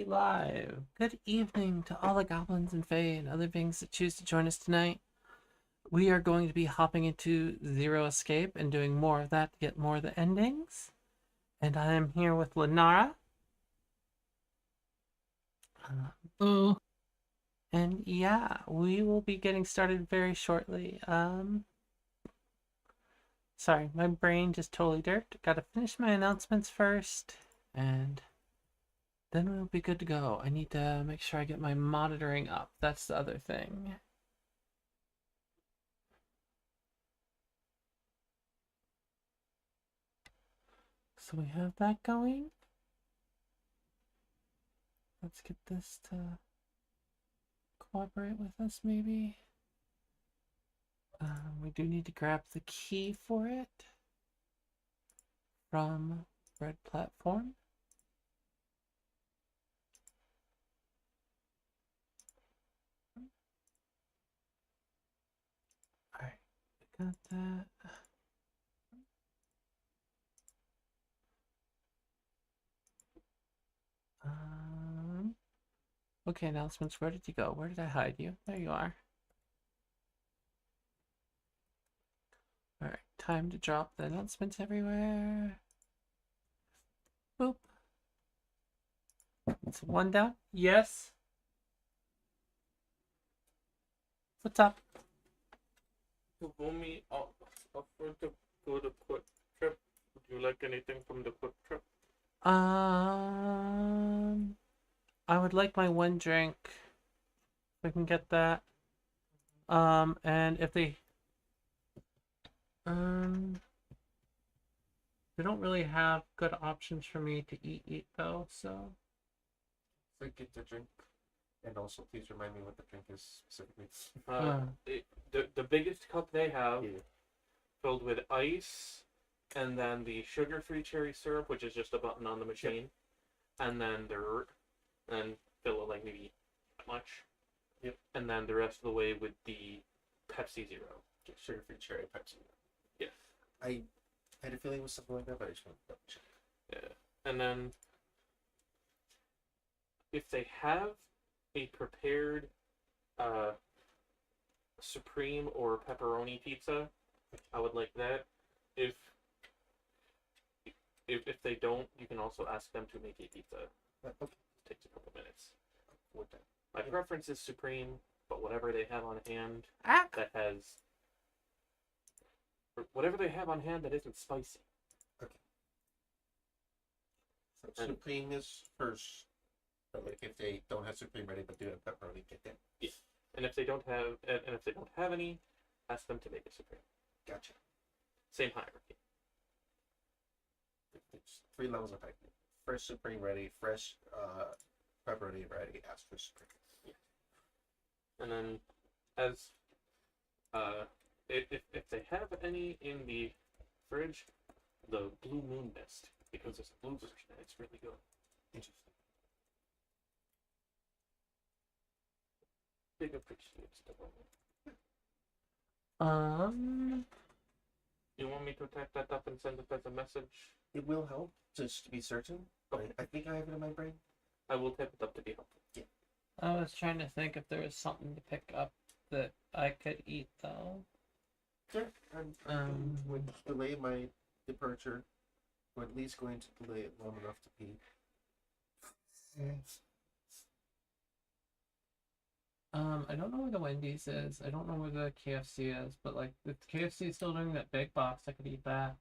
be live. Good evening to all the goblins and fae and other beings that choose to join us tonight. We are going to be hopping into Zero Escape and doing more of that to get more of the endings. And I am here with Lenara. Oh, And yeah, we will be getting started very shortly. Sorry, my brain just totally dirt. Gotta finish my announcements first, and then we'll be good to go. I need to make sure I get my monitoring up. That's the other thing. So we have that going. Let's get this to cooperate with us, maybe. We do need to grab the key for it from Red Platform. Alright, got that. Okay, announcements. Where did you go? Where did I hide you? There you are. Alright, time to drop the announcements everywhere. Boop. It's one down. Yes. What's up? You want me offer to go to quick trip? Would you like anything from the quick trip? I would like my one drink. If I can get that. And if they don't really have good options for me to eat though, so. Forget the drink. And also, please remind me what the drink is specifically. The biggest cup they have, Yeah. filled with ice, and then the sugar-free cherry syrup, which is just a button on the machine, and then and fill it like maybe that much. Yep. And then the rest of the way with the Pepsi Zero. Get sugar-free cherry Pepsi. Yes. I had a feeling it was something like that, but I just want to double check. Yeah. And then if they have a prepared supreme or pepperoni pizza, I would like that. If they don't, you can also ask them to make a pizza. Okay. It takes a couple minutes. What that? My preference is supreme, but whatever they have on hand Ah! that has whatever they have on hand that isn't spicy. Okay. So supreme is first. But like if they don't have supreme ready but do have pepperoni, get them. Yeah. And if they don't have any, ask them to make a supreme. Gotcha. Same hierarchy. It's 3 levels of packing. First supreme ready, fresh pepperoni ready, ask for supreme. Yeah. And then as if they have any in the fridge, the blue moon mist, because it's a blue version and it's really good. Interesting. Big appreciates the moment. You want me to type that up and send it as a message? It will help, just to be certain. But I think I have it in my brain. I will type it up to be helpful. Yeah. I was trying to think if there was something to pick up that I could eat though. Sure. I'm going to delay my departure, or at least going to delay it long enough to pee. I don't know where the Wendy's is. I don't know where the KFC is, but like the KFC is still doing that big box, I could eat that.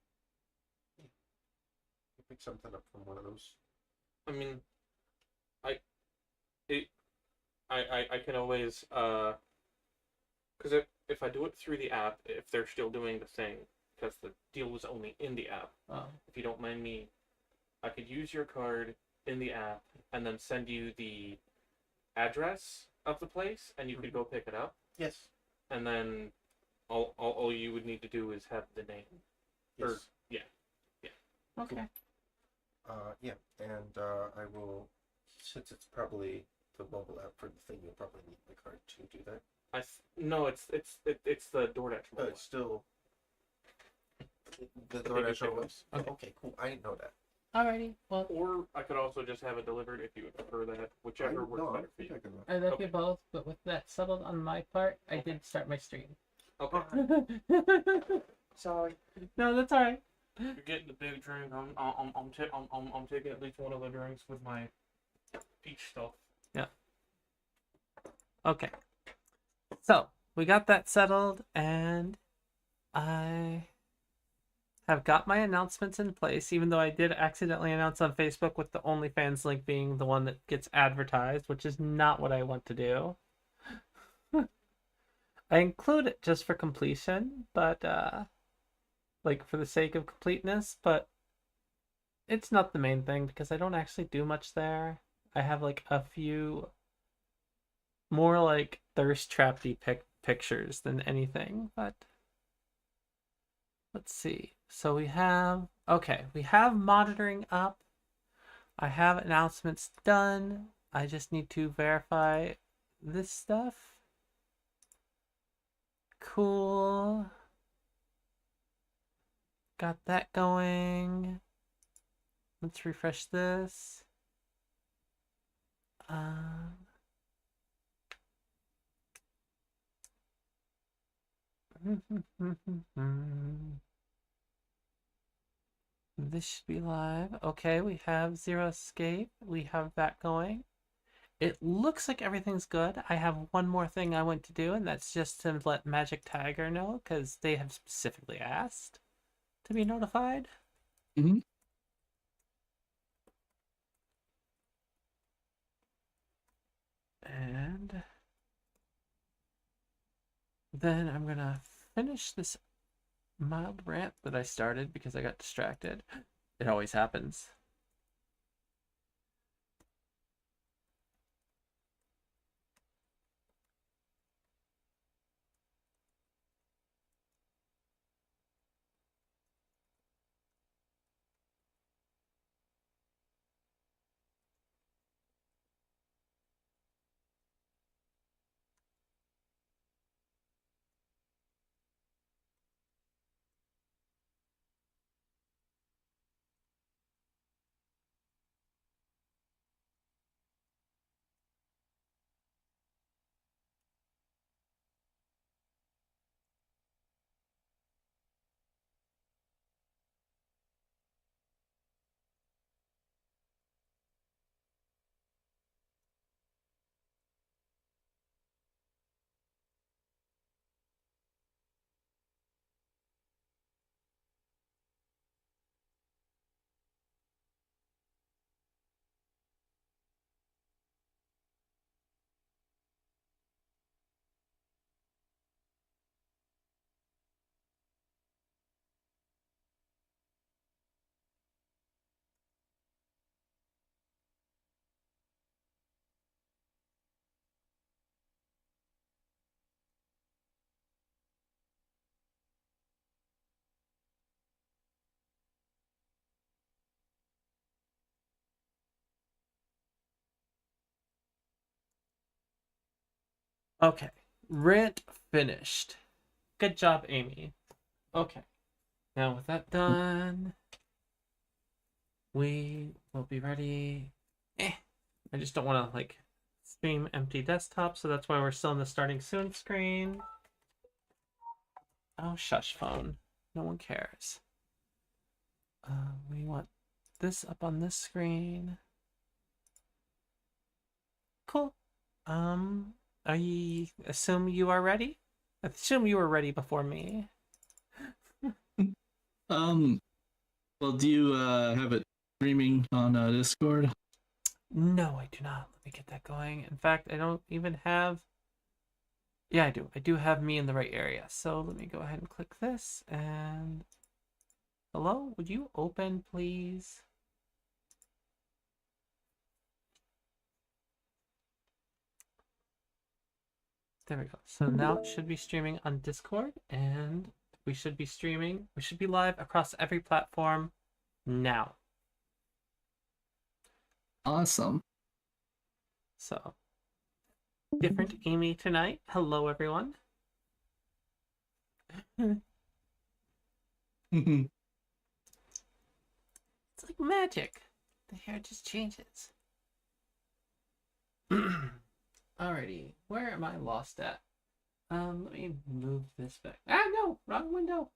Pick something up from one of those. I mean, I can always because if I do it through the app, if they're still doing the thing, because the deal was only in the app. Oh. If you don't mind me, I could use your card in the app and then send you the address of the place, and you could go pick it up. Yes. And then all you would need to do is have the name. Yes. Or yeah. Okay. Yeah, and I will, since it's probably the mobile app for the thing, you'll probably need my card to do that. No, it's the DoorDash But mobile. it's still the The DoorDash biggest mobile. difference. Okay, cool. I didn't know that. Alrighty. Well, Or I could also just have it delivered if you would prefer that, whichever works no, better for you. I can. I love Okay. you both, but with that settled on my part, I did start my stream. Okay. Sorry. No, that's alright. You're getting the big drink. I'm taking at least one of the drinks with my peach stuff. Okay. So, we got that settled, and I have got my announcements in place, even though I did accidentally announce on Facebook with the OnlyFans link being the one that gets advertised, which is not what I want to do. I include it just for completion, but like for the sake of completeness, but it's not the main thing because I don't actually do much there. I have like a few more like thirst trapy pictures than anything, but let's see. So we have monitoring up. I have announcements done. I just need to verify this stuff. Cool. Got that going. Let's refresh this. This should be live. Okay, we have Zero Escape. We have that going. It looks like everything's good. I have one more thing I want to do, and that's just to let Magic Tiger know, because they have specifically asked to be notified. Mm-hmm. And then I'm gonna finish this mild rant that I started because I got distracted. It always happens. Okay, rant finished. Good job, Amy. Okay, now with that done, we will be ready. I just don't want to like stream empty desktop, so that's why we're still in the starting soon screen. Oh, shush phone. No one cares. We want this up on this screen. Cool. I assume you are ready? I assume you were ready before me. Well, do you have it streaming on Discord? No, I do not. Let me get that going. In fact, I don't even have... Yeah, I do. I do have me in the right area. So let me go ahead and click this and... Hello? Would you open, please? There we go. So now it should be streaming on Discord, and we should be live across every platform now. Awesome. So, different Amy tonight. Hello, everyone. It's like magic. The hair just changes. Alrighty, where am I lost at? Let me move this back. Ah, no, wrong window.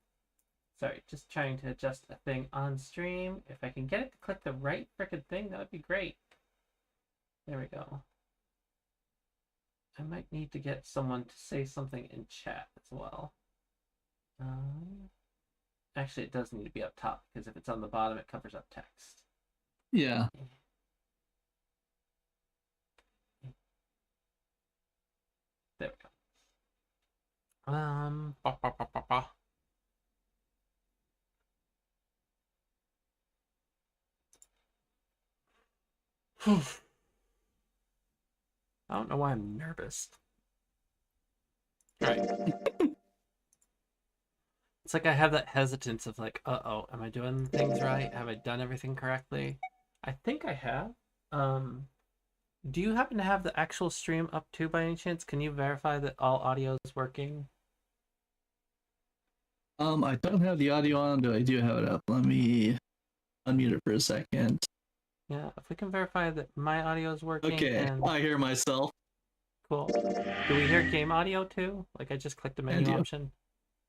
Sorry, just trying to adjust a thing on stream. If I can get it to click the right frickin' thing, that would be great. There we go. I might need to get someone to say something in chat as well. Actually, it does need to be up top, because if it's on the bottom, it covers up text. Yeah. There we go. Ba, ba, ba, ba, ba. Whew. I don't know why I'm nervous. Right. It's like I have that hesitance of like, uh-oh, am I doing things right? Have I done everything correctly? I think I have. Do you happen to have the actual stream up too by any chance? Can you verify that all audio is working? I don't have the audio on, but I do have it up. Let me unmute it for a second. Yeah, if we can verify that my audio is working. Okay, And... I hear myself. Cool. Do we hear game audio too? Like I just clicked the menu do. option.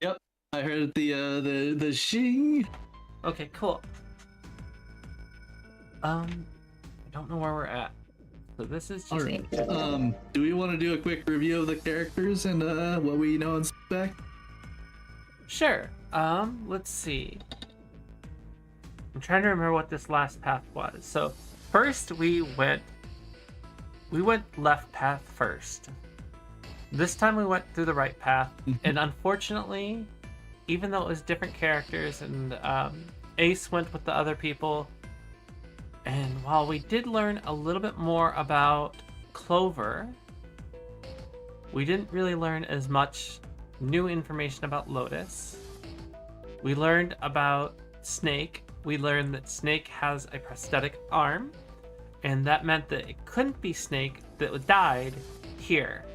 Yep, I heard the shing. Okay, cool. I don't know where we're at. So this is just... All right. Do we want to do a quick review of the characters and what we know and expect? Sure. Let's see. I'm trying to remember what this last path was. So first we went left path first. This time we went through the right path, and unfortunately, even though it was different characters and Ace went with the other people, and while we did learn a little bit more about Clover, we didn't really learn as much new information about Lotus. We learned about Snake. We learned that Snake has a prosthetic arm, and that meant that it couldn't be Snake that died here.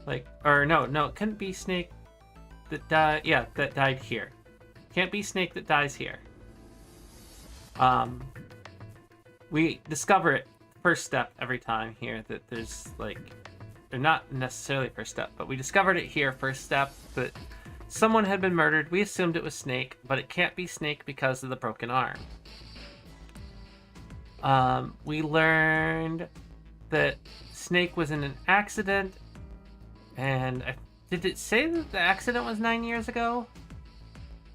Like, or no, it couldn't be Snake that died. Yeah, that died here. Can't be Snake that dies here. We discover it first step every time here that there's like, they're not necessarily first step, but we discovered it here first step that someone had been murdered. We assumed it was Snake, but it can't be Snake because of the broken arm. We learned that Snake was in an accident, and did it say that the accident was 9 years ago?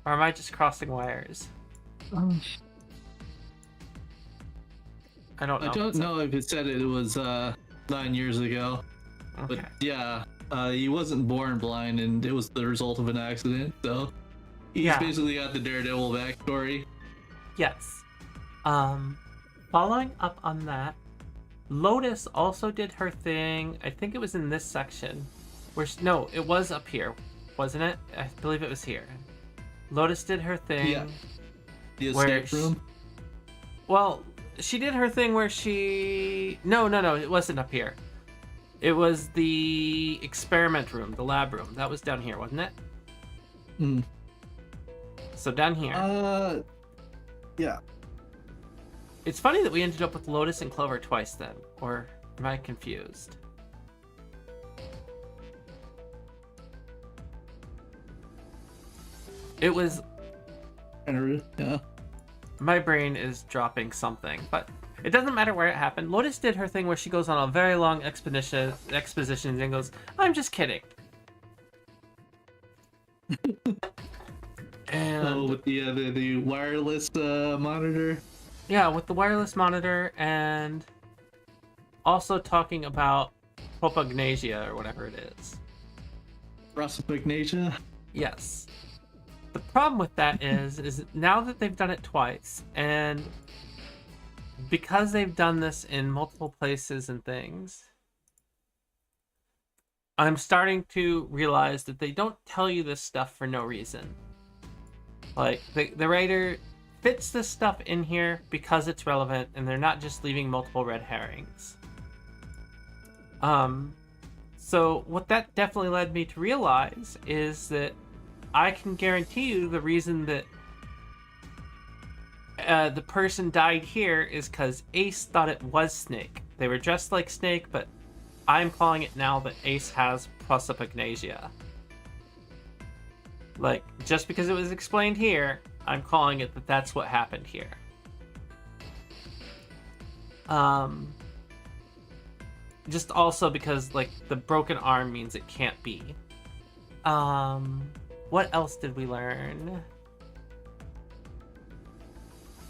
Or am I just crossing wires? I don't know. I don't know if it said it was 9 years ago, Okay. but yeah, he wasn't born blind, and it was the result of an accident. So he's basically got the Daredevil backstory. Yes. Following up on that, Lotus also did her thing. I think it was in this section. No, it was up here, wasn't it? I believe it was here. Lotus did her thing. Yeah. The escape room. Well, she did her thing where she... No, it wasn't up here. It was the experiment room, the lab room. That was down here, wasn't it? So down here. Yeah. It's funny that we ended up with Lotus and Clover twice then. Or am I confused? It was... Yeah. My brain is dropping something, but it doesn't matter where it happened. Lotus did her thing where she goes on a very long exposition and goes, "I'm just kidding." And with the wireless monitor. yeah, with the wireless monitor, and also talking about propagnasia or whatever it is. Prosopagnasia. Yes. The problem with that is now that they've done it twice, and because they've done this in multiple places and things, I'm starting to realize that they don't tell you this stuff for no reason. Like, the writer fits this stuff in here because it's relevant, and they're not just leaving multiple red herrings. So what that definitely led me to realize is that I can guarantee you the reason that the person died here is because Ace thought it was Snake. They were dressed like Snake, but I'm calling it now that Ace has prosopagnosia. Like, just because it was explained here, I'm calling it that that's what happened here. Just also because, like, the broken arm means it can't be. What else did we learn?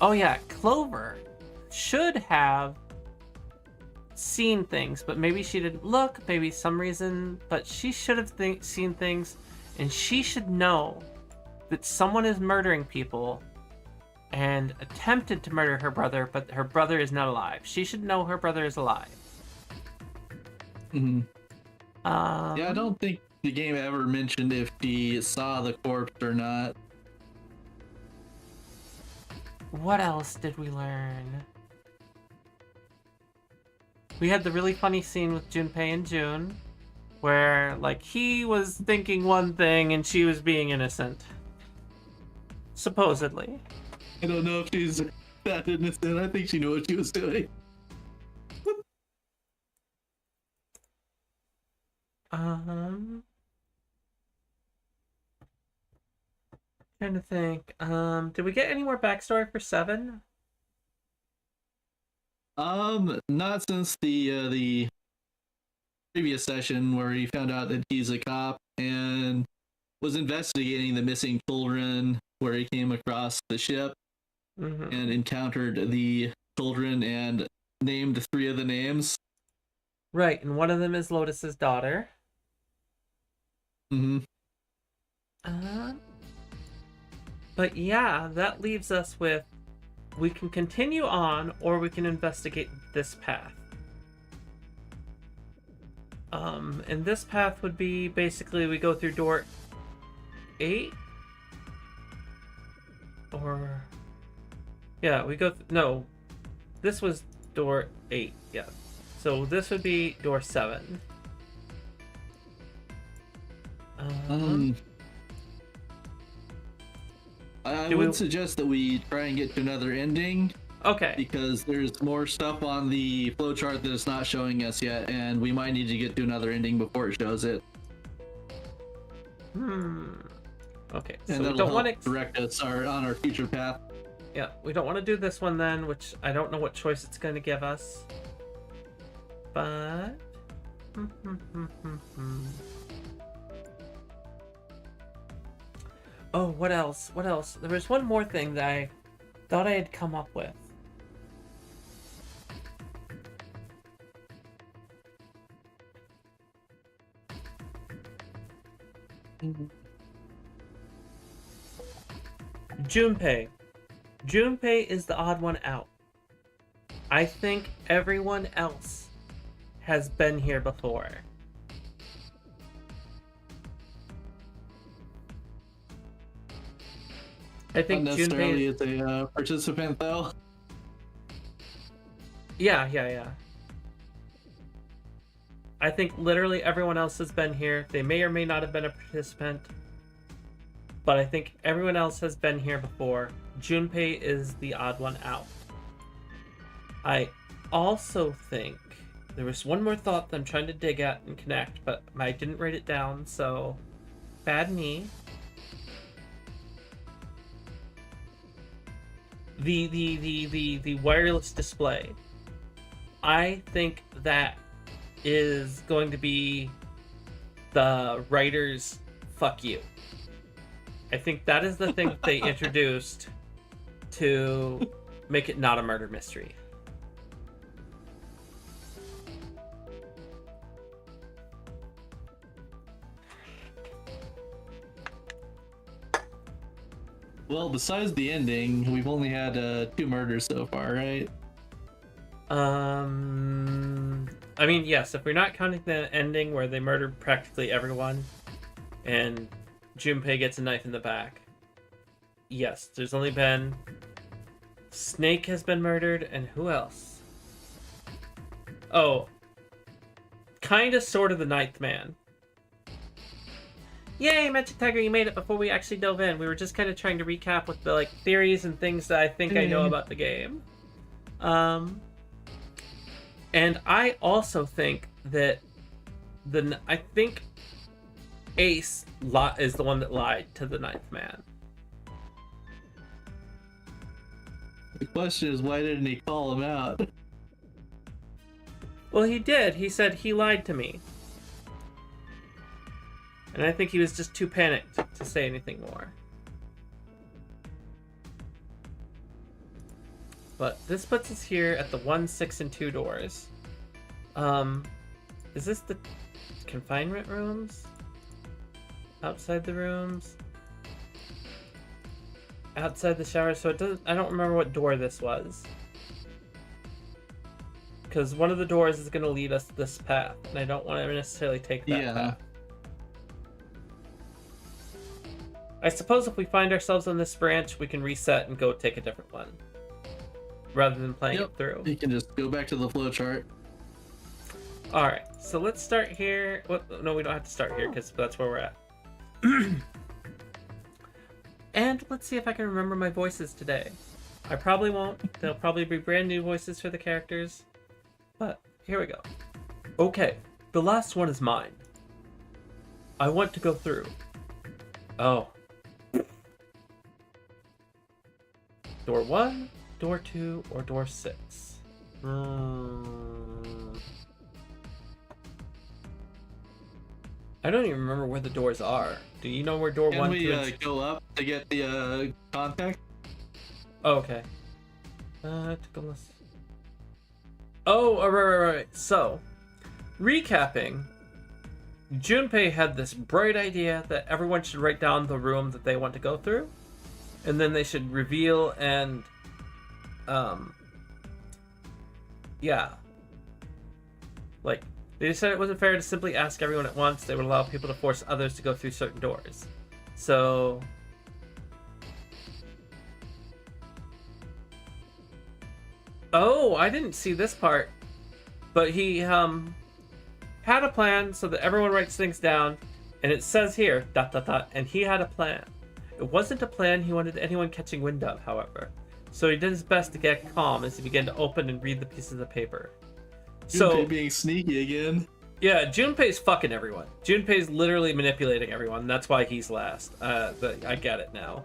Oh yeah, Clover should have seen things, but maybe she didn't look, maybe some reason, but she should have seen things, and she should know that someone is murdering people and attempted to murder her brother, but her brother is not alive. She should know her brother is alive. Yeah, I don't think the game ever mentioned if she saw the corpse or not. What else did we learn? We had the really funny scene with Junpei and June, where, like, he was thinking one thing and she was being innocent. Supposedly. I don't know if she's that innocent. I think she knew what she was doing. Trying to think. Did we get any more backstory for Seven? Not since the previous session where he found out that he's a cop and was investigating the missing children, where he came across the ship and encountered the children and named 3 of the names. Right, and one of them is Lotus's daughter. But yeah, that leaves us with, we can continue on or we can investigate this path. And this path would be basically we go through door 8, or yeah, we go no, this was door 8, yeah, so this would be door 7. I would suggest that we try and get to another ending. Okay. Because there's more stuff on the flowchart that it's not showing us yet, and we might need to get to another ending before it shows it. Okay, and so we that'll don't want help to direct us on our future path. Yeah, we don't want to do this one then, which I don't know what choice it's going to give us. But oh, what else? What else? There was one more thing that I thought I had come up with. Junpei. Junpei is the odd one out. I think everyone else has been here before. I think Not necessarily Junpei as a participant, though. Yeah. I think literally everyone else has been here. They may or may not have been a participant, but I think everyone else has been here before. Junpei is the odd one out. I also think there was one more thought that I'm trying to dig at and connect, but I didn't write it down, so bad me. The wireless display. I think that is going to be the writer's fuck you. I think that is the thing that they introduced to make it not a murder mystery. Well, besides the ending, we've only had 2 murders so far, right? I mean, yes, if we're not counting the ending where they murdered practically everyone and Junpei gets a knife in the back. Yes, there's only been Snake has been murdered, and who else? Oh, kind of sort of the 9th man. Yay, Magic Tiger, you made it before we actually dove in. We were just kind of trying to recap with the theories and things that I think I know about the game. And I also think that I think Ace is the one that lied to the ninth man. The question is, why didn't he call him out? Well, he did. He said he lied to me. And I think he was just too panicked to say anything more. But this puts us here at the 1, 6, and 2 doors. Is this the confinement rooms? Outside the rooms? Outside the shower, so it doesn't. I don't remember what door this was. Because one of the doors is going to lead us this path, and I don't want to necessarily take that path. I suppose if we find ourselves on this branch, we can reset and go take a different one. Rather than playing it through. You can just go back to the flowchart. Alright, so let's start here. No, we don't have to start here because that's where we're at. And let's see if I can remember my voices today. I probably won't. There'll probably be brand new voices for the characters. But here we go. Okay, the last one is mine. I want to go through. Oh. Door 1, door 2, or door 6? I don't even remember where the doors are. Do you know where door 1, 2, Can we go up to get the contact? Oh, okay. Oh, right. So, recapping, Junpei had this bright idea that everyone should write down the room that they want to go through, and then they should reveal and, yeah. They decided it wasn't fair to simply ask everyone at once. They would allow people to force others to go through certain doors. So... Oh, I didn't see this part. But he had a plan so that everyone writes things down. And it says here, ... and he had a plan. It wasn't a plan he wanted anyone catching wind of, however. So he did his best to get calm as he began to open and read the pieces of paper. Junpei being sneaky again. Yeah, Junpei's fucking everyone. Junpei's literally manipulating everyone. That's why he's last. But I get it now.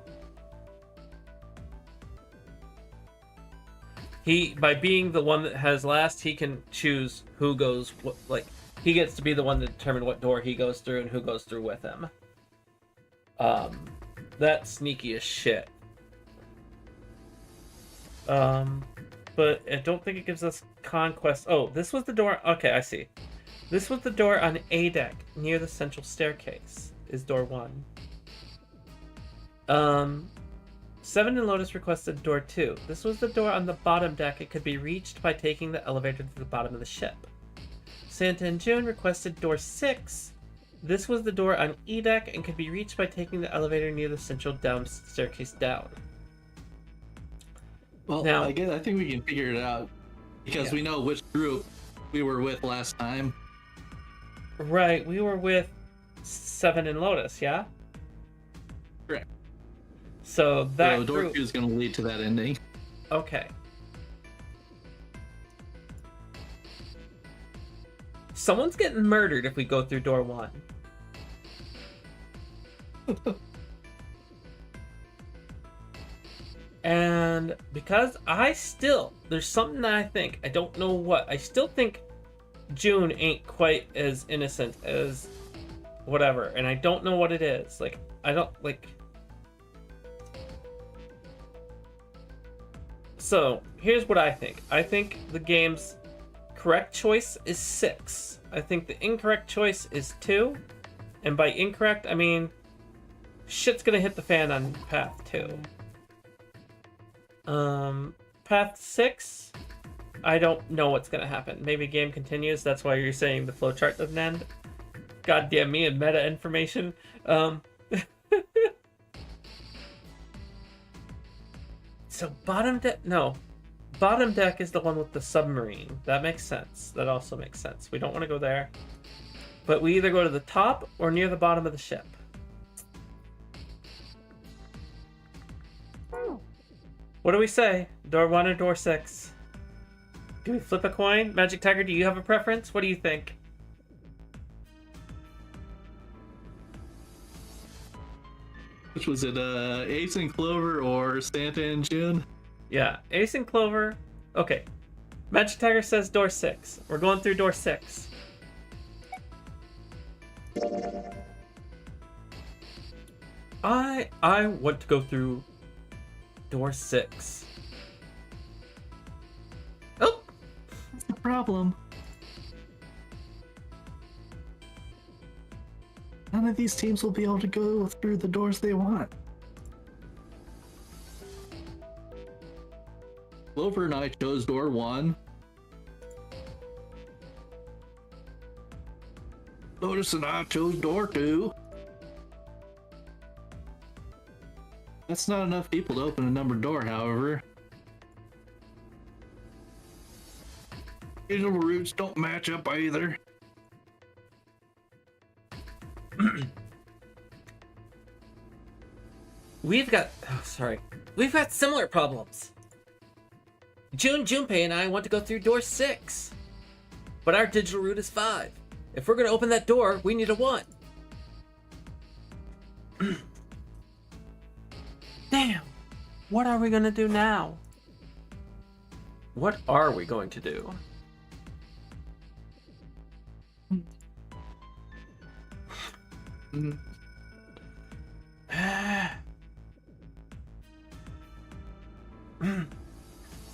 By being the one that has last, he can choose who goes. He gets to be the one to determine what door he goes through and who goes through with him. That's sneaky as shit. But I don't think it gives us conquest. Oh, this was the door. Okay, I see. This was the door on A deck near the central staircase. Is door 1. 7 and Lotus requested door 2. This was the door on the bottom deck. It could be reached by taking the elevator to the bottom of the ship. Santa and June requested door 6. This was the door on E deck and could be reached by taking the elevator near the central down staircase down. Well, now, I think we can figure it out because we know which group we were with last time. Right, we were with 7 and Lotus, yeah? Correct. So that door group 2 is going to lead to that ending. Okay. Someone's getting murdered if we go through door 1. And because there's something that I don't know what, I still think June ain't quite as innocent as whatever, and I don't know what it is. So, here's what I think. I think the game's correct choice is 6. I think the incorrect choice is 2. And by incorrect, I mean shit's gonna hit the fan on path 2. Path 6, I don't know what's gonna happen. Maybe game continues, that's why you're saying the flowchart doesn't end. Goddamn me and meta information. So bottom deck is the one with the submarine. That makes sense. That also makes sense. We don't want to go there. But we either go to the top or near the bottom of the ship. What do we say? Door 1 or door 6? Do we flip a coin? Magic Tiger, do you have a preference? What do you think? Which was it, Ace and Clover or Santa and June? Yeah, Ace and Clover. Okay. Magic Tiger says door 6. We're going through door 6. I want to go through door 6. Oh! What's the problem? None of these teams will be able to go through the doors they want. Clover and I chose door 1. Lotus and I chose door 2. That's not enough people to open a numbered door, however. Digital roots don't match up either. We've got similar problems. Junpei and I want to go through door 6. But our digital route is 5. If we're going to open that door, we need a 1. Damn. What are we going to do now? What are we going to do?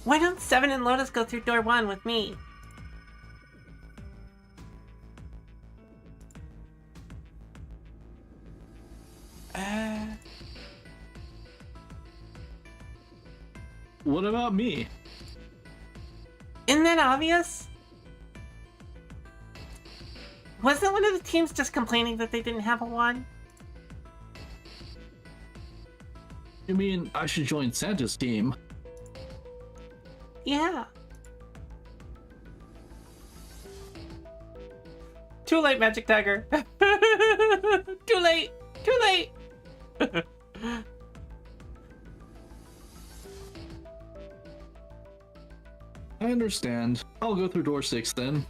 Why don't Seven and Lotus go through door 1 with me? What about me? Isn't that obvious? Wasn't one of the teams just complaining that they didn't have a 1? You mean I should join Santa's team? Yeah. Too late, Magic Tiger. Too late. Too late. I understand. I'll go through door 6 then.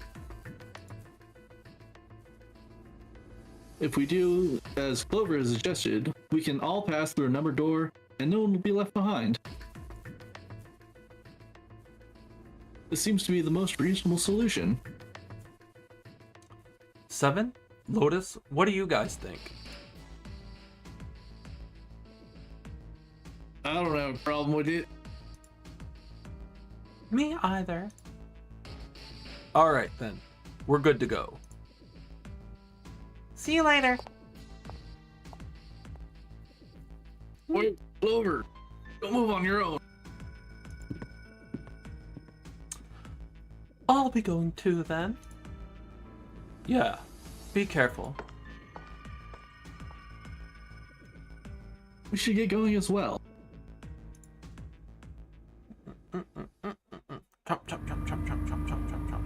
If we do as Clover has suggested, we can all pass through a numbered door and no one will be left behind. This seems to be the most reasonable solution. Seven? Lotus, what do you guys think? I don't have a problem with it. Me either. Alright then. We're good to go. See you later. Wait, Clover, don't move on your own. I'll be going too then. Yeah, be careful. We should get going as well. Chomp, chomp, chomp, chomp, chomp, chomp, chomp, chomp, chomp.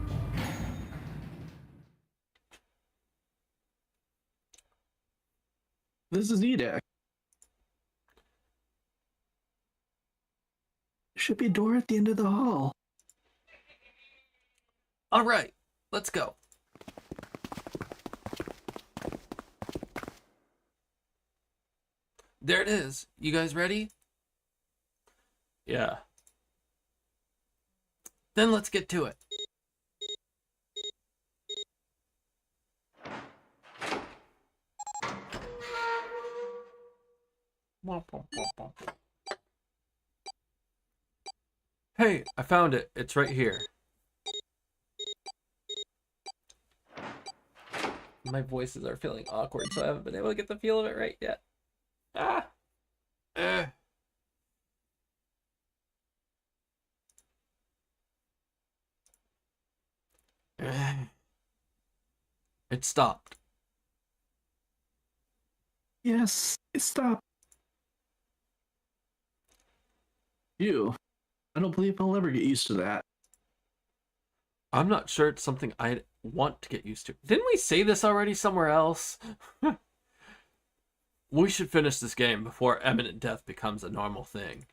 This is Edak. There should be a door at the end of the hall. Alright, let's go. There it is. You guys ready? Yeah. Then let's get to it. Hey, I found it. It's right here. My voices are feeling awkward, so I haven't been able to get the feel of it right yet. Ah! It stopped. Yes, it stopped. I don't believe I'll ever get used to that. I'm not sure it's something I'd want to get used to. Didn't we say this already somewhere else? We should finish this game before imminent death becomes a normal thing.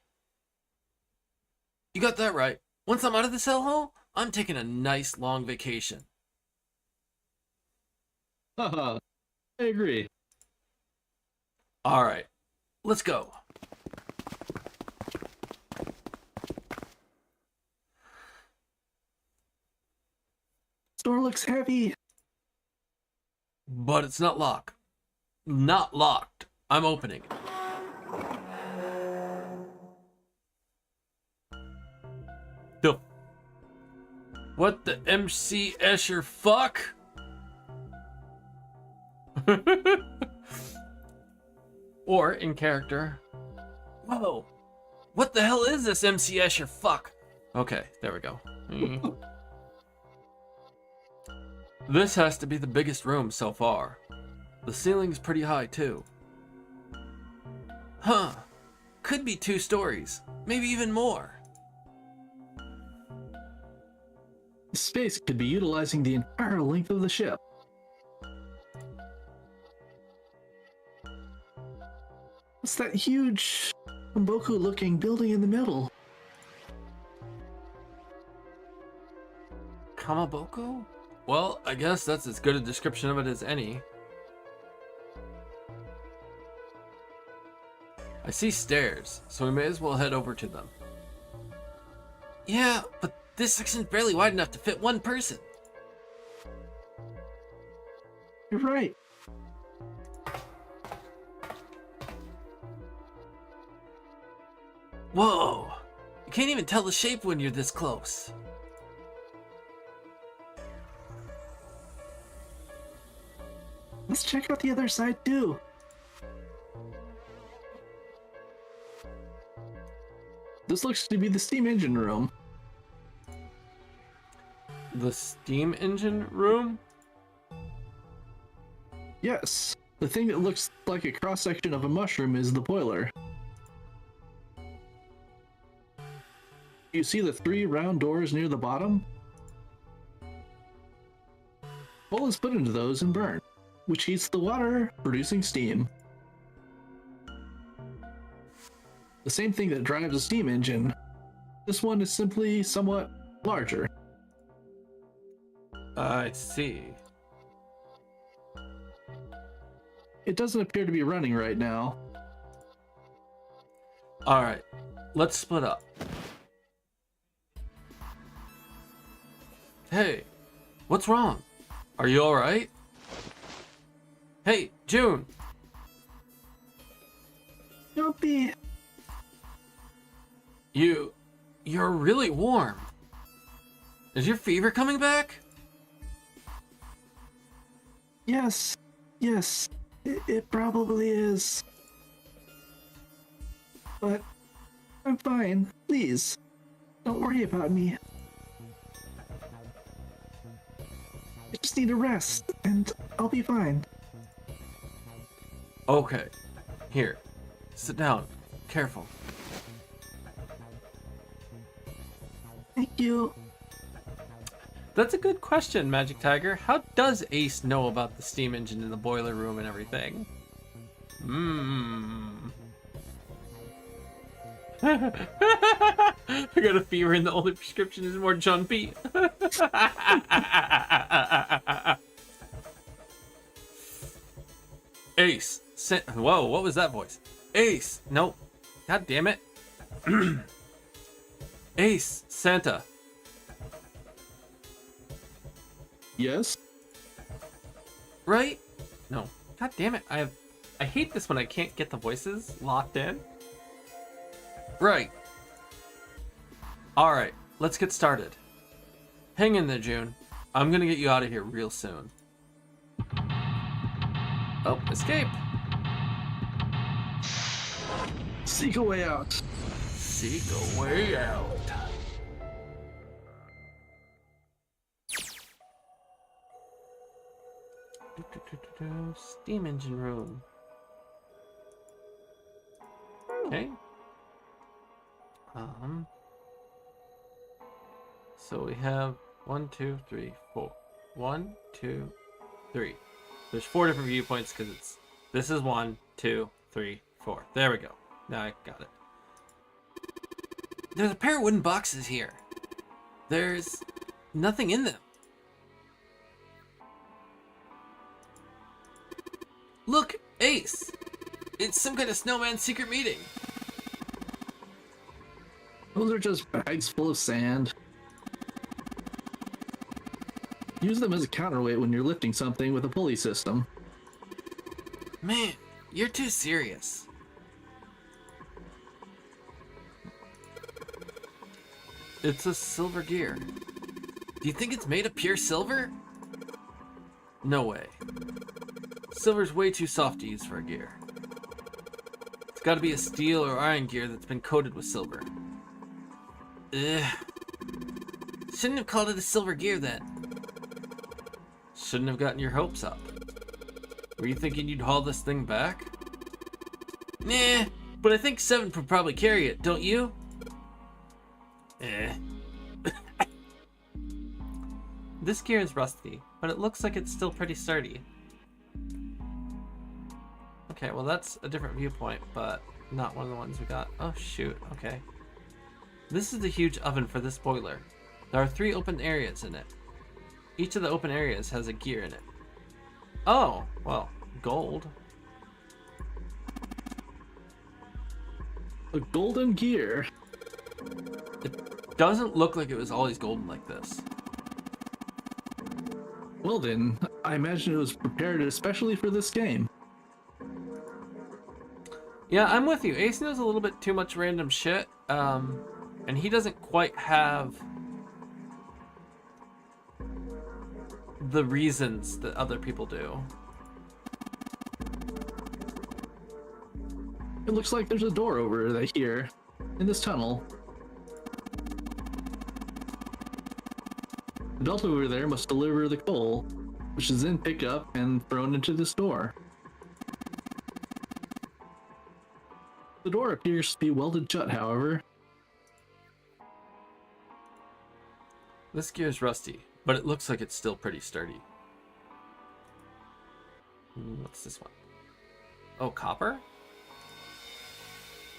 You got that right. Once I'm out of this hellhole, I'm taking a nice long vacation. Haha, I agree. All right, let's go. Door looks heavy. But it's not locked. Not locked. I'm opening it. The what the MC Escher fuck? Or in character. Whoa. What the hell is this MC Escher fuck? Okay, there we go. This has to be the biggest room so far. The ceiling's pretty high too. Huh. Could be 2 stories. Maybe even more. Space could be utilizing the entire length of the ship. What's that huge Mboku-looking building in the middle? Kamaboko? Well, I guess that's as good a description of it as any. I see stairs, so we may as well head over to them. Yeah, but this section's barely wide enough to fit 1 person. You're right. Whoa! You can't even tell the shape when you're this close. Let's check out the other side too. This looks to be the steam engine room. The steam engine room? Yes, the thing that looks like a cross-section of a mushroom is the boiler. You see the 3 round doors near the bottom? Coal is put into those and burned, which heats the water, producing steam. The same thing that drives a steam engine. This one is simply somewhat larger. I see. It doesn't appear to be running right now. Alright, let's split up. Hey, what's wrong? Are you alright? Hey, June! Don't be... You're really warm. Is your fever coming back? Yes, it probably is. But I'm fine. Please, don't worry about me. I just need a rest, and I'll be fine. Okay. Here. Sit down. Careful. Thank you. That's a good question, Magic Tiger. How does Ace know about the steam engine in the boiler room and everything? I got a fever and the only prescription is more jumpy. Ace. Whoa, what was that voice? Ace. Nope. God damn it. Ace. Santa. Yes? Right? No. God damn it. I hate this when I can't get the voices locked in. Right. Alright, let's get started. Hang in there, June. I'm gonna get you out of here real soon. Oh, escape. Seek a way out. Seek a way out. Steam engine room. Okay. So we have 1, 2, 3, 4. 1, 2, 3. There's 4 different viewpoints because this is 1, 2, 3, 4. There we go. Now I got it. There's a pair of wooden boxes here. There's nothing in them. Look, Ace! It's some kind of snowman secret meeting. Those are just bags full of sand. Use them as a counterweight when you're lifting something with a pulley system. Man, you're too serious. It's a silver gear. Do you think it's made of pure silver? No way. Silver's way too soft to use for a gear. It's gotta be a steel or iron gear that's been coated with silver. Ugh. Shouldn't have called it a silver gear then. Shouldn't have gotten your hopes up. Were you thinking you'd haul this thing back? Nah, but I think 7 would probably carry it, don't you? This gear is rusty, but it looks like it's still pretty sturdy. Okay, well that's a different viewpoint, but not one of the ones we got. Oh shoot, okay. This is the huge oven for this boiler. There are 3 open areas in it. Each of the open areas has a gear in it. Oh, well, gold. A golden gear. It doesn't look like it was always golden like this. Well then, I imagine it was prepared especially for this game. Yeah, I'm with you. Ace knows a little bit too much random shit, and he doesn't quite have the reasons that other people do. It looks like there's a door over here, in this tunnel. The belt over there must deliver the coal, which is then picked up and thrown into this door. The door appears to be welded shut, however. This gear's rusty, but it looks like it's still pretty sturdy. What's this one? Oh, copper?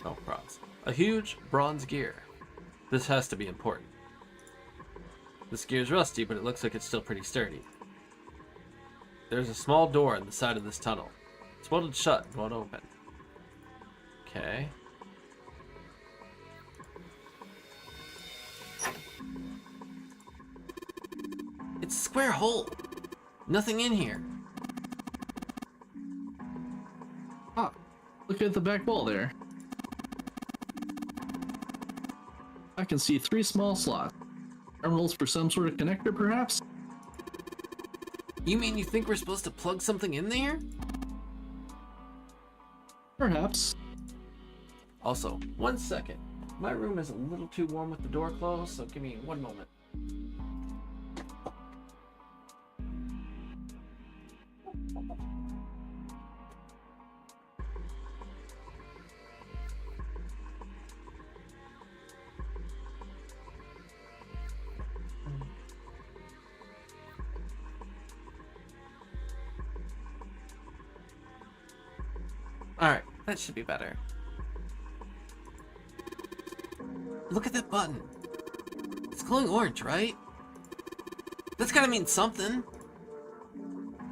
Oh, bronze. A huge bronze gear. This has to be important. This gear's rusty, but it looks like it's still pretty sturdy. There's a small door in the side of this tunnel. It's welded shut and won't open. Okay. It's a square hole. Nothing in here. Ah, look at the back wall there. I can see 3 small slots. Terminals for some sort of connector, perhaps? You mean you think we're supposed to plug something in there? Perhaps. Also, 1 second. My room is a little too warm with the door closed, so give me 1 moment. Alright, that should be better. Look at that button. It's glowing orange, right? That's gotta mean something.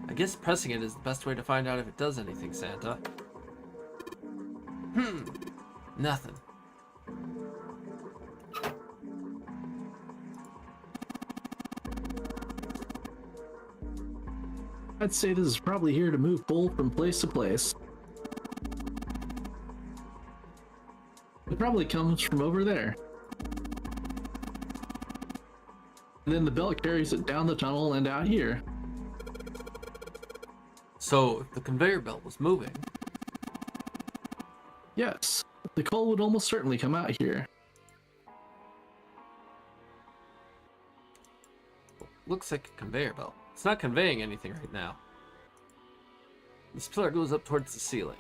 I guess pressing it is the best way to find out if it does anything, Santa. Nothing. I'd say this is probably here to move coal from place to place. It probably comes from over there. And then the belt carries it down the tunnel and out here. So, if the conveyor belt was moving, Yes, the coal would almost certainly come out here. looks like a conveyor belt. It's not conveying anything right now. This pillar goes up towards the ceiling.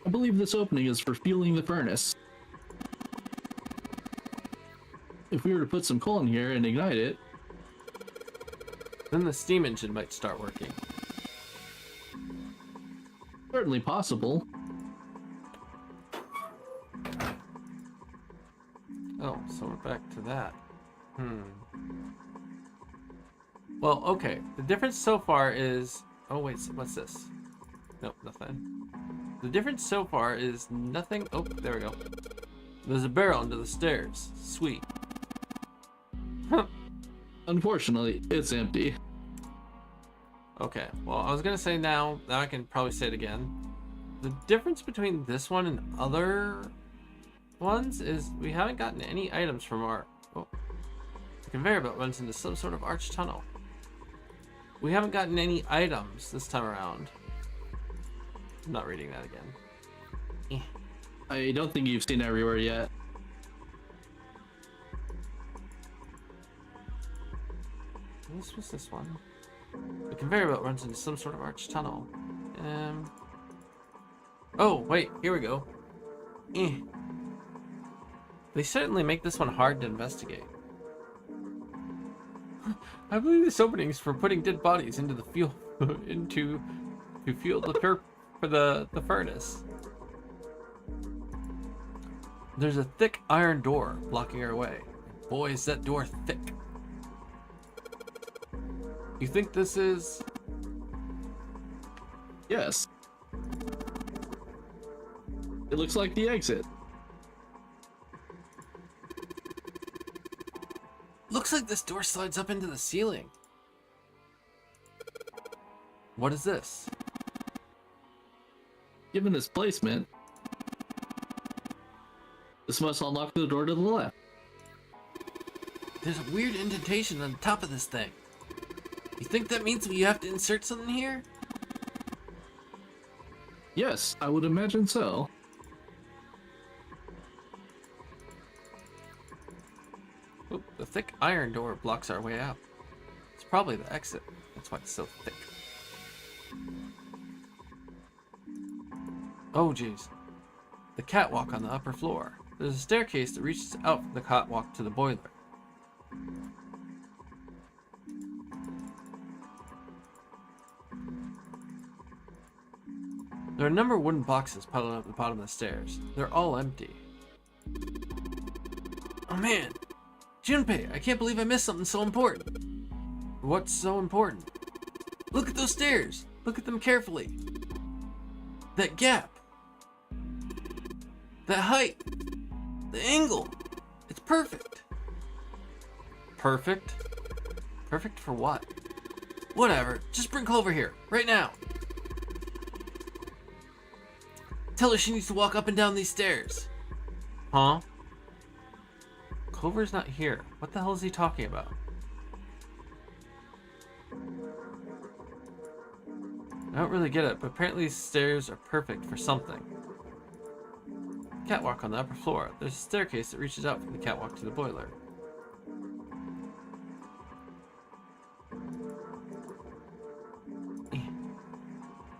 I believe this opening is for fueling the furnace. If we were to put some coal in here and ignite it, Then the steam engine might start working. certainly possible. Oh, so we're back to that. Well, okay. The difference so far is... Oh, wait. What's this? Nope, nothing. The difference so far is nothing... Oh, there we go. There's a barrel under the stairs. Sweet. Huh. Unfortunately, it's empty. Okay, well, I was gonna say now I can probably say it again. The difference between this one and other ones is we haven't gotten any items from our... Oh. The conveyor belt runs into some sort of arched tunnel. We haven't gotten any items this time around. I'm not reading that again. I don't think you've seen everywhere yet. This was this one. The conveyor belt runs into some sort of arched tunnel. Oh, wait, here we go. They certainly make this one hard to investigate. I believe this opening is for putting dead bodies into the fuel to fuel the furnace. There's a thick iron door blocking our way. Boy, is that door thick. You think this is... Yes. It looks like the exit. Looks like this door slides up into the ceiling. What is this? Given its placement, this must unlock the door to the left. There's a weird indentation on the top of this thing. You think that means we have to insert something here? Yes, I would imagine so. Oop, the thick iron door blocks our way out. It's probably the exit. That's why it's so thick. Oh, jeez. The catwalk on the upper floor. There's a staircase that reaches out from the catwalk to the boiler. There are a number of wooden boxes piled up at the bottom of the stairs. They're all empty. Oh man! Junpei, I can't believe I missed something so important. What's so important? Look at those stairs! Look at them carefully. That gap. That height. The angle. It's perfect. Perfect? Perfect for what? Whatever. Just bring Clover here. Right now. Tell her she needs to walk up and down these stairs. Huh? Clover's not here. What the hell is he talking about? I don't really get it, but apparently these stairs are perfect for something. Catwalk on the upper floor. There's a staircase that reaches out from the catwalk to the boiler.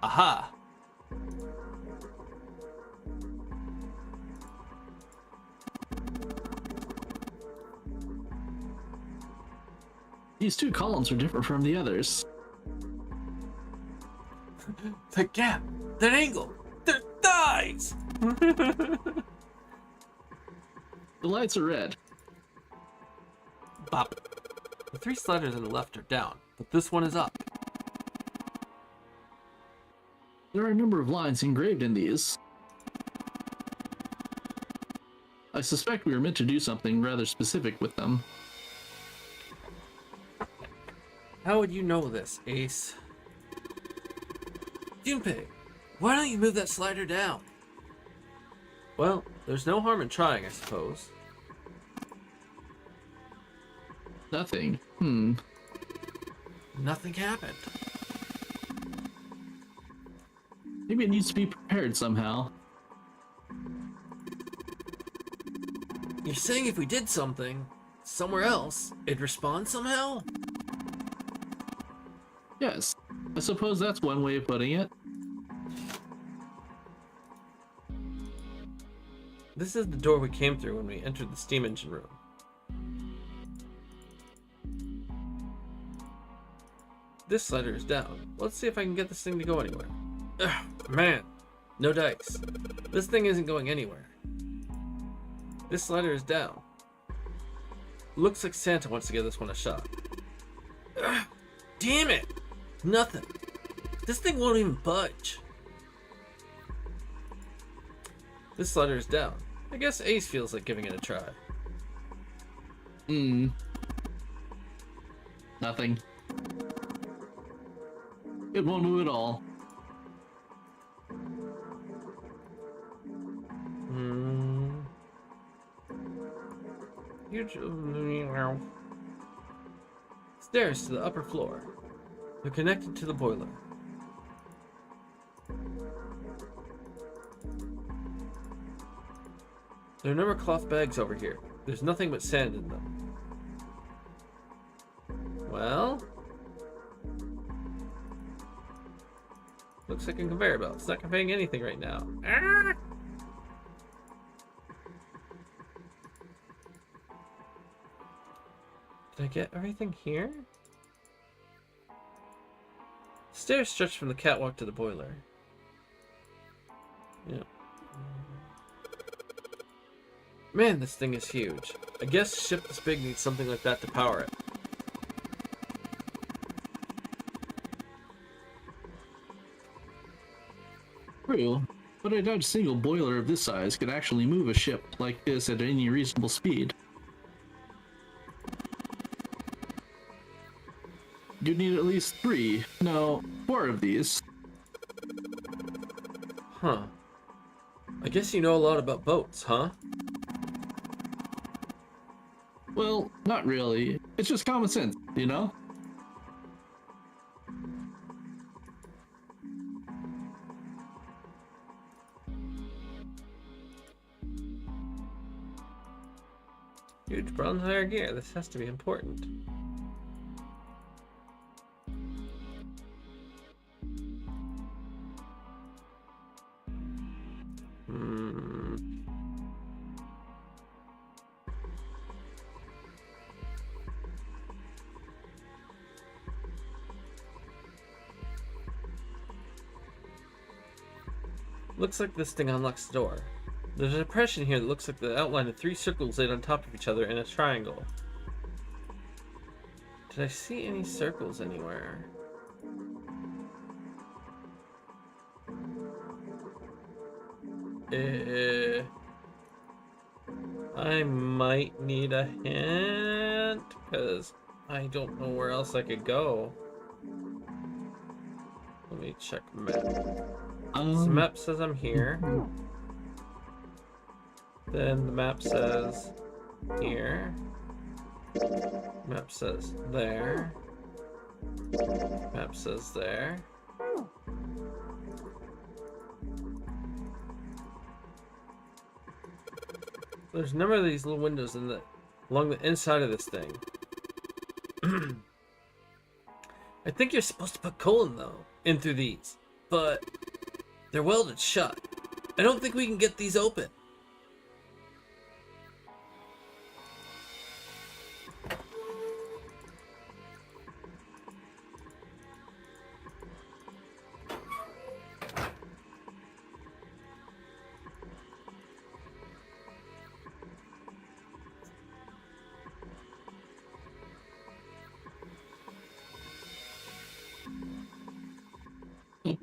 Aha! These two columns are different from the others. The gap! That angle! Their thighs! The lights are red. Bop. The three sliders on the left are down, but this one is up. There are a number of lines engraved in these. I suspect we were meant to do something rather specific with them. How would you know this, Ace? Junpei, why don't you move that slider down? Well, there's no harm in trying, I suppose. Nothing. Nothing happened. Maybe it needs to be prepared somehow. You're saying if we did something somewhere else, it'd respond somehow? Yes, I suppose that's one way of putting it. This is the door we came through when we entered the steam engine room. This slider is down. Let's see if I can get this thing to go anywhere. Ugh, Man, no dice. This thing isn't going anywhere. This slider is down. Looks like Santa wants to give this one a shot. Ugh, damn it! Nothing. This thing won't even budge. This slider is down. I guess Ace feels like giving it a try. Nothing. It won't move at all. Huge. Stairs to the upper floor. They're connected to the boiler. There are no more cloth bags over here. There's nothing but sand in them. Well, looks like a conveyor belt. It's not conveying anything right now. Ah! Did I get everything here? Stairs stretch from the catwalk to the boiler. Yep. Man, this thing is huge. I guess a ship this big needs something like that to power it. True, but I doubt a single boiler of this size could actually move a ship like this at any reasonable speed. You'd need at least 3, no, 4 of these. Huh. I guess you know a lot about boats, huh? Well, not really. It's just common sense, you know? Huge bronze wire gear. This has to be important. Looks like this thing unlocks the door. There's a depression here that looks like the outline of 3 circles laid on top of each other in a triangle. Did I see any circles anywhere? I might need a hint, because I don't know where else I could go. Let me check map. So map says I'm here. Then the map says here. Map says there. Map says there. There's a number of these little windows in the along the inside of this thing. I think you're supposed to put coal in through these, but they're welded shut. I don't think we can get these open.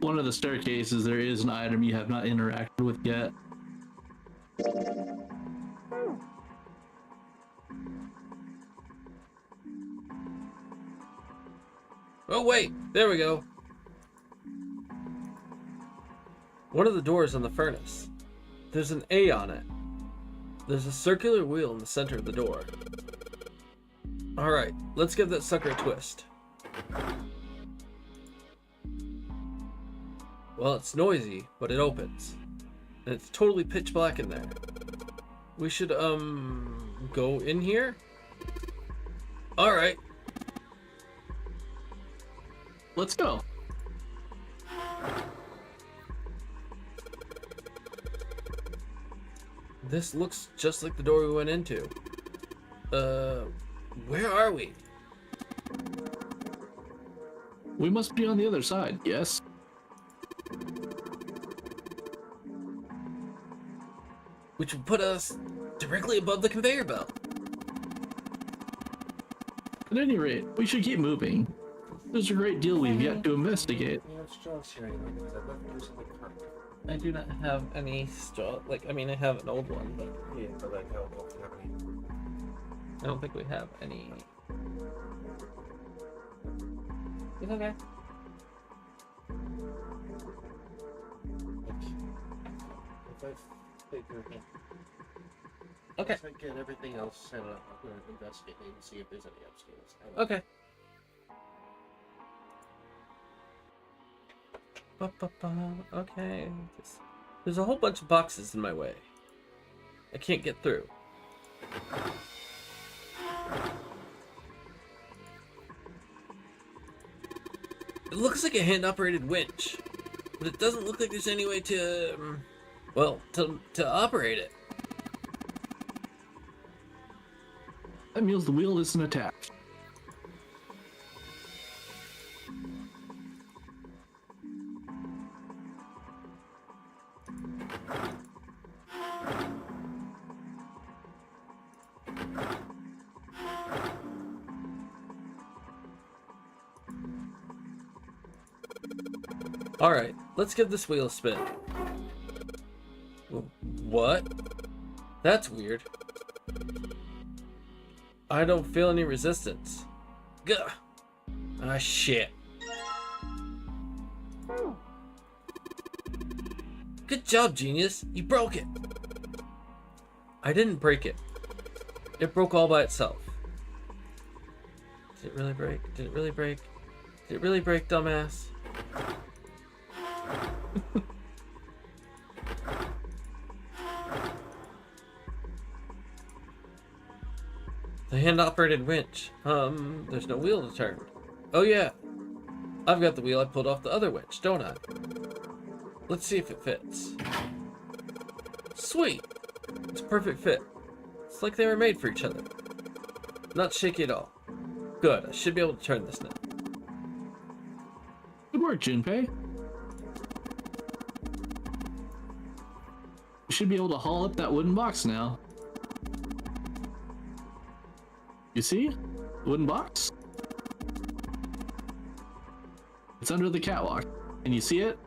One of the staircases, there is an item you have not interacted with yet. Oh wait, there we go. One of the doors on the furnace. There's an A on it. There's a circular wheel in the center of the door. Alright, let's give that sucker a twist. Well, it's noisy, but it opens. And it's totally pitch black in there. We should, go in here? Alright. Let's go. This looks just like the door we went into. Where are we? We must be on the other side, yes? which will put us directly above the conveyor belt. At any rate, we should keep moving. There's a great deal we've yet to investigate. You know, straws here anyway, because I left yours in the cart. I do not have any straw. Like, I mean, I have an old one, but Yeah, but I don't know if you have any. I don't think we have any. It's okay. If I figure Okay. Once I get everything else set up, I'm going to investigate and see if there's any upstairs. Okay. Okay. There's a whole bunch of boxes in my way. I can't get through. It looks like a hand-operated winch, but it doesn't look like there's any way to, well, to operate it. That means the wheel isn't attached. Alright, let's give this wheel a spin. What? That's weird. I don't feel any resistance. Gah! Ah, shit. Good job, genius. You broke it. I didn't break it. It broke all by itself. Did it really break? Did it really break? Did it really break, dumbass? The hand-operated winch. There's no wheel to turn. Oh yeah. I've got the wheel I pulled off the other winch, don't I? Let's see if it fits. Sweet! It's a perfect fit. It's like they were made for each other. Not shaky at all. Good, I should be able to turn this now. Good work, Junpei. We should be able to haul up that wooden box now. You see? The wooden box? It's under the catwalk. Can you see it?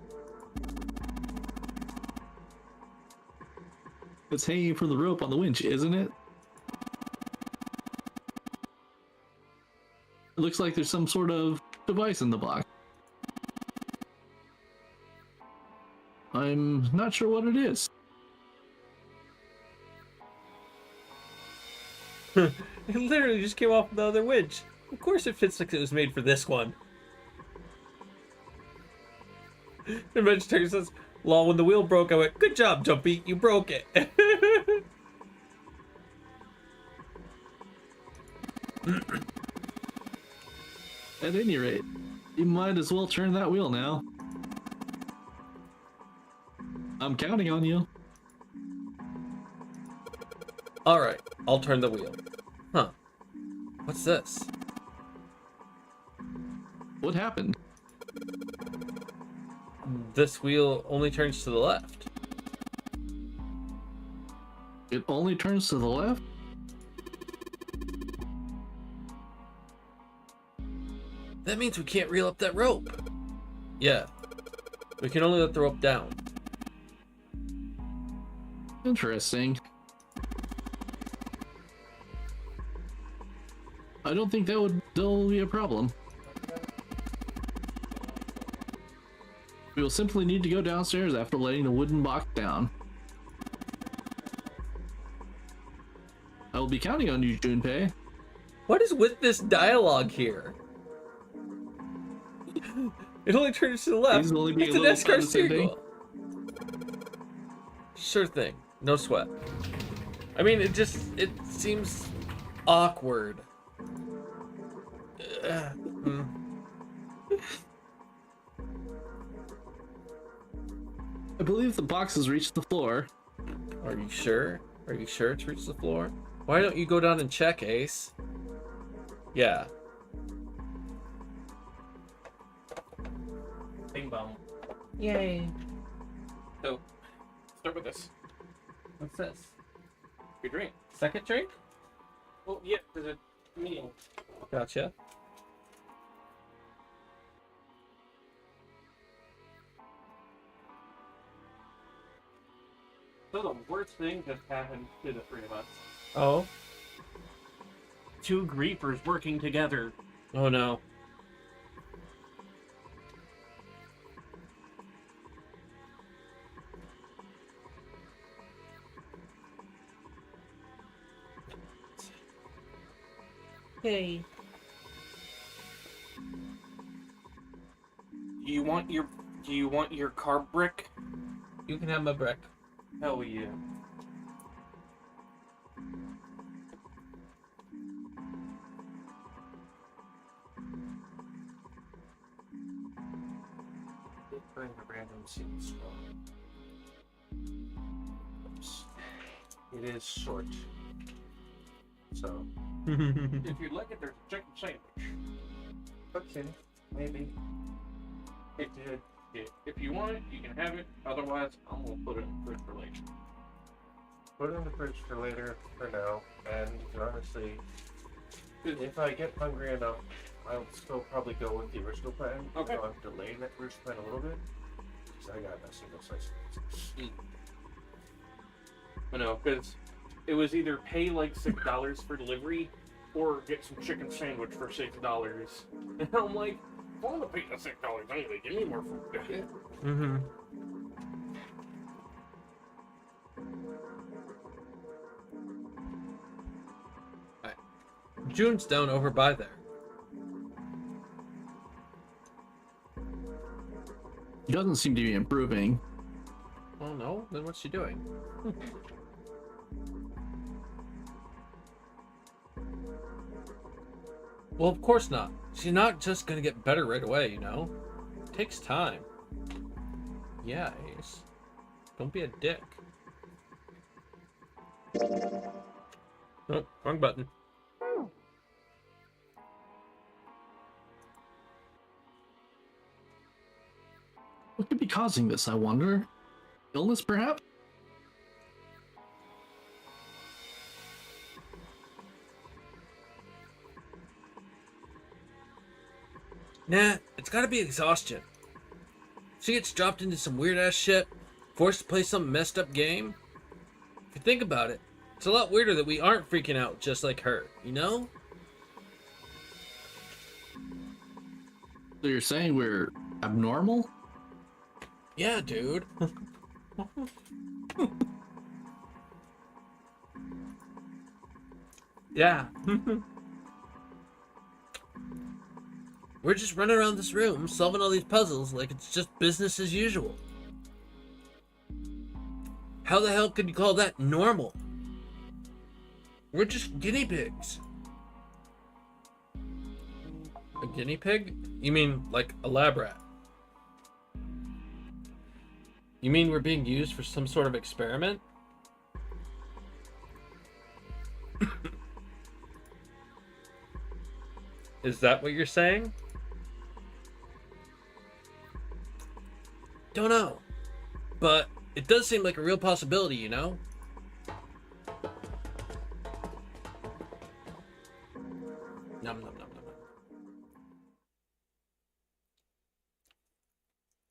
It's hanging from the rope on the winch, isn't it? It looks like there's some sort of device in the box. I'm not sure what it is. It literally just came off the other winch. Of course it fits like it was made for this one. The vegetarian says, "Lol, when the wheel broke, I went, good job, Jumpy, you broke it." At any rate, you might as well turn that wheel now. I'm counting on you. Alright, I'll turn the wheel. Huh. What's this? What happened? This wheel only turns to the left. It only turns to the left? That means we can't reel up that rope. Yeah. We can only let the rope down. Interesting. I don't think that'll be a problem. We will simply need to go downstairs after letting the wooden box down. I will be counting on you, Junpei. What is with this dialogue here? It only turns to the left. He's only being It's a an little NASCAR steering condescending. wheel. Sure thing. No sweat. I mean, it seems awkward. Hmm. I believe the box has reached the floor. Are you sure? Are you sure it's reached the floor? Why don't you go down and check, Ace? Yeah. Bing bong. Yay. So, start with this. What's this? Your drink. Second drink? Well, yeah, there's a meal. Gotcha. So the worst thing just happened to the three of us. Oh. Two griefers working together. Oh no. Hey. Do you want your carb brick? You can have my brick. Hell yeah. Bring a random seed Oops. It is short. So, If you like it, there's a chicken sandwich. okay, maybe. If you want it, you can have it. Otherwise, I'm gonna put it in the fridge for later. Put it in the fridge for later, for now, and honestly, if I get hungry enough, I'll still probably go with the original plan. Okay. So I'm delaying that original plan a little bit, because I got a single slice. I know, because it was either pay like $6 for delivery, or get some chicken sandwich for $6. And I'm like, I want to pay the $6 anyway. Give me more food. Mm-hmm. Alright. June's down over by there. He doesn't seem to be improving. Oh no? Then what's she doing? Well, of course not. She's not just gonna get better right away, you know? It takes time. Yeah, Ace. Don't be a dick. Oh, wrong button. What could be causing this, I wonder? Illness, perhaps? Nah, it's gotta be exhaustion. She gets dropped into some weird ass shit, forced to play some messed up game. If you think about it, it's a lot weirder that we aren't freaking out just like her, you know? So you're saying we're abnormal? Yeah, dude. Yeah. We're just running around this room solving all these puzzles like it's just business as usual. How the hell could you call that normal? We're just guinea pigs. A guinea pig? You mean like a lab rat? You mean we're being used for some sort of experiment? Is that what you're saying? Don't know. But it does seem like a real possibility, you know? Nom nom nom nom nom.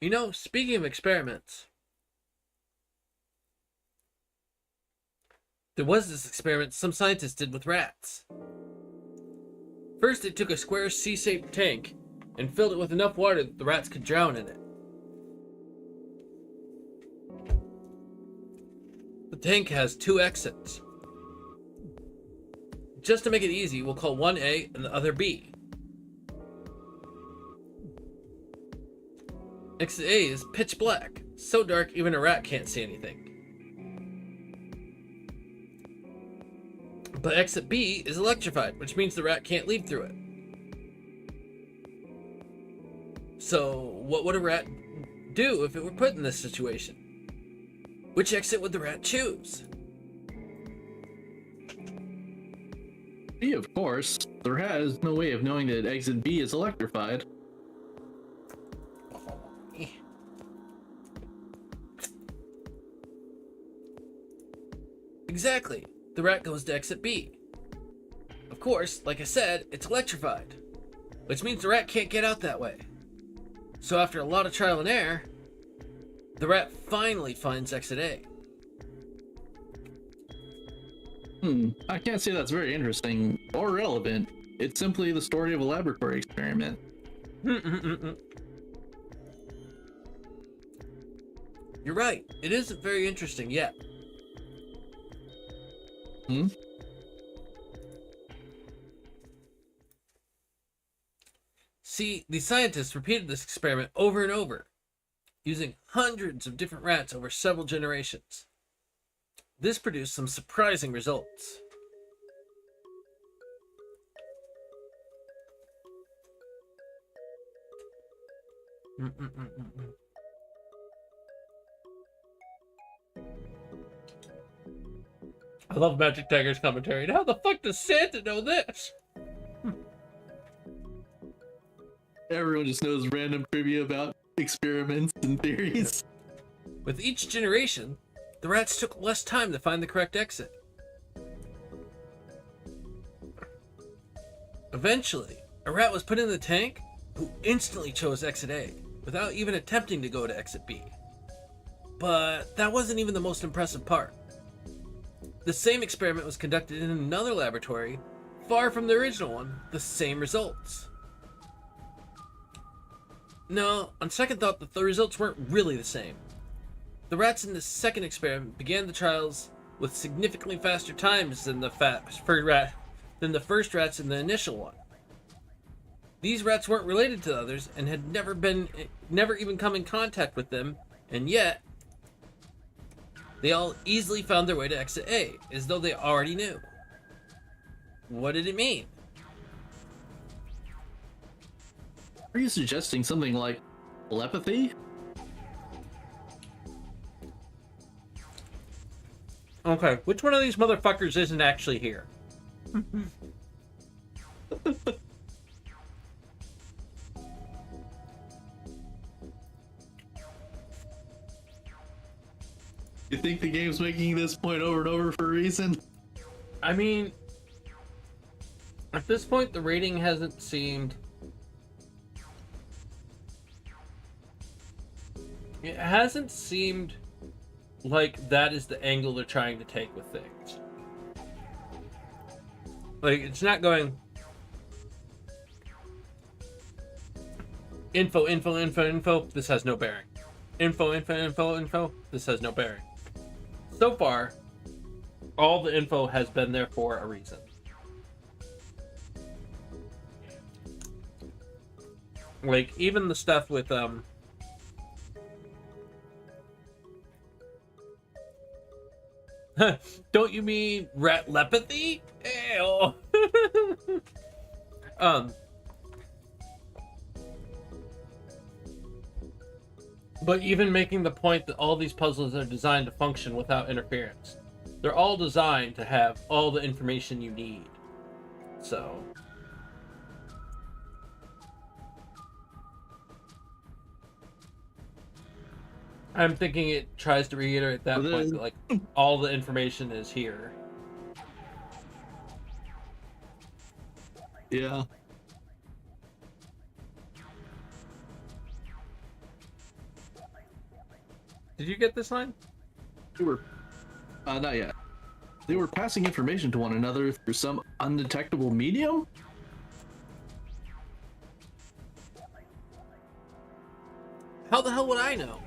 You know, speaking of experiments, there was this experiment some scientists did with rats. First, they took a square C-shaped tank and filled it with enough water that the rats could drown in it. The tank has 2 exits. Just to make it easy, we'll call one A and the other B. Exit A is pitch black, so dark even a rat can't see anything. But exit B is electrified, which means the rat can't leave through it. So, what would a rat do if it were put in this situation? Which exit would the rat choose? B, of course. The rat has no way of knowing that exit B is electrified. Exactly. The rat goes to exit B. Of course, like I said, it's electrified, which means the rat can't get out that way. So after a lot of trial and error, the rat finally finds exit A. I can't say that's very interesting or relevant. It's simply the story of a laboratory experiment. You're right. It isn't very interesting yet. See, the scientists repeated this experiment over and over, using hundreds of different rats over several generations. This produced some surprising results. I love Magic Tiger's commentary. And how the fuck does Santa know this? Everyone just knows random trivia about experiments and theories. With each generation, the rats took less time to find the correct exit. Eventually, a rat was put in the tank who instantly chose exit A without even attempting to go to exit B. But that wasn't even the most impressive part. The same experiment was conducted in another laboratory, far from the original one, the same results. No, on second thought, the results weren't really the same. The rats in the second experiment began the trials with significantly faster times than the first rats in the initial one. These rats weren't related to others and had never even come in contact with them, and yet they all easily found their way to exit A, as though they already knew. What did it mean? Are you suggesting something like telepathy? Okay, which one of these motherfuckers isn't actually here? You think the game's making this point over and over for a reason? I mean, at this point, the rating hasn't seemed... It hasn't seemed like that is the angle they're trying to take with things. Like, it's not going... Info, this has no bearing. Info, this has no bearing. So far, all the info has been there for a reason. Like, even the stuff with, don't you mean rat-lepathy? Ew. But even making the point that all these puzzles are designed to function without interference. They're all designed to have all the information you need. So... I'm thinking it tries to reiterate that point, that, like, all the information is here. Yeah. Did you get this line? They were... not yet. They were passing information to one another through some undetectable medium? How the hell would I know?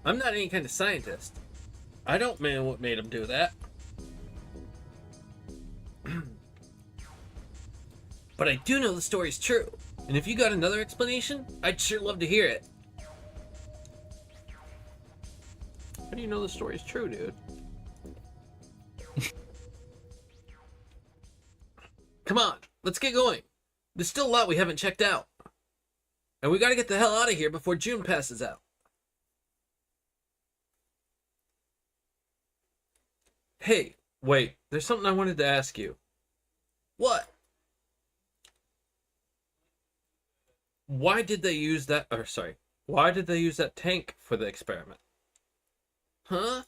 I'm not any kind of scientist. I don't know what made him do that. But I do know the story's true. And if you got another explanation, I'd sure love to hear it. How do you know the story's true, dude? Come on, let's get going. There's still a lot we haven't checked out. And we gotta get the hell out of here before June passes out. Hey, wait, there's something I wanted to ask you. What? Why did they use that, why did they use that tank for the experiment? Huh?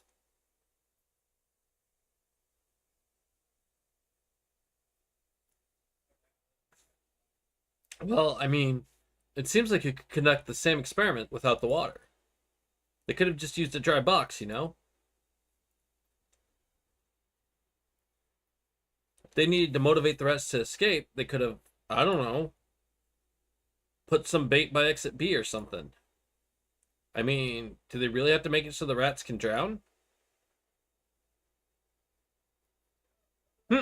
Well, I mean, it seems like you could conduct the same experiment without the water. They could have just used a dry box, you know? If they needed to motivate the rats to escape, they could have, I don't know, put some bait by exit B or something. I mean, do they really have to make it so the rats can drown? Hmm.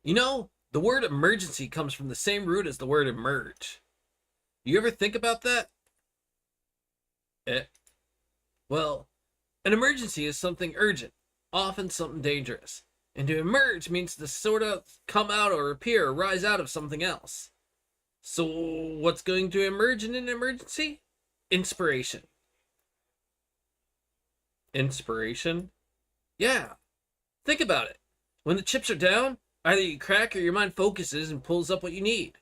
You know, the word emergency comes from the same root as the word emerge. You ever think about that? Eh. Well, an emergency is something urgent, often something dangerous. And to emerge means to sort of come out or appear or rise out of something else. So, what's going to emerge in an emergency? Inspiration. Inspiration? Yeah. Think about it. When the chips are down, either you crack or your mind focuses and pulls up what you need.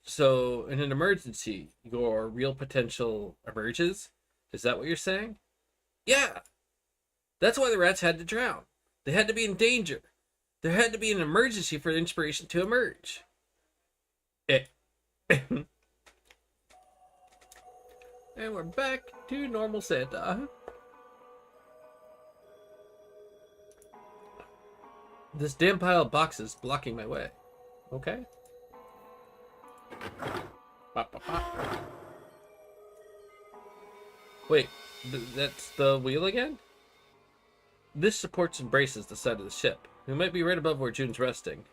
So, in an emergency, your real potential emerges? Is that what you're saying? Yeah. That's why the rats had to drown. They had to be in danger. There had to be an emergency for the inspiration to emerge. And we're back to normal Santa. This damn pile of boxes blocking my way. Okay. Bop, bop, bop. Wait, that's the wheel again? This supports and braces the side of the ship. We might be right above where June's resting.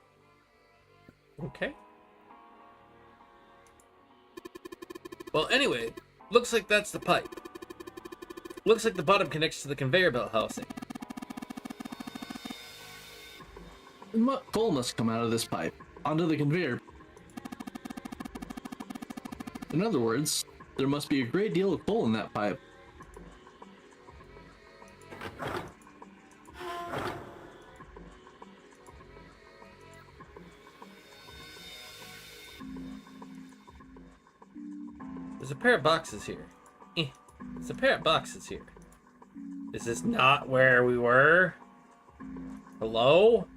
Okay. Well, anyway, looks like that's the pipe. Looks like the bottom connects to the conveyor belt housing. Coal must come out of this pipe onto the conveyor. In other words, there must be a great deal of coal in that pipe. There's a pair of boxes here. There's a pair of boxes here. Is this not where we were? Hello?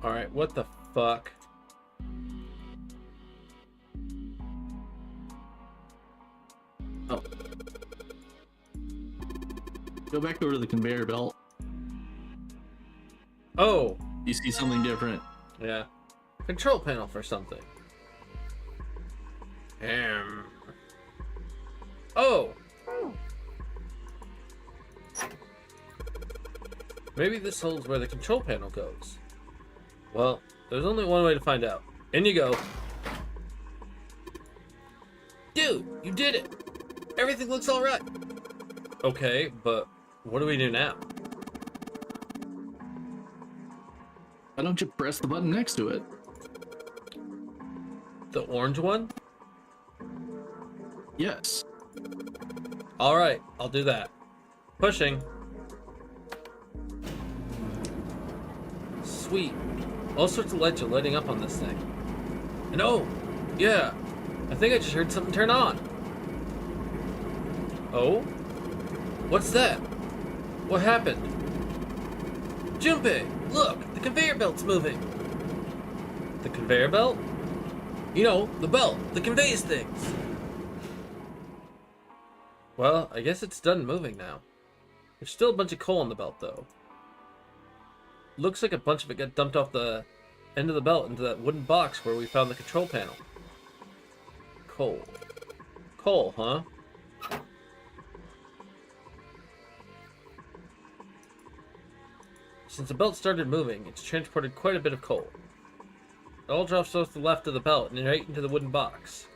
Alright, what the fuck? Oh. Go back over to the conveyor belt. Oh, You see something different. yeah. Control panel for something. Oh! Maybe this holds where the control panel goes. Well, there's only one way to find out. In you go. Dude, you did it! Everything looks alright. Okay, but what do we do now? Why don't you press the button next to it? The orange one? Yes. Alright, I'll do that. Pushing. Sweet. All sorts of lights are lighting up on this thing. And oh, yeah, I think I just heard something turn on. Oh? What's that? What happened? Junpei, look, the conveyor belt's moving. The conveyor belt? You know, the belt that conveys things. Well, I guess it's done moving now. There's still a bunch of coal on the belt, though. Looks like a bunch of it got dumped off the end of the belt into that wooden box where we found the control panel. Coal. Coal, huh? Since the belt started moving, it's transported quite a bit of coal. It all drops off the left of the belt and right into the wooden box.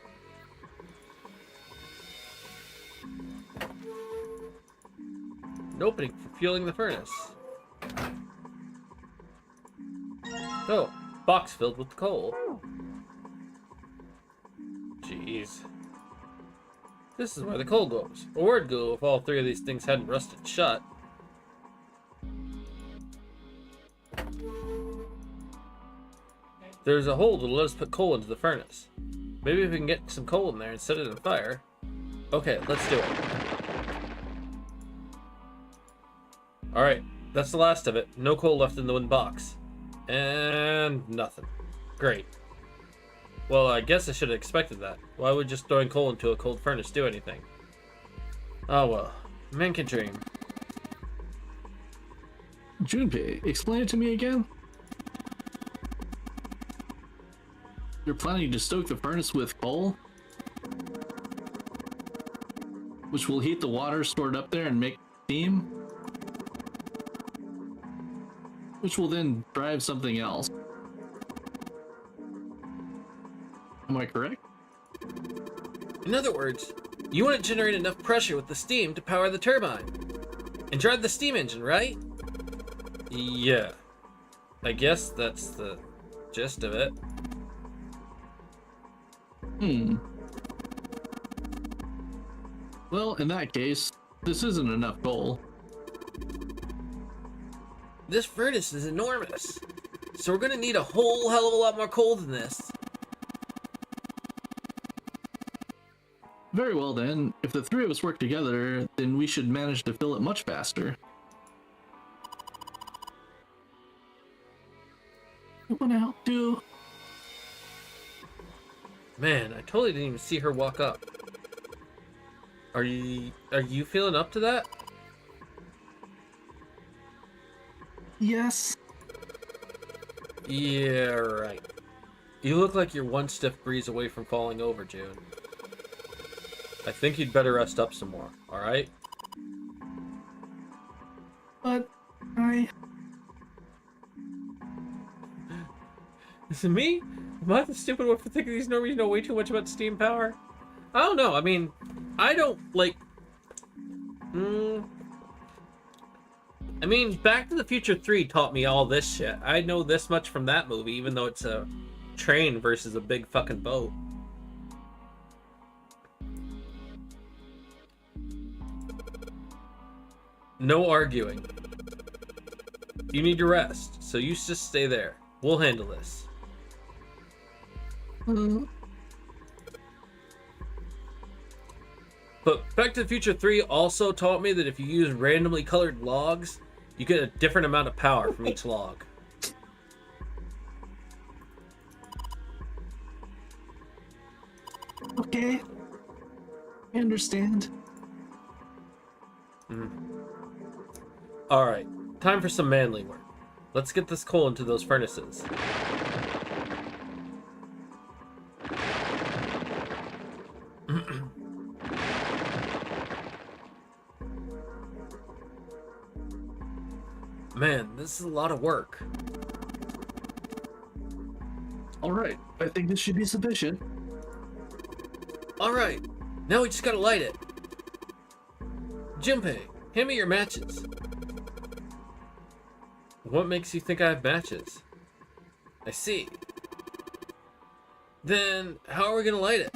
An opening for fueling the furnace. Oh, box filled with coal. Jeez. This is where the coal goes. Or would go if all three of these things hadn't rusted shut. There's a hole to let us put coal into the furnace. Maybe if we can get some coal in there and set it on fire. Okay, let's do it. Alright, that's the last of it. No coal left in the wooden box. And nothing. Great. Well, I guess I should have expected that. Why would just throwing coal into a cold furnace do anything? Oh well, man can dream. Junpei, explain it to me again? You're planning to stoke the furnace with coal? Which will heat the water stored up there and make steam? Which will then drive something else. Am I correct? In other words, you want to generate enough pressure with the steam to power the turbine. And drive the steam engine, right? Yeah. I guess that's the gist of it. Well, in that case, this isn't enough coal. This furnace is enormous. So we're gonna need a whole hell of a lot more coal than this. Very well then, if the three of us work together, then we should manage to fill it much faster. I wanna help too. Man, I totally didn't even see her walk up. Are you feeling up to that? Yes. Yeah, right. You look like you're one stiff breeze away from falling over, June. I think you'd better rest up some more, alright? But I... Is it me? Am I the stupid one for thinking these normies know way too much about steam power? I don't know. I mean, I don't, like... I mean, Back to the Future 3 taught me all this shit. I know this much from that movie, even though it's a train versus a big fucking boat. No arguing. You need to rest, so you just stay there. We'll handle this. But Back to the Future 3 also taught me that if you use randomly colored logs, you get a different amount of power from each log. Okay. I understand. Alright, time for some manly work. Let's get this coal into those furnaces. Man, this is a lot of work. Alright, I think this should be sufficient. Alright, now we just gotta light it. Junpei, hand me your matches. What makes you think I have matches? I see. Then, how are we gonna light it?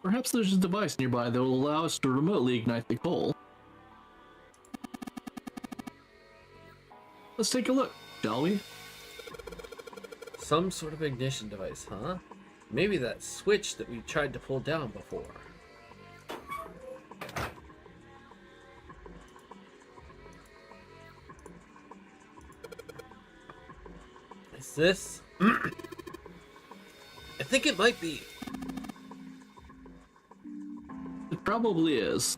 Perhaps there's a device nearby that will allow us to remotely ignite the coal. Let's take a look, shall we? Some sort of ignition device, huh? Maybe that switch that we tried to pull down before. Is this? I think it might be. It probably is.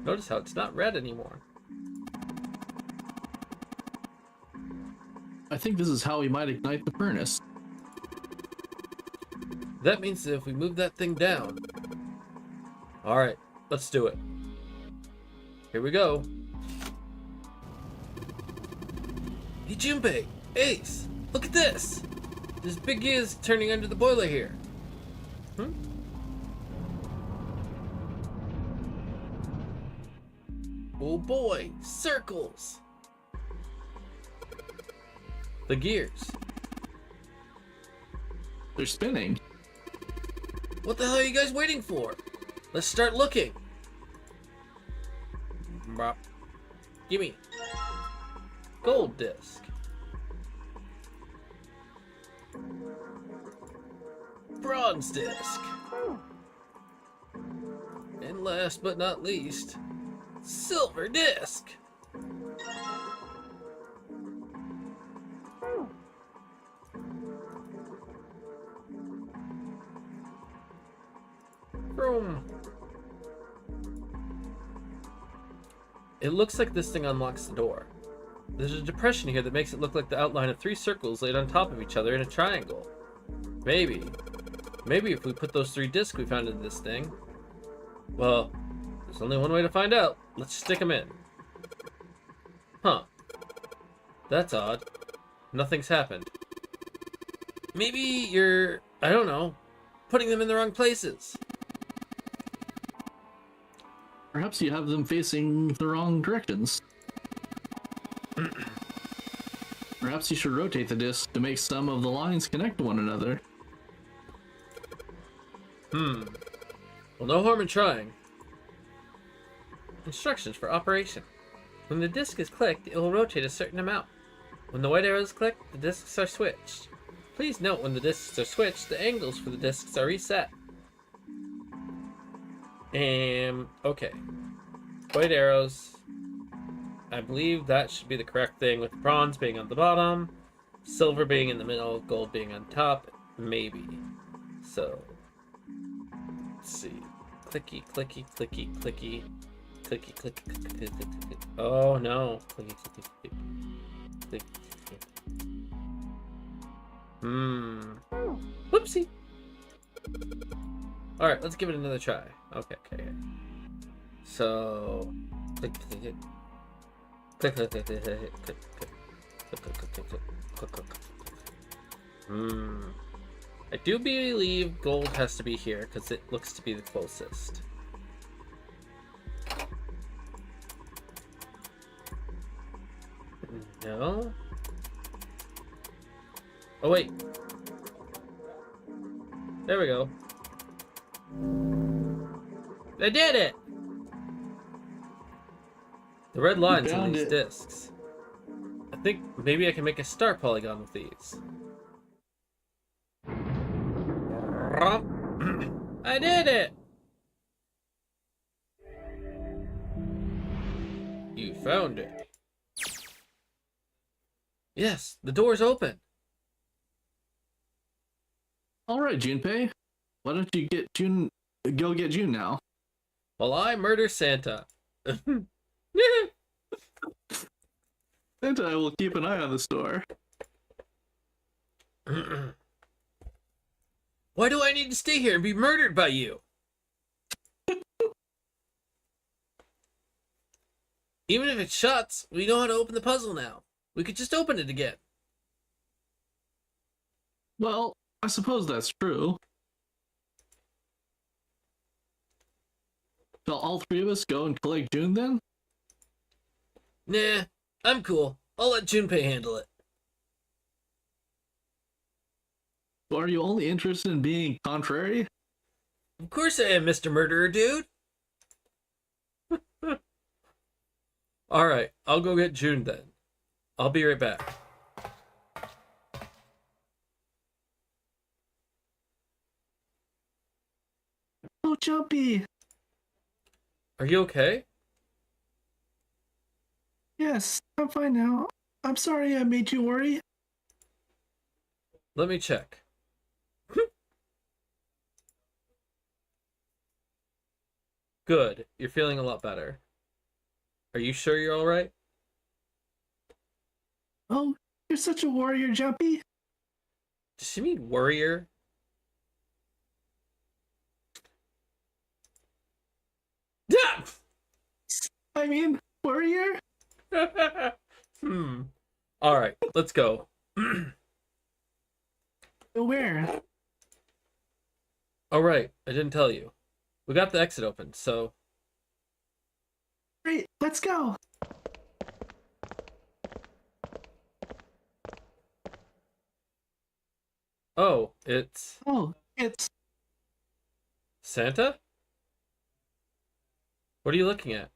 Notice how it's not red anymore. I think this is how we might ignite the furnace. That means that if we move that thing down... Alright, let's do it. Here we go. Hey Junpei! Ace! Look at this! This big gear's turning under the boiler here. Oh boy! Circles! The gears. They're spinning. What the hell are you guys waiting for? Let's start looking. Bop. Gimme. Gold disc. bronze disc. And last but not least, silver disc. Boom. It looks like this thing unlocks the door. There's a depression here that makes it look like the outline of 3 circles laid on top of each other in a triangle. Maybe if we put those 3 discs we found in this thing. Well, there's only one way to find out. Let's stick them in. Huh. That's odd. Nothing's happened. Maybe you're, I don't know, putting them in the wrong places. Perhaps you have them facing the wrong directions. Perhaps you should rotate the disc to make some of the lines connect to one another. Well, no harm in trying. Instructions for operation. When the disc is clicked, it will rotate a certain amount. When the white arrow is clicked, the discs are switched. Please note when the discs are switched, the angles for the discs are reset. Okay. White arrows. I believe that should be the correct thing, with bronze being on the bottom, silver being in the middle, gold being on top, maybe. So, let's see. Clicky, clicky, clicky, clicky. Clicky, clicky, clicky, clicky, clicky. Oh no. Clicky, clicky, clicky. Clicky, clicky. Whoopsie. Alright, let's give it another try. Okay. So, click, click, click. Click, click, click, click, click, click, click, click, click, click, click. I do believe gold has to be here because it looks to be the closest. No? Oh wait. There we go. I did it! The red lines on these discs. I think maybe I can make a star polygon with these. I did it! You found it. Yes, the door's open. Alright, Junpei. Why don't you go get June now? While I murder Santa. Santa, I will keep an eye on the store. Why do I need to stay here and be murdered by you? Even if it shuts, we know how to open the puzzle now. We could just open it again. Well, I suppose that's true. Shall all 3 of us go and collect June then? Nah, I'm cool. I'll let Junpei handle it. So are you only interested in being contrary? Of course I am, Mr. Murderer Dude. Alright, I'll go get June then. I'll be right back. Oh, Jumpy! Are you okay? Yes, I'm fine now. I'm sorry I made you worry. Let me check. Good. You're feeling a lot better. Are you sure you're alright? Oh, you're such a warrior, Jumpy. Does she mean warrior? I mean, warrior? Alright, let's go. Where? Alright, I didn't tell you. We got the exit open, so... Great, let's go! Oh, it's... Oh, it's... Santa? What are you looking at?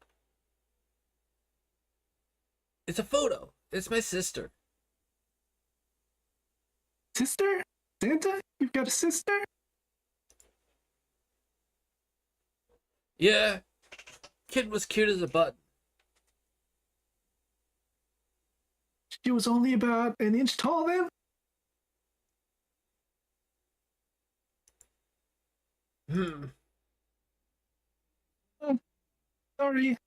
It's a photo. It's my sister. Sister? Santa? You've got a sister? Yeah, kid was cute as a button. She was only about an inch tall then? Hmm. Oh, sorry.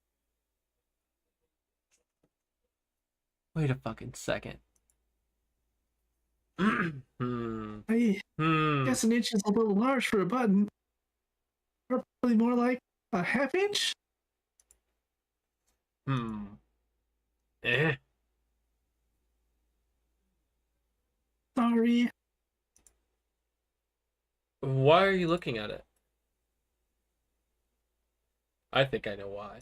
Wait a fucking second. Hmm. I Hmm. guess an inch is a little large for a button. Probably more like a half inch? Hmm. Eh. Sorry. Why are you looking at it? I think I know why.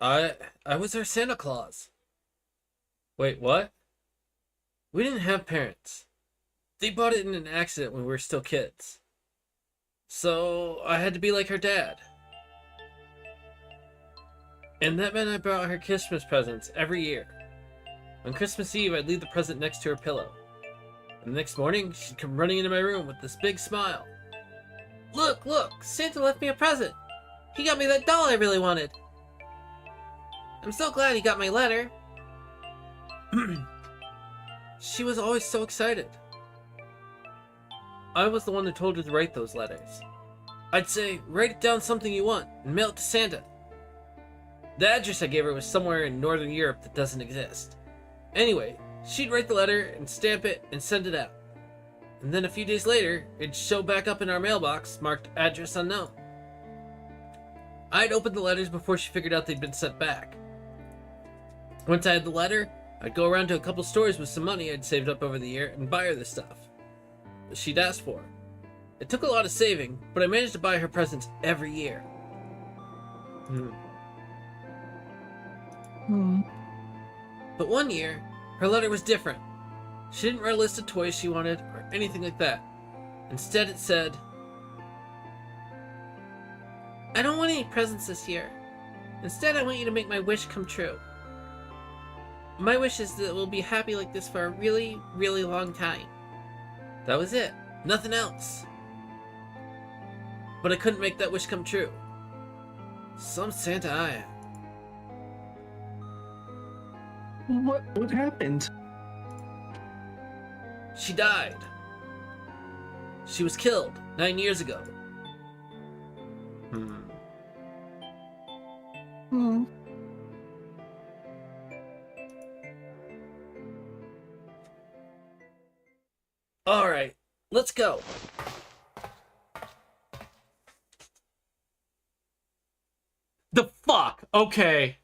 I I was her Santa Claus. Wait, what? We didn't have parents. They bought it in an accident when we were still kids. So I had to be like her dad. And that meant I brought her Christmas presents every year. On Christmas Eve, I'd leave the present next to her pillow. And the next morning, she'd come running into my room with this big smile. Look, look, Santa left me a present. He got me that doll I really wanted. I'm so glad he got my letter. She was always so excited. I was the one who told her to write those letters. I'd say, write down something you want and mail it to Santa. The address I gave her was somewhere in Northern Europe that doesn't exist. Anyway, she'd write the letter and stamp it and send it out. And then a few days later, it'd show back up in our mailbox marked address unknown. I'd opened the letters before she figured out they'd been sent back. Once I had the letter, I'd go around to a couple stores with some money I'd saved up over the year and buy her the stuff that she'd asked for. It took a lot of saving, but I managed to buy her presents every year. But one year, her letter was different. She didn't write a list of toys she wanted or anything like that. Instead, it said, I don't want any presents this year. Instead, I want you to make my wish come true. My wish is that we'll be happy like this for a really, really long time. That was it. Nothing else. But I couldn't make that wish come true. Some Santa I am. What happened? She died. She was killed 9 years ago. Hmm. Alright, let's go. The fuck? Okay.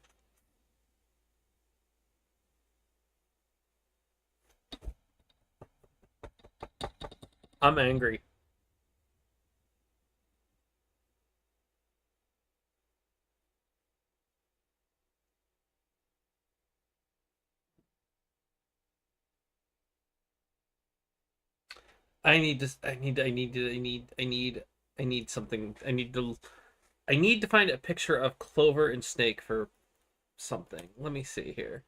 I'm angry. I need something. I need to find a picture of Clover and Snake for something. Let me see here.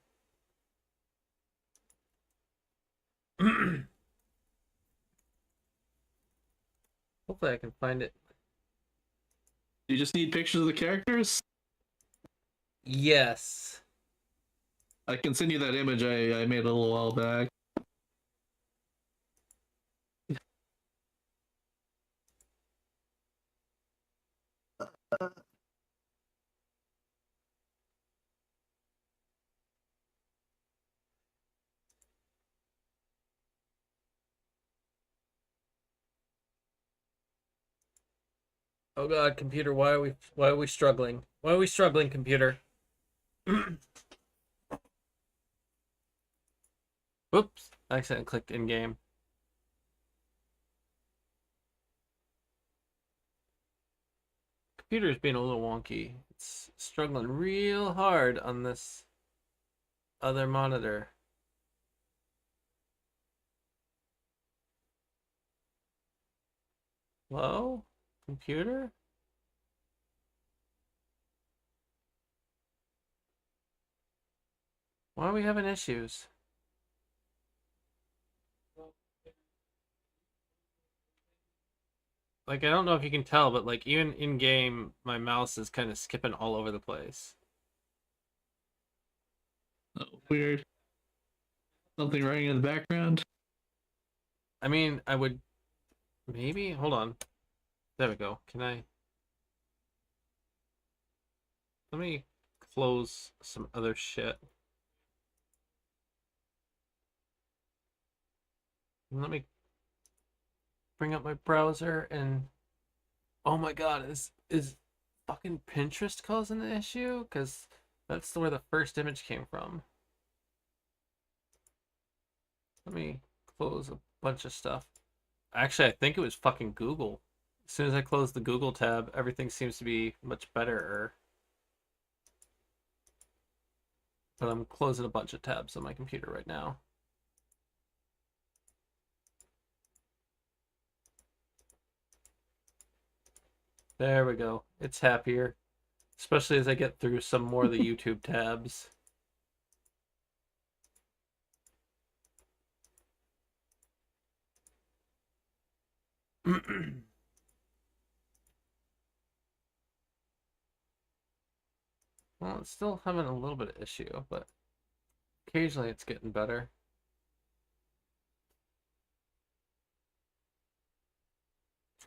Hopefully I can find it. You just need pictures of the characters? Yes. I can send you that image I made a little while back. Oh god, computer, why are we struggling? Why are we struggling, computer? Whoops, I accidentally clicked in game. Computer's being a little wonky. It's struggling real hard on this other monitor. Hello? Computer? Why are we having issues? Like, I don't know if you can tell, but like even in game, my mouse is kind of skipping all over the place. Oh, weird. Something running in the background. I mean, I would maybe hold on. There we go. Can I? Let me close some other shit. Let me bring up my browser and oh my god, is fucking Pinterest causing the issue? Because that's where the first image came from. Let me close a bunch of stuff. Actually, I think it was fucking Google. As soon as I close the Google tab, everything seems to be much better. But I'm closing a bunch of tabs on my computer right now. There we go. It's happier. Especially as I get through some more of the YouTube tabs. Well, it's still having a little bit of issue, but occasionally it's getting better.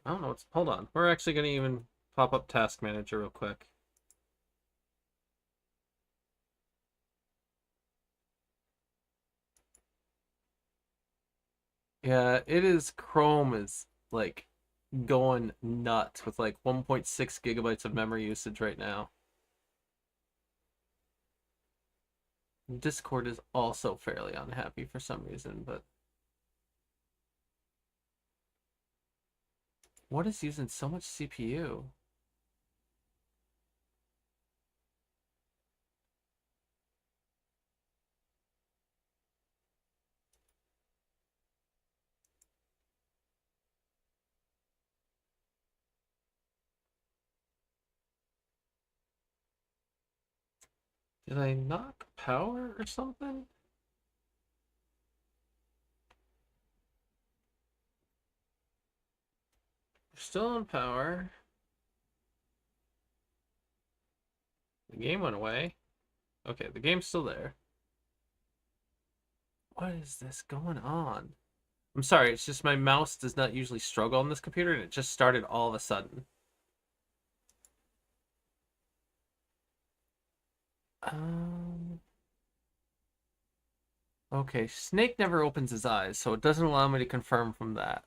I don't know what's... Hold on. We're actually going to even pop up Task Manager real quick. Yeah, it is. Chrome is like going nuts with like 1.6 gigabytes of memory usage right now. Discord is also fairly unhappy for some reason, but what is using so much CPU? Did I knock power or something? We're still on power. The game went away. Okay, the game's still there. What is this going on? I'm sorry, it's just my mouse does not usually struggle on this computer, and it just started all of a sudden. Um. Okay, Snake never opens his eyes, so it doesn't allow me to confirm from that.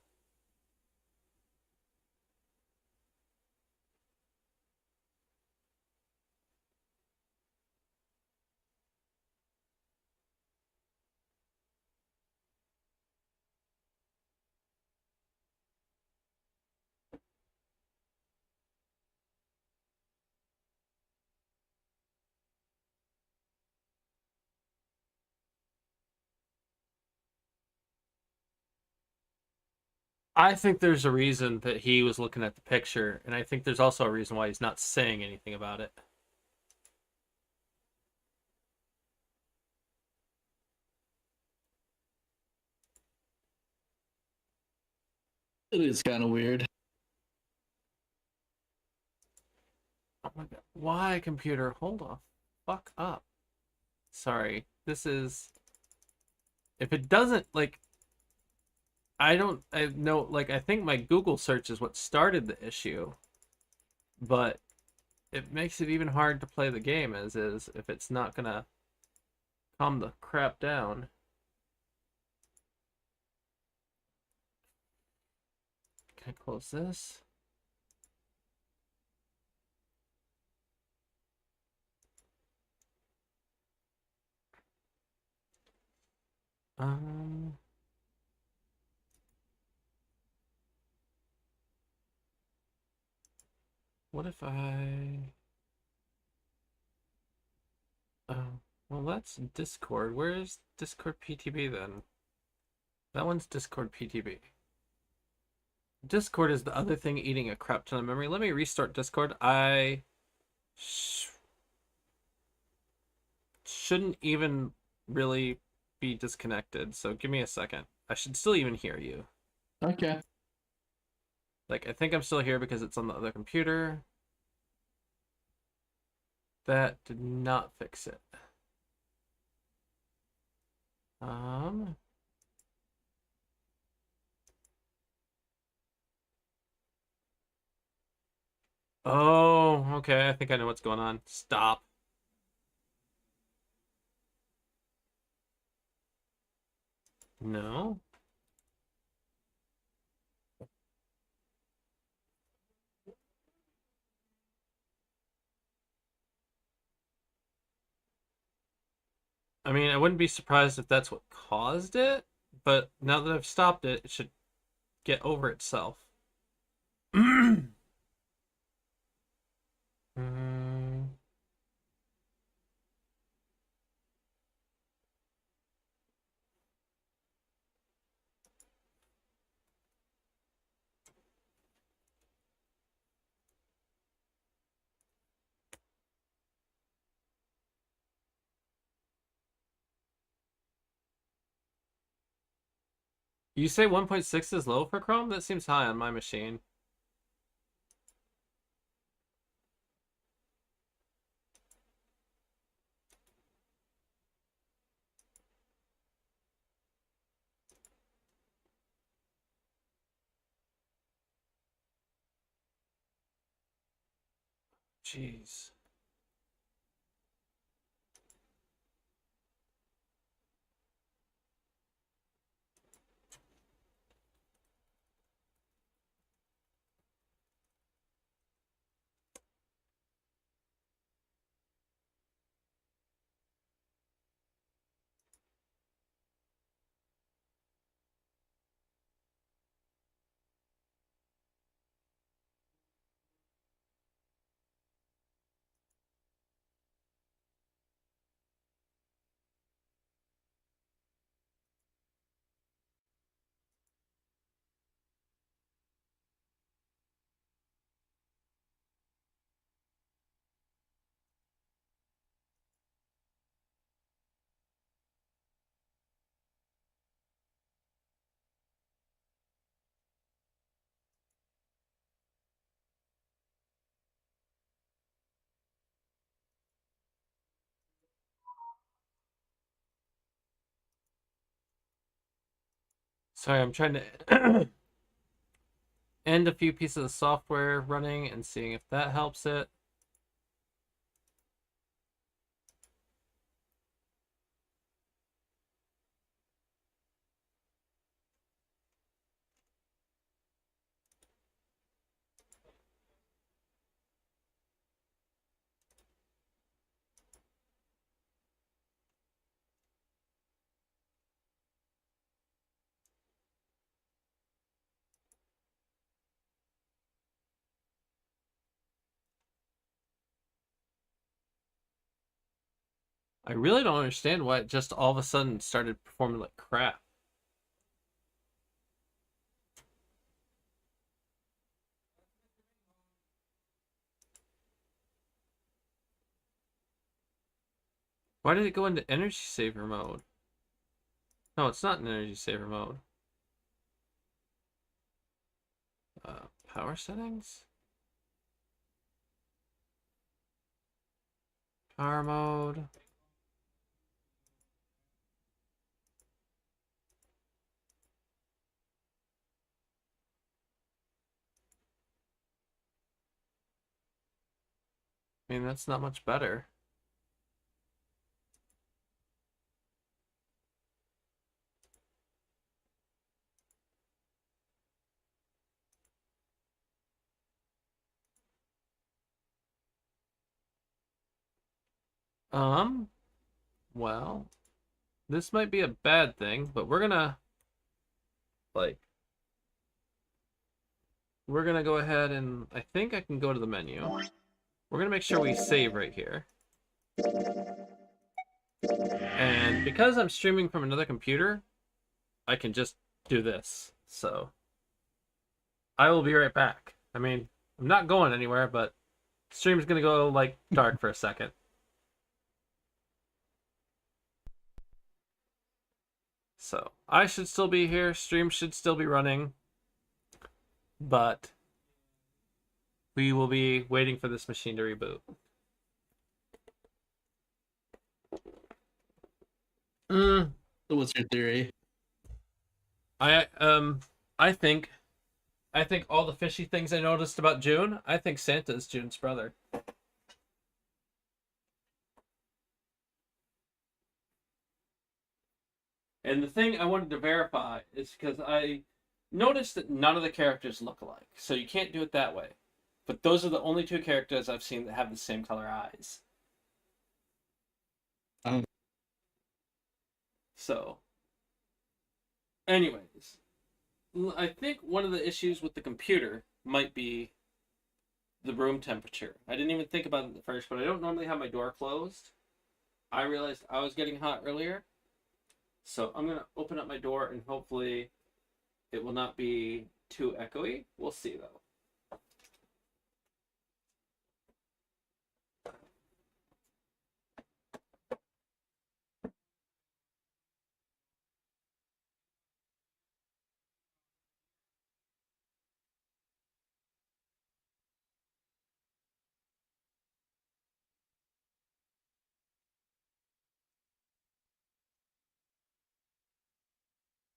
I think there's a reason that he was looking at the picture, and I think there's also a reason why he's not saying anything about it. It is kind of weird. Oh my god. Why, computer? Hold on. Fuck up. Sorry. This is... If it doesn't, like... I know, like, I think my Google search is what started the issue. But it makes it even hard to play the game as is if it's not gonna calm the crap down. Can I close this? Um... What if I... Oh, well, that's Discord. Where is Discord PTB then? That one's Discord PTB. Discord is the other thing eating a crap ton of memory. Let me restart Discord. I shouldn't even really be disconnected, so give me a second. I should still even hear you. Okay. Like, I think I'm still here because it's on the other computer. That did not fix it. Oh, okay. I think I know what's going on. Stop. No. I mean, I wouldn't be surprised if that's what caused it, but now that I've stopped it, it should get over itself. Hmm. You say 1.6 is low for Chrome? That seems high on my machine. Jeez. Sorry, I'm trying to end a few pieces of software running and seeing if that helps it. I really don't understand why it just all of a sudden started performing like crap. Why did it go into energy saver mode? No, it's not in energy saver mode. Power settings? Power mode. I mean, that's not much better. Well, this might be a bad thing, but like, we're gonna go ahead and I think I can go to the menu. We're gonna make sure we save right here. And because I'm streaming from another computer, I can just do this. So I will be right back. I mean, I'm not going anywhere, but stream's gonna go like dark for a second. So I should still be here. Stream should still be running. But we will be waiting for this machine to reboot. So what's your theory? I um I think all the fishy things I noticed about June, I think Santa is June's brother. And the thing I wanted to verify is because I noticed that none of the characters look alike, so you can't do it that way. But those are the only two characters I've seen that have the same color eyes. Um, So, anyways, I think one of the issues with the computer might be the room temperature. I didn't even think about it at first, but I don't normally have my door closed. I realized I was getting hot earlier, so I'm gonna open up my door and hopefully it will not be too echoey. We'll see though.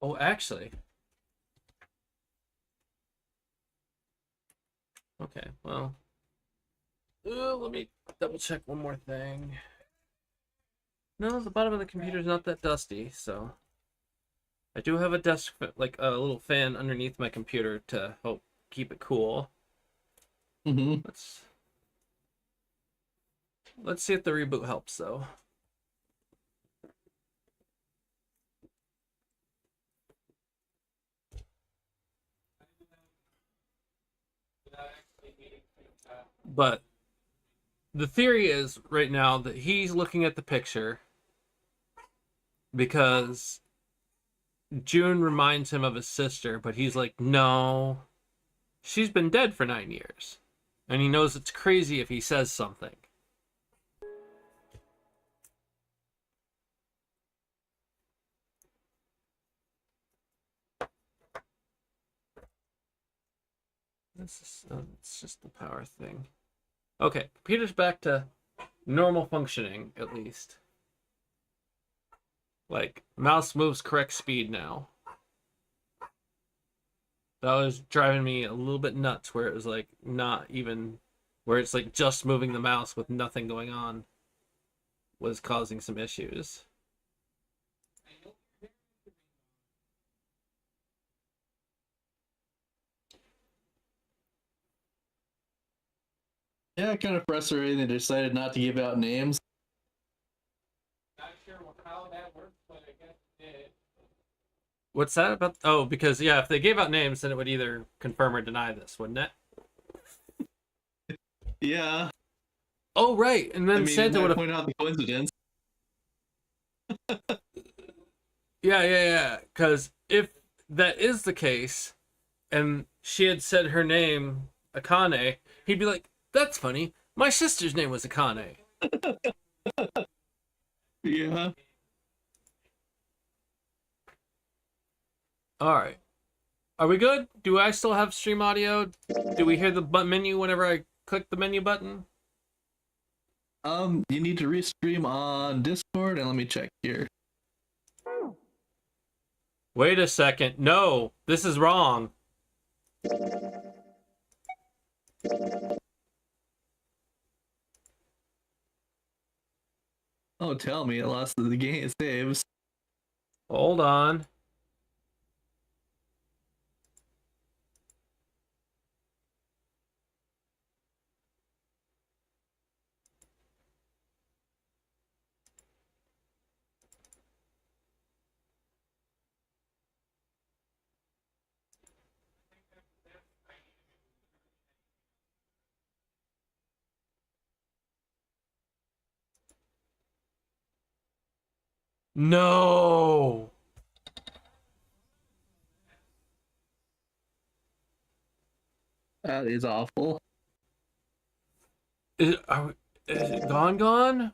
Oh, actually, okay. Well, let me double check one more thing. No, the bottom of the computer is not that dusty, so I do have a desk, like a little fan underneath my computer to help keep it cool. mhm. Let's see if the reboot helps though. But the theory is right now that he's looking at the picture because June reminds him of his sister, but he's like, no, she's been dead for 9 years. And he knows it's crazy if he says something. It's just the power thing. Okay, Peter's back to normal functioning, at least. Like, mouse moves correct speed now. That was driving me a little bit nuts, where it was like not even, where it's like just moving the mouse with nothing going on was causing some issues. Yeah, kind of frustrating. They decided not to give out names. Not sure how that works, but I guess it did. What's that about? Oh, because yeah, if they gave out names, then it would either confirm or deny this, wouldn't it? Yeah, Oh, right. And then I mean, it Santa would might have. point out the coincidence. Yeah. Because if that is the case, and she had said her name, Akane, he'd be like, that's funny. My sister's name was Akane. Yeah. All right. Are we good? Do I still have stream audio? Do we hear the menu whenever I click the menu button? You need to restream on Discord, and let me check here. Wait a second. No, this is wrong. Oh, tell me it lost the game saves. Hold on. No. That is awful. Is it gone?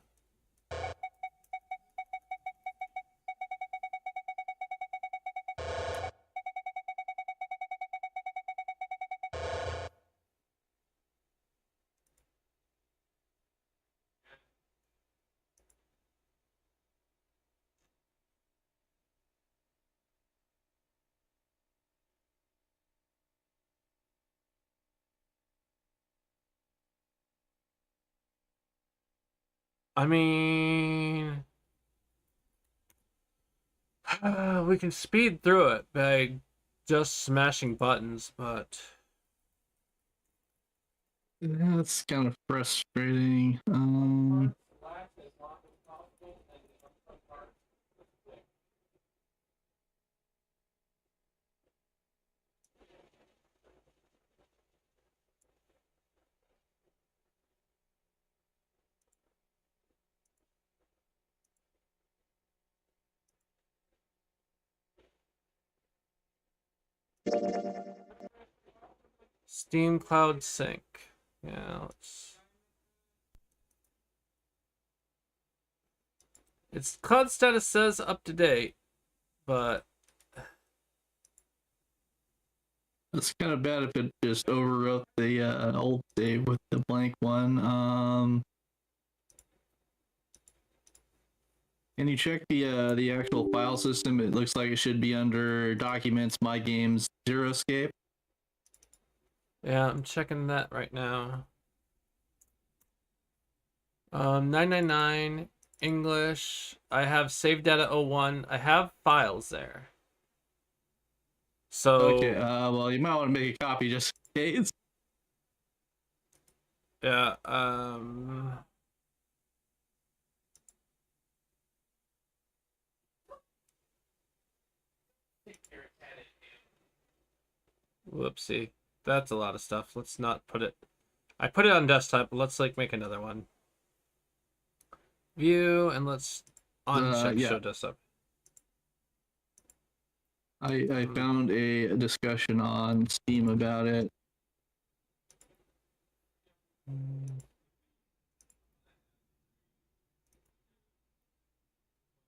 I mean, we can speed through it by just smashing buttons, but Yeah, it's kind of frustrating. Steam Cloud Sync. Yeah, its cloud status says up to date, but It's kind of bad if it just overwrote the old save with the blank one. Can you check the actual file system? It looks like it should be under Documents, My Games, Zeroscape. yeah, I'm checking that right now. 999 English. I have save data 01. I have files there. So Okay, well, you might want to make a copy just in case. yeah, whoopsie. That's a lot of stuff. Let's not put it. I put it on desktop, but let's like make another one. View and let's uncheck Yeah, show desktop. I found a discussion on Steam about it.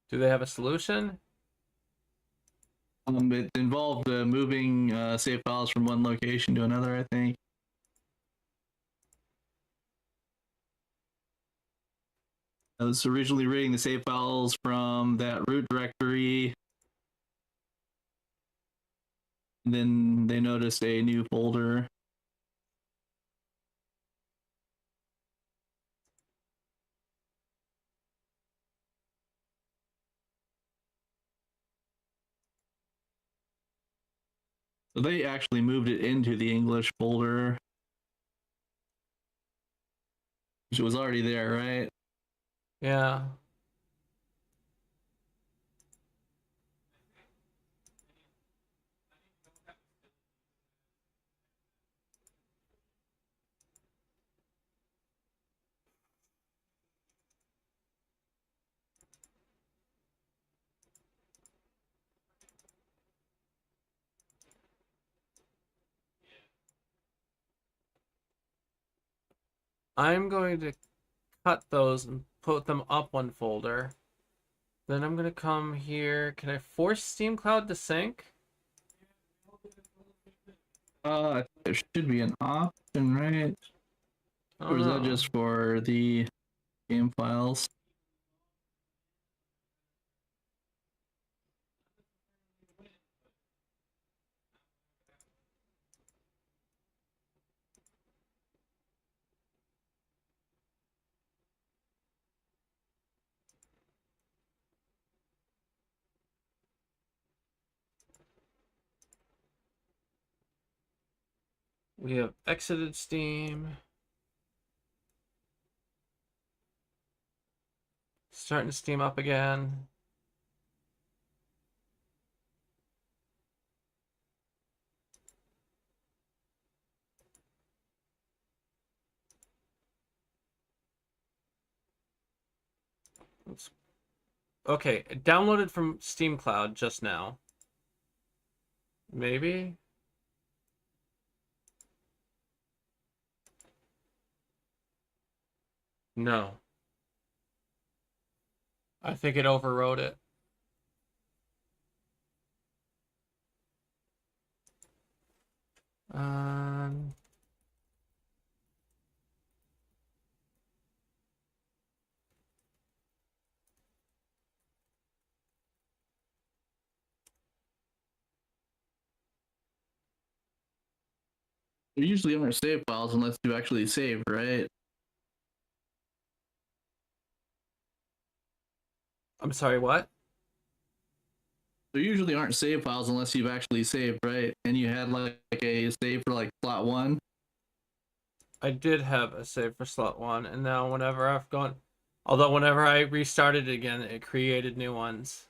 Do they have a solution? It involved moving save files from one location to another, I think. I was originally reading the save files from that root directory. And then they noticed a new folder. So they actually moved it into the English folder, which was already there, right? Yeah. I'm going to cut those and put them up one folder. Then I'm going to come here. Can I force Steam Cloud to sync? There should be an option, right? Oh Or is that no. just for the game files? We have exited Steam. Starting Steam up again. Oops. Okay, downloaded from Steam Cloud just now. Maybe? No. I think it overrode it. Um, They're usually aren't save files unless you actually save, right? I'm sorry, what? There usually aren't save files unless you've actually saved, right? And you had like a save for like slot 1. I did have a save for slot 1, and now whenever I've gone... Although whenever I restarted it again, it created new ones.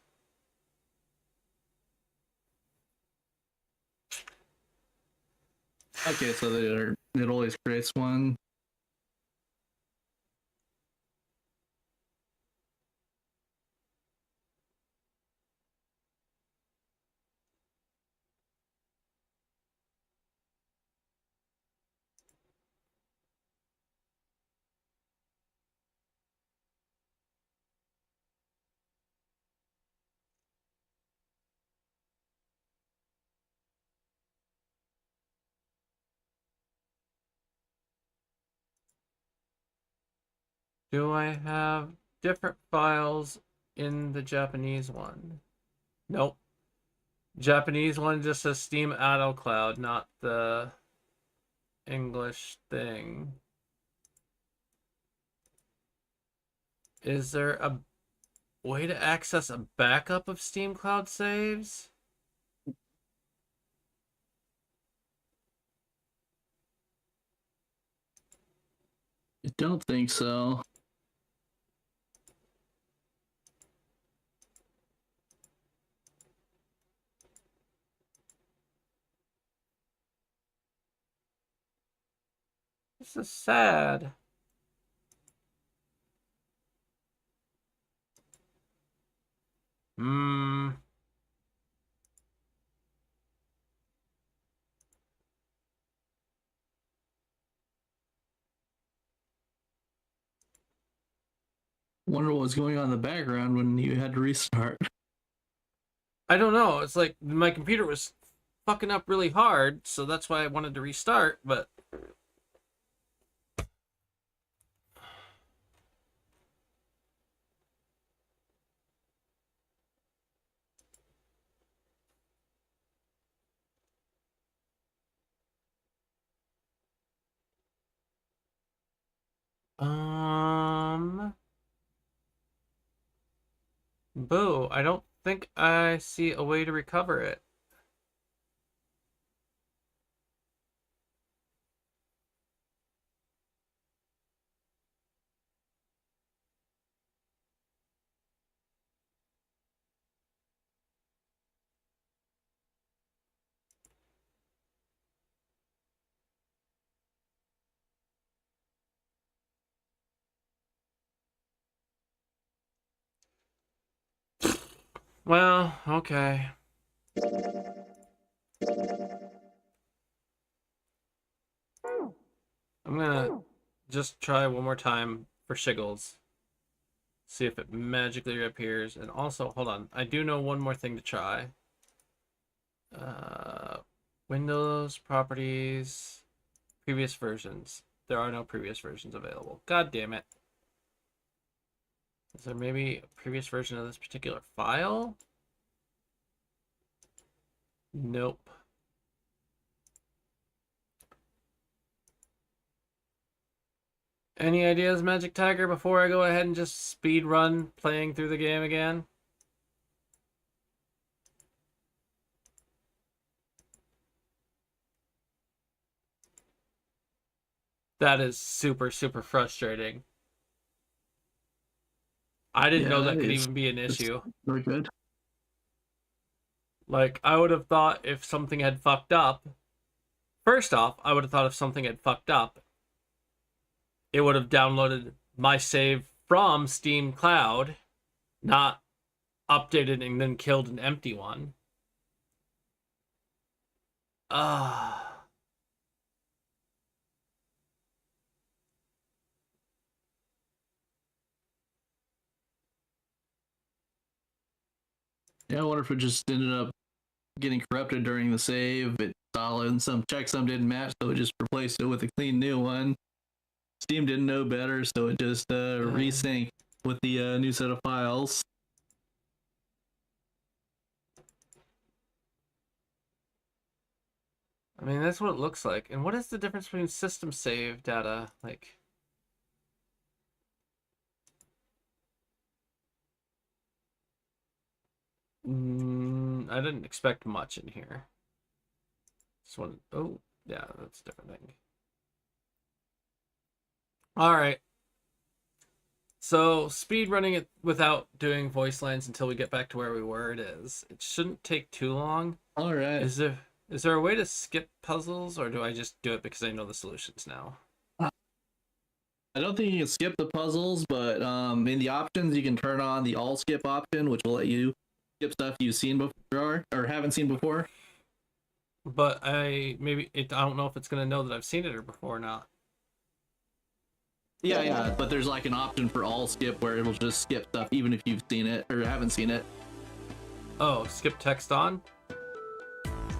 Okay, so it always creates one. Do I have different files in the Japanese one? Nope. Japanese one just says Steam Auto Cloud, not the English thing. Is there a way to access a backup of Steam Cloud saves? I don't think so. This is sad. Hmm. Wonder what was going on in the background when you had to restart. I don't know. It's like my computer was fucking up really hard, so that's why I wanted to restart, but... Boo, I don't think I see a way to recover it. Well, okay. I'm gonna just try one more time for shiggles. See if it magically reappears. And also, hold on. I do know one more thing to try. Uh, Windows, properties, previous versions. There are no previous versions available. God damn it. Is there maybe a previous version of this particular file? Nope. Any ideas, Magic Tiger, before I go ahead and just speed run playing through the game again? That is super, super frustrating. I didn't know that could even be an issue. Very good. Like, I would have thought if something had fucked up, first off, I would have thought if something had fucked up, it would have downloaded my save from Steam Cloud, not updated and then killed an empty one. Ah. Yeah, I wonder if it just ended up getting corrupted during the save. It saw and some checksum didn't match, so it just replaced it with a clean new one. Steam didn't know better, so it just resynced with the new set of files. I mean, that's what it looks like. And what is the difference between system save data? Like, I didn't expect much in here. This one, oh, yeah, that's a different thing. All right. So speed running it without doing voice lines until we get back to where we were. It shouldn't take too long. All right. Is there a way to skip puzzles, or do I just do it because I know the solutions now? I don't think you can skip the puzzles, but in the options you can turn on the all skip option, which will let you skip stuff you've seen before or haven't seen before. But I don't know if it's gonna know that I've seen it or before or not. Yeah, but there's like an option for all skip where it'll just skip stuff even if you've seen it or haven't seen it. Oh, skip text on?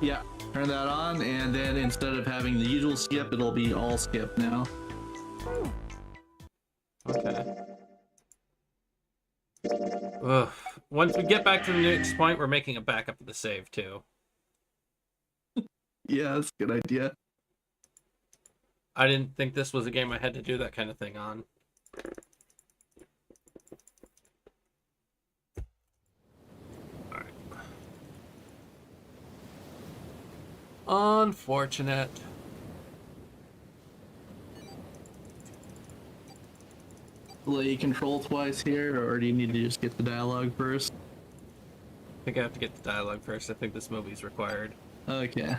Yeah, turn that on, and then instead of having the usual skip, it'll be all skip now. Okay. Ugh. Once we get back to the next point, we're making a backup of the save too. Yeah, that's a good idea. I didn't think this was a game I had to do that kind of thing on. Alright. Unfortunate. Will you control twice here, or do you need to just get the dialogue first? I think I have to get the dialogue first. I think this movie's required. Okay.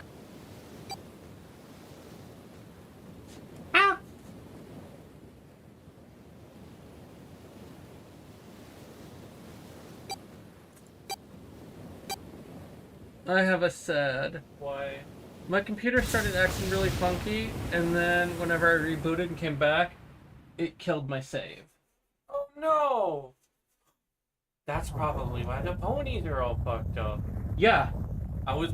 I have a sad. Why? My computer started acting really funky, and then whenever I rebooted and came back, it killed my save. Oh no! That's probably why the ponies are all fucked up. Yeah. I was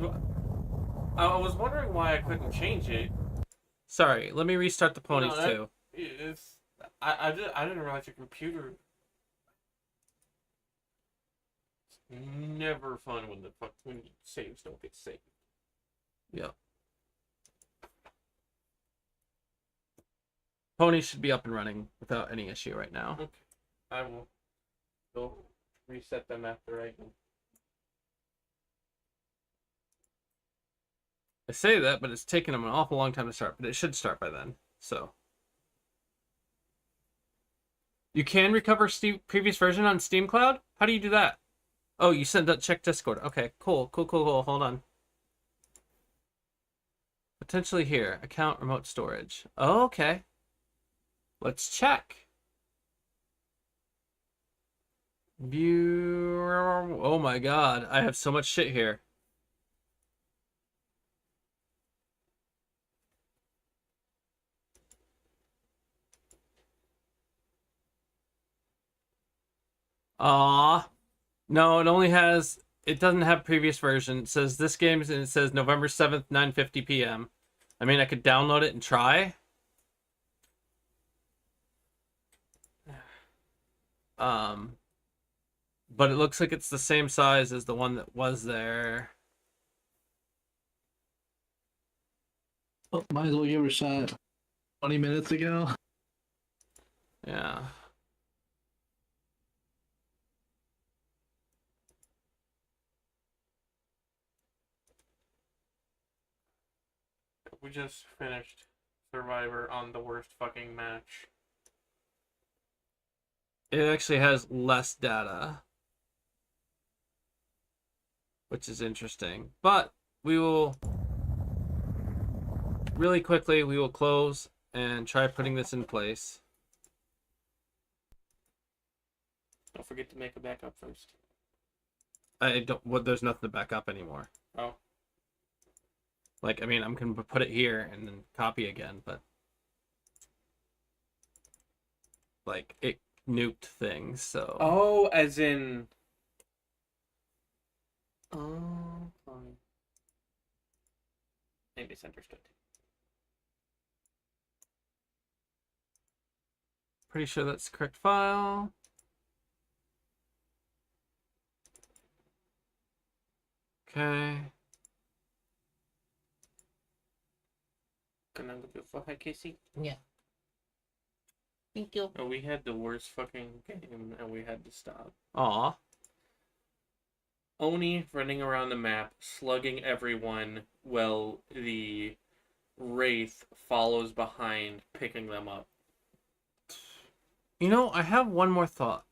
wondering why I couldn't change it. Sorry, let me restart the ponies No, too. It's I didn't realize your computer. It's never fun when when saves don't get saved. Yeah. Ponies should be up and running without any issue right now. Okay, I will go reset them after I can. I say that, but it's taken them an awful long time to start, but it should start by then. So. You can recover previous version on Steam Cloud? How do you do that? Oh, you send that check Discord. Okay, cool. Hold on. Potentially here. Account remote storage. Oh, okay. Let's check. View. Oh my god. I have so much shit here. Ah. No, it doesn't have previous version. It says this game and it says November 7th, 9:50 p.m. I mean, I could download it and try. But it looks like it's the same size as the one that was there. Oh, might as well give her a shot. 20 minutes ago. Yeah. We just finished Survivor on the worst fucking match. It actually has less data, which is interesting. But we will really quickly close and try putting this in place. Don't forget to make a backup first. There's nothing to back up anymore. Oh. Like, I mean, I'm going to put it here and then copy again, but like it nuked things, so. Oh, as in. Oh, fine. I misunderstood. Pretty sure that's the correct file. Okay. Can I look at for hi, Casey? Yeah. Thank you. Oh, we had the worst fucking game and we had to stop. Aw. Oni running around the map, slugging everyone, while the Wraith follows behind, picking them up. You know, I have one more thought.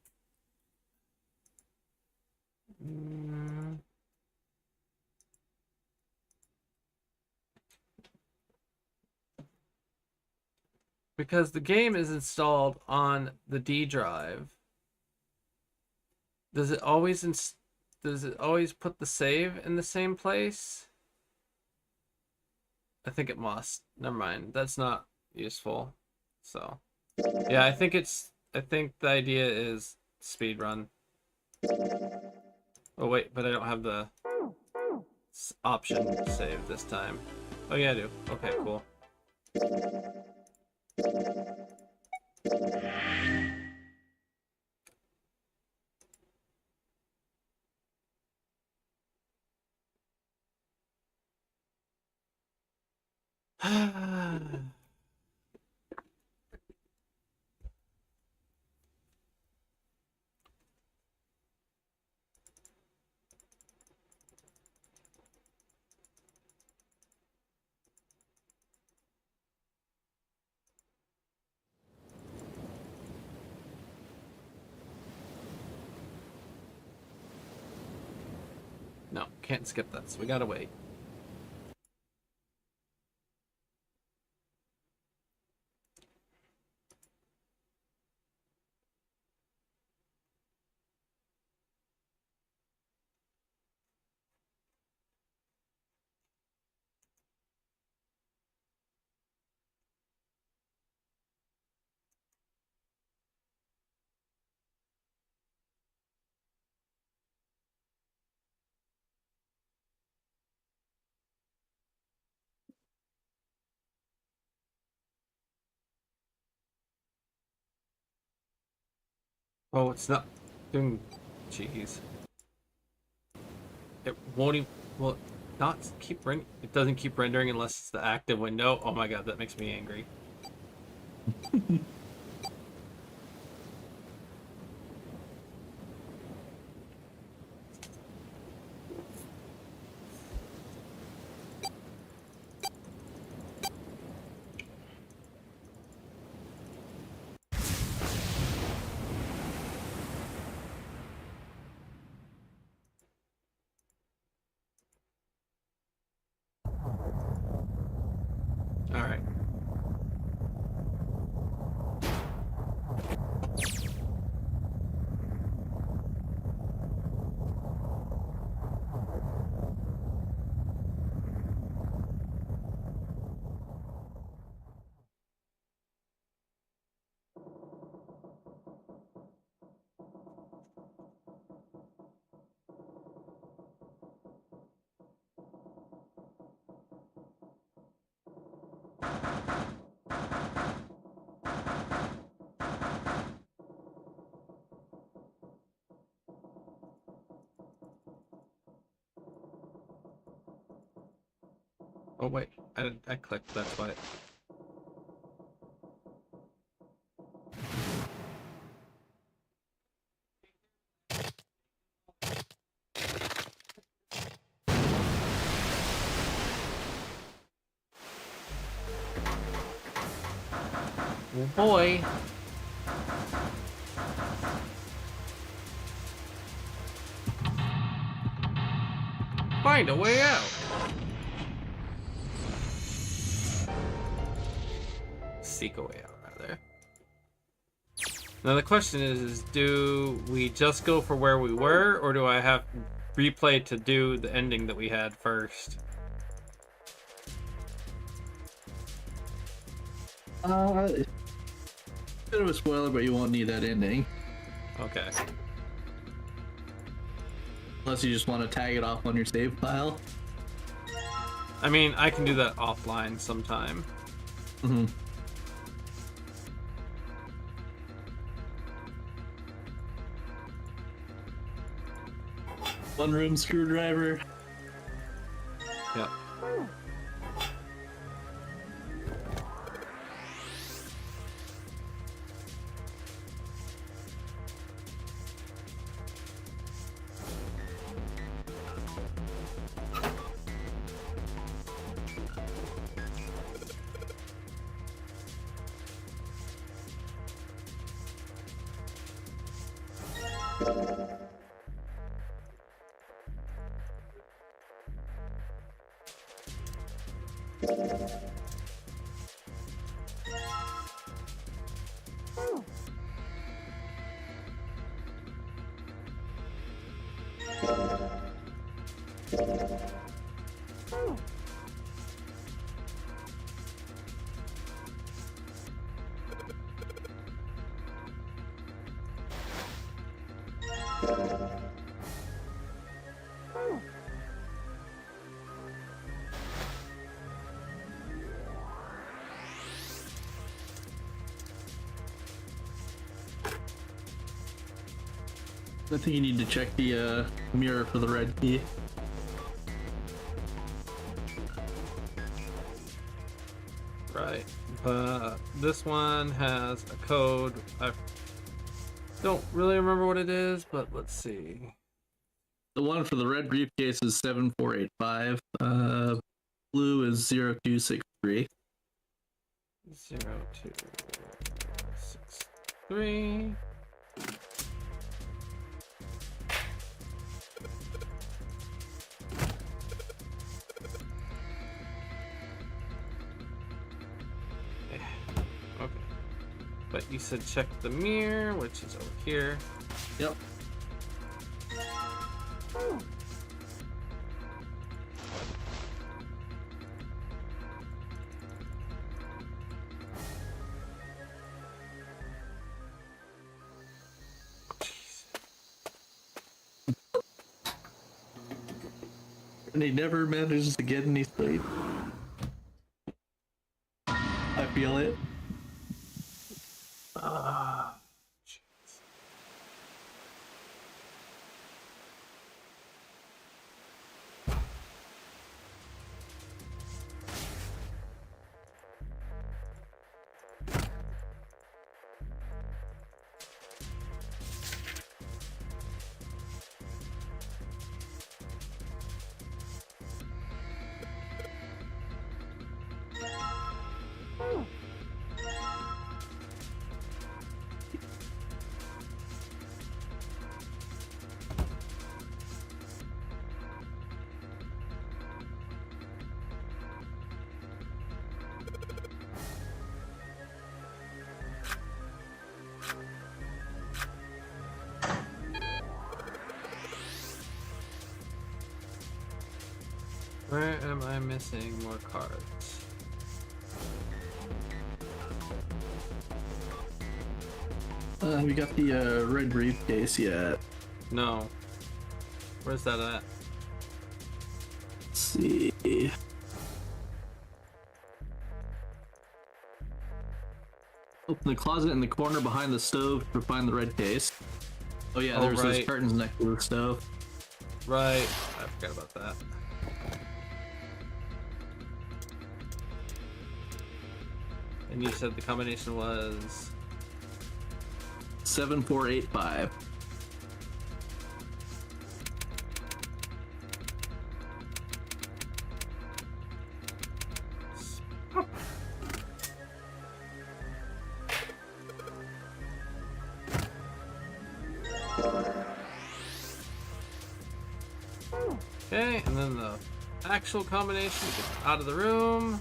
Mm. Because the game is installed on the D drive, does it always put the save in the same place? I think it must. Never mind. That's not useful. So, yeah, I think the idea is speed run. Oh wait, but I don't have the option saved this time. Oh yeah, I do. Okay, cool. No, can't skip that, so we gotta wait. Oh, it's not doing. Jeez. It won't even. Well, not keep rendering. It doesn't keep rendering unless it's the active window. Oh my god, that makes me angry. All right. Oh wait, I clicked. That's why. Oh boy. Find a way out. Seek a way out, rather. Now the question is do we just go for where we were, or do I have replay to do the ending that we had first? Bit of a spoiler, but you won't need that ending. Okay. Unless you just want to tag it off on your save file. I mean, I can do that offline sometime. Mm-hmm. One room screwdriver. Yep. I think you need to check the mirror for the red key. Right. This one has a code. I don't really remember what it is, but let's see. The one for the red briefcase is 7485. Blue is 0263. 0263. Okay. But you said check the mirror, which is over here. Yep. And he never manages to get any sleep. I feel it. Where am I missing more cards? Have you got the red briefcase yet? No. Where's that at? Let's see. Open the closet in the corner behind the stove to find the red case. Oh yeah, Oh, there's those right. curtains next to the stove. Right. I forgot about that. And you said the combination was 7485. okay, and then the actual combination to get out of the room.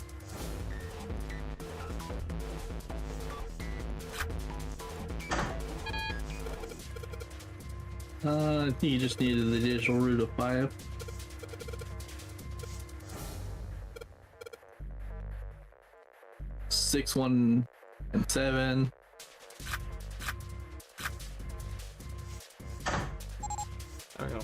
I think you just needed the digital root of 5. Six, 1, and 7. There we go.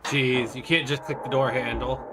Jeez, you can't just click the door handle.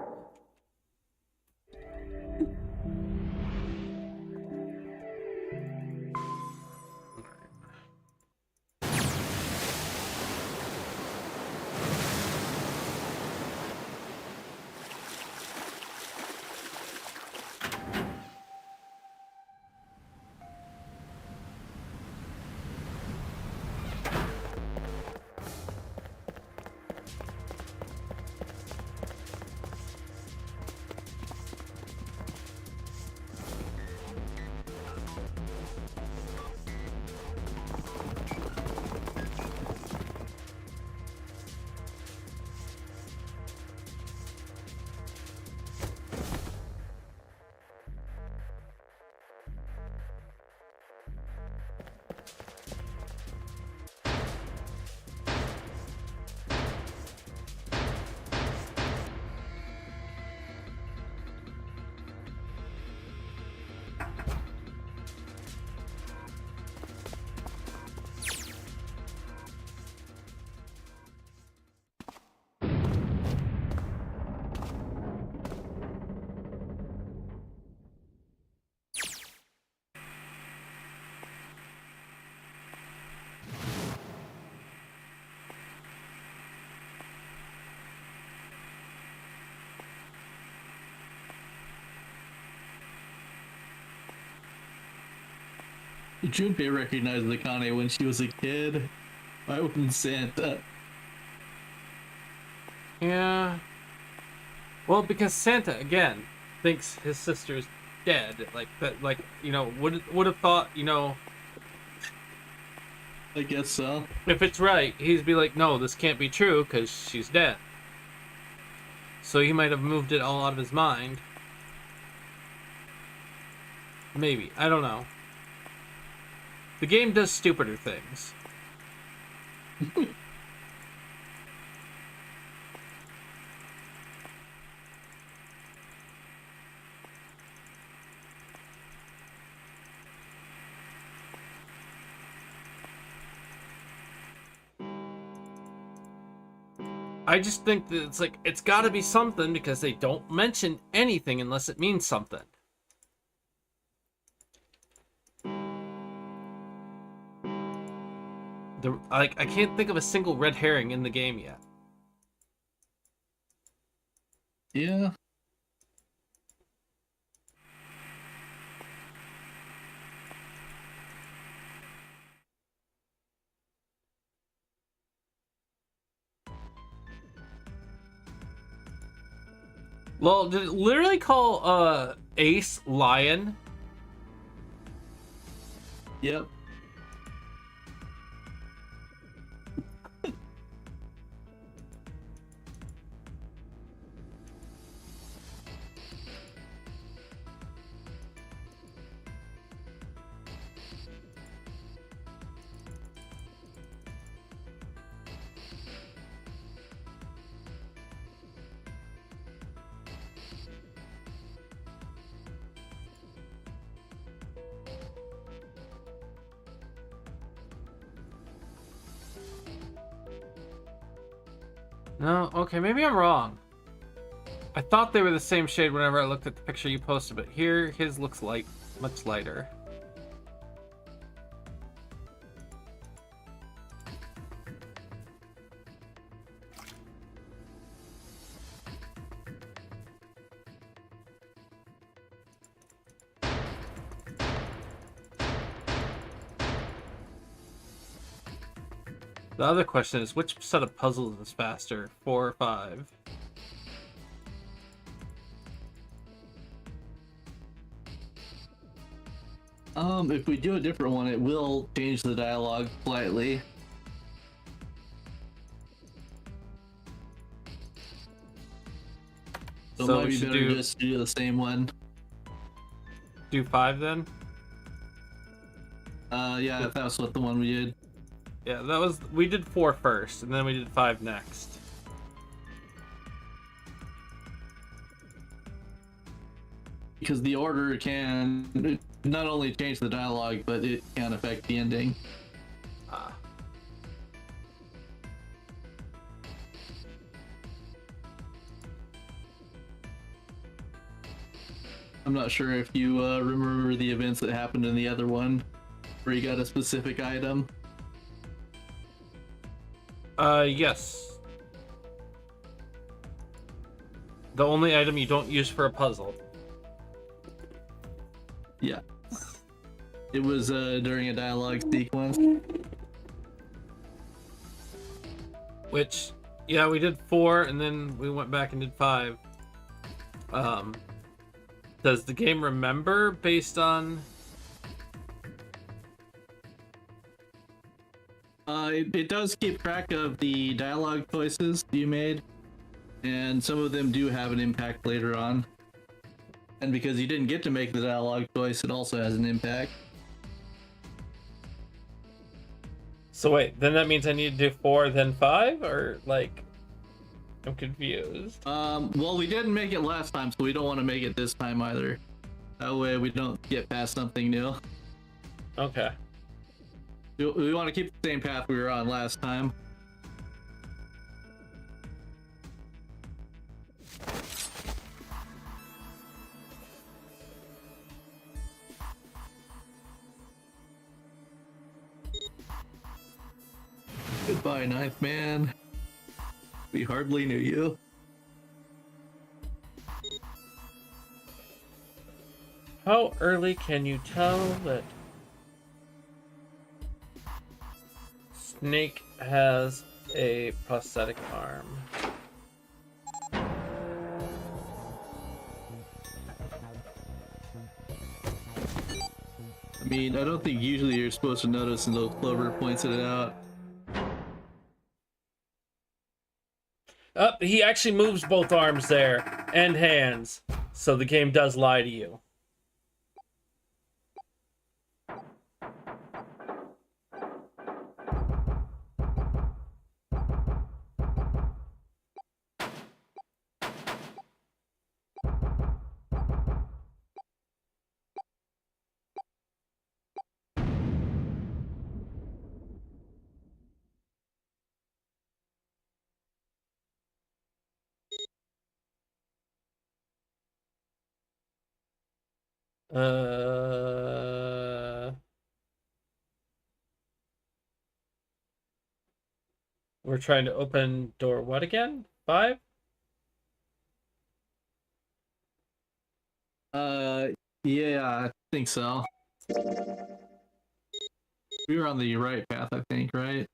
Junpei recognized Akane when she was a kid. Why wouldn't Santa? Yeah. Well, because Santa again thinks his sister's dead. Like that. Like would have thought I guess so. if it's right, he'd be like, no, this can't be true because she's dead. So he might have moved it all out of his mind. Maybe. I don't know. The game does stupider things. I just think that it's got to be something because they don't mention anything unless it means something. I can't think of a single red herring in the game yet. Yeah. Well, did it literally call Ace Lion? Yep. No, okay, maybe I'm wrong. I thought they were the same shade whenever I looked at the picture you posted, but here his looks much lighter. The other question is, which set of puzzles is faster, 4 or 5? If we do a different one, it will change the dialogue slightly. So it So might we be should better just to do the same one. do 5 then? Yeah, if that's what the one we did. Yeah, we did 4 first, and then we did 5 next. Because the order can not only change the dialogue, but it can affect the ending. Ah. I'm not sure if you remember the events that happened in the other one, where you got a specific item. Yes. The only item you don't use for a puzzle. Yeah. It was during a dialogue sequence. Which, yeah, we did 4, and then we went back and did 5. Does the game remember based on... It does keep track of the dialogue choices you made, and some of them do have an impact later on. And because you didn't get to make the dialogue choice, it also has an impact. So wait, then that means I need to do 4, then 5? Or, like... I'm confused. Well, we didn't make it last time, so we don't want to make it this time either. That way we don't get past something new. Okay. We want to keep the same path we were on last time. Goodbye, Ninth Man. We hardly knew you. How early can you tell that Snake has a prosthetic arm. I mean, I don't think usually you're supposed to notice until Clover points it out. Oh, he actually moves both arms there and hands, so the game does lie to you. We're trying to open door what again? 5? Yeah, I think so. We were on the right path, I think, right?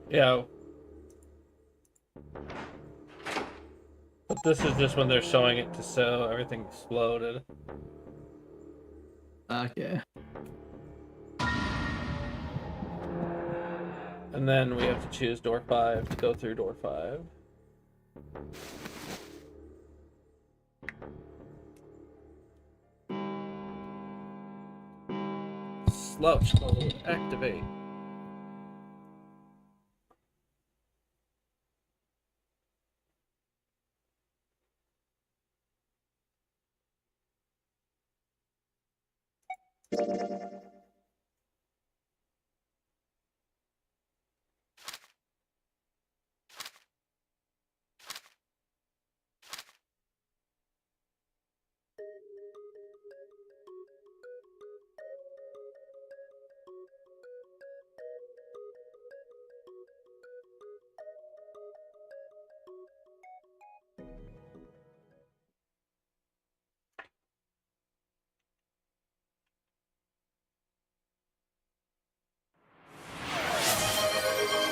Yeah. But this is just when they're showing it to show everything exploded. Okay. And then we have to choose door 5 to go through door 5. Slouch mode activate.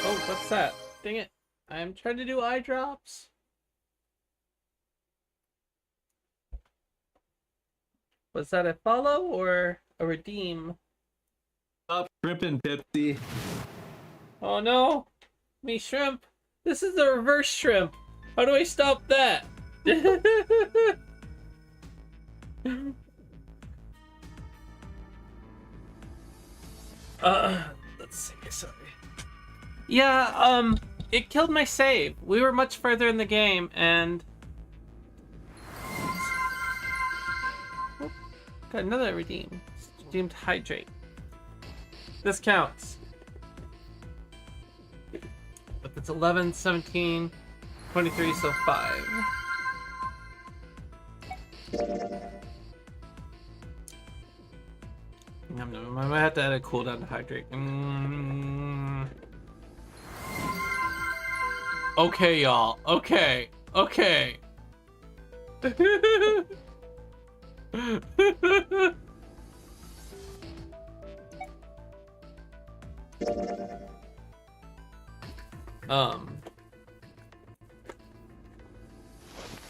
Oh, what's that? Dang it. I'm trying to do eye drops. Was that a follow or a redeem? Stop tripping, Pipsy. Oh no! Me shrimp! This is the reverse shrimp! How do I stop that? Let's see, sorry. Yeah, it killed my save. We were much further in the game, and... Oh, got another redeem. Redeemed hydrate. This counts. But it's 11, 17, 23, so 5. I might have to add a cooldown to hydrate. Okay, y'all. Okay. Okay.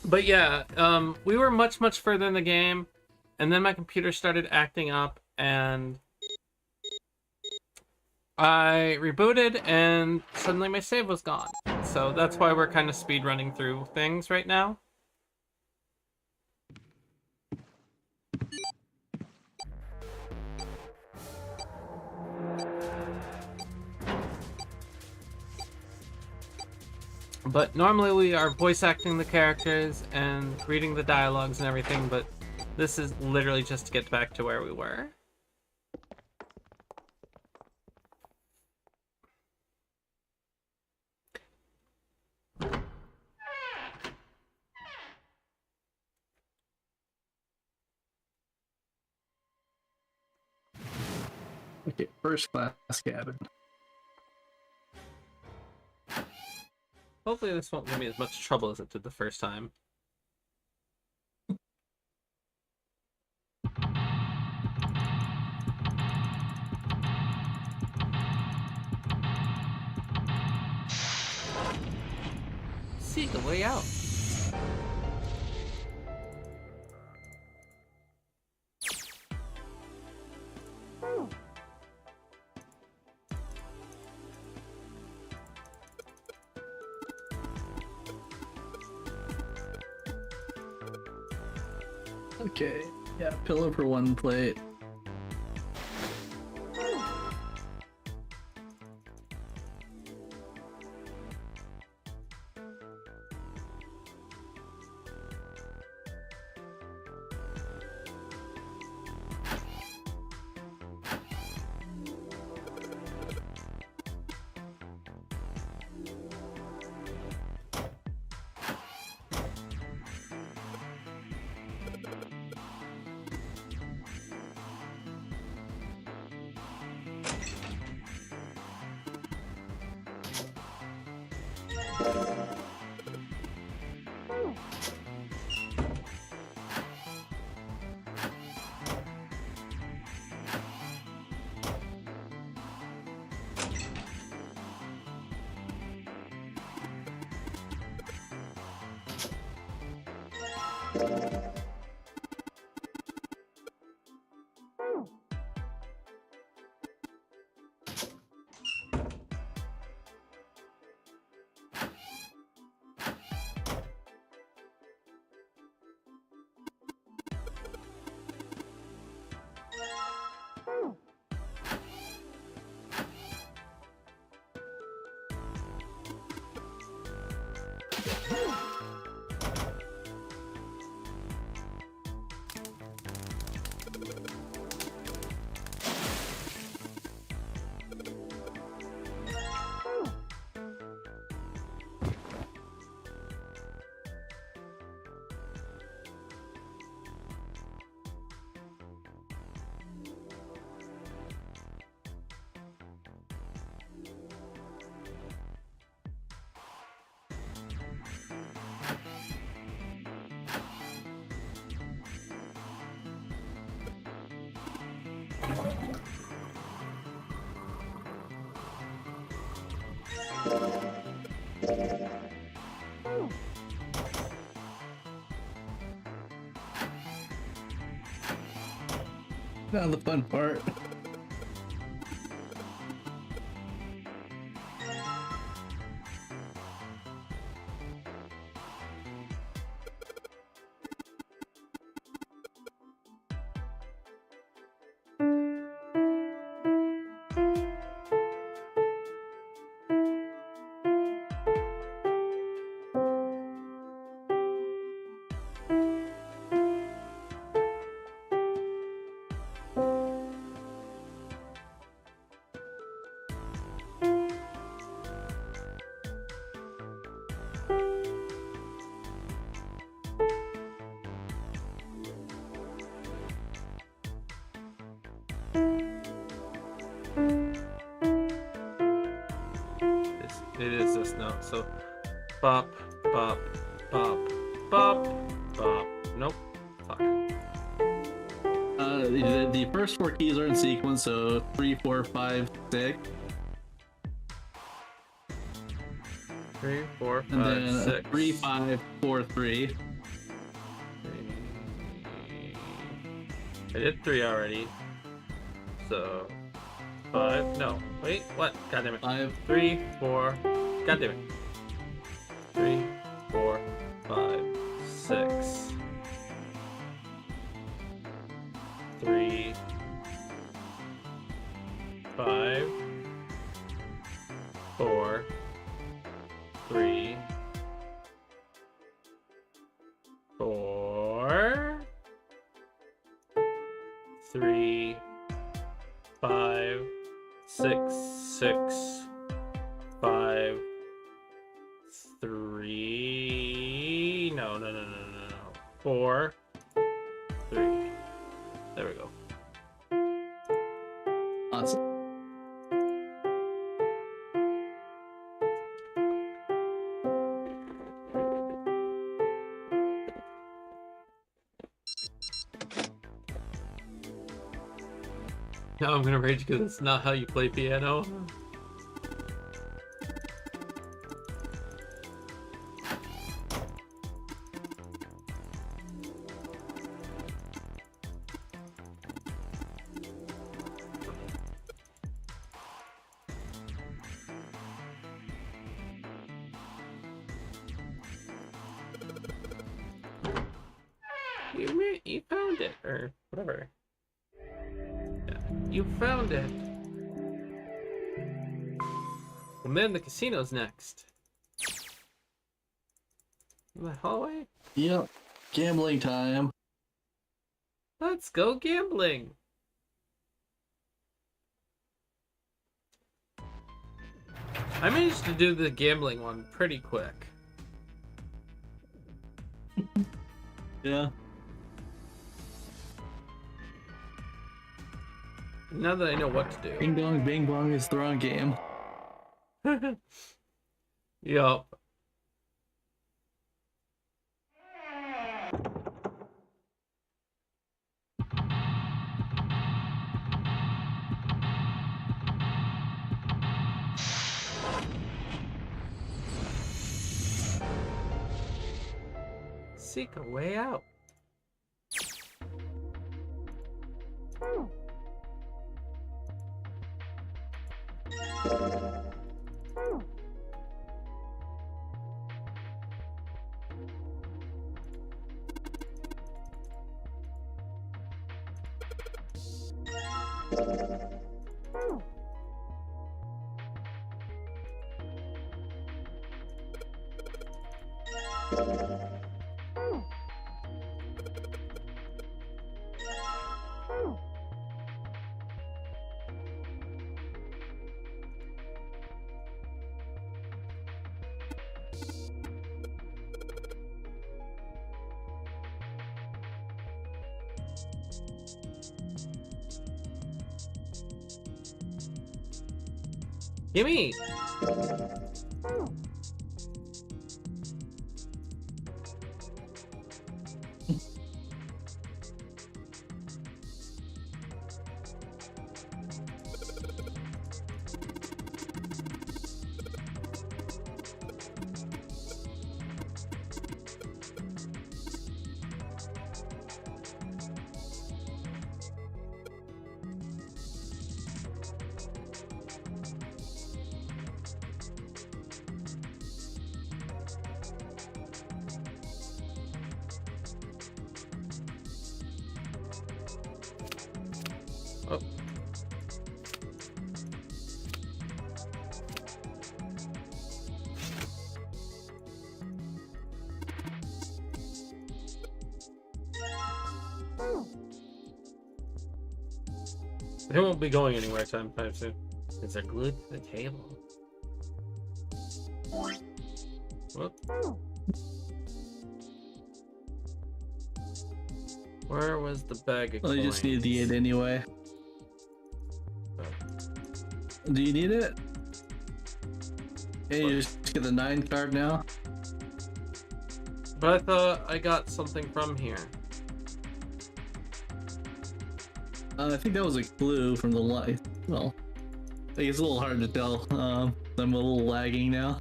But yeah, we were much further in the game, and then my computer started acting up, and I rebooted, and suddenly my save was gone. So that's why we're kind of speed running through things right now. But normally we are voice acting the characters and reading the dialogues and everything, but this is literally just to get back to where we were. Okay, first class cabin. Hopefully this won't give me as much trouble as it did the first time. the way out. Okay, yeah, pillow for one plate. Now the fun part. It is this note. So, bop, bop, bop, bop, bop. Nope. Fuck. The first four keys are in sequence, so 3, 4, 5, 6. 3, 4, And 5, then 6. 3, 5, 4, 3. I did 3 already. So 5. No. Wait. What? God damn it. 5. 3, 4. God damn it. 3, 4, 5, 6. 3, 5, 4, 3, 4, 3, 5, 6, 6, 5, 3. No. 4, 3. There we go. Awesome. Now I'm gonna rage because it's not how you play piano. You found it, or whatever. Yeah, you found it. And then the casino's next. In the hallway? Yep. Gambling time. Let's go gambling. I managed to do the gambling one pretty quick. Yeah. Now that I know what to do. Bing dong, bing bong is the wrong game. Yup. Seek a way out. Gimme! Oh. They won't be going anywhere sometime soon. Because they're glued to the table. Whoop. Where was the bag of Well, you just need the 8 anyway. Do you need it? Hey, you just get the 9 card now? But I thought I got something from here. I think that was a clue from the light. Well, I think it's a little hard to tell. I'm a little lagging now.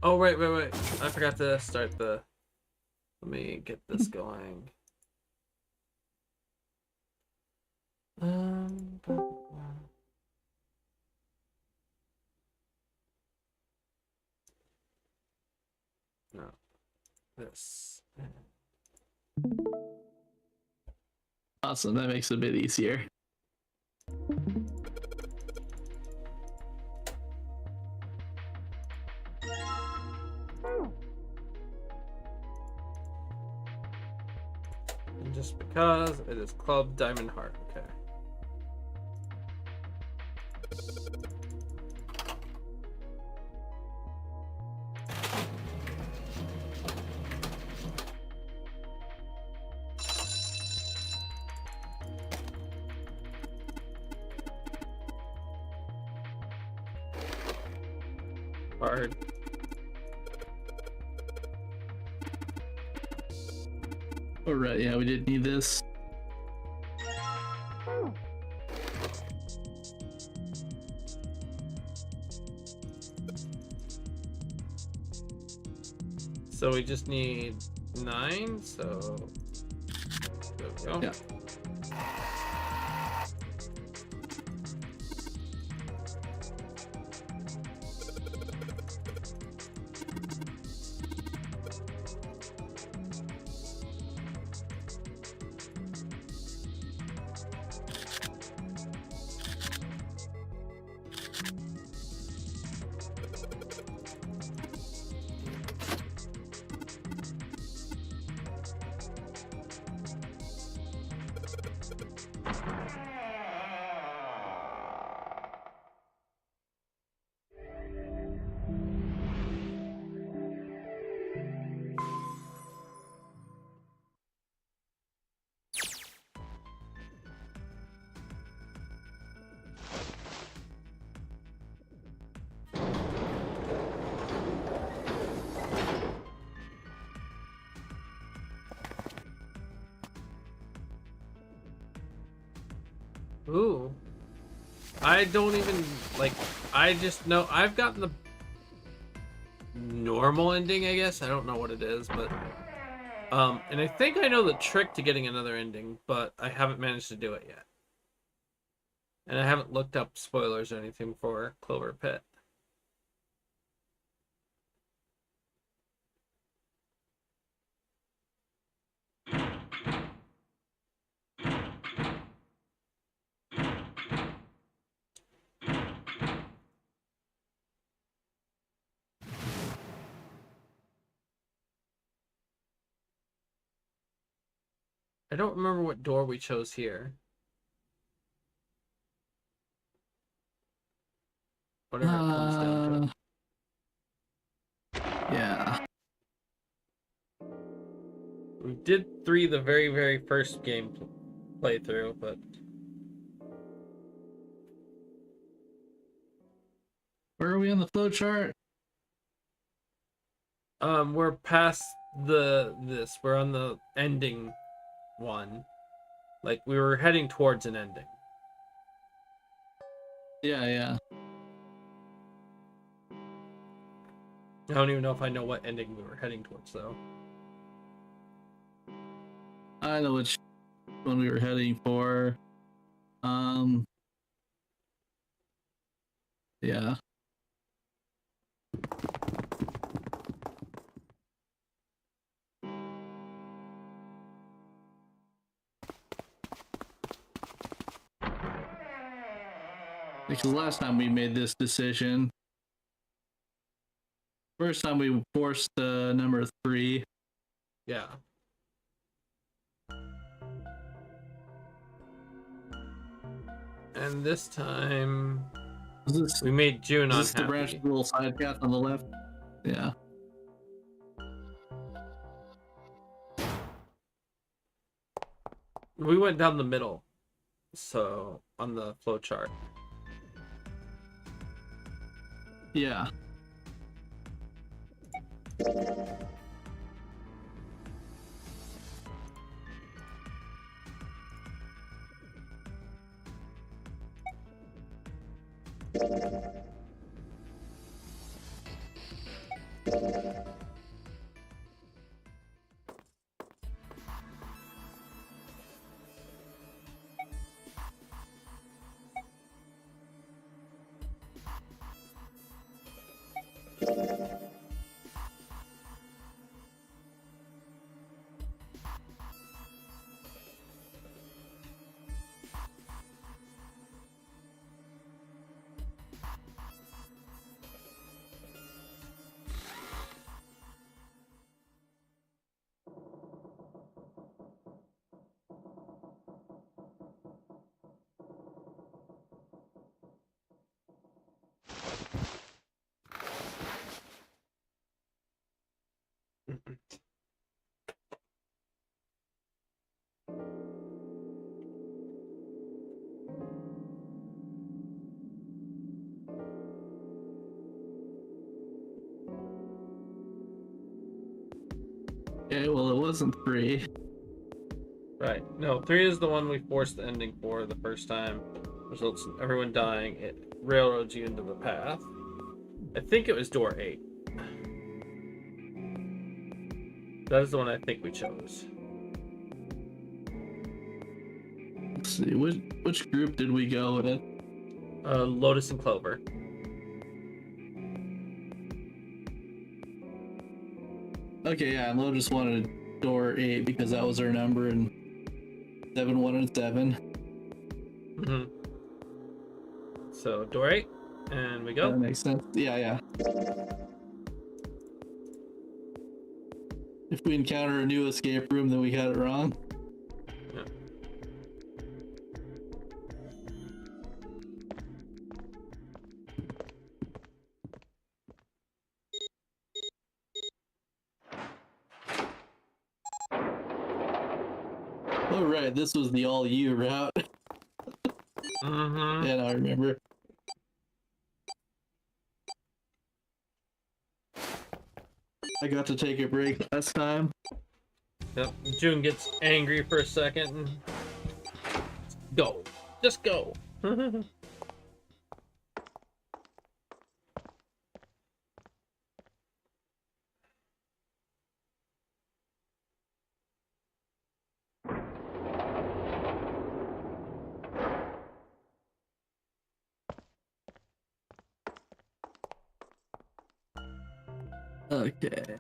Oh, wait. I forgot to start the... Let me get this going. No. This. Awesome, that makes it a bit easier. And just because it is Club Diamond Heart, okay. Hard. Alright, yeah, we did need this. So we just need 9, so there we go. Yeah. Ooh. I don't even, like, I just know I've gotten the normal ending, I guess. I don't know what it is, but and I think I know the trick to getting another ending, but I haven't managed to do it yet. And I haven't looked up spoilers or anything for Clover Pit. I don't remember what door we chose here. Whatever it comes down to. Yeah. We did 3 the very, very first game playthrough, but Where are we on the flowchart? we're past this. We're on the ending one. Like, we were heading towards an ending. Yeah, yeah. I don't even know if I know what ending we were heading towards, though. I know which one we were heading for. Yeah. Because last time we made this decision, first time we forced number 3. Yeah. And this time, Is this, we made June is this the branch unhappy. the little side path on the left? Yeah. We went down the middle, so on the flow chart. Yeah. Okay, well, it wasn't 3. Right. No, 3 is the one we forced the ending for the first time. Results in everyone dying. It railroads you into the path. I think it was door 8. That is the one I think we chose. Let's see, which group did we go with? Lotus and Clover. Okay, yeah, and Lotus wanted door 8 because that was her number, and 7 wanted 7. Mm-hmm. So, door 8, and we go. That makes sense. Yeah, yeah. If we encounter a new escape room, then we got it wrong. Yeah. Oh, right, this was the all you route. Mm-hmm. Yeah, I remember. I got to take a break last time. Yep. June gets angry for a second and go. Just go. Okay.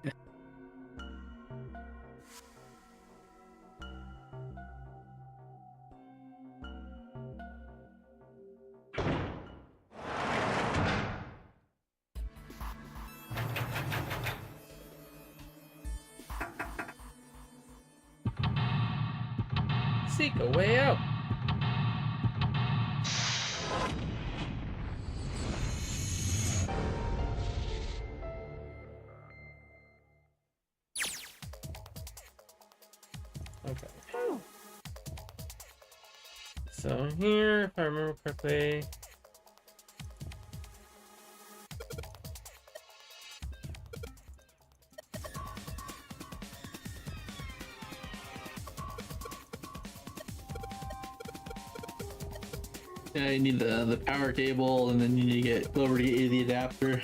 Seek a way out. Okay. So here, if I remember correctly, Yeah, you need the power cable, and then you need to get Clover to get you the adapter.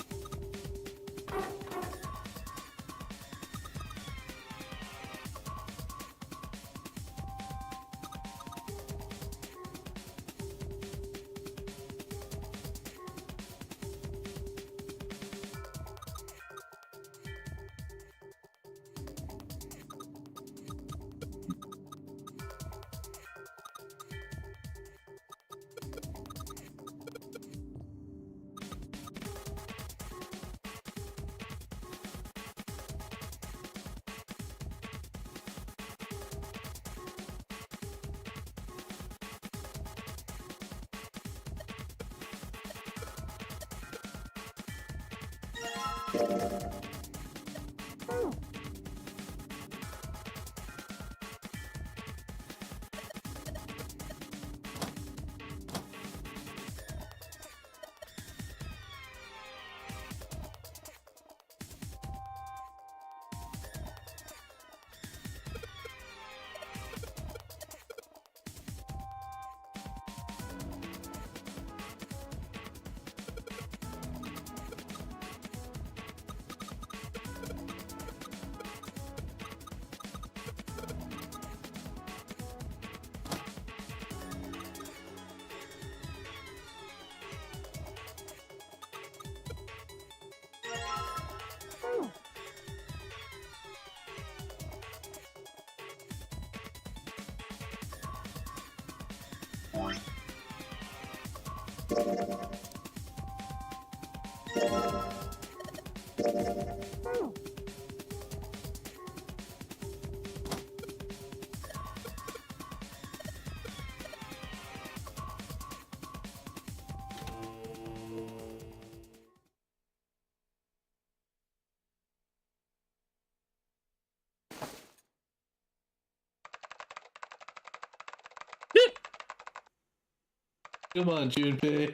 Come on, Junpei.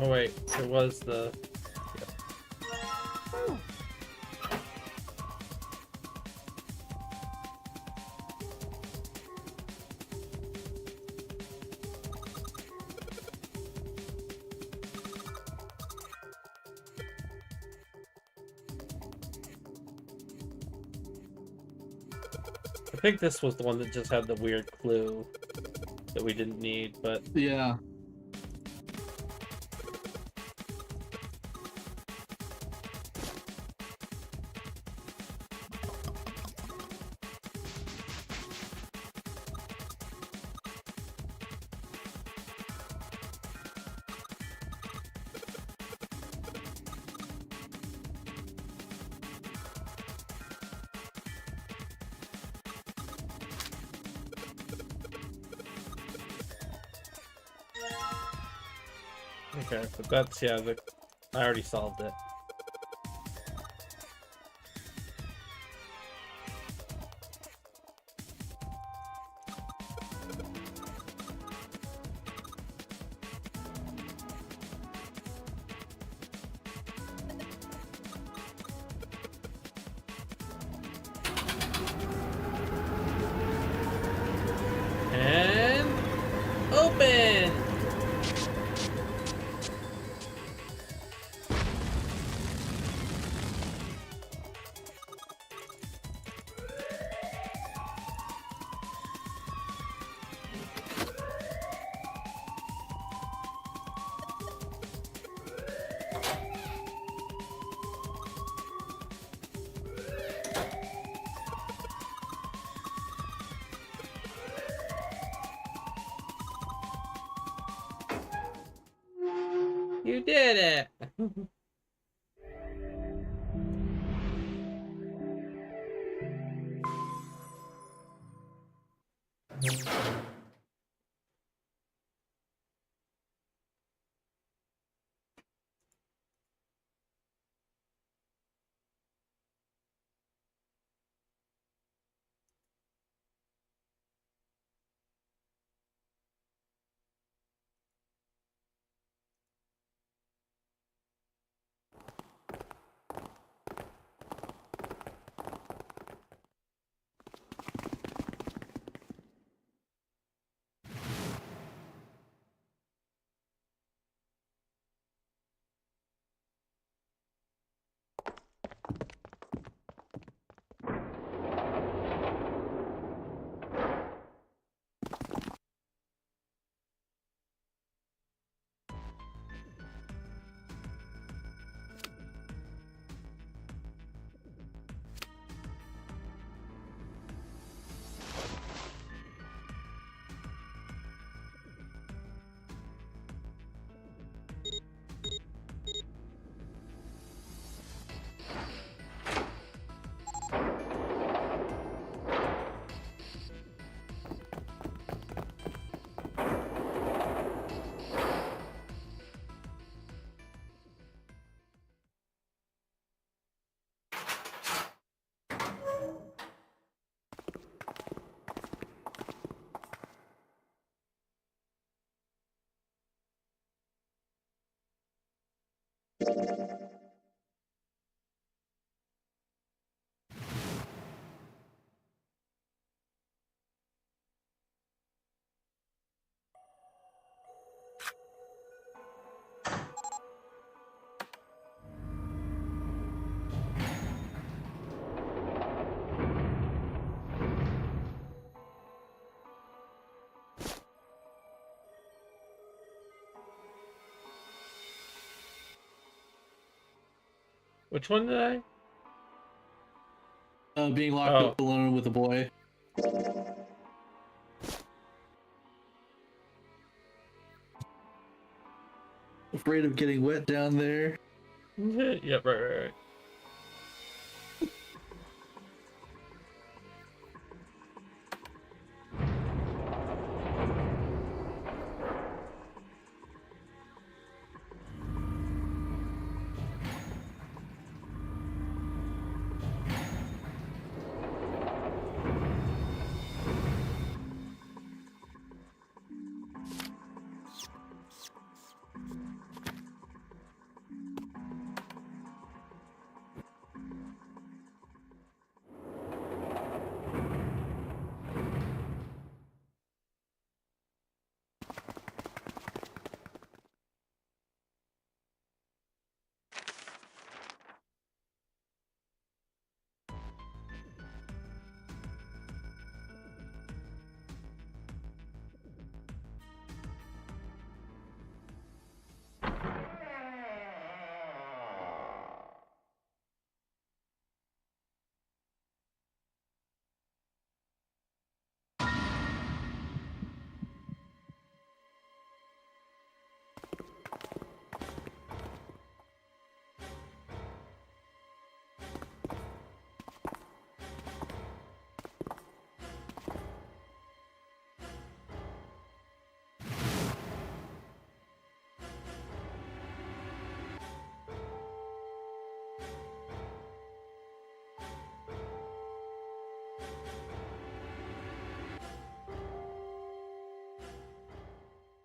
Oh wait, it was the. I think this was the one that just had the weird clue that we didn't need, but Yeah. okay, but that's I already solved it. And open. You did it. Which one did I? Being locked Oh. up alone with a boy. Afraid of getting wet down there. Yep, right.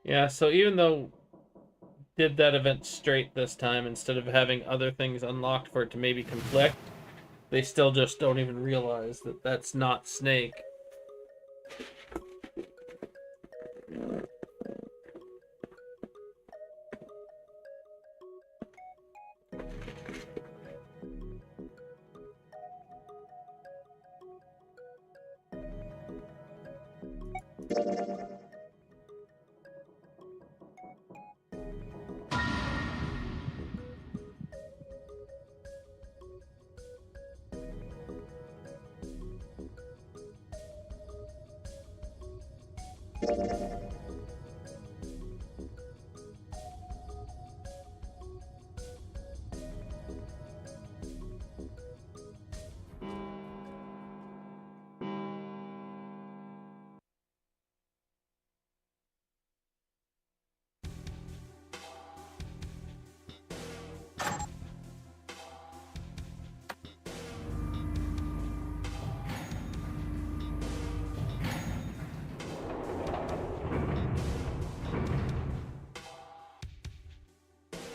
Yeah, so even though did that event straight this time instead of having other things unlocked for it to maybe conflict, they still just don't even realize that that's not Snake.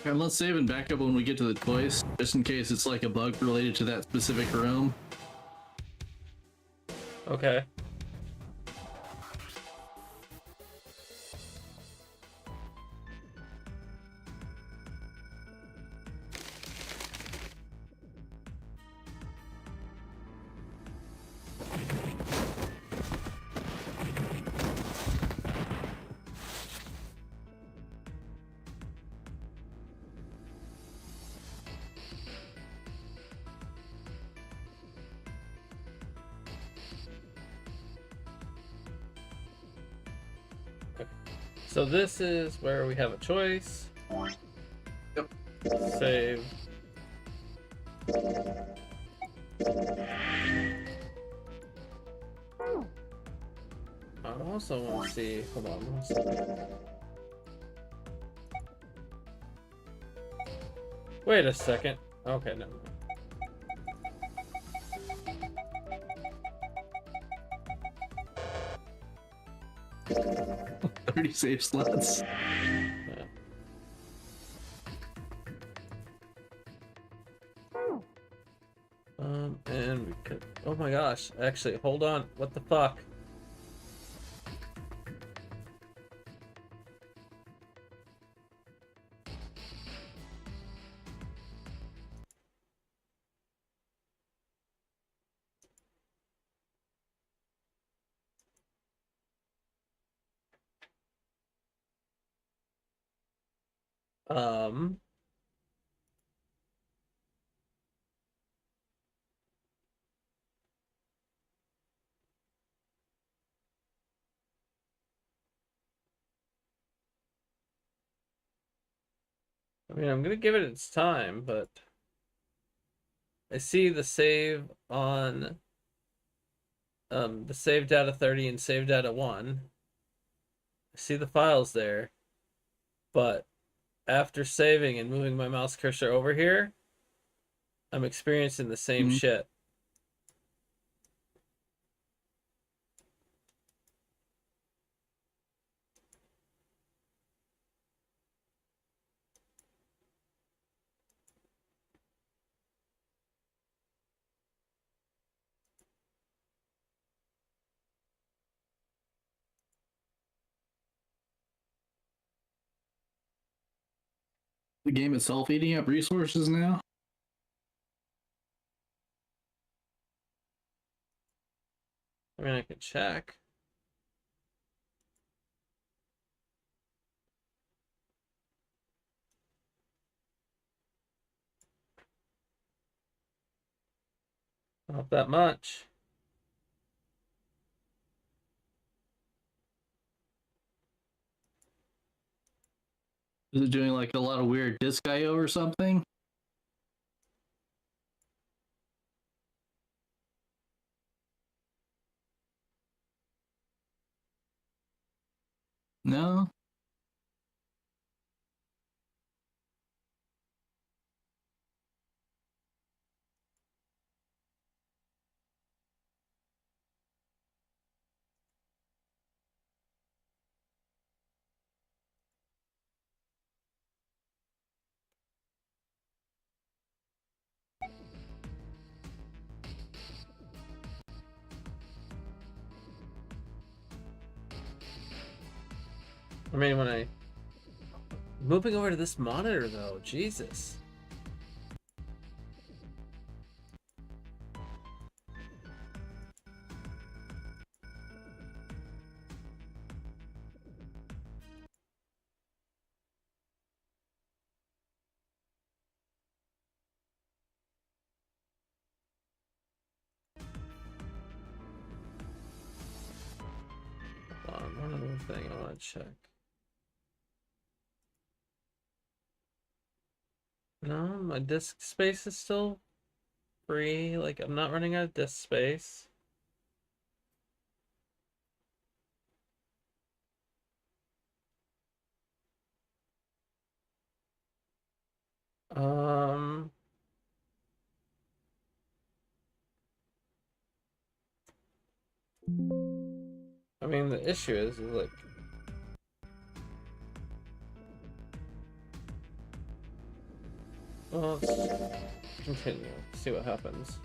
And let's save and back up when we get to the toys, just in case it's like a bug related to that specific room. Okay. So this is where we have a choice. Yep. Save. I also want to see. Hold on one second. Wait a second. Okay, no. 30 save slots. And we could. Oh my gosh! Actually, hold on. What the fuck? Um. I mean, I'm gonna give it its time, but I see the save on the save data 30 and save data 1. I see the files there, but after saving and moving my mouse cursor over here, I'm experiencing the same Mhm. shit. The game itself eating up resources now. I mean, I could check. Not that much. Is it doing like a lot of weird disk IO or something? No. I mean, when I moving over to this monitor though, Jesus. Hold on, one other thing I want to check. No, my disk space is still free. Like, I'm not running out of disk space. Um, I mean, the issue is like, well, let's continue. See what happens.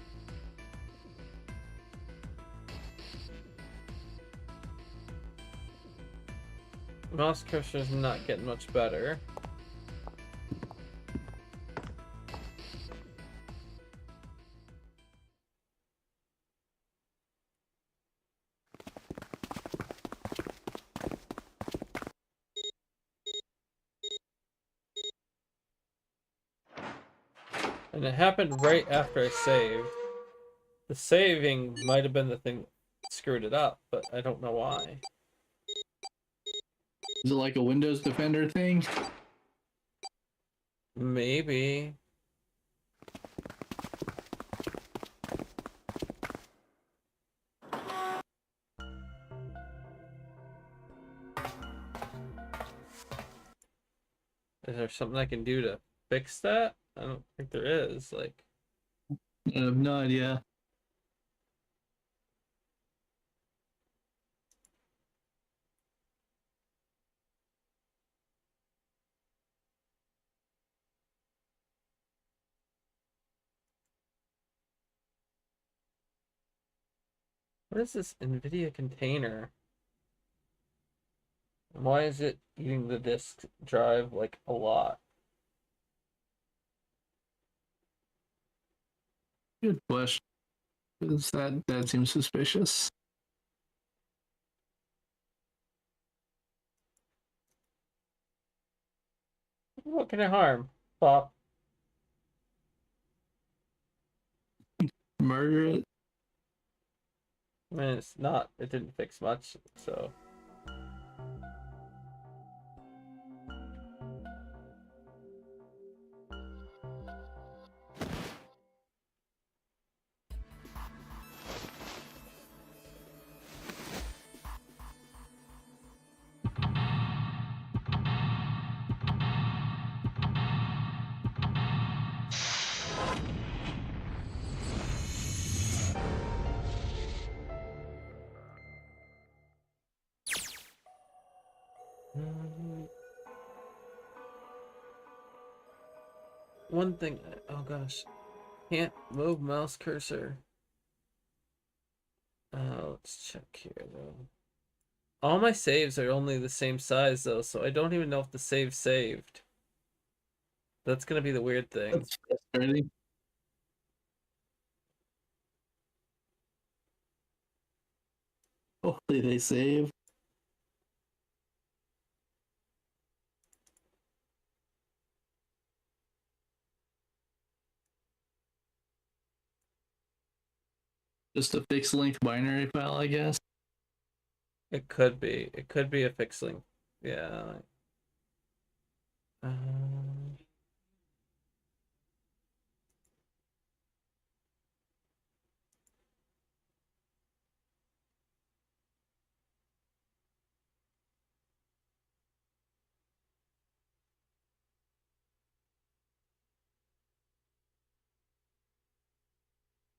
Mouse cursor's not getting much better. And it happened right after I saved. The saving might have been the thing that screwed it up, but I don't know why. Is it like a Windows Defender thing? Maybe. Is there something I can do to fix that? I don't think there is. Like, I have no idea. what is this NVIDIA container? And why is it eating the disk drive like a lot? Good question. Because that seems suspicious. What can it harm? Pop. Murder it. I mean, it's not. It didn't fix much, so. One thing. Oh gosh, can't move mouse cursor. Let's check here though. All my saves are only the same size though, so I don't even know if the save saved. That's gonna be the weird thing. That's frustrating. Hopefully they save. Just a fixed length binary file, I guess. It could be. It could be a fixing. Yeah. Um,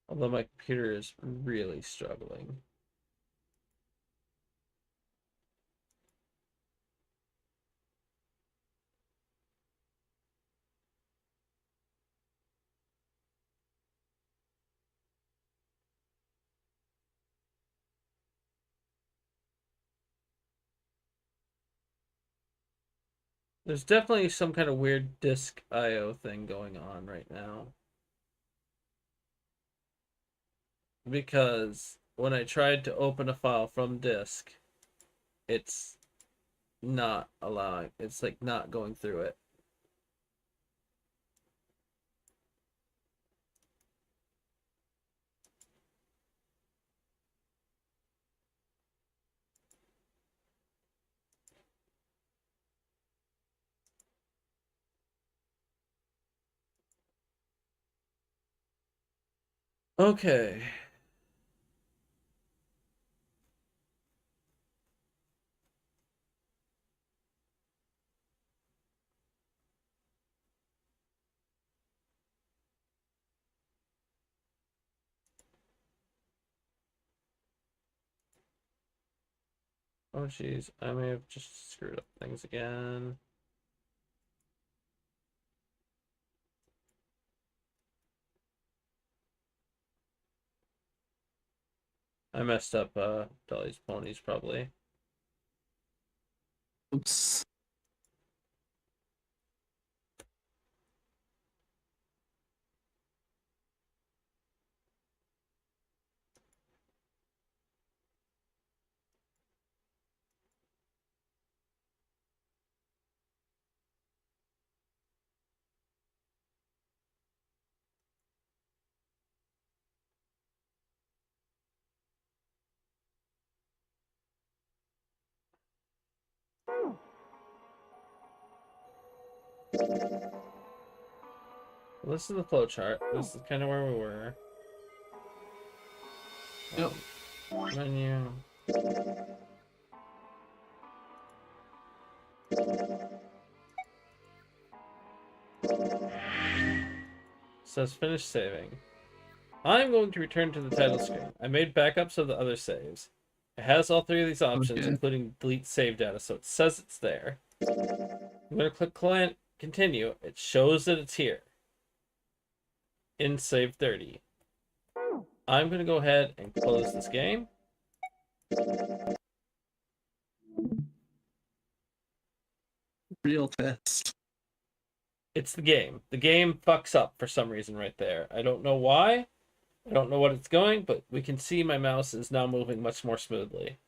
although my computer is really struggling. There's definitely some kind of weird disk IO thing going on right now. Because when I tried to open a file from disk, it's not allowing, it's like not going through it. Okay. Oh jeez, I may have just screwed up things again. I messed up Dolly's ponies probably. Oops. This is the flowchart. This is kind of where we were. Yep. Menu. Says finish saving. I'm going to return to the title screen. I made backups of the other saves. It has all three of these options, Okay. including delete save data, so it says it's there. I'm going to click client continue. It shows that it's here in save 30. I'm going to go ahead and close this game. Real test. It's the game. The game fucks up for some reason right there. I don't know why. I don't know what it's going, but we can see my mouse is now moving much more smoothly.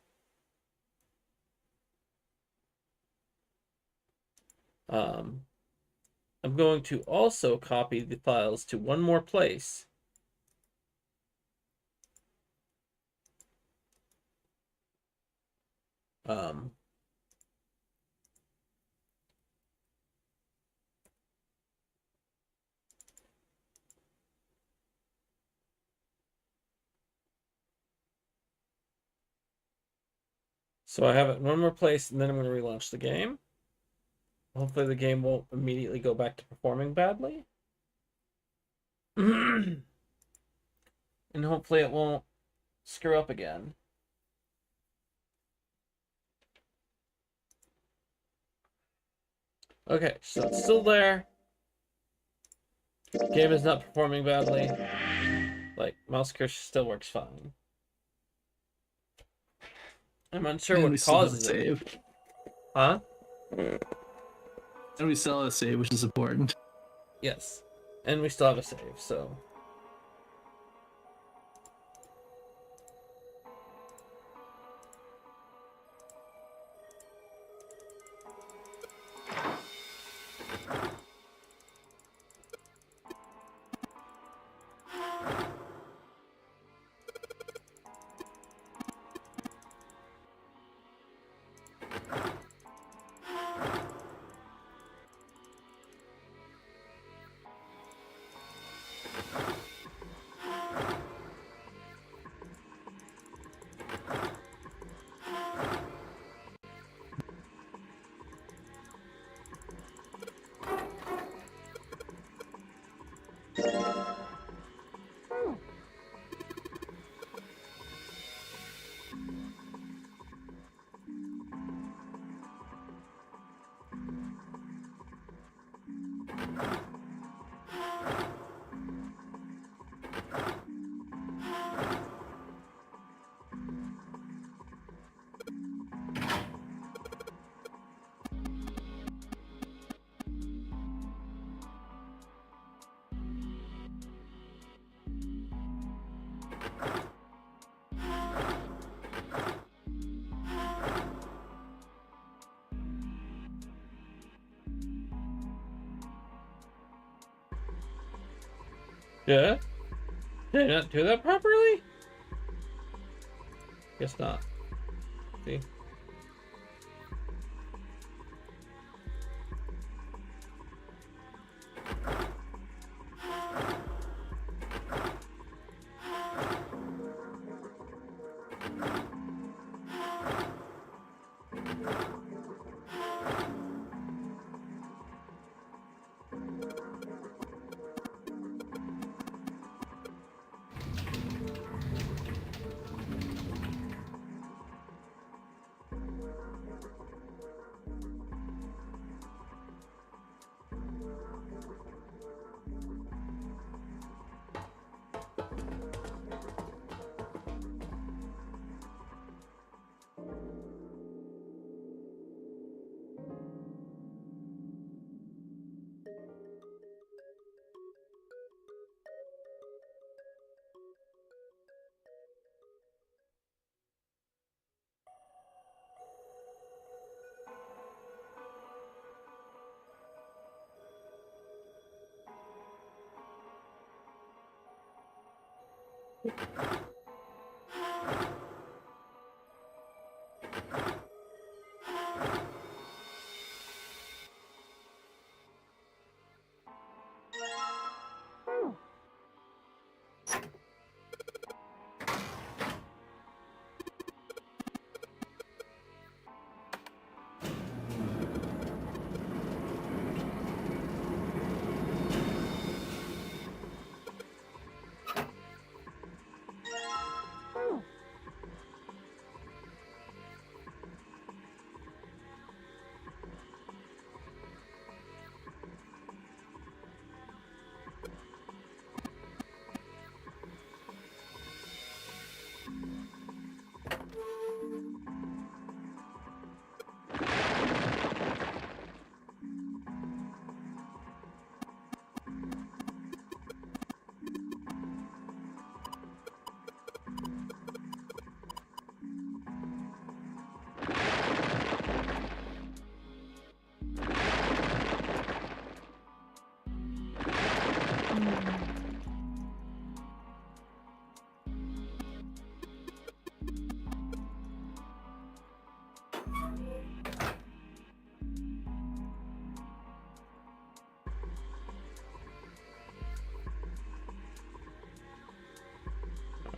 I'm going to also copy the files to one more place. So I have it in one more place, and then I'm going to relaunch the game. Hopefully the game won't immediately go back to performing badly. And hopefully it won't screw up again. Okay, so it's still there. Game is not performing badly. Like, mouse cursor still works fine. I'm unsure And we what still have a causes it. save. Huh? And we still have a save, which is important. Yes. And we still have a save, so... Yeah? Did I not do that properly? Guess not. See?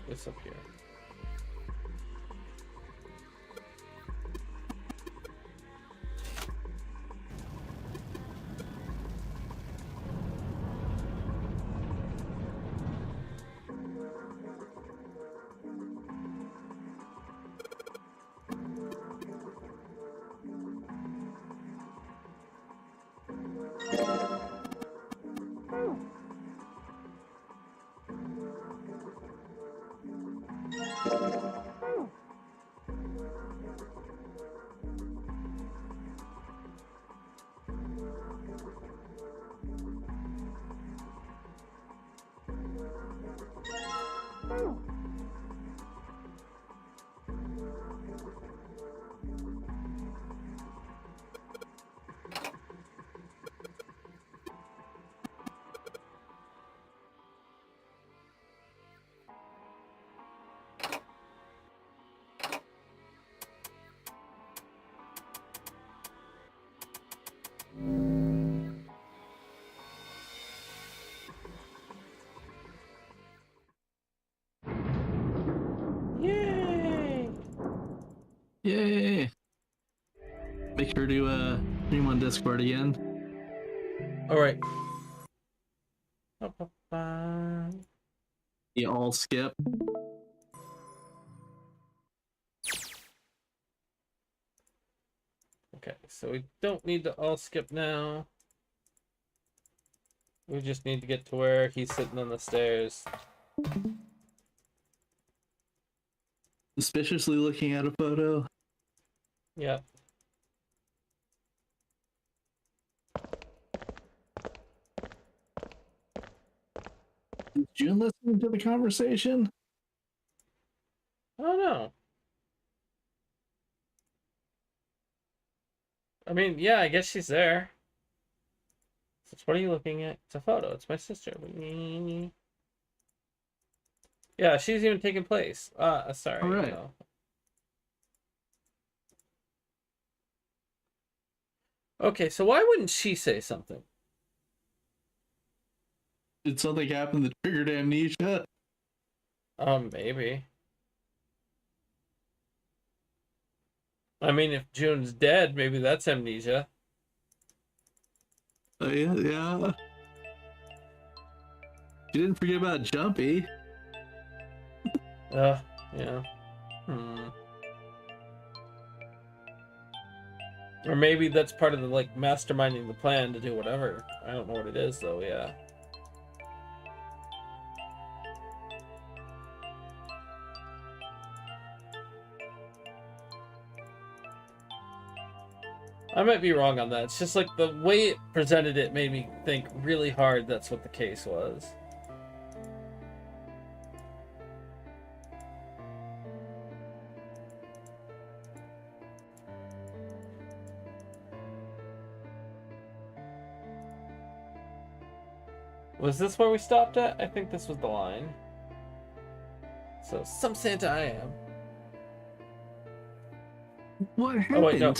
It's up here. Yay! Yay! Make sure to stream on Discord again. All right. Ba-ba-ba. You all skip. Okay, so we don't need to all skip now. We just need to get to where he's sitting on the stairs. Suspiciously looking at a photo. Yep. Is June listening to the conversation? I don't know. I mean, yeah, I guess she's there. So what are you looking at? It's a photo. It's my sister. Yeah, she's even taking place. Sorry. All right. No. Okay, so why wouldn't she say something? Did something happen that triggered amnesia? Maybe. I mean, if June's dead, maybe that's amnesia. Yeah, yeah. She didn't forget about Jumpy. Yeah. Or maybe that's part of the, like, masterminding the plan to do whatever. I don't know what it is, though, yeah. I might be wrong on that. It's just like the way it presented it made me think really hard that's what the case was. Was this where we stopped at? I think this was the line. So, some Santa I am. What happened? Oh, wait, no.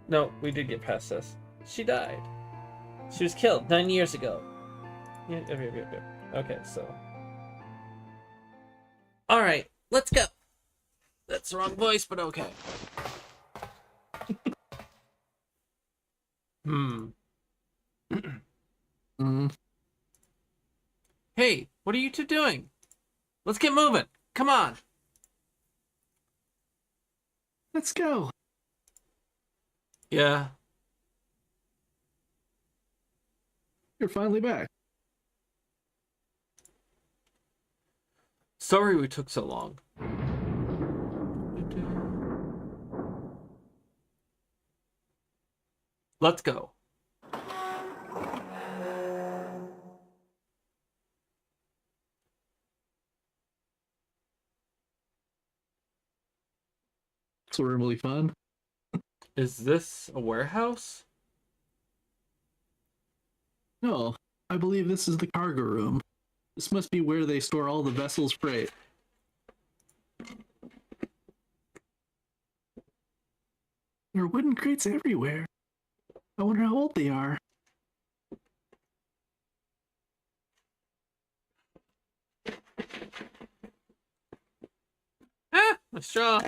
No, we did get past this. She died. She was killed 9 years ago. Yep. Okay, so. Alright, let's go. That's the wrong voice, but okay. Hey, what are you two doing? Let's get moving. Come on. Let's go. Yeah. You're finally back. Sorry we took so long. Let's go. It's really fun. Is this a warehouse? No, I believe this is the cargo room. This must be where they store all the vessel's freight. There are wooden crates everywhere. I wonder how old they are. Ah, a straw.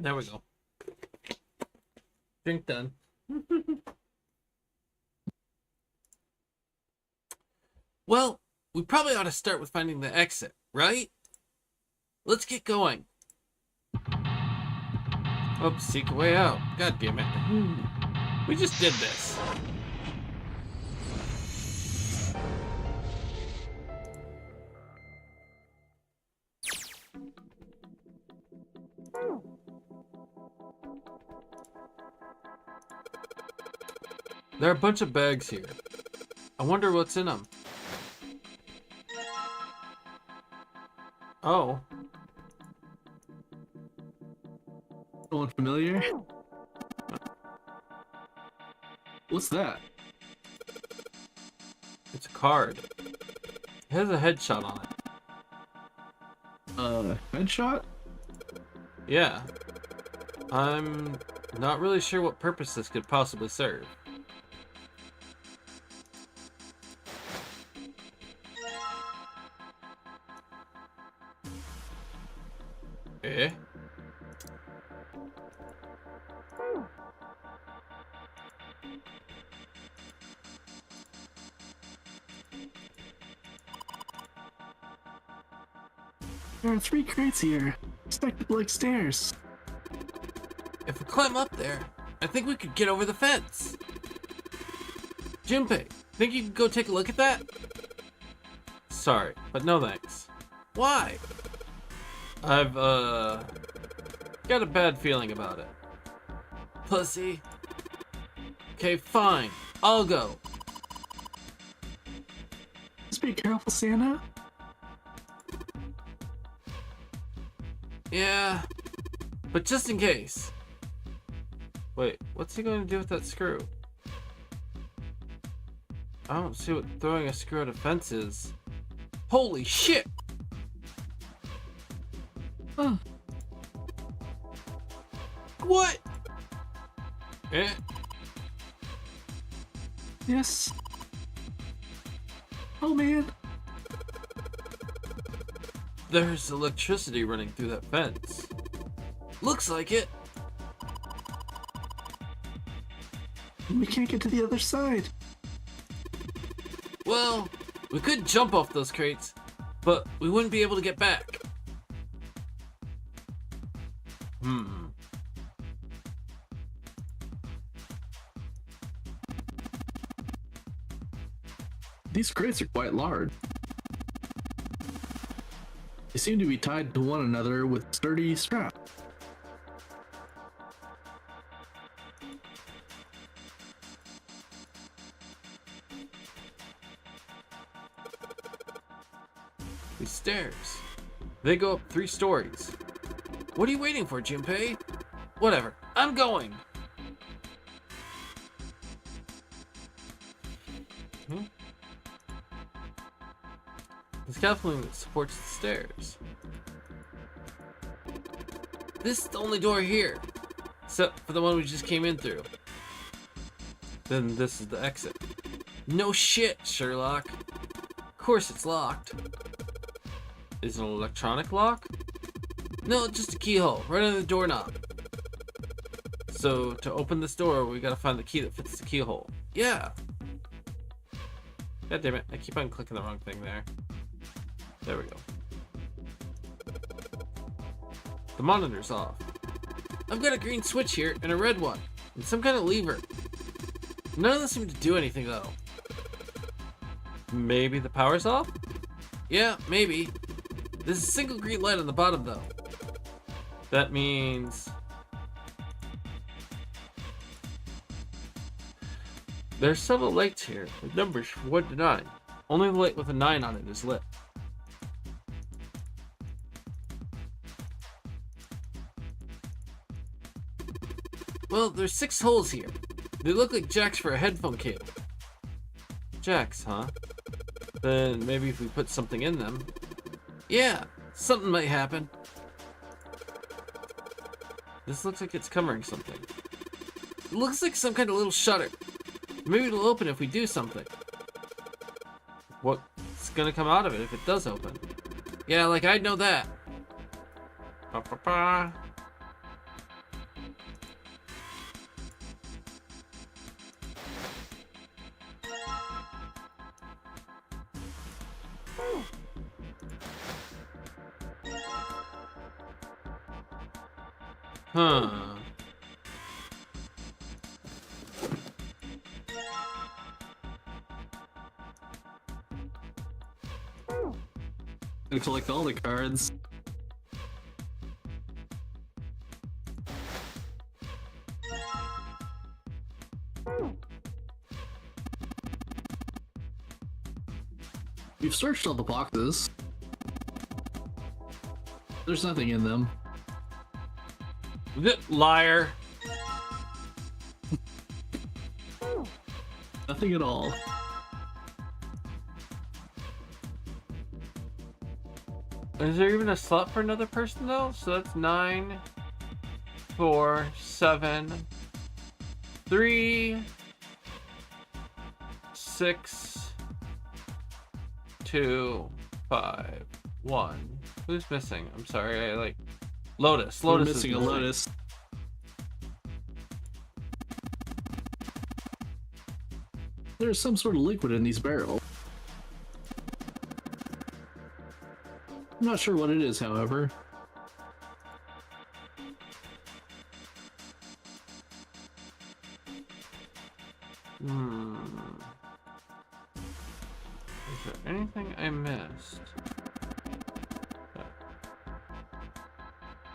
There we go. Drink done. Well, we probably ought to start with finding the exit, right? Let's get going. Oh, seek a way out. God damn it. We just did this. There are a bunch of bags here. I wonder what's in them. Oh. Someone familiar? What's that? It's a card. It has a headshot on it. Headshot? Yeah. I'm not really sure what purpose this could possibly serve. Eh? There are 3 crates here, stacked up like stairs. If we climb up there, I think we could get over the fence. Junpei, think you could go take a look at that? Sorry, but no thanks. Why? I've, got a bad feeling about it. Pussy. Okay, fine. I'll go. Just be careful, Santa. Yeah, but just in case. Wait, what's he going to do with that screw? I don't see what throwing a screw at a fence is. Holy shit! Huh. What? Eh? Yes. Oh man. There's electricity running through that fence. Looks like it. We can't get to the other side. Well, we could jump off those crates, but we wouldn't be able to get back. These crates are quite large. They seem to be tied to one another with sturdy straps. These stairs. They go up 3 stories. What are you waiting for, Junpei? Whatever. I'm going. The scaffolding that supports the stairs. This is the only door here, except for the one we just came in through. Then this is the exit. No shit, Sherlock. Of course it's locked. Is it an electronic lock? No, just a keyhole, right on the doorknob. So, to open this door, we gotta find the key that fits the keyhole. Yeah! God damn it, I keep on clicking the wrong thing there. There we go. The monitor's off. I've got a green switch here and a red one, and some kind of lever. None of them seem to do anything though. Maybe the power's off? Yeah, maybe. There's a single green light on the bottom though. That means... There's several lights here, with numbers from 1 to 9. Only the light with a 9 on it is lit. Well, there's 6 holes here. They look like jacks for a headphone cable. Jacks, huh? Then maybe if we put something in them. Yeah, something might happen. This looks like it's covering something. It looks like some kind of little shutter. Maybe it'll open if we do something. What's gonna come out of it if it does open? Yeah, like I'd know that. Ba-ba-ba. Huh. Gonna collect all the cards. We've searched all the boxes. There's nothing in them. Liar. Nothing at all. Is there even a slot for another person though? So that's 9, 4, 7, 3, 6, 2, 5, 1. Who's missing? I'm sorry, I like Lotus. We're Lotus is missing a Lotus. There's some sort of liquid in these barrels. I'm not sure what it is, however. Is there anything I missed?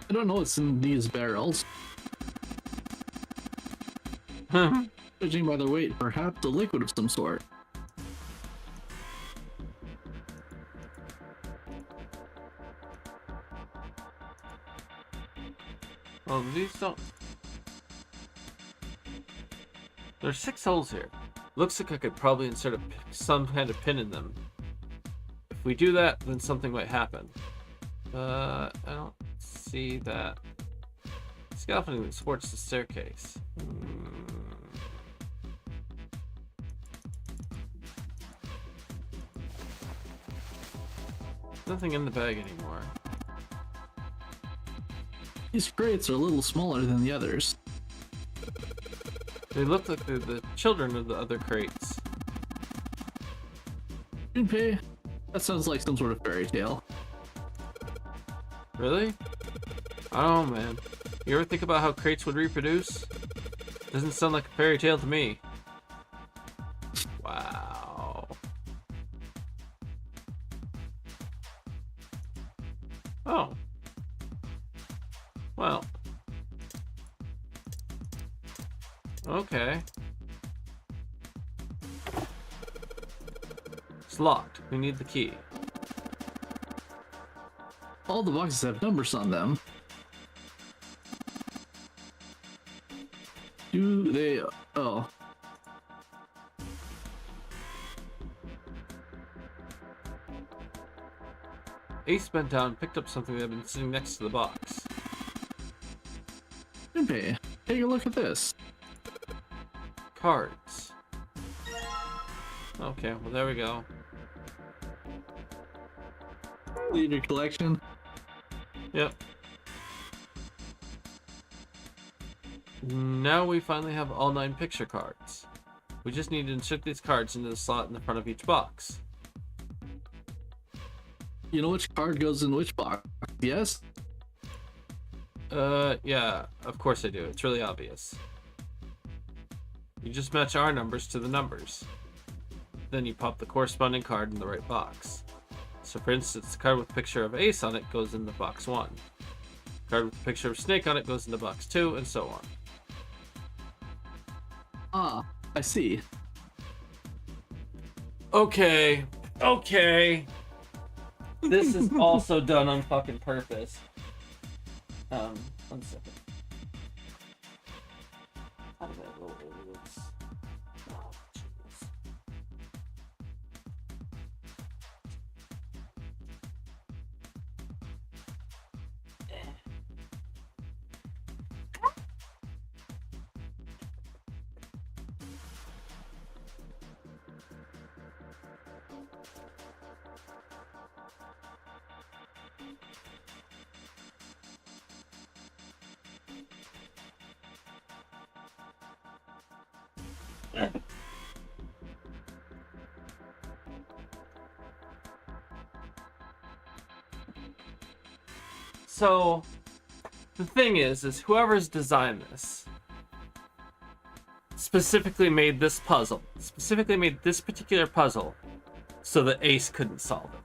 I don't know what's in these barrels. Judging by their weight, perhaps a liquid of some sort. Oh, these don't. There's 6 holes here. Looks like I could probably insert some kind of pin in them. If we do that, then something might happen. I don't see that. Scaffolding that supports the staircase. Nothing in the bag anymore. These crates are a little smaller than the others. They look like they're the children of the other crates. Junpei, that sounds like some sort of fairy tale. Really? I don't know, man. You ever think about how crates would reproduce? Doesn't sound like a fairy tale to me. Wow. Oh. Well. Okay. It's locked. We need the key. All the boxes have numbers on them. Do they? Oh. Ace bent down and picked up something that had been sitting next to the box. Junpei, take a look at this. Cards. Okay, well there we go. Lead your collection. Yep. Now we finally have all 9 picture cards. We just need to insert these cards into the slot in the front of each box. You know which card goes in which box? Yes? Yeah, of course I do. It's really obvious. You just match our numbers to the numbers. Then you pop the corresponding card in the right box. So for instance, the card with a picture of Ace on it goes into box 1. The card with a picture of Snake on it goes into box 2, and so on. Ah, I see. Okay. Okay. This is also done on fucking purpose. 1 second. How did I roll over this? Oh, jeez. So, the thing is whoever's designed this specifically made this puzzle, specifically made this particular puzzle so that Ace couldn't solve it.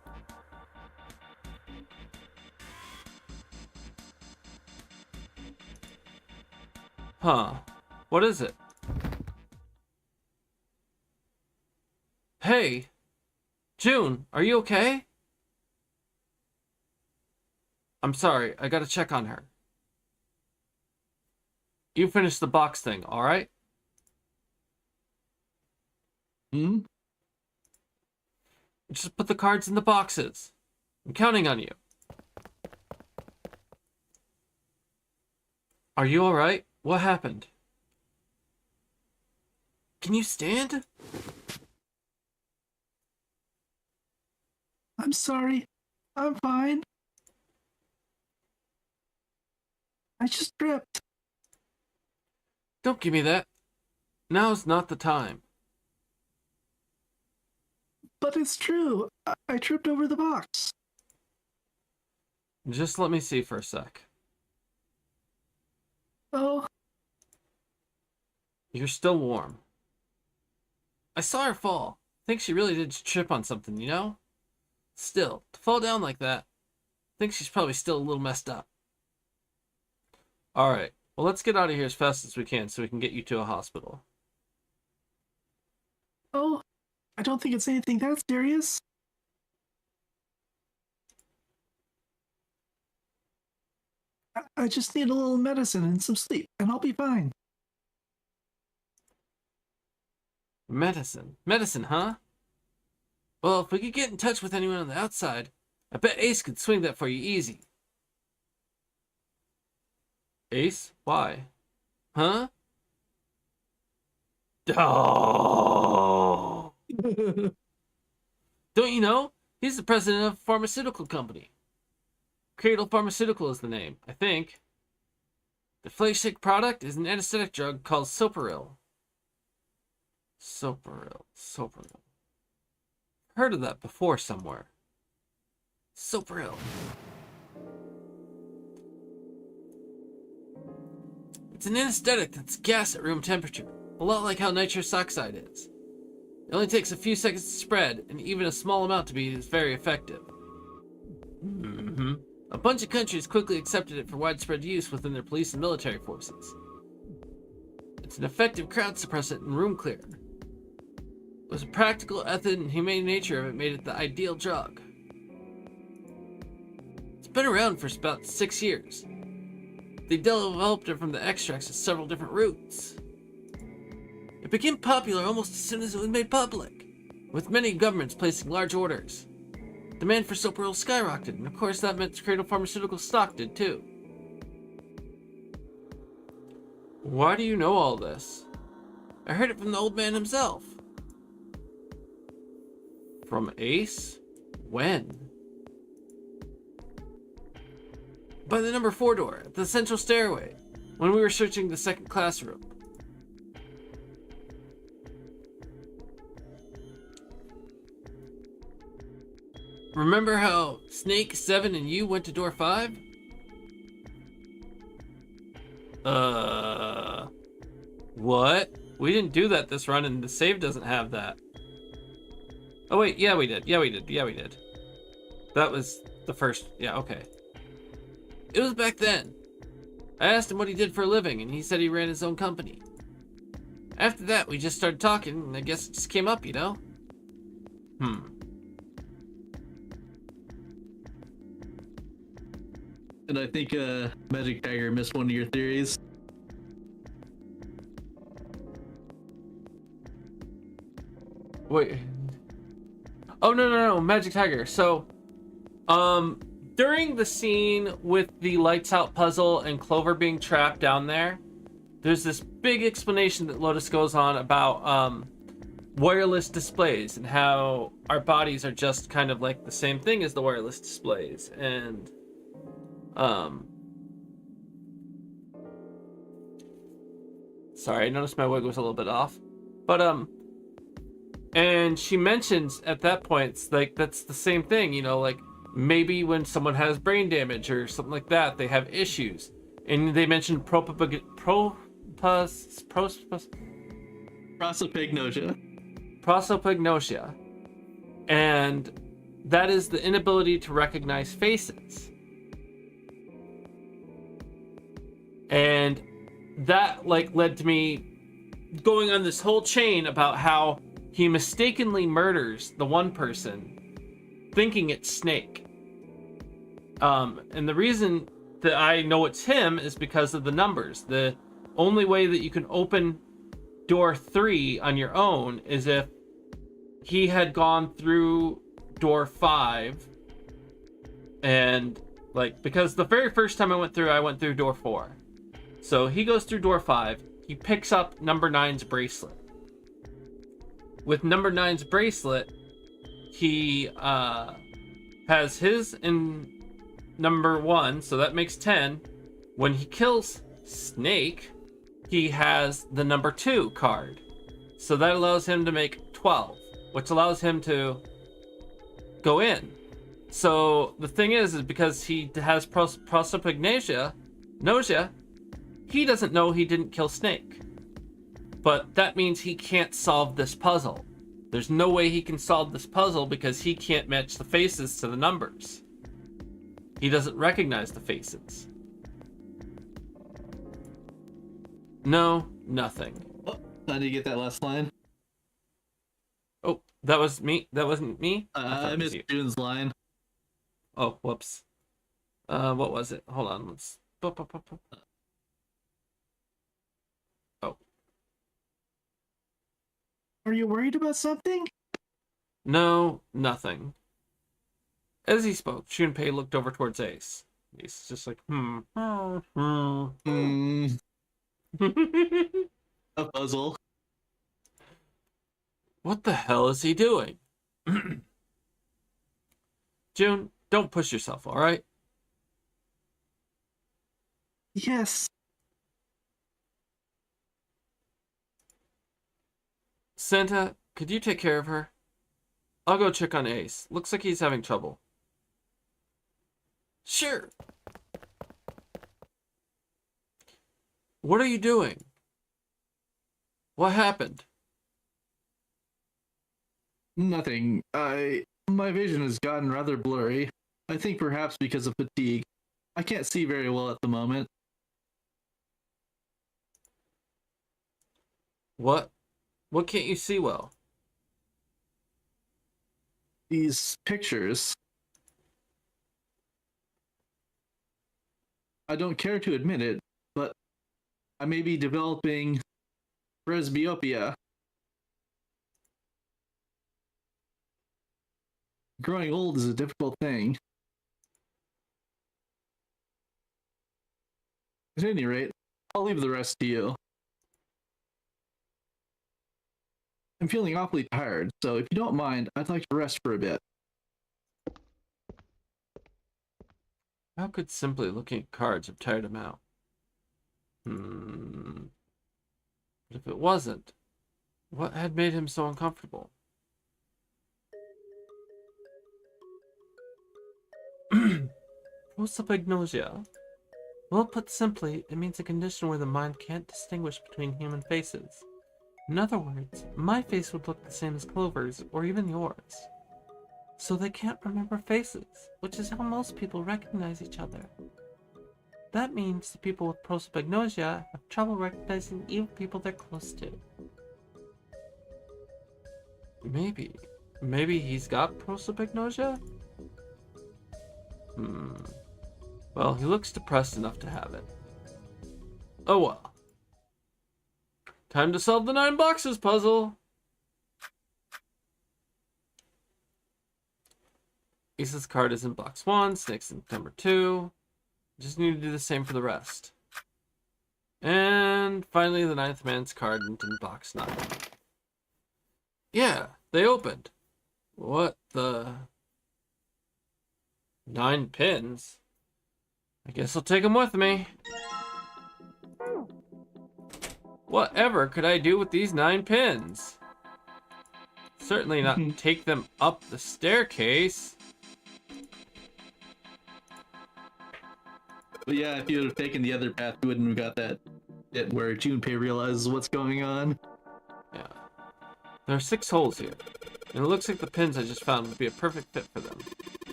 Huh. What is it? Hey! June, are you okay? I'm sorry, I gotta check on her. You finish the box thing, alright? Just put the cards in the boxes. I'm counting on you. Are you alright? What happened? Can you stand? I'm sorry. I'm fine. I just tripped. Don't give me that. Now's not the time. But it's true. I tripped over the box. Just let me see for a sec. Oh, You're still warm. I saw her fall. I think she really did trip on something, you know? Still, to fall down like that, I think she's probably still a little messed up. Alright, well let's get out of here as fast as we can so we can get you to a hospital. oh, I don't think it's anything that serious. I just need a little medicine and some sleep, and I'll be fine. Medicine. Medicine, huh? Well, if we could get in touch with anyone on the outside, I bet Ace could swing that for you easy. Ace? Why? Huh? Oh! Don't you know? He's the president of a pharmaceutical company. Cradle Pharmaceutical is the name, I think. The flagship product is an anesthetic drug called Soparil. Soparil. Heard of that before somewhere. Soparil. It's an anesthetic that's gas at room temperature, a lot like how nitrous oxide is. It only takes a few seconds to spread, and even a small amount to be is very effective. A bunch of countries quickly accepted it for widespread use within their police and military forces. It's an effective crowd suppressant and room clearer. It was a practical, ethical, and humane nature of it made it the ideal drug. It's been around for about 6 years. They developed it from the extracts of several different roots. It became popular almost as soon as it was made public, with many governments placing large orders. Demand for Soparil skyrocketed, and of course that meant Cradle Pharmaceutical stock did too. Why do you know all this? I heard it from the old man himself. From Ace? When? By the number 4 door, at the central stairway, when we were searching the second classroom. Remember how Snake, 7, and you went to door 5? What? We didn't do that this run, and the save doesn't have that. Oh wait, yeah we did. That was the first, yeah, okay. It was back then. I asked him what he did for a living, and he said he ran his own company. After that, we just started talking, and I guess it just came up, you know? And I think Magic Tiger missed one of your theories. Wait. Oh, no, Magic Tiger. So, during the scene with the lights out puzzle and Clover being trapped down there, there's this big explanation that Lotus goes on about, wireless displays and how our bodies are just kind of like the same thing as the wireless displays. And, sorry, I noticed my wig was a little bit off. But, and she mentions at that point, it's like, that's the same thing, you know, like, maybe when someone has brain damage or something like that, they have issues. And they mentioned prosopagnosia. And that is the inability to recognize faces. And that, like, led to me going on this whole chain about how he mistakenly murders the one person, thinking it's Snake. And the reason that I know it's him is because of the numbers. The only way that you can open door 3 on your own is if he had gone through door 5. And, like, because the very first time I went through door 4. So he goes through door 5. He picks up number 9's bracelet. With number 9's bracelet, he has his in number 1, so that makes 10. When he kills Snake, he has the number 2 card. So that allows him to make 12, which allows him to go in. So the thing is because he has prosopagnosia, he doesn't know he didn't kill Snake. But that means he can't solve this puzzle. There's no way he can solve this puzzle because he can't match the faces to the numbers. He doesn't recognize the faces. No, nothing. Oh, how did you get that last line? Oh, that was me? That wasn't me? I missed June's line. Oh, whoops. What was it? Hold on, let's Oh. Are you worried about something? No, nothing. As he spoke, Junpei looked over towards Ace. Ace is just like, A puzzle. What the hell is he doing? June, don't push yourself, alright? Yes. Santa, could you take care of her? I'll go check on Ace. Looks like he's having trouble. Sure. What are you doing? What happened? Nothing. My vision has gotten rather blurry. I think perhaps because of fatigue. I can't see very well at the moment. What? What can't you see well? These pictures. I don't care to admit it, but I may be developing presbyopia. Growing old is a difficult thing. At any rate, I'll leave the rest to you. I'm feeling awfully tired, so if you don't mind, I'd like to rest for a bit. How could simply looking at cards have tired him out? But if it wasn't, what had made him so uncomfortable? Prosopagnosia. Well, put simply, it means a condition where the mind can't distinguish between human faces. In other words, my face would look the same as Clover's, or even yours. So they can't remember faces, which is how most people recognize each other. That means the people with prosopagnosia have trouble recognizing even people they're close to. Maybe he's got prosopagnosia? Well, he looks depressed enough to have it. Oh well. Time to solve the 9 boxes puzzle! Ace's card is in box 1, Snake's in number 2. Just need to do the same for the rest. And finally, the 9th man's card is in box 9. Yeah, they opened. What the... 9 pins? I guess I'll take them with me. Whatever could I do with these 9 pins? Certainly not take them up the staircase. But yeah, if you would have taken the other path, you wouldn't have got that bit where Junpei realizes what's going on. Yeah. There are 6 holes here, and it looks like the pins I just found would be a perfect fit for them.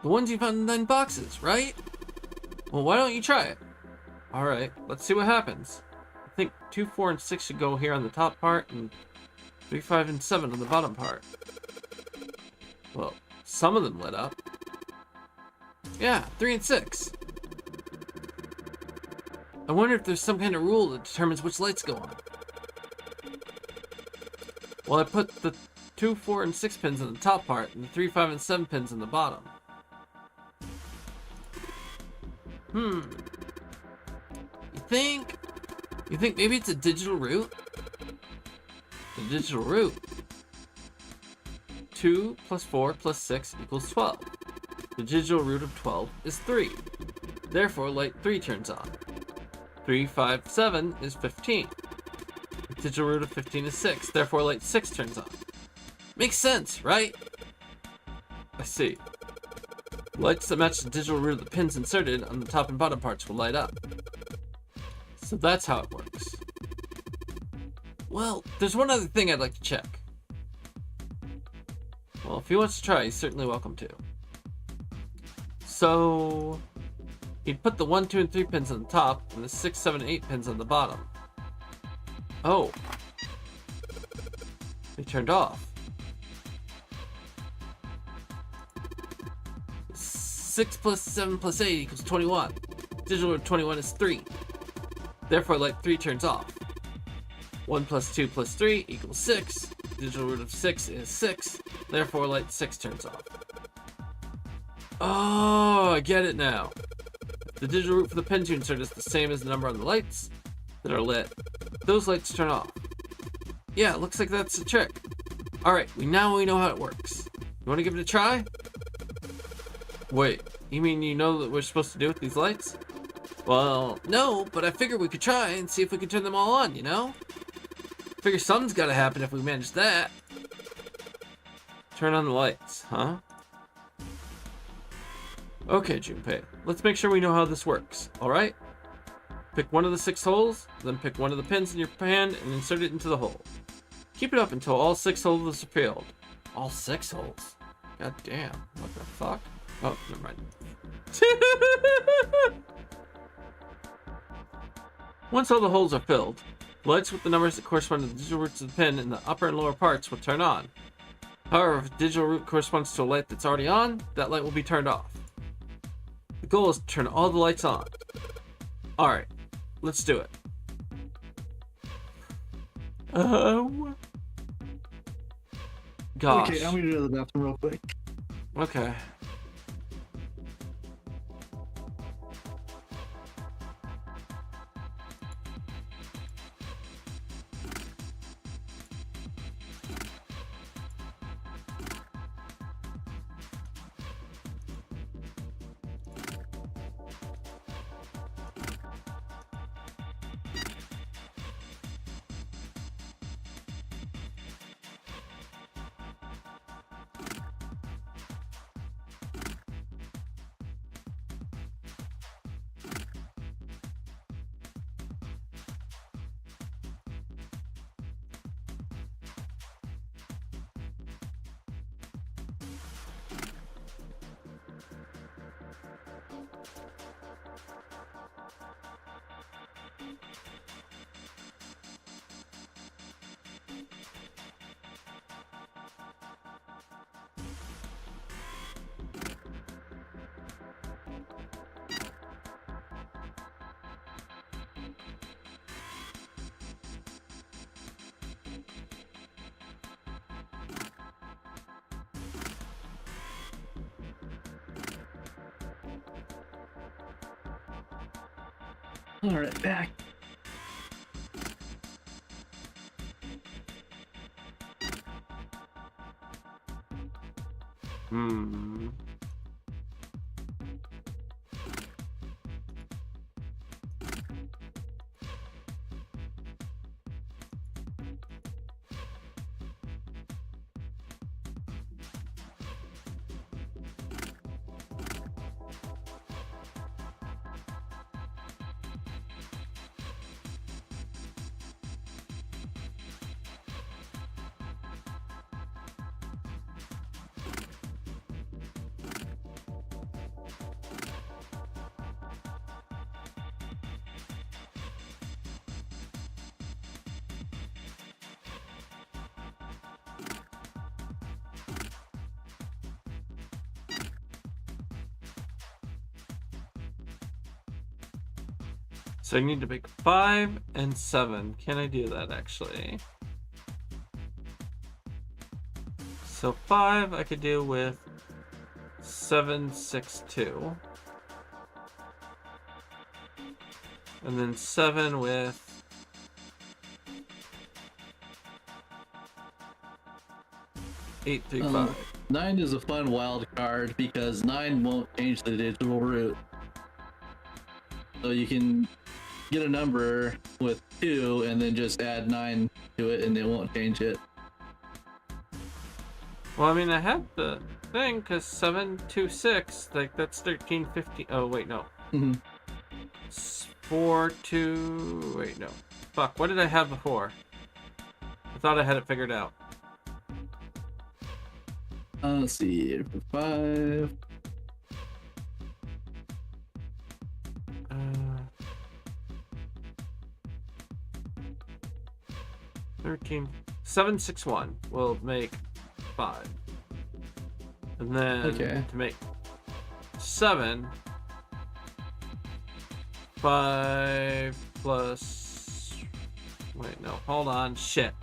The ones you found in 9 boxes, right? Well, why don't you try it? Alright, let's see what happens. I think 2, 4, and 6 should go here on the top part, and 3, 5, and 7 on the bottom part. Well, some of them lit up. Yeah, 3 and 6. I wonder if there's some kind of rule that determines which lights go on. Well, I put the 2, 4, and 6 pins in the top part, and the 3, 5, and 7 pins in the bottom. You think maybe it's a digital root? The digital root. 2 plus 4 plus 6 equals 12. The digital root of 12 is 3. Therefore, light 3 turns on. 3, 5, 7 is 15. The digital root of 15 is 6. Therefore, light 6 turns on. Makes sense, right? I see. Lights that match the digital root of the pins inserted on the top and bottom parts will light up. So that's how it works. Well, there's one other thing I'd like to check. Well, if he wants to try, he's certainly welcome to. So, he'd put the 1, 2, and 3 pins on the top, and the 6, 7, and 8 pins on the bottom. Oh. They turned off. 6 plus 7 plus 8 equals 21. Digital root of 21 is 3. Therefore, light 3 turns off. 1 plus 2 plus 3 equals 6. Digital root of 6 is 6. Therefore, light 6 turns off. Oh, I get it now. The digital root for the pin to insert is the same as the number on the lights that are lit. Those lights turn off. Yeah, looks like that's the trick. Alright, we know how it works. You want to give it a try? Wait, you mean you know what we're supposed to do with these lights? Well, no, but I figured we could try and see if we could turn them all on, you know? Figure something's gotta happen if we manage that. Turn on the lights, huh? Okay, Junpei, let's make sure we know how this works, alright? Pick one of the 6 holes, then pick one of the pins in your hand and insert it into the hole. Keep it up until all 6 holes are filled. All 6 holes? God damn, what the fuck? Oh, never mind. Once all the holes are filled, lights with the numbers that correspond to the digital roots of the pin in the upper and lower parts will turn on. However, if the digital root corresponds to a light that's already on, that light will be turned off. The goal is to turn all the lights on. Alright, let's do it. Gosh. Okay, I'm gonna go to the bathroom real quick. Okay. All right, back. Hmm. So I need to make 5 and 7. Can I do that actually? So 5 I could do with 7, 6, 2. And then 7 with 8, 3, 5. 9 is a fun wild card because 9 won't change the digital root. So you can get a number with 2 and then just add 9 to it and it won't change it. Well, I mean, I had the thing because 7, 2, 6, like that's 13, 15. Oh, wait, no. Mm-hmm. 4, 2. Wait, no. Fuck, what did I have before? I thought I had it figured out. Let's see, 5. 13, 7, 6, 1 will make 5. And then Okay. to make 7. 5 plus. Wait, no, hold on. Shit.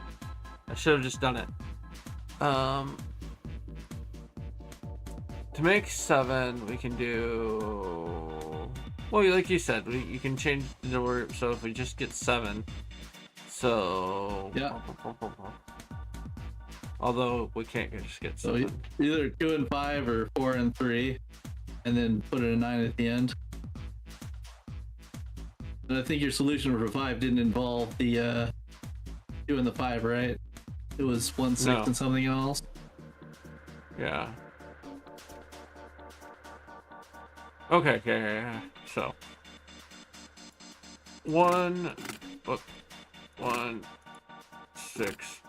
I should have just done it. To make 7, we can do. Well, like you said, you can change the number. So if we just get 7, so Yeah. Although we can't just get So 7. either 2 and 5 or 4 and 3, and then put a 9 at the end. And I think your solution for 5 didn't involve the 2 and the 5, right? It was 1, 6, No. and something else. Yeah. Okay. Yeah. So 1, 6,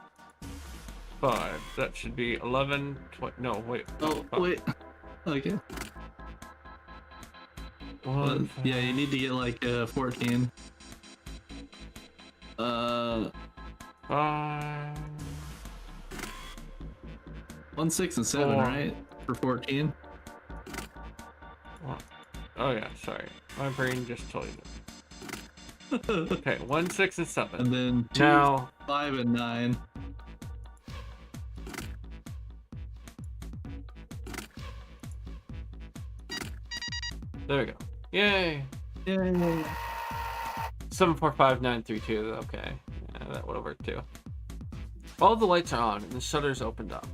5. That should be 11. No, wait. Oh, wait. Okay. One, Yeah, you need to get like 14. 5. 1, 6, and 7, 4. right? For 14. Oh yeah, sorry. My brain just told you. Okay, 1, 6, and 7. And then 2, Now 5, and 9. there we go. Yay! Yay! 7, 4, 5, 9, 3, 2. Okay, yeah, that would have worked too. All the lights are on and the shutters opened up.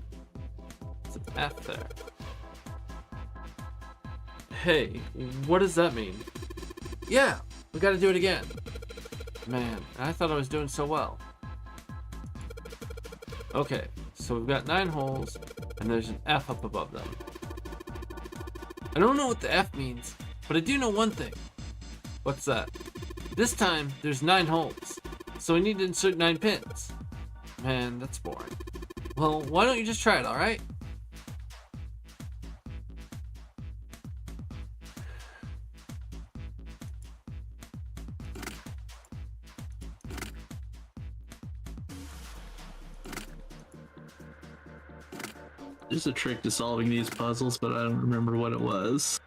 It's an F there. Hey, what does that mean? Yeah, we gotta do it again. Man, I thought I was doing so well. Okay, so we've got 9 holes, and there's an F up above them. I don't know what the F means, but I do know one thing. What's that? This time, there's 9 holes, so we need to insert 9 pins. Man, that's boring. Well, why don't you just try it, alright? There's a trick to solving these puzzles, but I don't remember what it was.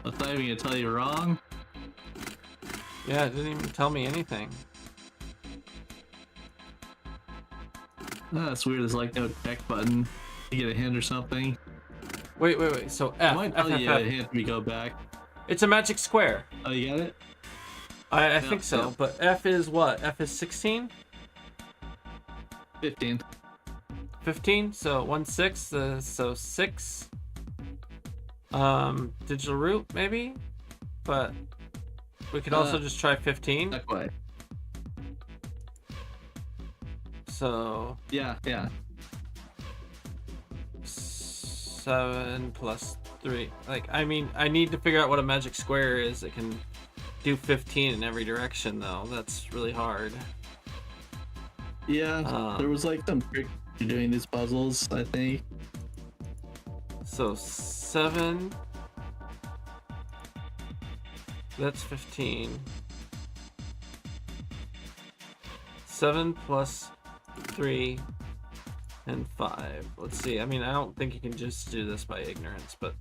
I thought I was gonna tell you wrong. Yeah, it didn't even tell me anything. That's weird. There's like no check button to get a hint or something. Wait. So I F, might F, tell F, you a F. hint when we go back. It's a magic square. Oh, you got it? I think so, yeah. but F is what? F is 16? 15. 15? So 1, 6, so 6. Digital root, maybe? But we could also just try 15. Not quite. So Yeah. 7 plus 3. Like, I mean, I need to figure out what a magic square is. It can do 15 in every direction, though. That's really hard. Yeah, there was like some trick to doing these puzzles, I think. So 7. That's 15. 7 plus 3 and 5. Let's see. I mean, I don't think you can just do this by ignorance, but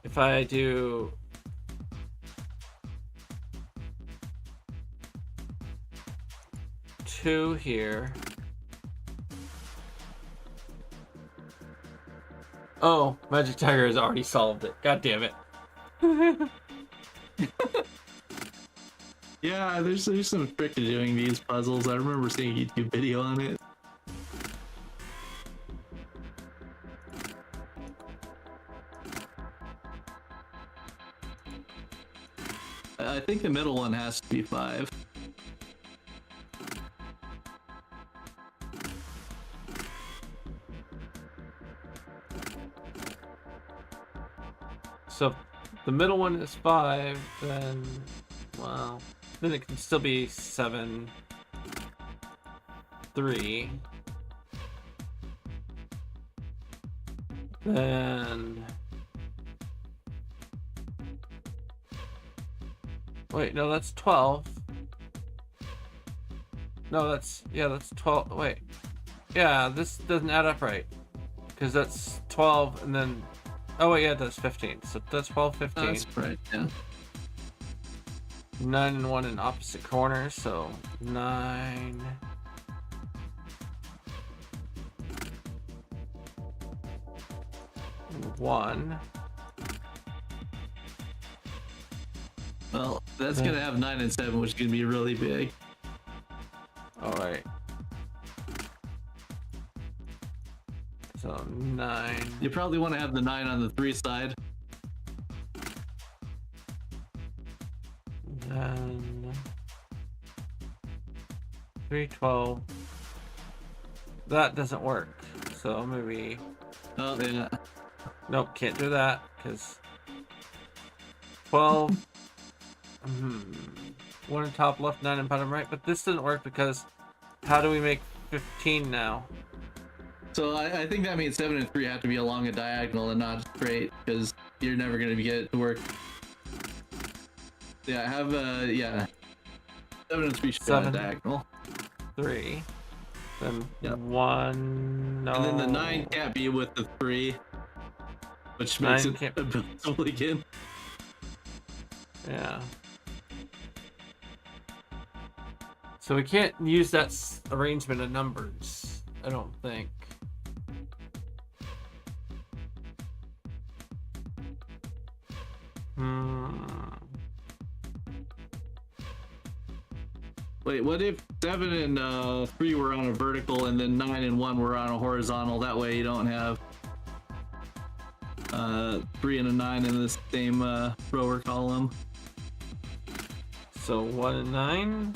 if I do 2 here. Oh, Magic Tiger has already solved it. God damn it. Yeah, there's some trick to doing these puzzles. I remember seeing a YouTube video on it. I think the middle one has to be 5. So if the middle one is 5, then, well, then it can still be 7, 3. Then Wait, no, that's 12. No, that's 12. Wait. Yeah, this doesn't add up right. Because that's 12 and then... Oh, wait, yeah, that's 15. So that's 12, 15. That's right, yeah. 9 and 1 in opposite corners, so 9... and 1. Well, that's gonna have 9 and 7, which is gonna be really big. Alright. So 9. You probably want to have the 9 on the 3 side. Then 3, 12. That doesn't work. So maybe... Oh, yeah. Nope, can't do that, because 12, one in top left, 9 in bottom right, but this didn't work because how do we make 15 now? So I think that means 7 and 3 have to be along a diagonal and not straight, because you're never going to get it to work. Yeah, have yeah. 7 and 3 should be on a 7. diagonal. 3, then Yep. 1, no. And then the 9 can't be with the 3, which makes 9 it can't- impossible again. Yeah. So we can't use that arrangement of numbers, I don't think. Wait, what if 7 and 3 were on a vertical and then 9 and 1 were on a horizontal? That way you don't have 3 and a 9 in the same row or column. So 1 and 9?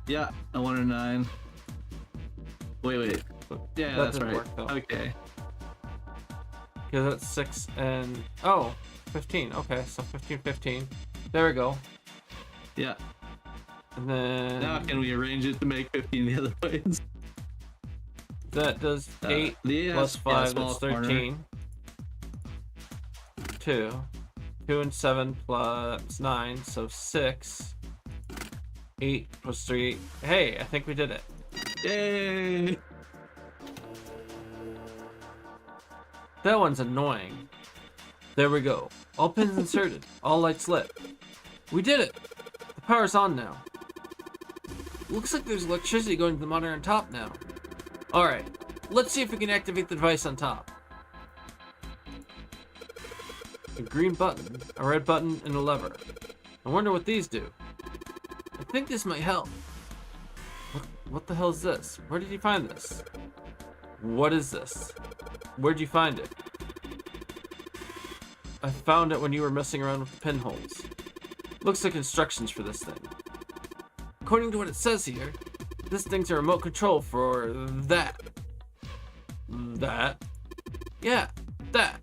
Yeah, a 1 and 9. Wait. Yeah, That that's didn't right. work, though. Okay. Because that's 6 and... Oh, 15. Okay, so 15, 15. There we go. Yeah. And then... Now can we arrange it to make 15 the other ways? That does 8 yeah, plus 5, small that's corner. 13. 2. 2 and 7 plus 9, so 6. 8 plus 3. Hey, I think we did it. Yay! That one's annoying. There we go. All pins inserted. All lights lit. We did it! The power's on now. Looks like there's electricity going to the monitor on top now. Alright, let's see if we can activate the device on top. A green button, a red button, and a lever. I wonder what these do. I think this might help. What the hell is this? Where did you find this? What is this? Where'd you find it? I found it when you were messing around with the pinholes. Looks like instructions for this thing. According to what it says here, this thing's a remote control for that. That? Yeah, that.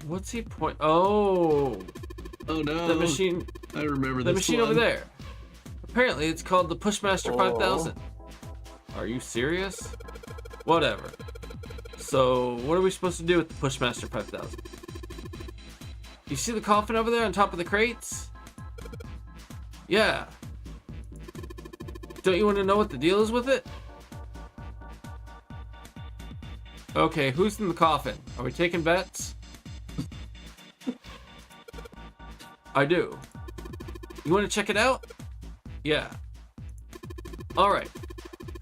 What's he point? Oh, Oh no! the machine. I remember The this machine one. over there. Apparently, it's called the Pushmaster 5000. Are you serious? Whatever. So, what are we supposed to do with the Pushmaster 5000? You see the coffin over there on top of the crates? Yeah. Don't you want to know what the deal is with it? Okay, who's in the coffin? Are we taking bets? I do. You want to check it out? Yeah. Alright.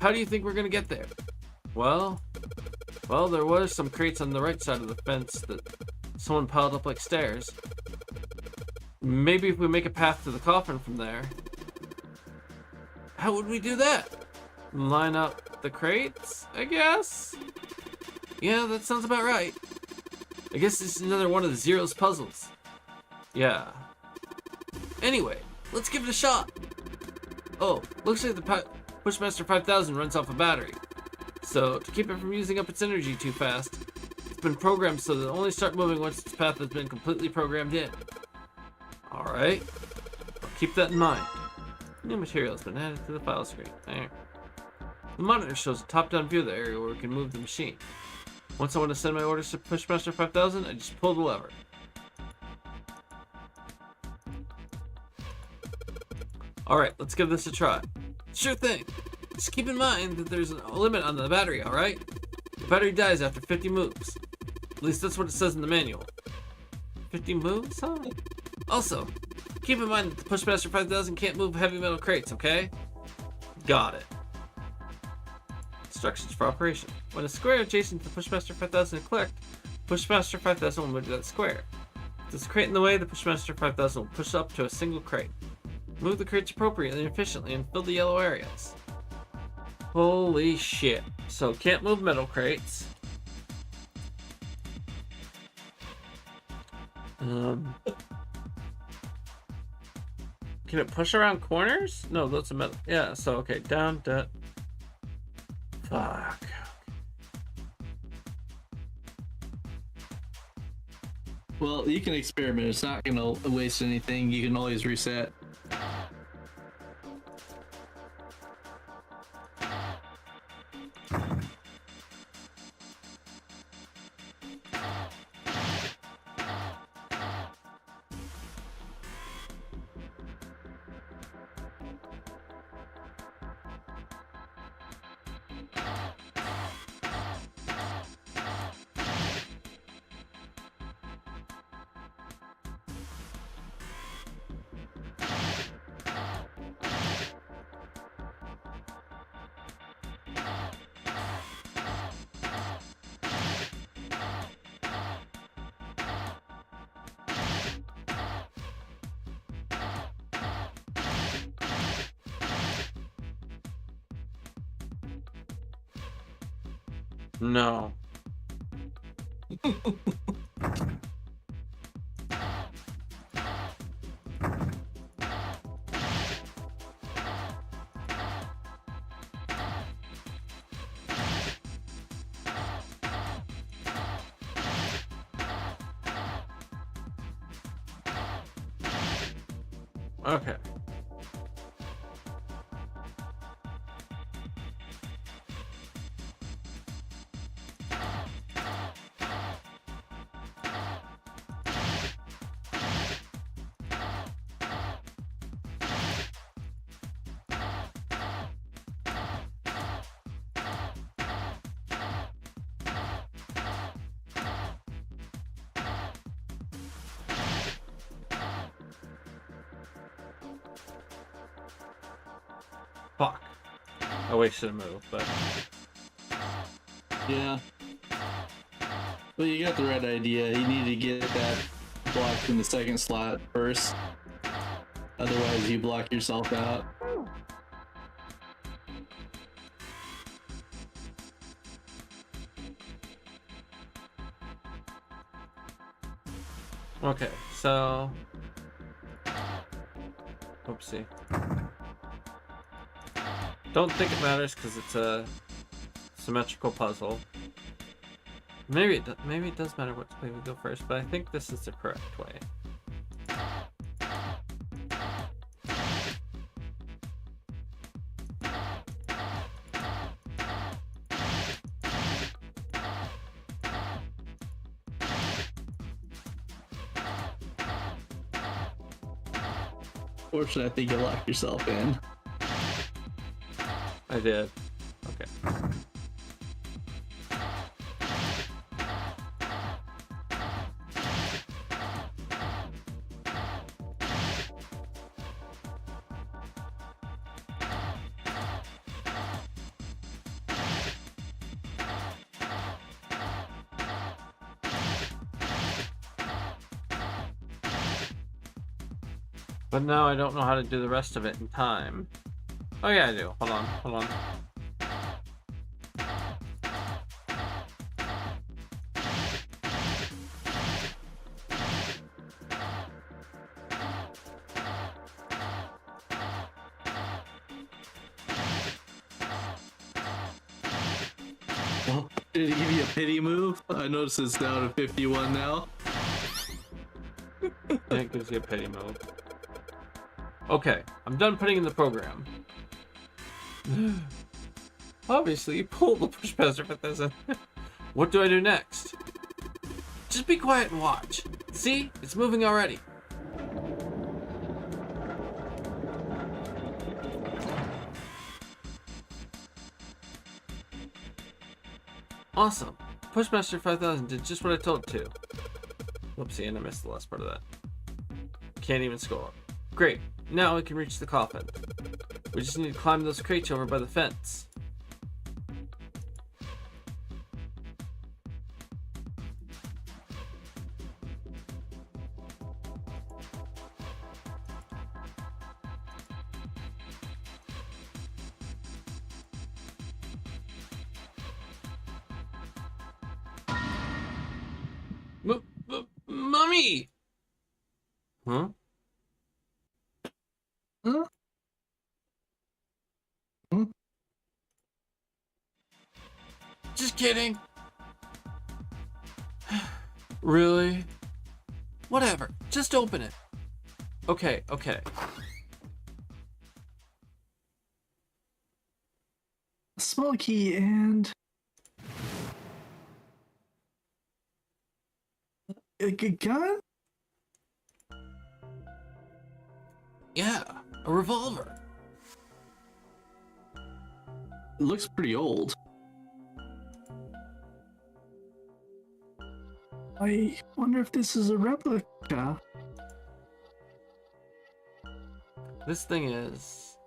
How do you think we're gonna get there? Well, there was some crates on the right side of the fence that someone piled up like stairs. Maybe if we make a path to the coffin from there. How would we do that? Line up the crates, I guess? Yeah, that sounds about right. I guess this is another one of the Zero's puzzles. Yeah. Anyway, let's give it a shot. Oh, looks like the Pushmaster 5000 runs off a battery. So, to keep it from using up its energy too fast, it's been programmed so that it'll only start moving once its path has been completely programmed in. Alright. I'll keep that in mind. New material has been added to the file screen. There. The monitor shows a top-down view of the area where we can move the machine. Once I want to send my orders to Pushmaster 5000, I just pull the lever. Alright, let's give this a try. Sure thing. Just keep in mind that there's a limit on the battery, alright? The battery dies after 50 moves. At least that's what it says in the manual. 50 moves, huh? Also, keep in mind that the Pushmaster 5000 can't move heavy metal crates, okay? Got it. Instructions for operation. When a square adjacent to the Pushmaster 5000 is clicked, Pushmaster 5000 will move to that square. If there's a crate in the way, the Pushmaster 5000 will push up to a single crate. Move the crates appropriately and efficiently and fill the yellow areas. Holy shit. So can't move metal crates. Can it push around corners? No, that's a metal. Yeah, so okay, down, down. Fuck. Well, you can experiment. It's not gonna waste anything. You can always reset. No. Okay. Fuck. I wasted a move, but Yeah. Well, you got the right idea. You need to get that blocked in the second slot first. Otherwise, you block yourself out. okay, so oopsie. Don't think it matters because it's a symmetrical puzzle. Maybe it does matter what way we go first, but I think this is the correct way. Fortunately, I think you locked yourself in. I did. Okay. But now I don't know how to do the rest of it in time. Oh yeah, I do. Hold on, hold on. Well, did he give you a pity move? I noticed it's down to 51 now. Yeah, it gives you a pity mode. Okay, I'm done putting in the program. Obviously, you pulled the Pushmaster 5000. What do I do next? Just be quiet and watch. See? It's moving already. Awesome. Pushmaster 5000 did just what I told it to. Whoopsie, and I missed the last part of that. Can't even scroll up. Great. Now we can reach the coffin. We just need to climb those crates over by the fence. Mummy! Huh? Huh? Hmm? Just kidding. Really? Whatever. Just open it. Okay, okay. A small key and a gun? Yeah, a revolver. It looks pretty old. I wonder if this is a replica. This thing is...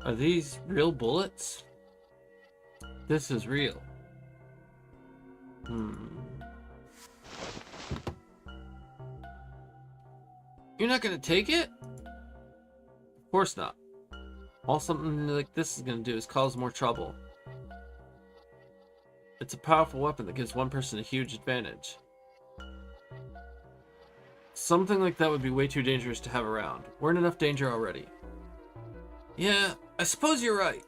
Are these real bullets? This is real. You're not gonna take it? Of course not. All something like this is gonna do is cause more trouble. It's a powerful weapon that gives one person a huge advantage. Something like that would be way too dangerous to have around. We're in enough danger already. Yeah, I suppose you're right.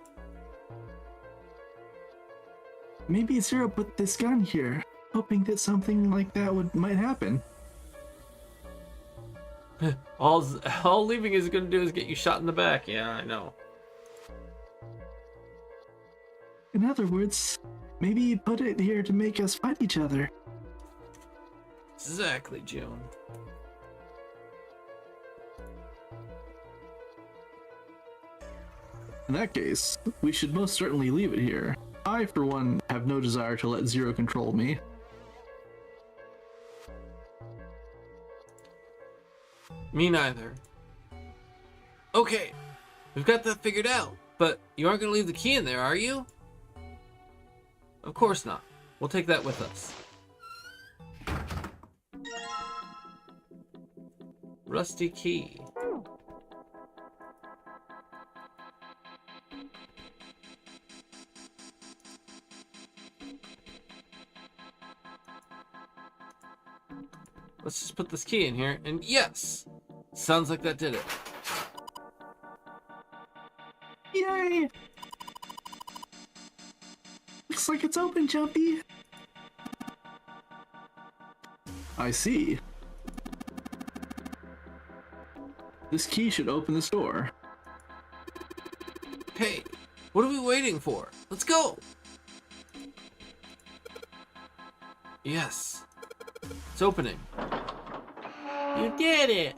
Maybe Zero put this gun here, hoping that something like that might happen. All leaving is gonna do is get you shot in the back. Yeah, I know. In other words, maybe he put it here to make us fight each other. Exactly, June. In that case, we should most certainly leave it here. I, for one, have no desire to let Zero control me. Me neither. Okay, we've got that figured out, but you aren't gonna leave the key in there, are you? Of course not. We'll take that with us. Rusty key. Let's just put this key in here, and yes! Sounds like that did it. Yay! Looks like it's open, Jumpy. I see. This key should open this door. Hey, what are we waiting for? Let's go! Yes. It's opening. You did it!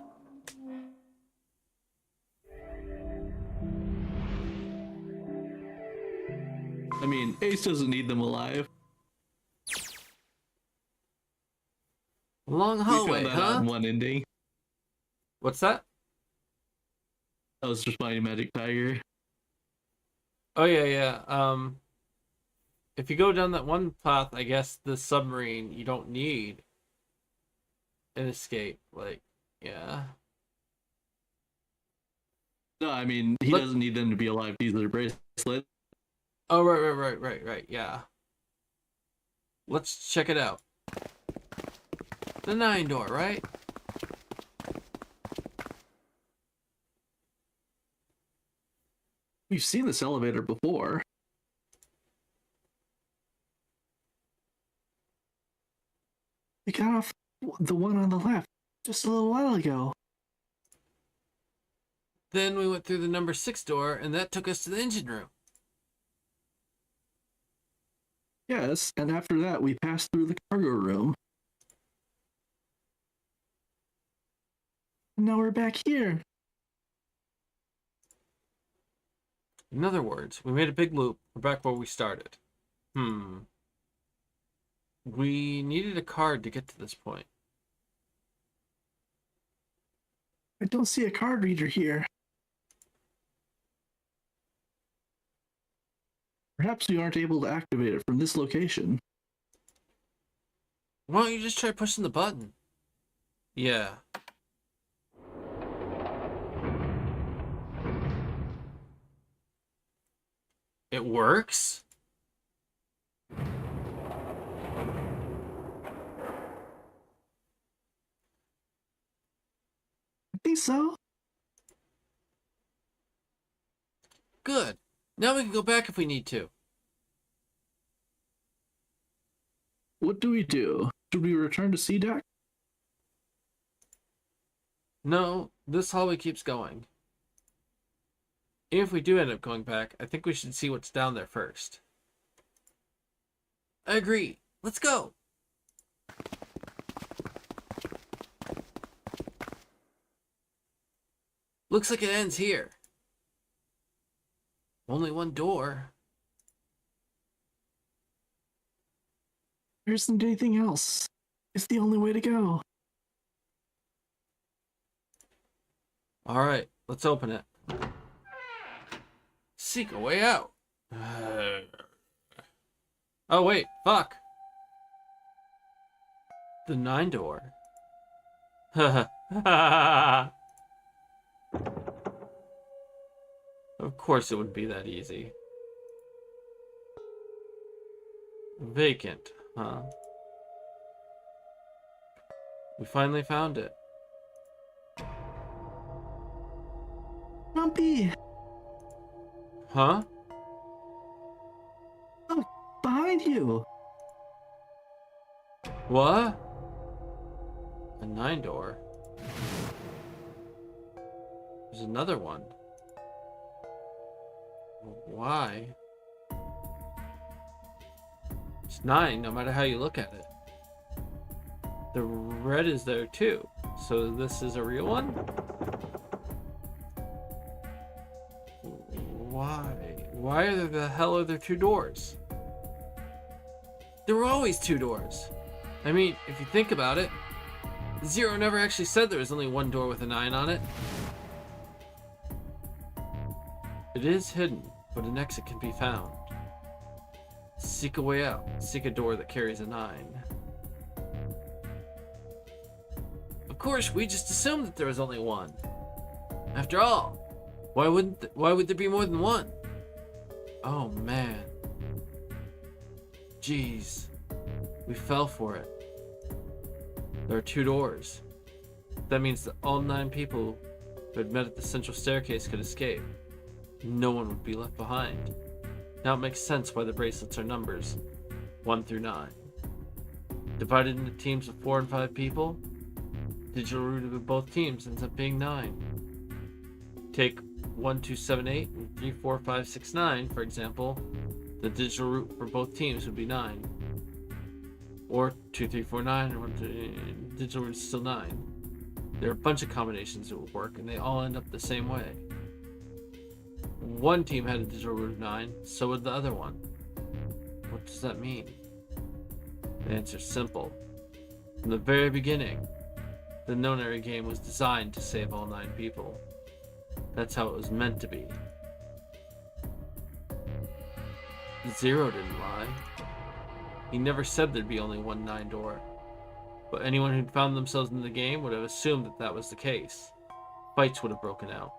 I mean, Ace doesn't need them alive. Long We hallway, found that out huh? in one ending. What's that? That was just my Magic Tiger. Oh yeah, yeah. If you go down that one path, I guess the submarine, you don't need an escape. Like, yeah. No, I mean, he Look- doesn't need them to be alive to use their bracelet. Oh, right, yeah. Let's check it out. The 9 door, right? We've seen this elevator before. We got off the one on the left just a little while ago. Then we went through the number 6 door, and that took us to the engine room. Yes, and after that we passed through the cargo room. And now we're back here. In other words, we made a big loop. We're back where we started. We needed a card to get to this point. I don't see a card reader here. Perhaps we aren't able to activate it from this location. Why don't you just try pushing the button? Yeah. It works? I think so. Good. Now we can go back if we need to. What do we do? Should we return to C deck? No, this hallway keeps going. If we do end up going back, I think we should see what's down there first. I agree. Let's go. Looks like it ends here. Only one door. There isn't anything else. It's the only way to go. Alright, let's open it. Seek a way out. Oh wait, fuck. The 9 door. Of course it would be that easy. Vacant, huh? We finally found it. Grumpy! Huh? Look, behind you! What? A 9 door. There's another one. Why? It's 9 no matter how you look at it. The red is there too. So this is a real one? Why? Why are the hell are there 2 doors? There were always 2 doors. I mean, if you think about it, Zero never actually said there was only one door with a 9 on it. It is hidden, but an exit can be found. Seek a way out. Seek a door that carries a 9. Of course, we just assumed that there was only one. After all, why would there be more than one? Oh man. Jeez. We fell for it. There are 2 doors. That means that all 9 people who had met at the central staircase could escape. No one would be left behind. Now it makes sense why the bracelets are numbers 1 through 9. Divided into teams of 4 and 5 people, digital root of both teams ends up being 9. Take 1, 2, 7, 8, and 3, 4, 5, 6, 9, for example. The digital root for both teams would be 9. Or 2, 3, 4, 9, or digital root is still 9. There are a bunch of combinations that will work, and they all end up the same way. One team had a digital root of 9, so would the other one. What does that mean? The answer's simple. From the very beginning, the Nonary game was designed to save all 9 people. That's how it was meant to be. Zero didn't lie. He never said there'd be only one 9 door. But anyone who'd found themselves in the game would have assumed that that was the case. Fights would have broken out.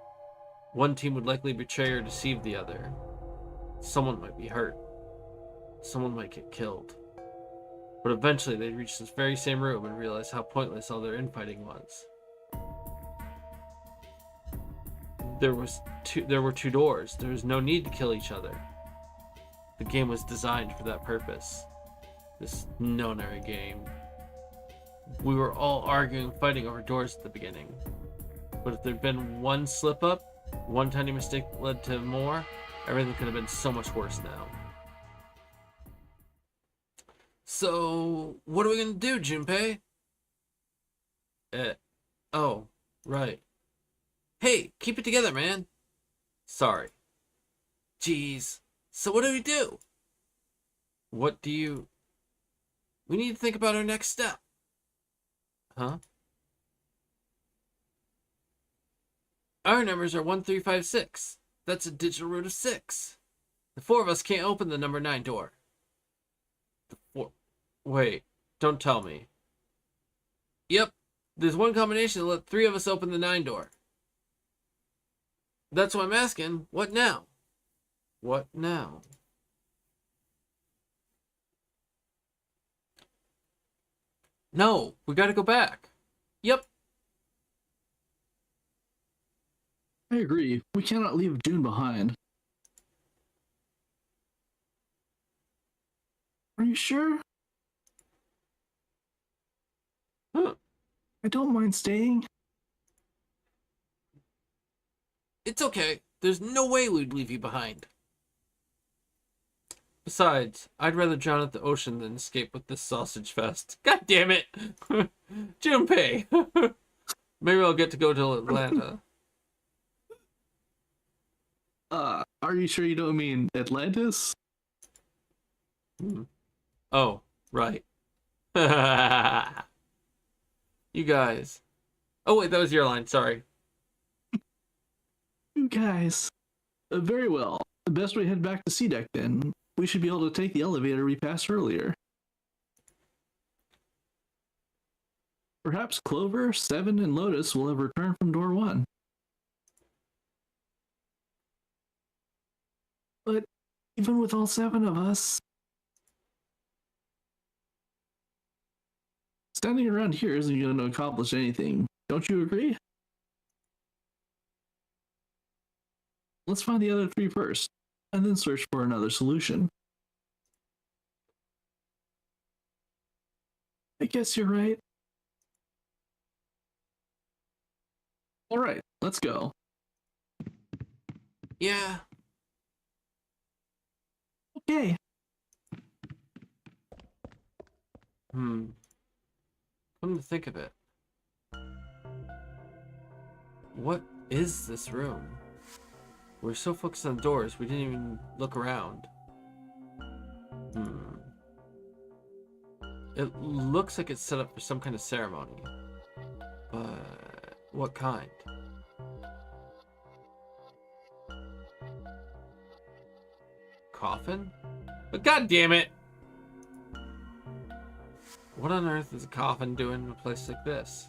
One team would likely betray or deceive the other. Someone might be hurt. Someone might get killed. But eventually they'd reach this very same room and realize how pointless all their infighting was. There were 2 doors. There was no need to kill each other. The game was designed for that purpose. This Nonary game. We were all arguing and fighting over doors at the beginning. But if there'd been one slip up, one tiny mistake that led to more, everything could have been so much worse now. So, what are we gonna do, Junpei? Oh, right. Hey, keep it together, man. Sorry. Jeez. So what do we do? What do you We need to think about our next step. Huh? Our numbers are 1356. That's a digital root of 6. The 4 of us can't open the number 9 door. The 4... Wait, don't tell me. Yep, there's one combination that let 3 of us open the 9 door. That's what I'm asking. What now? What now? No, we gotta go back. Yep. I agree. We cannot leave June behind. Are you sure? Huh. I don't mind staying. It's okay. There's no way we'd leave you behind. Besides, I'd rather drown at the ocean than escape with this sausage fest. God damn it! Junpei! Maybe I'll get to go to Atlanta. Are you sure you don't mean Atlantis? Oh, right. You guys. Oh, wait, that was your line. Sorry. You guys. Very well. The best way to head back to C deck then. We should be able to take the elevator we passed earlier. Perhaps Clover, Seven, and Lotus will have returned from door 1. But even with all 7 of us, standing around here isn't going to accomplish anything. Don't you agree? Let's find the other 3 first, and then search for another solution. I guess you're right. All right, let's go. Yeah. Okay. Come to think of it. What is this room? We're so focused on the doors, we didn't even look around. It looks like it's set up for some kind of ceremony. But what kind? Coffin? But god damn it! What on earth is a coffin doing in a place like this?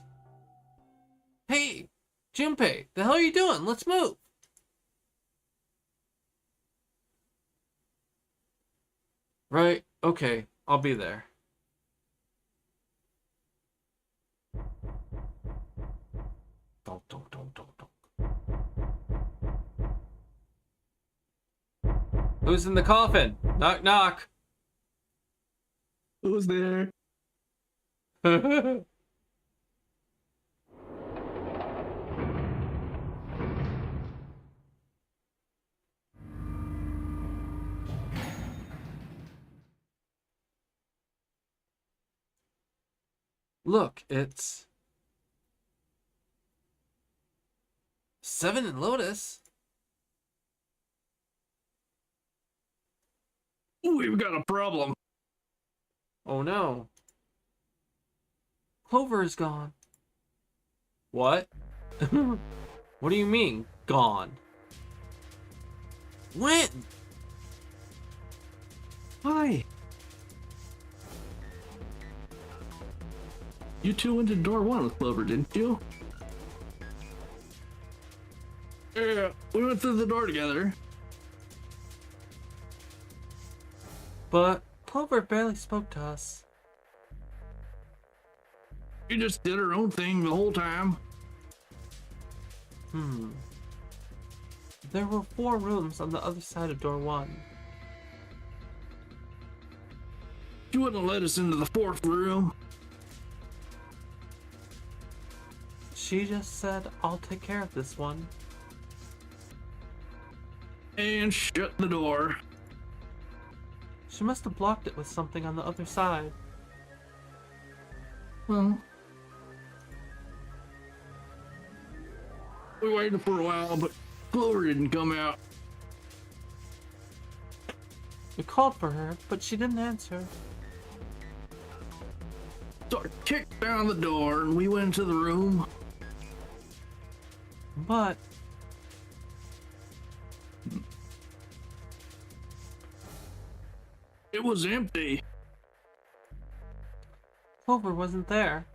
Hey! Junpei! The hell are you doing? Let's move! Right, okay, I'll be there. Donk, donk, donk, donk, donk. Who's in the coffin? Knock, knock. Who's there? Look, it's Seven and Lotus. We've got a problem. Oh no. Clover is gone. What? What do you mean, gone? When? Hi. You 2 went to door 1 with Clover, didn't you? Yeah, we went through the door together. But Clover barely spoke to us. You just did her own thing the whole time. There were 4 rooms on the other side of door 1. You wouldn't let us into the 4th room. She just said, I'll take care of this one. And shut the door. She must have blocked it with something on the other side. Well, we waited for a while, but Clover didn't come out. We called for her, but she didn't answer. So I kicked down the door and we went into the room. But It was empty. Clover wasn't there.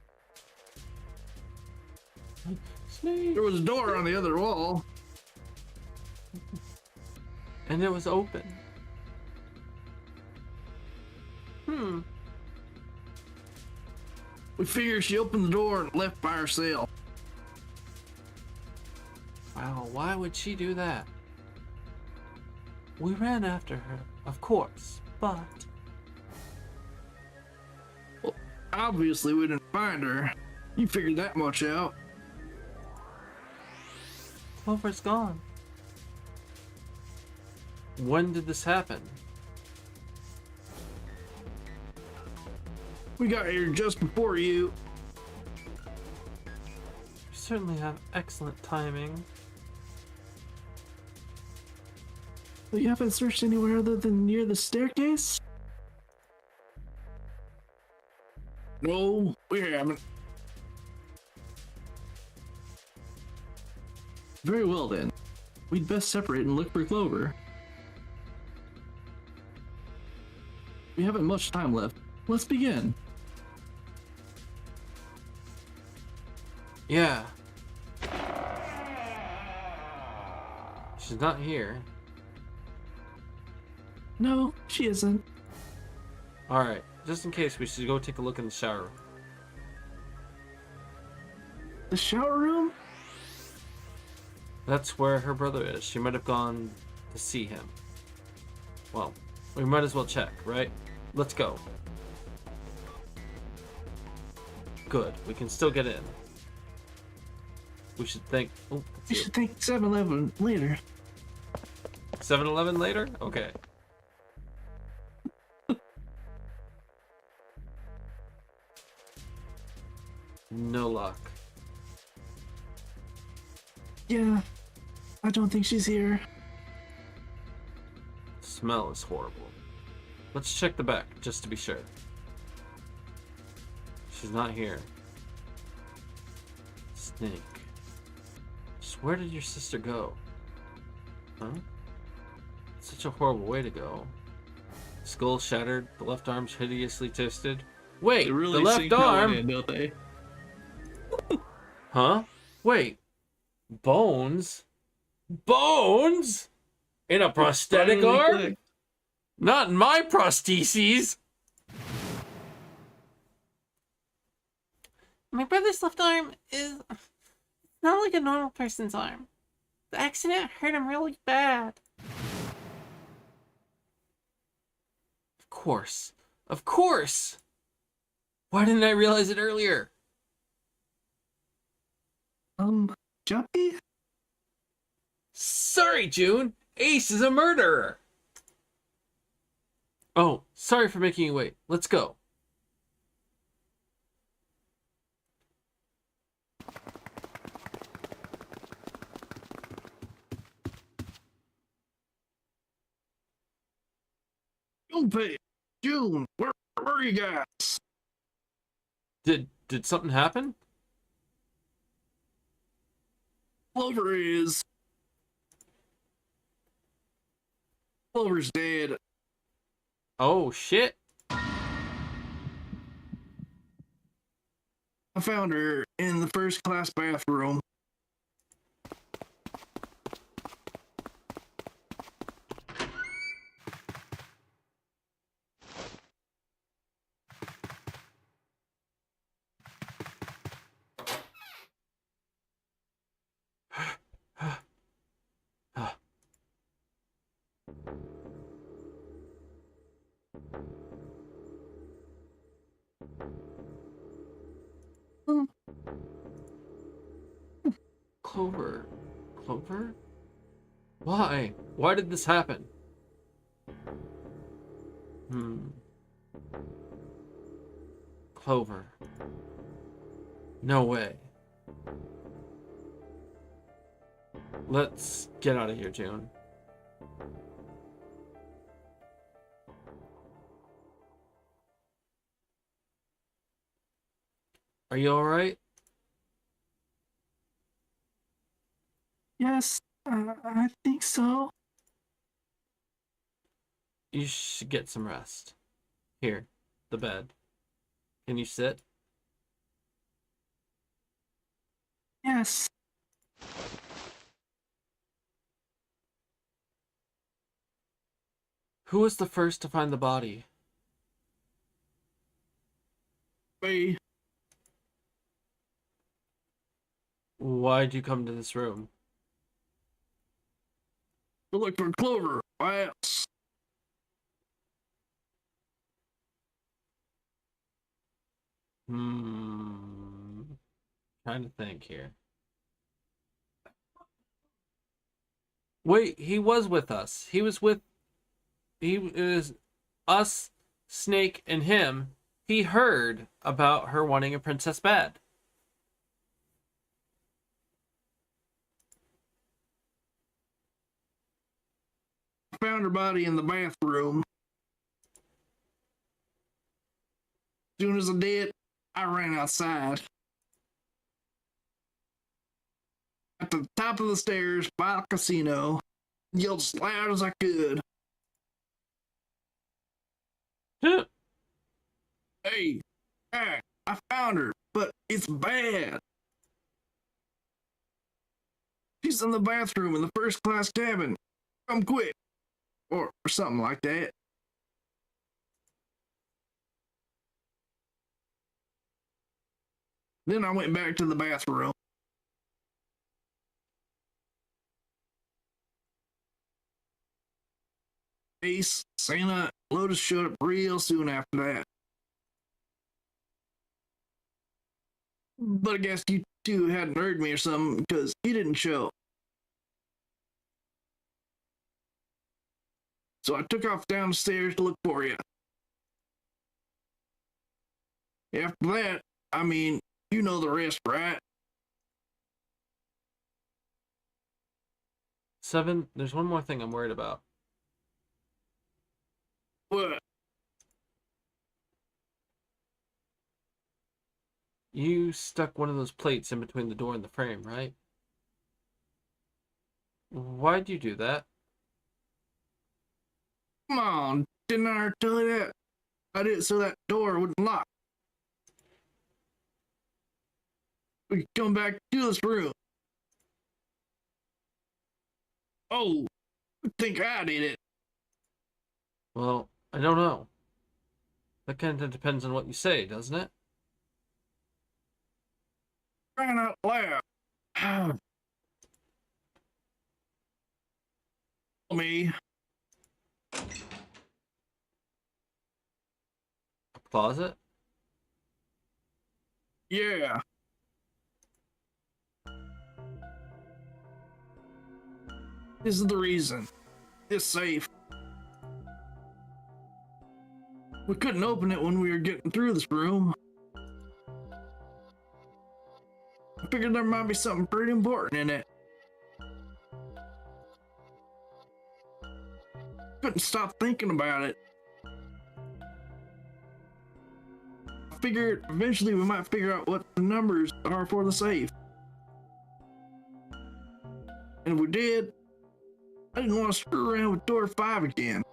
Snake. There was a door on the other wall. And it was open. Hmm. We figured she opened the door and left by herself. Wow, why would she do that? We ran after her, of course, but Obviously, we didn't find her. You figured that much out. Clover's gone. When did this happen? We got here just before you. You certainly have excellent timing. But you haven't searched anywhere other than near the staircase? No, we haven't. Very well then. We'd best separate and look for Clover. We haven't much time left. Let's begin. Yeah. She's not here. No, she isn't. Alright, just in case, we should go take a look in the shower room. The shower room? That's where her brother is. She might have gone to see him. Well, we might as well check, right? Let's go. Good, we can still get in. We should think... Oh, We should take 7-Eleven later. 7-Eleven later? Okay. No luck. Yeah, I don't think she's here. The smell is horrible. Let's check the back, just to be sure. She's not here. Snake. Just where did your sister go? Huh? Such a horrible way to go. Skull shattered, the left arm's hideously twisted. Wait, They really the left sink that one arm? in, don't they? Huh? Wait. Bones? Bones? In a prosthetic Finally arm? clicked. Not in my prostheses! My brother's left arm is not like a normal person's arm. The accident hurt him really bad. Of course. Of course! Why didn't I realize it earlier? Jumpy? Sorry, June! Ace is a murderer! Oh, sorry for making you wait. Let's go. Jumpy! June, where are you guys? Did something happen? Clover is. Clover's dead. Oh, shit. I found her in the first class bathroom. Clover. Clover? Why? Why did this happen? Clover. No way. Let's get out of here, June. Are you alright? Yes, I think so. You should get some rest. Here, the bed. Can you sit? Yes. Who was the first to find the body? Me. Why'd you come to this room? To look for Clover. Yes. Trying to think here. Wait, he was with us. It was us, Snake, and him. He heard about her wanting a princess bad. Found her body in the bathroom. As soon as I did, I ran outside. At the top of the stairs by the casino, yelled as loud as I could. Hey, Jack, I found her, but it's bad. She's in the bathroom in the first class cabin. Come quick. Or something like that. Then I went back to the bathroom. Ace, Santa, Lotus showed up real soon after that. But I guess you two hadn't heard me or something because you didn't show. So I took off downstairs to look for you. After that, I mean, you know the rest, right? 7, there's one more thing I'm worried about. What? You stuck one of those plates in between the door and the frame, right? Why'd you do that? Come on, didn't I already tell you that? I did it so that door wouldn't lock. We could come back to this room. Oh, I think I did it. Well, I don't know. That kind of depends on what you say, doesn't it? Crying out loud. Me. A closet? Yeah. This is the reason. This safe. We couldn't open it when we were getting through this room. I figured there might be something pretty important in it. Couldn't stop thinking about it. I figured eventually we might figure out what the numbers are for the safe. And if we did, I didn't want to screw around with door 5 again.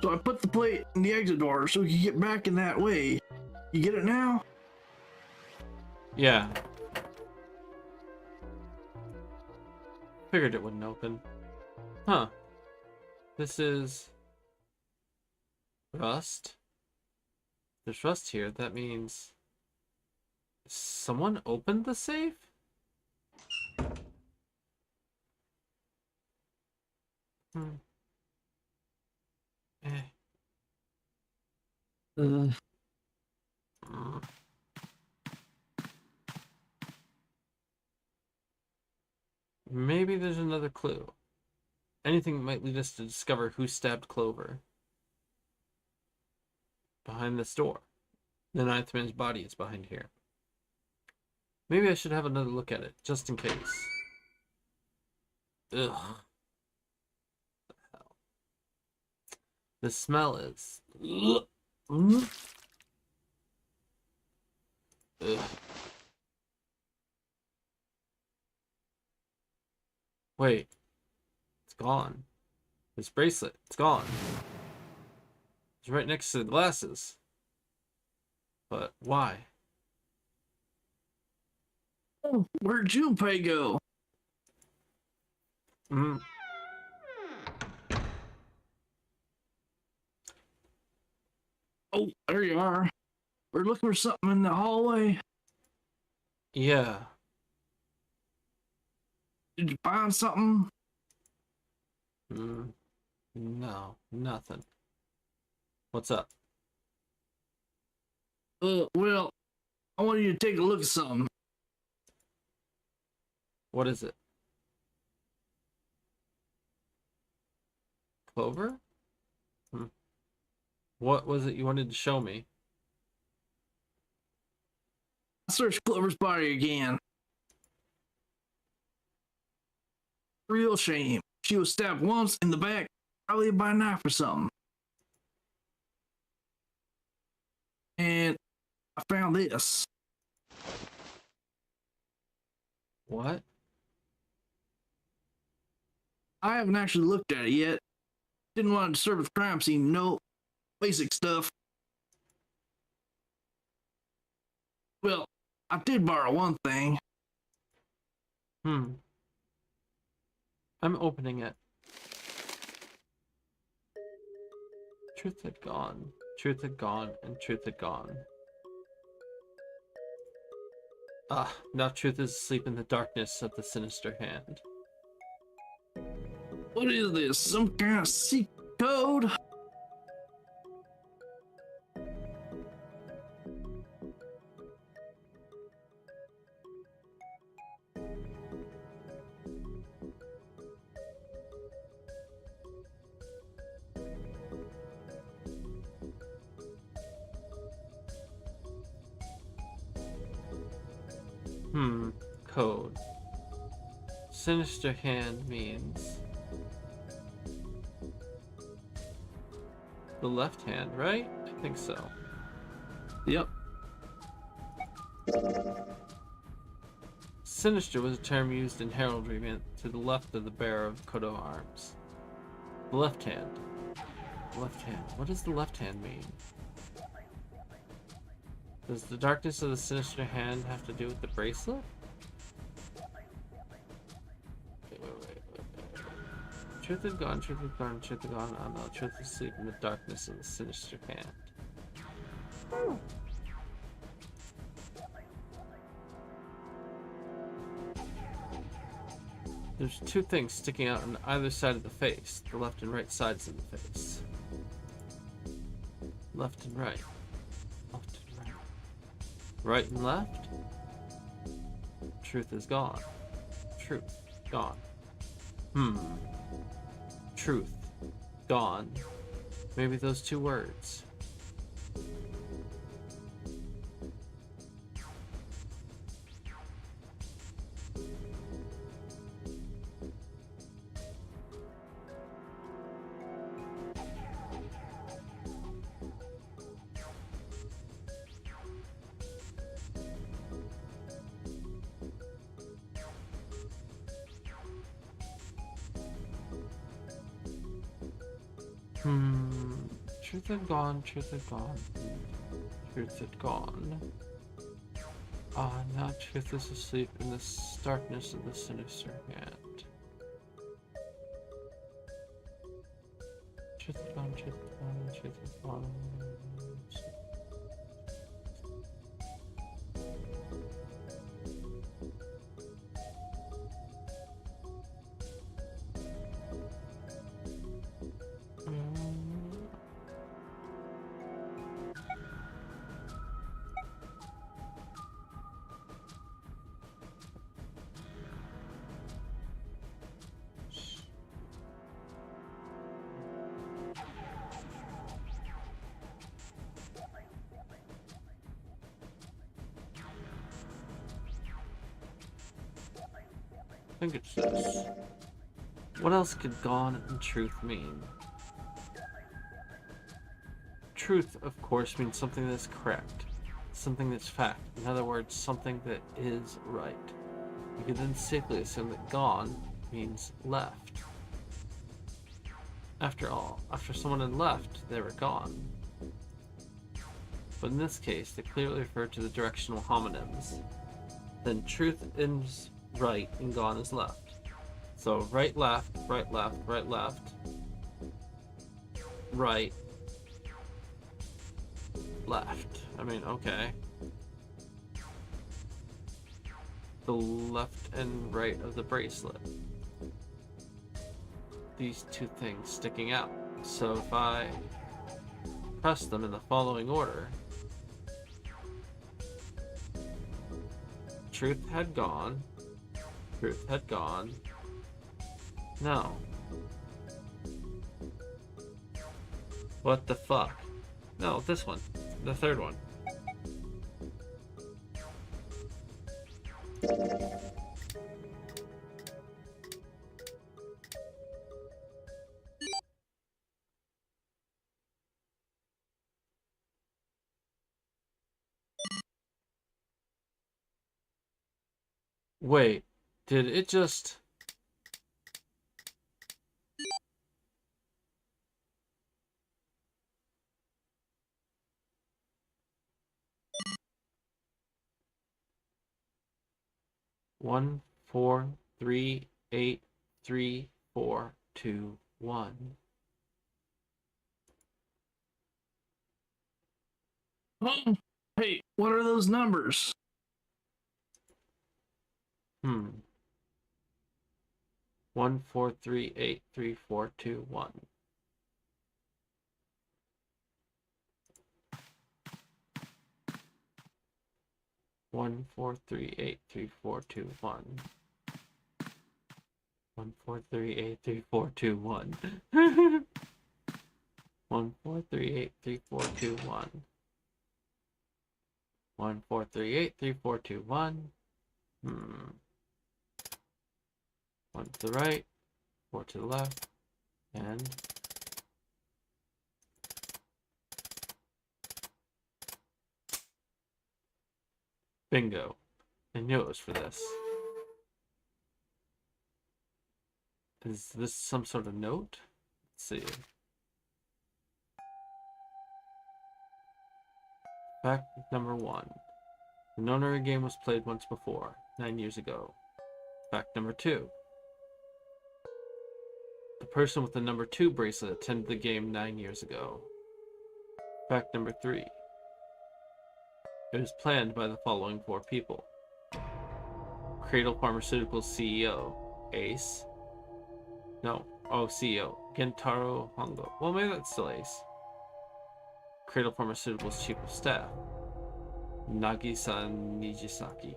So I put the plate in the exit door so we could get back in that way. You get it now? Yeah. Figured it wouldn't open. Huh. This is... rust? There's rust here. That means... someone opened the safe? Eh. Mm. Maybe there's another clue. Anything that might lead us to discover who stabbed Clover. Behind this door. The ninth man's body is behind here. Maybe I should have another look at it, just in case. Ugh. What the hell? The smell is... Ugh. Wait, it's gone. This bracelet, it's gone. It's right next to the glasses. But why? Oh, where'd Junpei go? Mm. Oh, there you are. We're looking for something in the hallway. Yeah. Did you find something? Mm. No, nothing. What's up? Well, I want you to take a look at something. What is it? Clover? Hmm. What was it you wanted to show me? I searched Clover's body again. Real shame. She was stabbed once in the back, probably by a knife or something. And I found this. What? I haven't actually looked at it yet. Didn't want to disturb the crime scene. No, basic stuff. Well, I did borrow one thing. Hmm. I'm opening it. Truth had gone. Truth had gone, and truth had gone. Ah, now truth is asleep in the darkness of the sinister hand. What is this? Some kind of secret code? Code. Sinister hand means the left hand, right? I think so. Yep. Sinister was a term used in heraldry meant to the left of the bearer of Kodo arms. The left hand. The left hand. What does the left hand mean? Does the darkness of the sinister hand have to do with the bracelet? Wait. Truth is gone, truth is gone, truth is gone. Oh no, truth is asleep in the darkness of the sinister hand. There's two things sticking out on either side of the face, the left and right sides of the face. Left and right. Left and right. Right and left. Truth is gone. Truth gone. Truth gone. Maybe those two words. Truth had gone, truth had gone, truth had gone. Ah, now truth is asleep in the darkness of the sinister hand. Truth had gone, truth had gone, truth had gone. I think it's this. What else could gone and truth mean? Truth, of course, means something that's correct. something that's fact. In other words, something that is right. You can then safely assume that gone means left. After all, after someone had left, they were gone. But in this case, they clearly refer to the directional homonyms. Then truth is right and gone is left. So right, left, right, left, right, left, right, left. I mean, okay. The left and right of the bracelet. These two things sticking out. So if I press them in the following order, truth had gone, truth had gone, no. What the fuck? No, this one. The third one. Wait, did it just... One, 4, 3, 8, 3, 4, 2, 1. Hey, what are those numbers? Hmm. 1, 4, 3, 8, 3, 4, 2, 1. One, 4, 3, 8, 3, 4, 2, 1. 1, 4, 3, 8, 3, 4, 2, 1. 1, 4, 3, 8, 3, 4, 2, 1. 1, 4, 3, 8, 3, 4, 2, 1. Hmm. 1 to the right, 4 to the left, and bingo. I knew it was for this. Is this some sort of note? Let's see. Fact number 1. The Nonary game was played once before, 9 years ago. Fact number 2. The person with the number 2 bracelet attended the game 9 years ago. Fact number 3. It was planned by the following 4 people. Cradle Pharmaceuticals CEO, Ace. No, CEO, Gentaro Hongo. Well, maybe that's still Ace. Cradle Pharmaceuticals Chief of Staff, Nagisa Nijisaki.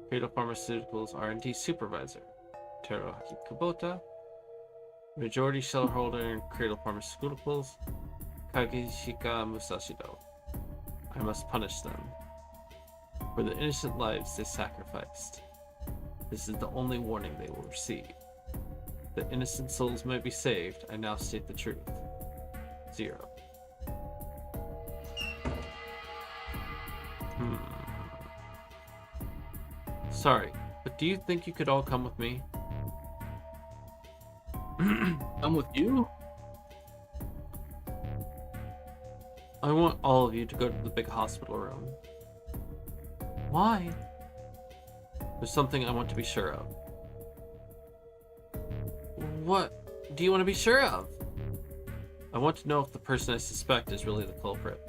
Cradle Pharmaceuticals R&D Supervisor, Teruaki Kubota. Majority shareholder in Cradle Pharmaceuticals, Kagishika Musashido. I must punish them for the innocent lives they sacrificed. This is the only warning they will receive. That innocent souls may be saved, I now state the truth. 0. Sorry, but do you think you could all come with me? I'm with you? I want all of you to go to the big hospital room. Why? There's something I want to be sure of. What do you want to be sure of? I want to know if the person I suspect is really the culprit.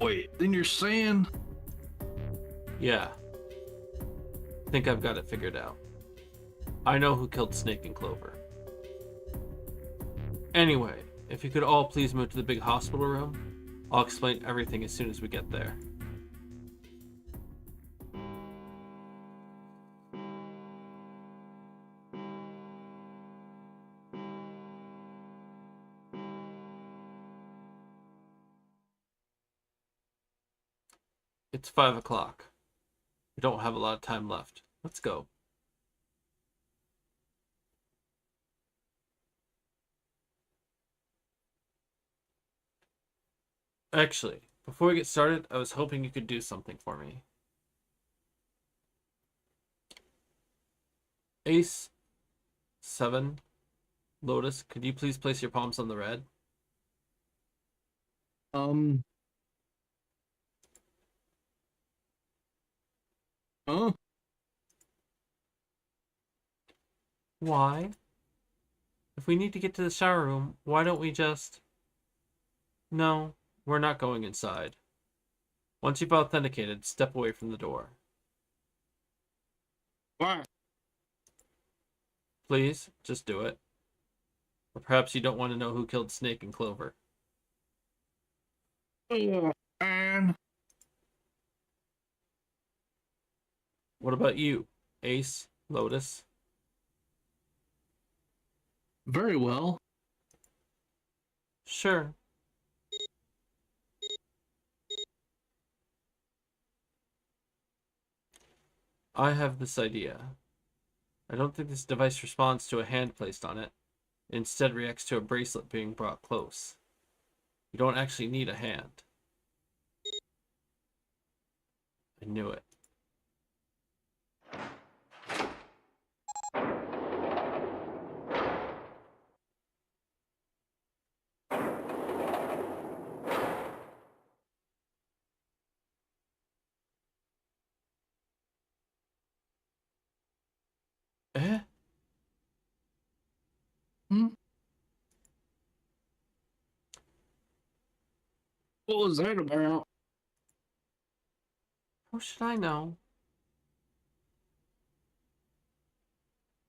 Wait, then you're saying... Yeah. I think I've got it figured out. I know who killed Snake and Clover. Anyway, if you could all please move to the big hospital room, I'll explain everything as soon as we get there. It's 5 o'clock. We don't have a lot of time left. Let's go. Actually, Before we get started, I was hoping you could do something for me. Ace 7, Lotus, could you please place your palms on the red? Um. Huh? Why? If we need to get to the shower room, why don't we just... No, we're not going inside. Once you've authenticated, step away from the door. Why? Please, just do it. Or perhaps you don't want to know who killed Snake and Clover. And What about you, Ace, Lotus? very well. Sure. I have this idea. I don't think this device responds to a hand placed on it. It instead reacts to a bracelet being brought close. You don't actually need a hand. I knew it. Eh? Hmm? What was that about? How should I know?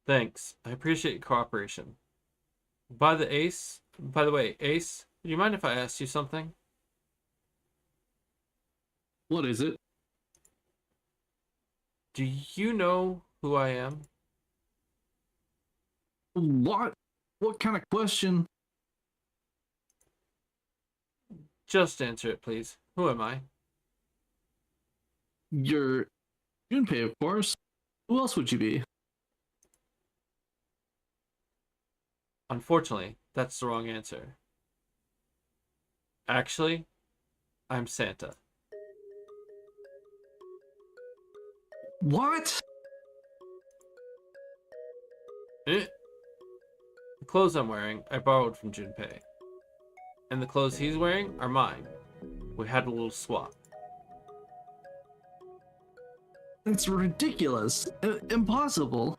Thanks. I appreciate your cooperation. By the way, Ace, would you mind if I asked you something? What is it? Do you know who I am? What? What kind of question? Just answer it, please. Who am I? You're Junpei, of course. Who else would you be? Unfortunately, that's the wrong answer. Actually, I'm Santa. What? Eh? The clothes I'm wearing, I borrowed from Junpei. And the clothes he's wearing are mine. We had a little swap. That's ridiculous. Impossible.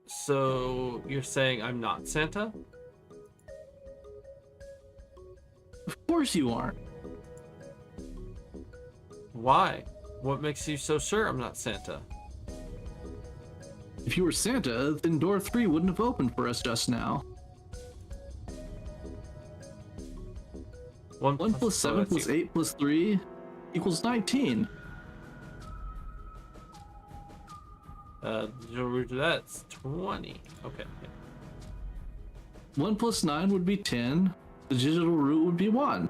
So, you're saying I'm not Santa? Of course you aren't. Why? What makes you so sure I'm not Santa? If you were Santa, then door 3 wouldn't have opened for us just now. 1 plus 7 plus 8 plus 3 equals 19. That's 20. Okay. 1 plus 9 would be 10. The digital root would be 1.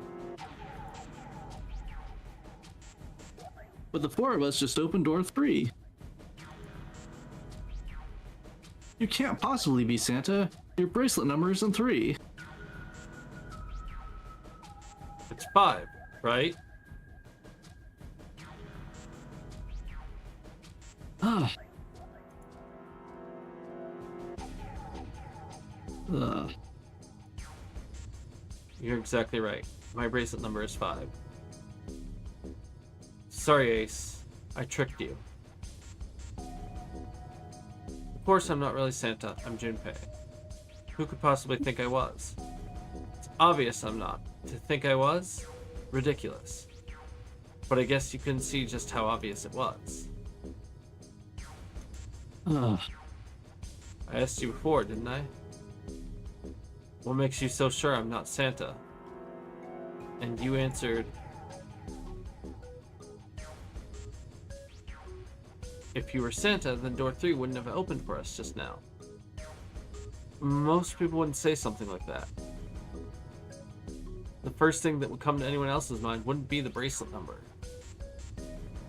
But the 4 of us just opened door 3. You can't possibly be Santa. Your bracelet number isn't 3. It's 5, right? Ah. Ugh. You're exactly right. My bracelet number is 5. Sorry, Ace. I tricked you. Of course I'm not really Santa. I'm Junpei. Who could possibly think I was? It's obvious I'm not. To think I was? Ridiculous. But I guess you couldn't see just how obvious it was. Ugh. I asked you before, didn't I? What makes you so sure I'm not Santa? And you answered... If you were Santa, then door 3 wouldn't have opened for us just now. Most people wouldn't say something like that. The first thing that would come to anyone else's mind wouldn't be the bracelet number.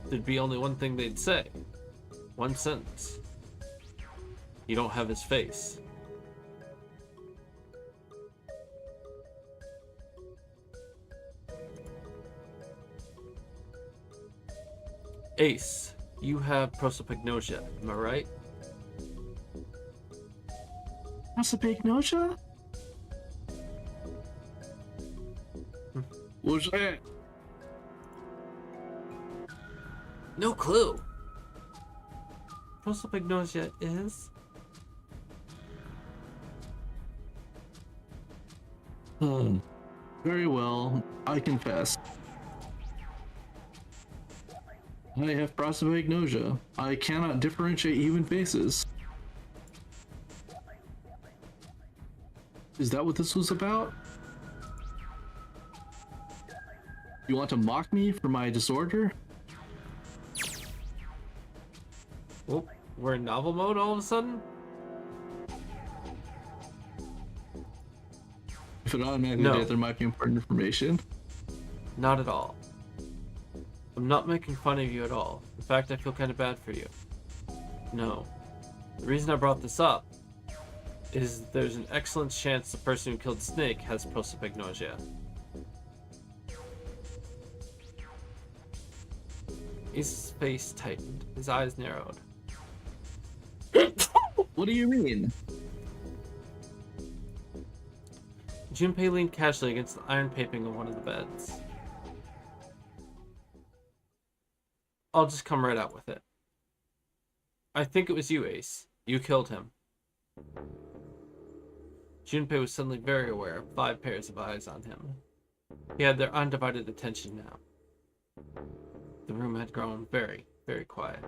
There'd be only one thing they'd say. One sentence. You don't have his face. Ace, you have prosopagnosia, am I right? Prosopagnosia? What's that? No clue. Prosopagnosia is... Very well, I confess. I have prosopagnosia. I cannot differentiate human faces. Is that what this was about? You want to mock me for my disorder? Oh, we're in novel mode all of a sudden? If it automatically No. did, there might be important information. Not at all. I'm not making fun of you at all. In fact, I feel kind of bad for you. No. The reason I brought this up is there's an excellent chance the person who killed Snake has prosopagnosia. His face tightened, his eyes narrowed. What do you mean? Junpei leaned casually against the iron paping of one of the beds. I'll just come right out with it. I think it was you, Ace. You killed him. Junpei was suddenly very aware of 5 pairs of eyes on him. He had their undivided attention now. The room had grown very, very quiet.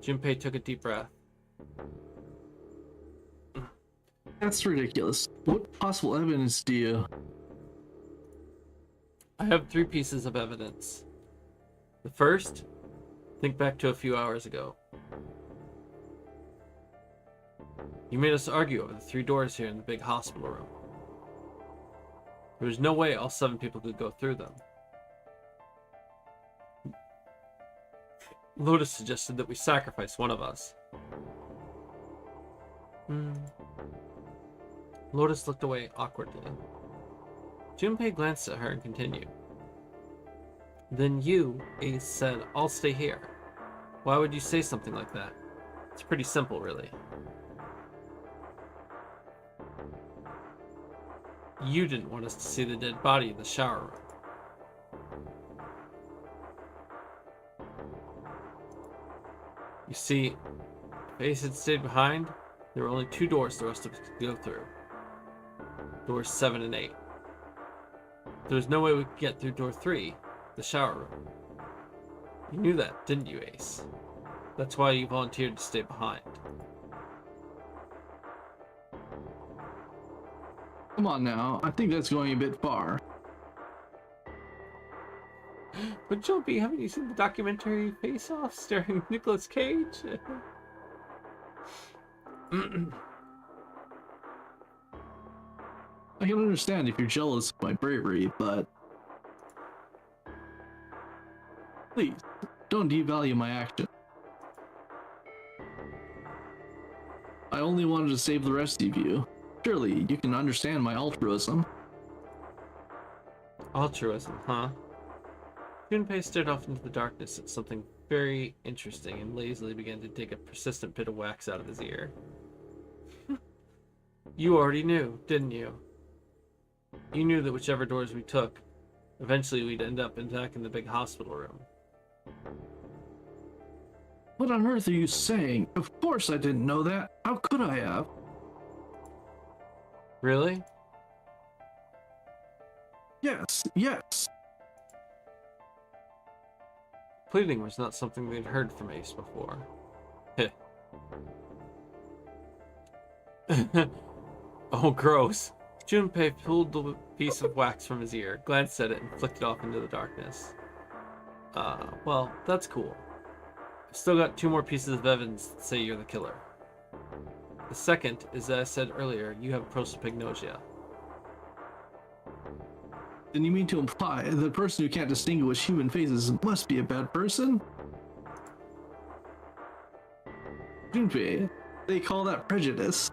Junpei took a deep breath. That's ridiculous. What possible evidence do you... I have 3 pieces of evidence. The first, think back to a few hours ago. You made us argue over the 3 doors here in the big hospital room. There was no way all 7 people could go through them. Lotus suggested that we sacrifice one of us. Lotus looked away awkwardly. Junpei glanced at her and continued. Then you, Ace, said, I'll stay here. Why would you say something like that? It's pretty simple, really. You didn't want us to see the dead body in the shower room. You see, if Ace had stayed behind, there were only 2 doors the rest of us could go through. Doors 7 and 8. There was no way we could get through door 3, the shower room. You knew that, didn't you, Ace? That's why you volunteered to stay behind. Come on now, I think that's going a bit far. But Jumpy, haven't you seen the documentary Face Off starring Nicolas Cage? I can understand if you're jealous of my bravery, but... Please, don't devalue my action. I only wanted to save the rest of you. Surely, you can understand my altruism. Altruism, huh? Junpei stared off into the darkness at something very interesting and lazily began to dig a persistent bit of wax out of his ear. You already knew, didn't you? You knew that whichever doors we took, eventually we'd end up back in the big hospital room. What on earth are you saying? Of course I didn't know that. How could I have? Really? Yes. Pleading was not something they'd heard from Ace before. Heh. Oh, gross. Junpei pulled the piece of wax from his ear, glanced at it, and flicked it off into the darkness. Well, that's cool. I've still got 2 more pieces of evidence that say you're the killer. The second is that I said earlier, you have prosopagnosia. Then you mean to imply that the person who can't distinguish human faces must be a bad person? Junpei, they call that prejudice.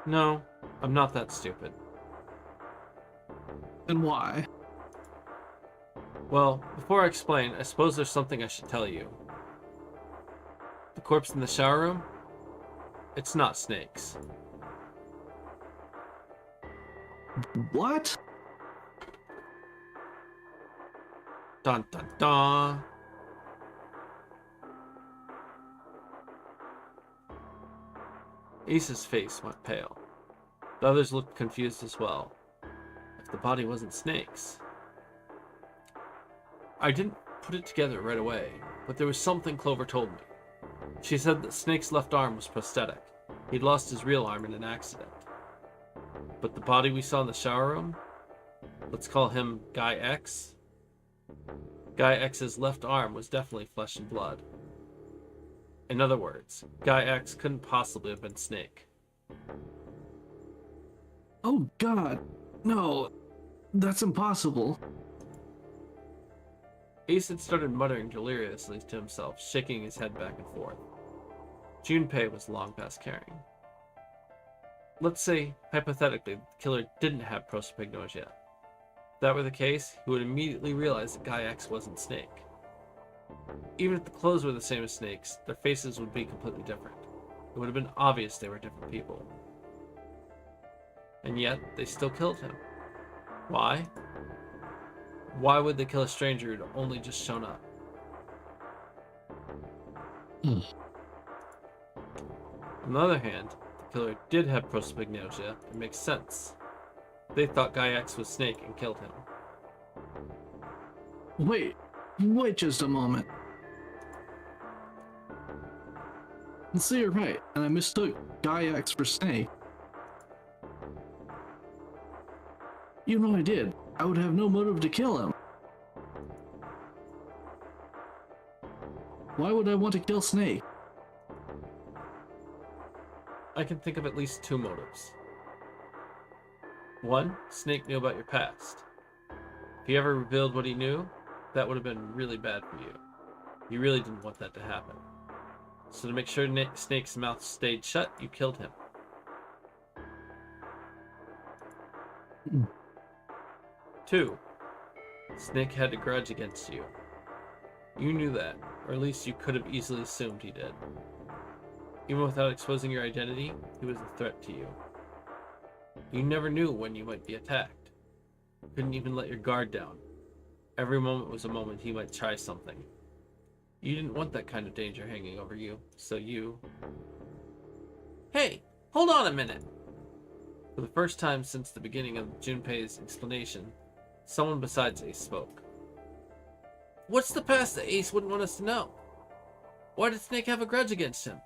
No, I'm not that stupid. Then why? Well, before I explain, I suppose there's something I should tell you. The corpse in the shower room? It's not Snake's. What? Dun dun dun. Ace's face went pale. The others looked confused as well. If the body wasn't Snake's. I didn't put it together right away, but there was something Clover told me. She said that Snake's left arm was prosthetic. He'd lost his real arm in an accident. But the body we saw in the shower room? Let's call him Guy X. Guy X's left arm was definitely flesh and blood. In other words, Guy X couldn't possibly have been Snake. Oh God, no, that's impossible. Ace had started muttering deliriously to himself, shaking his head back and forth. Junpei was long past caring. Let's say, hypothetically, the killer didn't have prosopagnosia. If that were the case, he would immediately realize that Guy X wasn't Snake. Even if the clothes were the same as Snake's, their faces would be completely different. It would have been obvious they were different people. And yet, they still killed him. Why? Why would they kill a stranger who'd only just shown up? On the other hand, the killer did have prosopagnosia. It makes sense. They thought Guy X was Snake and killed him. Wait just a moment. So you're right, and I mistook Guy X for Snake. You know I did. I would have no motive to kill him. Why would I want to kill Snake? I can think of at least two motives. One, Snake knew about your past. If he ever revealed what he knew, that would have been really bad for you. You really didn't want that to happen. So to make sure Snake's mouth stayed shut, you killed him. Two, Snake had a grudge against you. You knew that, or at least you could have easily assumed he did. Even without exposing your identity, he was a threat to you. You never knew when you might be attacked. You couldn't even let your guard down. Every moment was a moment he might try something. You didn't want that kind of danger hanging over you, so you... Hey, hold on a minute! For the first time since the beginning of Junpei's explanation, someone besides Ace spoke. What's the past that Ace wouldn't want us to know? Why did Snake have a grudge against him?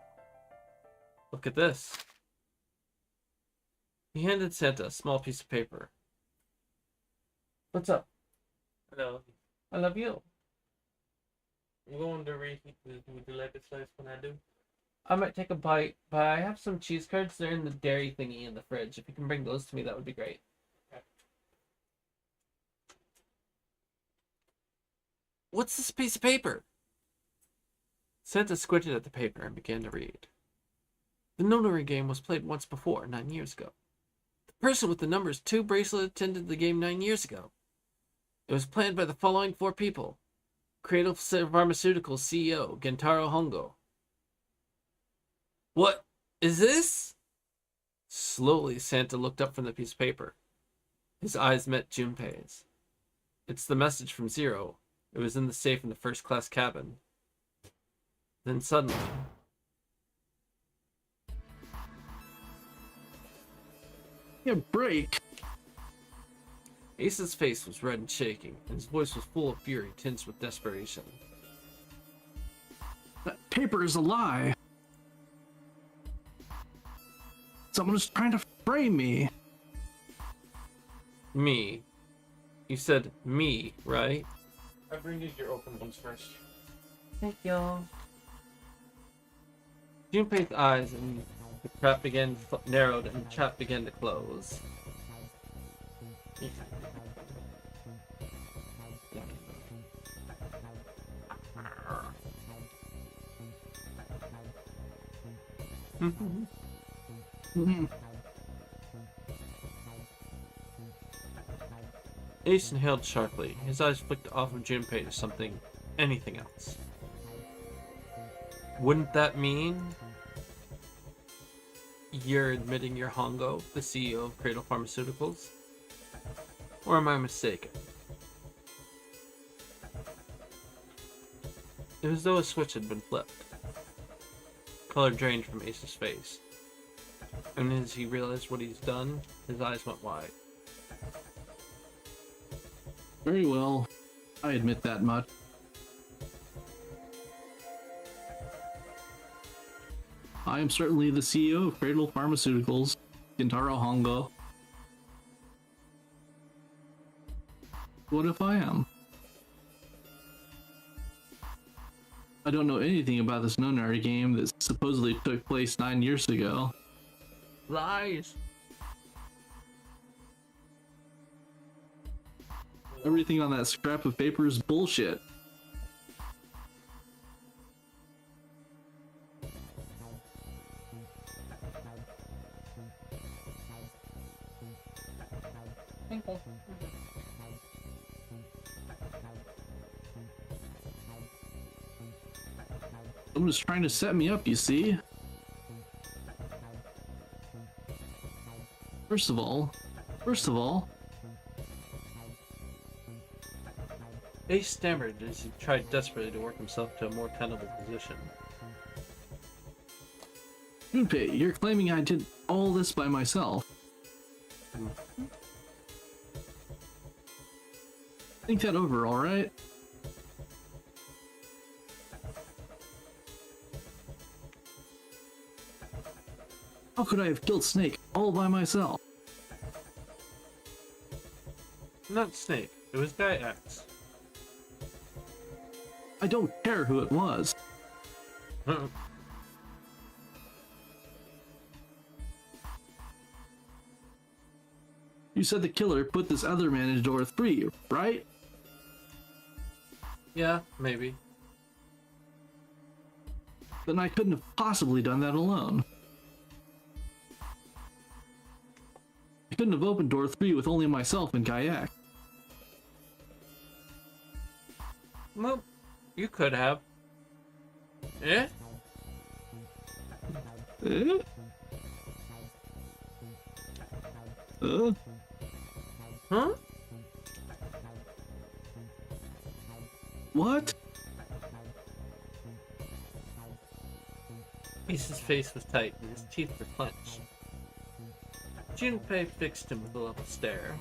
Look at this. He handed Santa a small piece of paper. What's up? Hello. I love you. I'm going to reheat the lepid slice when I do. I might take a bite, but I have some cheese curds. They're in the dairy thingy in the fridge. If you can bring those to me, that would be great. Okay. What's this piece of paper? Santa squinted at the paper and began to read. The notary game was played once before, 9 years ago. The person with the numbers 2 bracelet attended the game 9 years ago. It was planned by the following 4 people. Cradle Pharmaceuticals CEO, Gentaro Hongo. What is this? Slowly, Santa looked up from the piece of paper. His eyes met Junpei's. It's the message from Zero. It was in the safe in the first-class cabin. Then suddenly... Yeah, break. Ace's face was red and shaking, and his voice was full of fury tinged with desperation. That paper is a lie. Someone is trying to frame me. Me. You said me, right? I bring you your open ones first. Thank you. Junpei's eyes and the trap began narrowed and the trap began to close. Ace inhaled sharply. His eyes flicked off of Junpei to anything else. Wouldn't that mean you're admitting you're Hongo, the CEO of Cradle Pharmaceuticals? Or am I mistaken? It was as though a switch had been flipped. Color drained from Ace's face. And as he realized what he's done, his eyes went wide. Very well. I admit that much. I am certainly the CEO of Cradle Pharmaceuticals, Kintaro Hongo. What if I am? I don't know anything about this Nonary game that supposedly took place 9 years ago. Lies! Everything on that scrap of paper is bullshit. Someone's trying to set me up, you see? First of all, Ace stammered as he tried desperately to work himself to a more tenable position. Junpei, you're claiming I did all this by myself. Think that over, alright? How could I have killed Snake all by myself? Not Snake, it was Guy X. I don't care who it was. You said the killer put this other man in door 3, right? Yeah, maybe. Then I couldn't have possibly done that alone. I couldn't have opened door 3 with only myself and Gaiak. Well, you could have. Eh? Eh? Huh? What? Ace's face was tight and his teeth were clenched. Junpei fixed him with a level stare.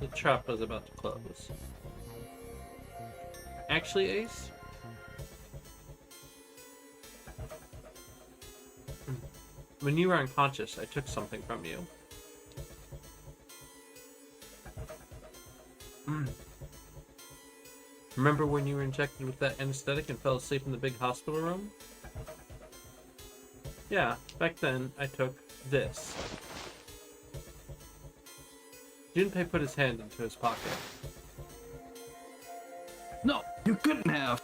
The trap was about to close. Actually, Ace? When you were unconscious, I took something from you. Remember when you were injected with that anesthetic and fell asleep in the big hospital room? Yeah, back then I took this. Junpei put his hand into his pocket. No, you couldn't have.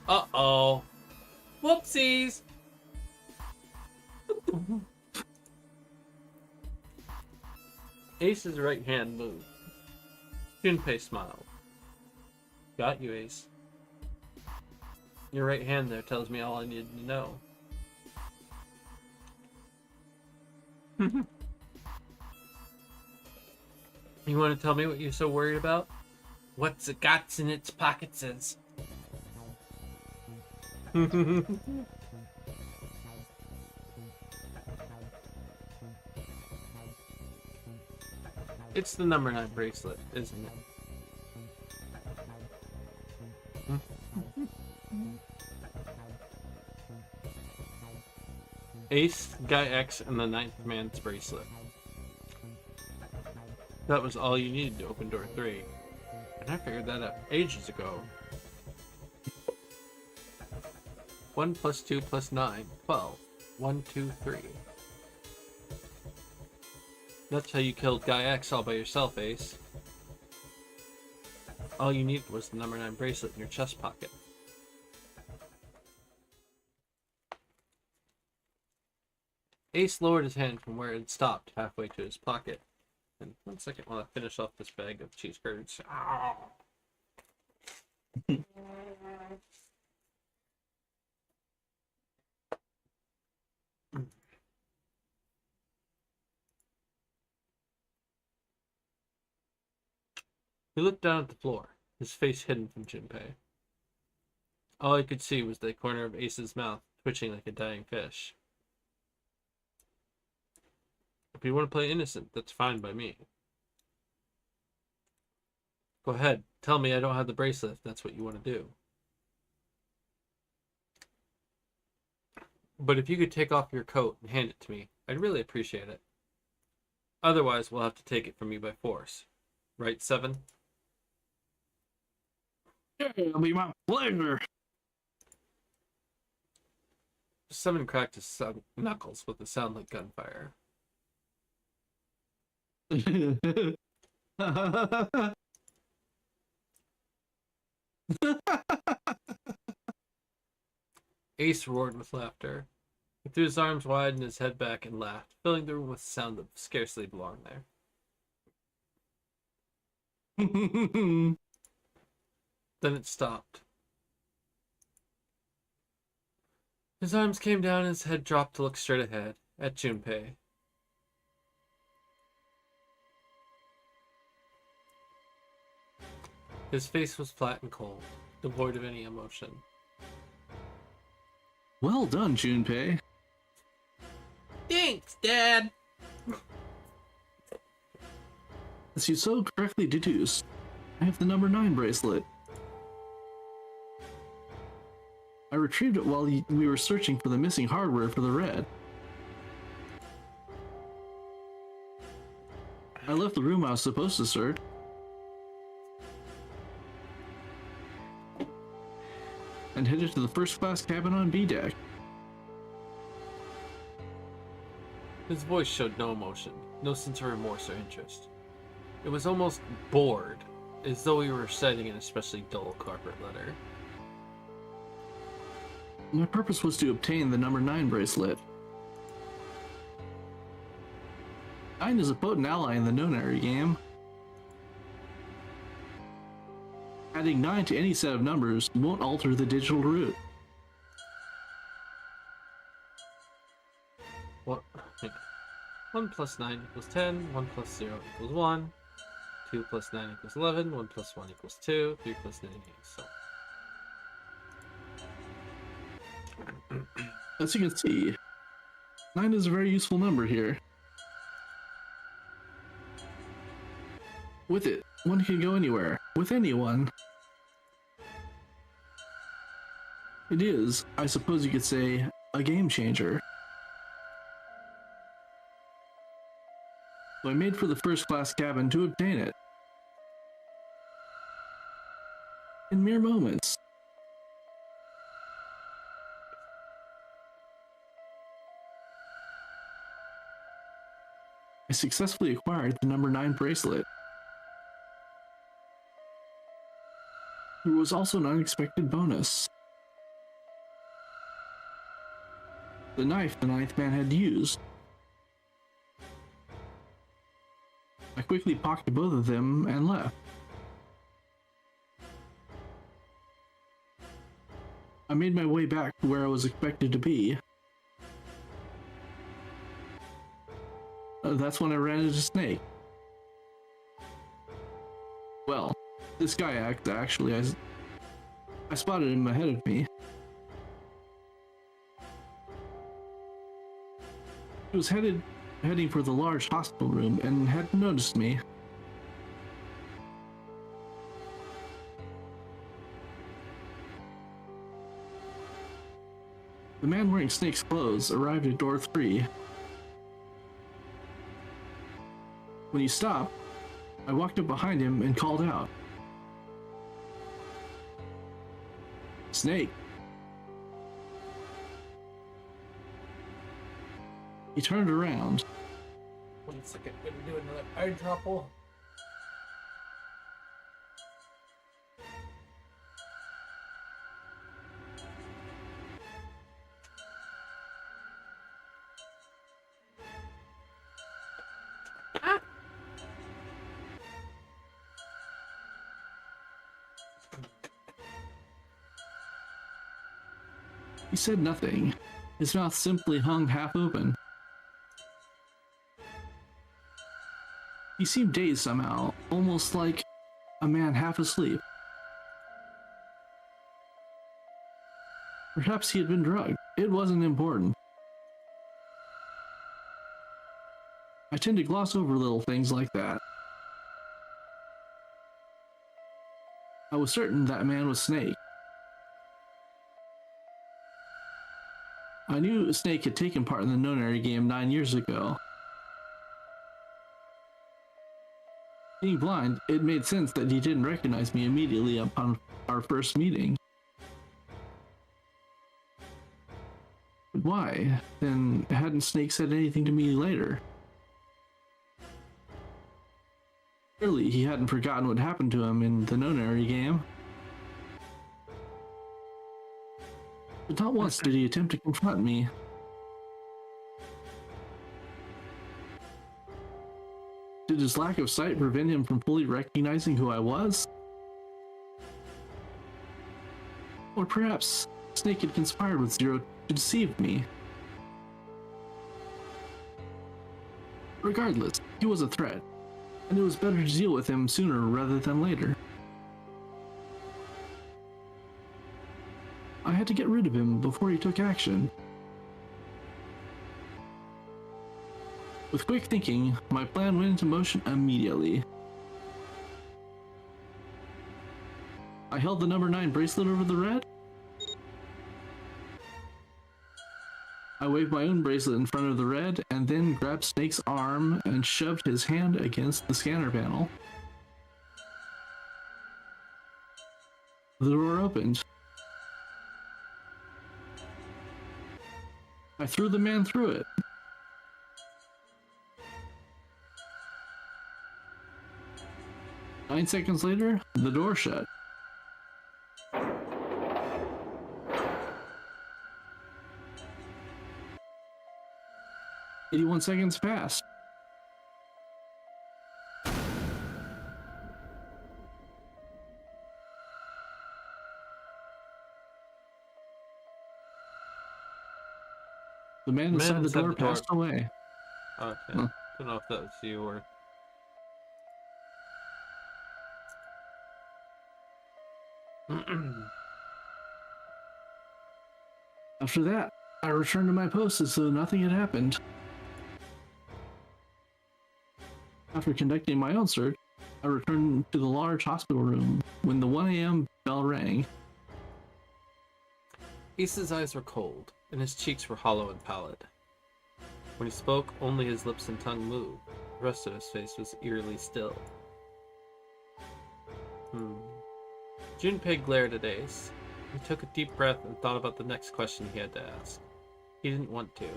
Uh-oh. Whoopsies! Ace's right hand moved. Junpei smiled. Got you, Ace. Your right hand there tells me all I needed to know. You want to tell me what you're so worried about? What's it got in its pockets is? It's the number 9 bracelet, isn't it? Ace, Guy X, and the 9th man's bracelet. That was all you needed to open door 3. And I figured that out ages ago. 1 plus 2 plus 9, 12. 1, 2, 3. That's how you killed Guy X all by yourself, Ace. All you needed was the number 9 bracelet in your chest pocket. Ace lowered his hand from where it had stopped halfway to his pocket. And 1 second while I finish off this bag of cheese curds. Ah. He looked down at the floor, his face hidden from Junpei. All I could see was the corner of Ace's mouth twitching like a dying fish. If you want to play innocent, that's fine by me. Go ahead, tell me I don't have the bracelet if that's what you want to do. But if you could take off your coat and hand it to me, I'd really appreciate it. Otherwise, we'll have to take it from you by force. Right, Seven? Yeah, it'll be my pleasure. Seven cracked his knuckles with a sound like gunfire. Ace roared with laughter. He threw his arms wide and his head back and laughed, filling the room with a sound that scarcely belonged there. Then it stopped. His arms came down and his head dropped to look straight ahead, at Junpei. His face was flat and cold, devoid of any emotion. Well done, Junpei. Thanks, Dad! As you so correctly deduced, I have the number 9 bracelet. I retrieved it while we were searching for the missing hardware for the red. I left the room I was supposed to search. And headed to the first class cabin on B deck. His voice showed no emotion, no sense of remorse or interest. It was almost bored, as though he were reciting an especially dull corporate letter. My purpose was to obtain the number 9 bracelet. 9 is a potent ally in the nonary game. Adding 9 to any set of numbers won't alter the digital root. What? 1 plus 9 equals 10, 1 plus 0 equals 1, 2 plus 9 equals 11, 1 plus 1 equals 2, 3 plus 9 equals so. As you can see, 9 is a very useful number here. With it, one can go anywhere, with anyone. It is, I suppose you could say, a game changer. So I made for the first class cabin to obtain it. In mere moments. I successfully acquired the number 9 bracelet. There was also an unexpected bonus. The knife the 9th man had used. I quickly pocketed both of them and left. I made my way back to where I was expected to be. That's when I ran into Snake. Well, this guy actually, I spotted him ahead of me. He was heading for the large hospital room and hadn't noticed me. The man wearing Snake's clothes arrived at door 3. When he stopped, I walked up behind him and called out, "Snake!" He turned around. 1 second, gonna do another eye dropple. He said nothing. His mouth simply hung half open. He seemed dazed somehow, almost like a man half asleep. Perhaps he had been drugged. It wasn't important. I tend to gloss over little things like that. I was certain that man was Snake. I knew Snake had taken part in the Nonary game 9 years ago. Being blind, it made sense that he didn't recognize me immediately upon our first meeting. But why? Then hadn't Snake said anything to me later? Surely he hadn't forgotten what happened to him in the Nonary game. But not once did he attempt to confront me. Did his lack of sight prevent him from fully recognizing who I was? Or perhaps Snake had conspired with Zero to deceive me. Regardless, he was a threat, and it was better to deal with him sooner rather than later. I had to get rid of him before he took action. With quick thinking, my plan went into motion immediately. I held the number 9 bracelet over the red. I waved my own bracelet in front of the red, and then grabbed Snake's arm and shoved his hand against the scanner panel. The door opened. I threw the man through it. Nine seconds later, the door shut. "81 seconds passed. The man inside the door passed away. Okay. Huh. Don't know if that was you or. After that, I returned to my post as though nothing had happened. After conducting my own search, I returned to the large hospital room when the 1 a.m. bell rang. Ace's eyes were cold, and his cheeks were hollow and pallid. When he spoke, only his lips and tongue moved. The rest of his face was eerily still. Junpei glared at Ace. He took a deep breath and thought about the next question he had to ask. He didn't want to.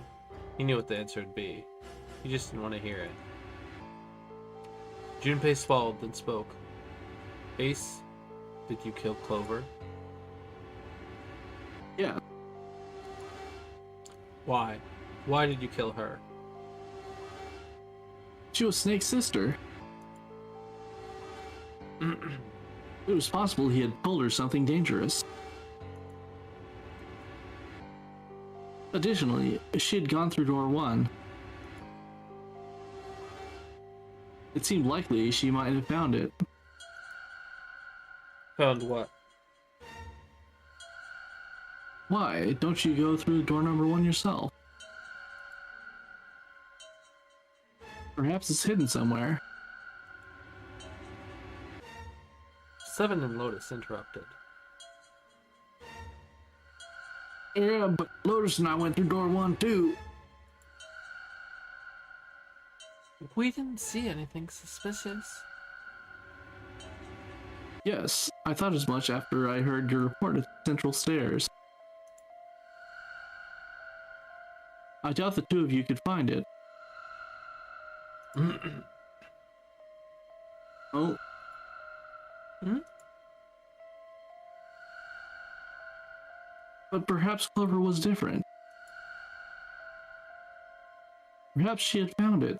He knew what the answer would be. He just didn't want to hear it. Junpei swallowed, then spoke. Ace, did you kill Clover? Yeah, Why? Why did you kill her? she was Snake's sister. It was possible he had told her something dangerous. Additionally, she had gone through door 1. It seemed likely she might have found it. Found what? Why don't you go through door number 1 yourself? Perhaps it's hidden somewhere. Seven and Lotus interrupted. Yeah, but Lotus and I went through door 1 too. We didn't see anything suspicious. Yes, I thought as much after I heard your report at the central stairs. I doubt the two of you could find it. Oh. But perhaps Clover was different. Perhaps she had found it.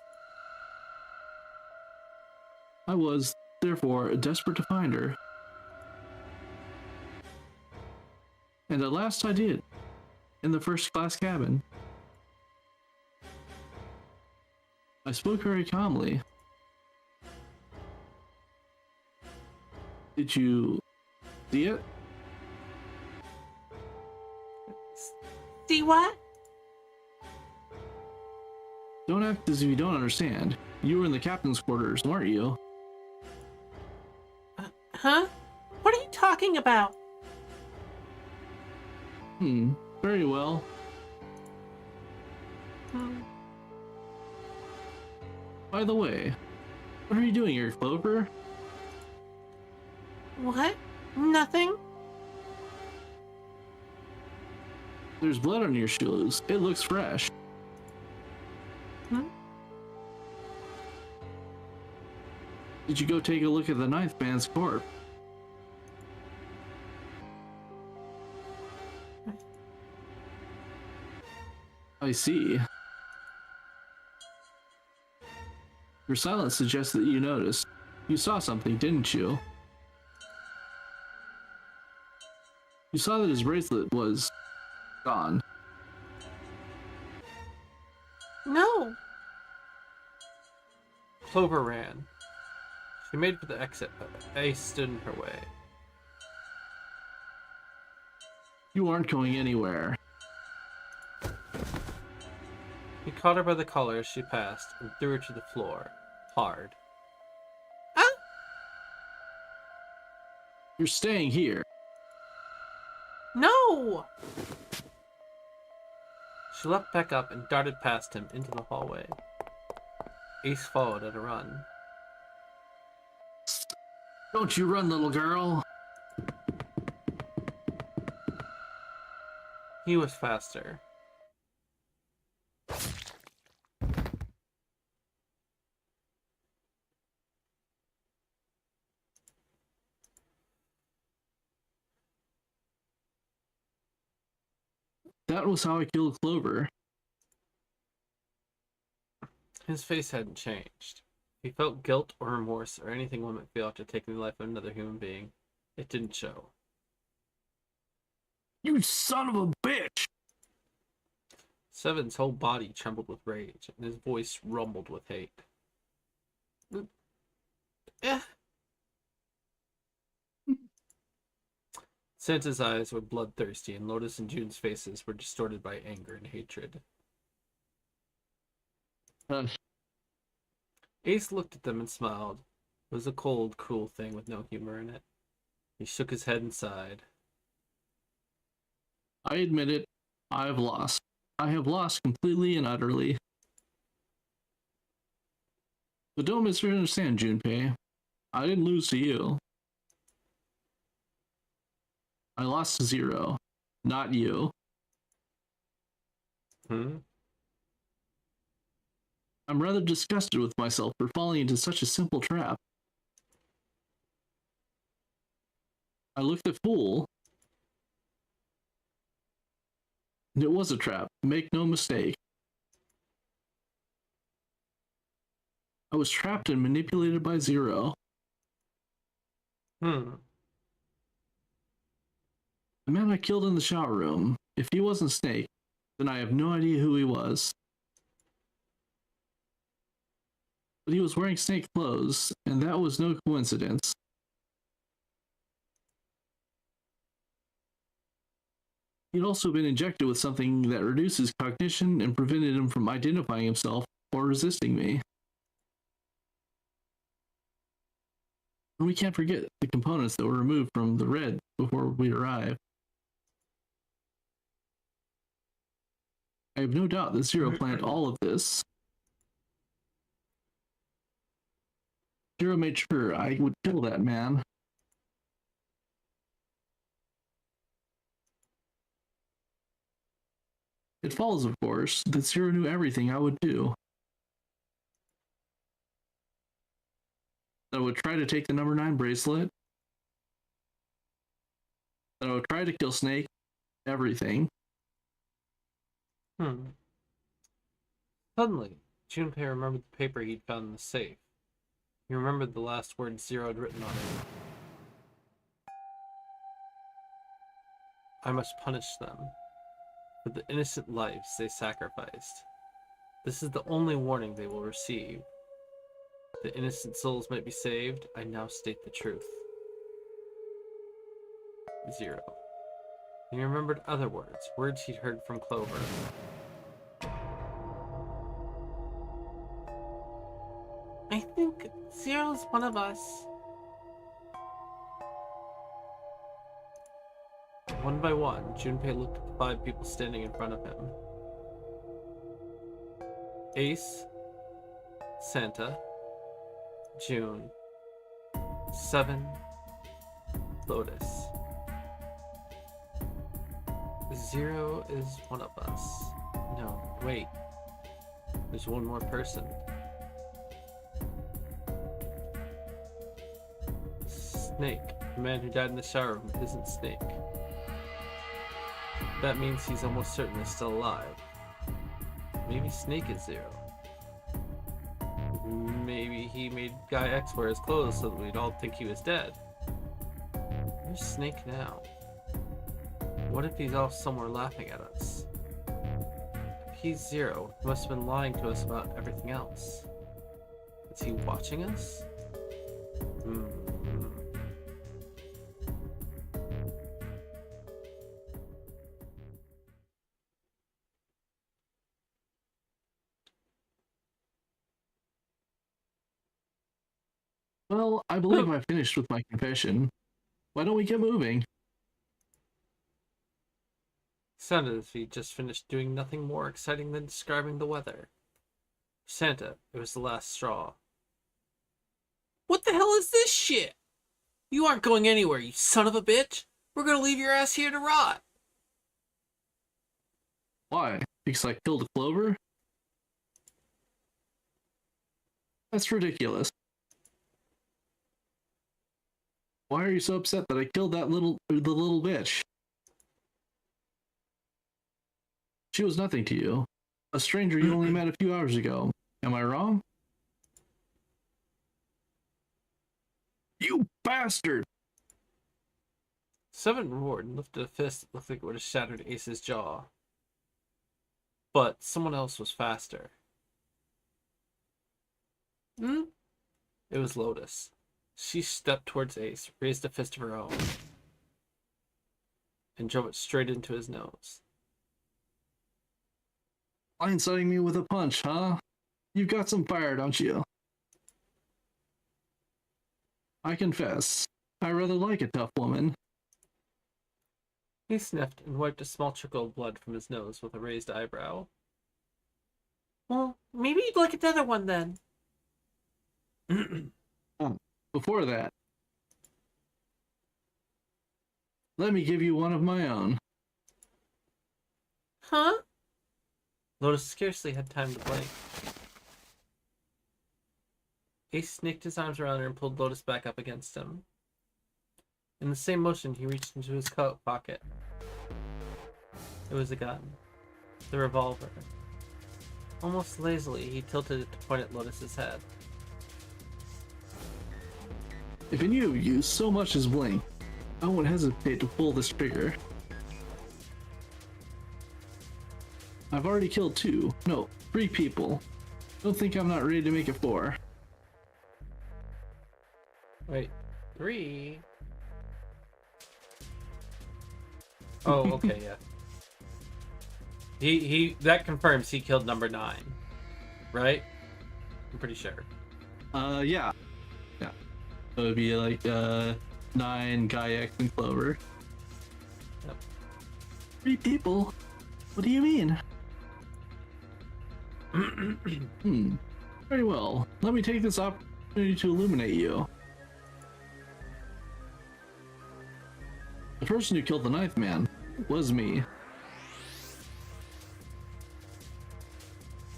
I was, therefore, desperate to find her. And at last I did. in the first class cabin. I spoke very calmly. Did you see it? See what? Don't act as if you don't understand. You were in the captain's quarters, weren't you? Huh? What are you talking about? Very well. By the way, what are you doing here, Clover? What? Nothing? There's blood on your shoes. It looks fresh. Did you go take a look at the ninth man's corpse? I see. Your silence suggests that you noticed. You saw something, didn't you? You saw that his bracelet was gone. No. Clover ran. She made for the exit, but Ace stood in her way. You aren't going anywhere. He caught her by the collar as she passed and threw her to the floor, hard. Ah! You're staying here. No! She leapt back up and darted past him into the hallway. Ace followed at a run. Don't you run, little girl. He was faster. That was how I killed Clover. His face hadn't changed. He felt guilt or remorse or anything one might feel after taking the life of another human being. It didn't show. You son of a bitch! Seven's whole body trembled with rage, and his voice rumbled with hate. Eh. Santa's eyes were bloodthirsty, and Lotus and June's faces were distorted by anger and hatred. Ace looked at them and smiled. It was a cold, cruel thing with no humor in it. He shook his head and sighed. I admit it. I've lost. I have lost completely and utterly. But don't misunderstand, Junpei. I didn't lose to you. I lost to Zero, not you. I'm rather disgusted with myself for falling into such a simple trap. I looked a fool. And it was a trap, make no mistake. I was trapped and manipulated by Zero. The man I killed in the shower room, if he wasn't Snake, then I have no idea who he was. But he was wearing Snake clothes, and that was no coincidence. He'd also been injected with something that reduced his cognition and prevented him from identifying himself or resisting me. And we can't forget the components that were removed from the red before we arrived. I have no doubt that Zero planned all of this. Zero made sure I would kill that man. It follows, of course, that Zero knew everything I would do. That I would try to take the number 9 bracelet. That I would try to kill Snake. Everything. Suddenly, Junpei remembered the paper he'd found in the safe. He remembered the last words Zero had written on it. I must punish them. for the innocent lives they sacrificed. This is the only warning they will receive. The innocent souls might be saved. I now state the truth. 0. He remembered other words, words he'd heard from Clover. I think Zero's one of us. One by one, Junpei looked at the 5 people standing in front of him. Ace, Santa, June, 7, Lotus. 0 is one of us. No, wait. There's one more person. Snake. The man who died in the shower room isn't Snake. That means he's almost certainly still alive. Maybe Snake is 0. Maybe he made Guy X wear his clothes so that we'd all think he was dead. Where's Snake now? What if he's off somewhere laughing at us? If he's 0, he must have been lying to us about everything else. Is he watching us? Well, I believe I finished with my confession. Why don't we get moving? Sounded as if he just finished doing nothing more exciting than describing the weather. Santa, it was the last straw. What the hell is this shit? You aren't going anywhere, you son of a bitch. We're gonna leave your ass here to rot. Why? Because I killed a Clover? That's ridiculous. Why are you so upset that I killed the little bitch? She was nothing to you. A stranger you only met a few hours ago. Am I wrong? You bastard! 7 roared and lifted a fist that looked like it would have shattered Ace's jaw. But someone else was faster. It was Lotus. She stepped towards Ace, raised a fist of her own, and drove it straight into his nose. Blindsiding me with a punch, huh? You've got some fire, don't you? I confess, I rather like a tough woman. He sniffed and wiped a small trickle of blood from his nose with a raised eyebrow. Well, maybe you'd like another one then. Before that, let me give you one of my own. Huh? Lotus scarcely had time to blink. Ace snaked his arms around her and pulled Lotus back up against him. In the same motion, he reached into his coat pocket. It was a gun. The revolver. Almost lazily, he tilted it to point at Lotus's head. If any of you so much as blink, I won't hesitate to pull this trigger. I've already killed 3 people. Don't think I'm not ready to make it 4. Wait, 3? Oh, okay, yeah. He that confirms he killed number 9, right? I'm pretty sure. Yeah. So it'd be like 9, Guy X, and Clover. Yep. 3 people? What do you mean? Very well. Let me take this opportunity to illuminate you. The person who killed the 9th man was me.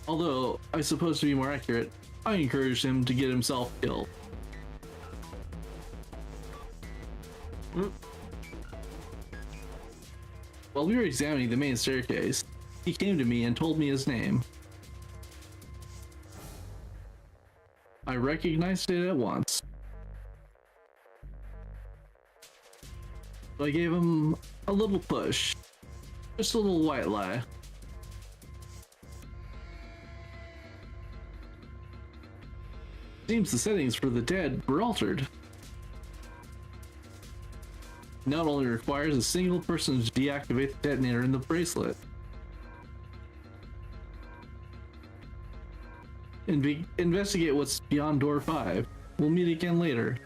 Although, I suppose to be more accurate, I encouraged him to get himself killed. While we were examining the main staircase, he came to me and told me his name. I recognized it at once. So I gave him a little push, Just a little white lie. Seems the settings for the dead were altered. Not only requires a single person to deactivate the detonator in the bracelet. Investigate what's beyond door 5. We'll meet again later.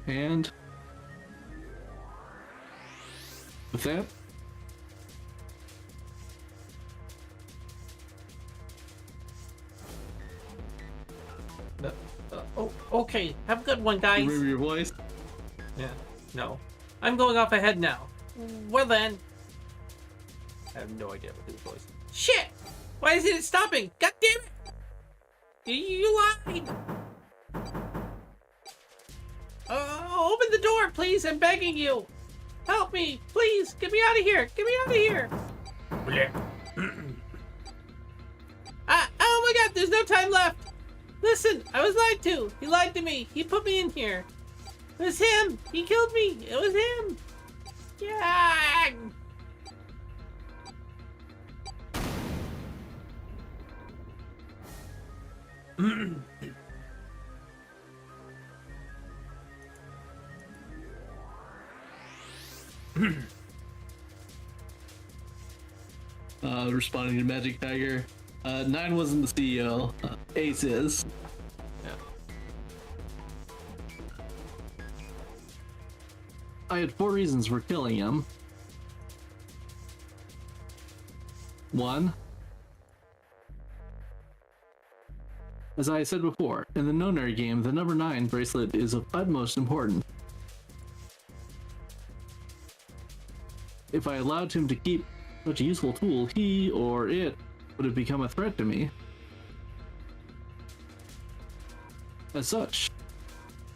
And with that, Oh, okay. Have a good one, guys. remember your voice? Yeah. No. I'm going off ahead now. Well then. I have no idea what his voice. Shit! Why isn't it stopping? God damn it! You lied! Open the door, please. I'm begging you. Help me, please. Get me out of here. Get me out of here. Oh my God! There's no time left. Listen, I was lied to. He lied to me. He put me in here. It was him. He killed me. It was him. Yeah. Responding to Magic Tiger. 9 wasn't the CEO. Ace is. Yeah. I had 4 reasons for killing him. 1. As I said before, in the no-nary game, the number 9 bracelet is of utmost importance. If I allowed him to keep such a useful tool, he or it would have become a threat to me. As such,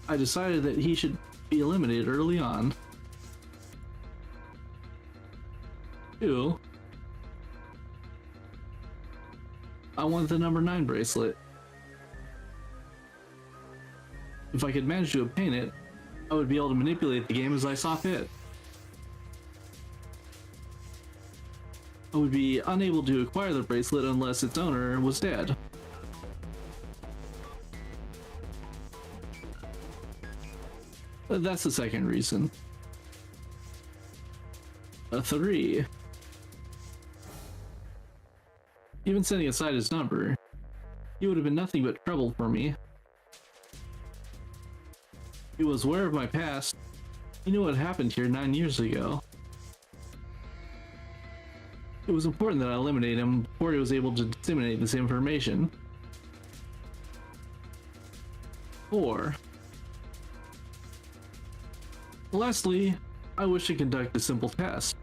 I decided that he should be eliminated early on. 2. I want the number 9 bracelet. If I could manage to obtain it, I would be able to manipulate the game as I saw fit. I would be unable to acquire the bracelet unless its owner was dead. That's the second reason. 3. Even setting aside his number, he would have been nothing but trouble for me. He was aware of my past. He knew what happened here 9 years ago. It was important that I eliminate him before he was able to disseminate this information. 4. Lastly, I wish to conduct a simple test.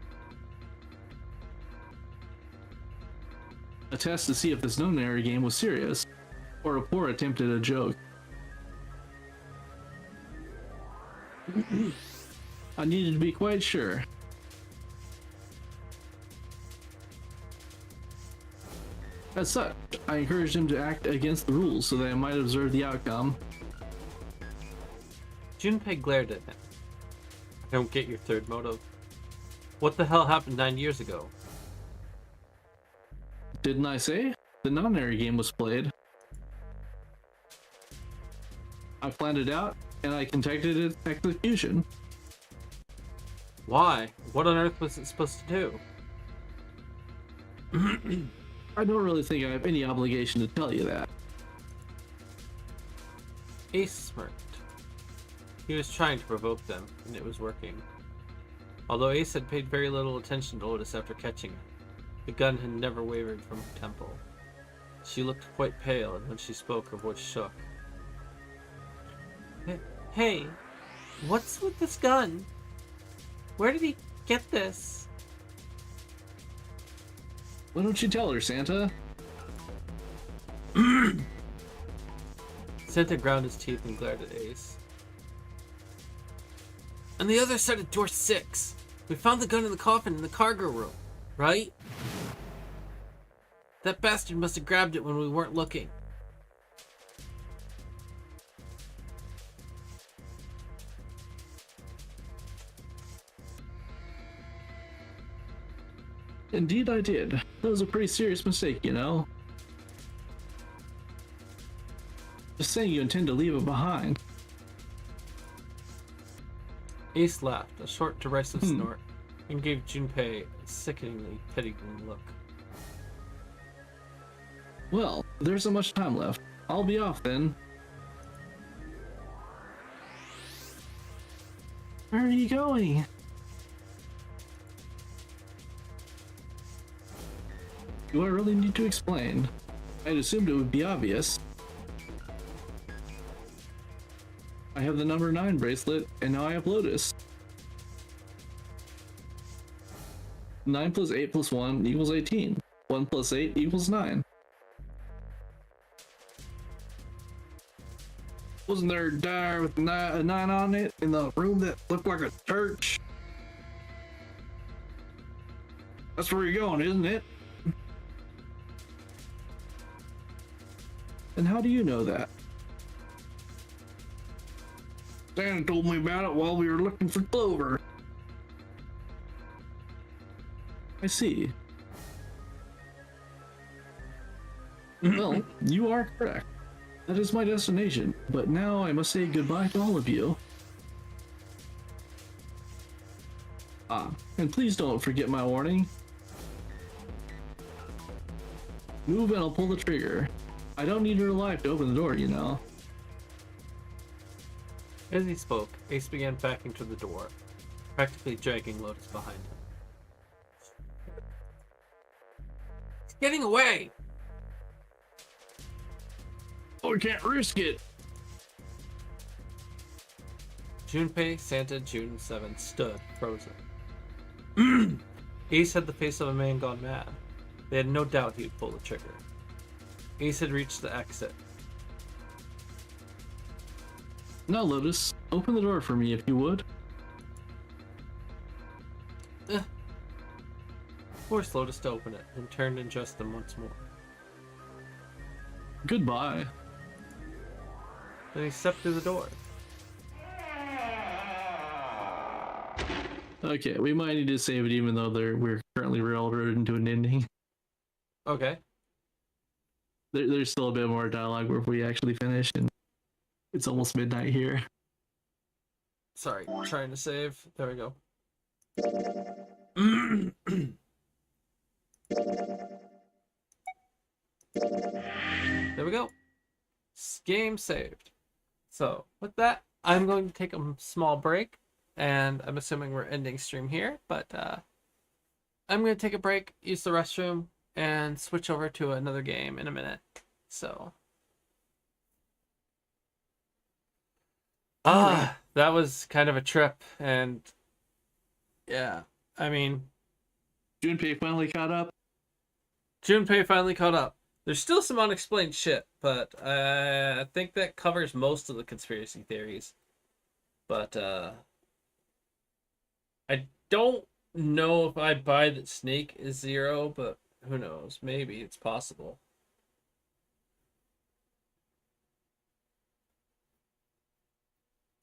A test to see if this no-nary game was serious, or a poor attempt at a joke. I needed to be quite sure. As such, I encouraged him to act against the rules so that I might observe the outcome. Junpei glared at him. I don't get your third motive. What the hell happened 9 years ago? Didn't I say? The non-nary game was played. I planned it out, and I conducted its execution. Why? What on earth was it supposed to do? I don't really think I have any obligation to tell you that. Ace smirked. He was trying to provoke them, and it was working. Although Ace had paid very little attention to Lotus after catching her, the gun had never wavered from her temple. She looked quite pale, and when she spoke, her voice shook. Hey, what's with this gun? Where did he get this? Why don't you tell her, Santa? Santa ground his teeth and glared at Ace. On the other side of door 6, we found the gun in the coffin in the cargo room, right? That bastard must have grabbed it when we weren't looking. Indeed I did. That was a pretty serious mistake, you know? Just saying you intend to leave it behind. Ace laughed, a short, derisive snort, and gave Junpei a sickeningly pitying look. Well, there isn't much time left. I'll be off then. Where are you going? Do I really need to explain? I'd assumed it would be obvious. I have the number 9 bracelet, and now I have Lotus. 9 plus 8 plus 1 equals 18. 1 plus 8 equals 9. Wasn't there a diary with a 9 on it in the room that looked like a church? That's where you're going, isn't it? And how do you know that? Santa told me about it while we were looking for clover. I see. Well, you are correct. That is my destination, but now I must say goodbye to all of you. Ah, and please don't forget my warning. Move and I'll pull the trigger. I don't need her alive to open the door, you know. As he spoke, Ace began backing to the door, practically dragging Lotus behind him. He's getting away! Oh, we can't risk it. Junpei, Santa, June 7 stood, frozen. Ace had the face of a man gone mad. They had no doubt he would pull the trigger. Ace had reached the exit. Now, Lotus, open the door for me if you would. Forced Lotus to open it, and turned and addressed them once more. Goodbye. Then he stepped through the door. Okay, we might need to save it even though we're currently railroaded into an ending. Okay. There's still a bit more dialogue where we actually finish, and it's almost midnight here. Sorry, trying to save. There we go. There we go. Game saved. So, with that, I'm going to take a small break, and I'm assuming we're ending stream here, but I'm going to take a break, use the restroom, and switch over to another game in a minute. So, that was kind of a trip, and yeah, I mean, Junpei finally caught up. Junpei finally caught up. There's still some unexplained shit, but I think that covers most of the conspiracy theories. But I don't know if I buy that Snake is Zero, but who knows? Maybe it's possible.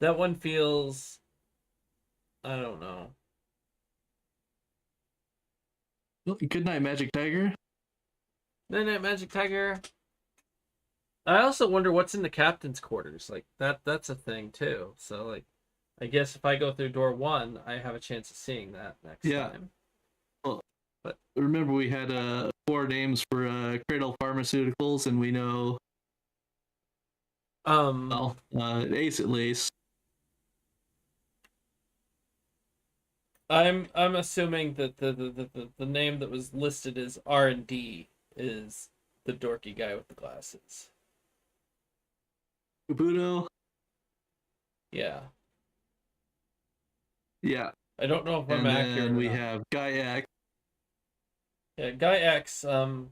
That one feels, I don't know. Good night, Magic Tiger. Night Night Magic Tiger. I also wonder what's in the captain's quarters. Like that's a thing too. So like I guess if I go through door 1, I have a chance of seeing that next time. Well, but remember we had 4 names for Cradle Pharmaceuticals, and we know Ace at least. I'm assuming that the name that was listed as R&D is the dorky guy with the glasses. Kabuto. Yeah. Yeah. I don't know if I'm and accurate. then we or not. have Guy X. Yeah, Guy X. Oh,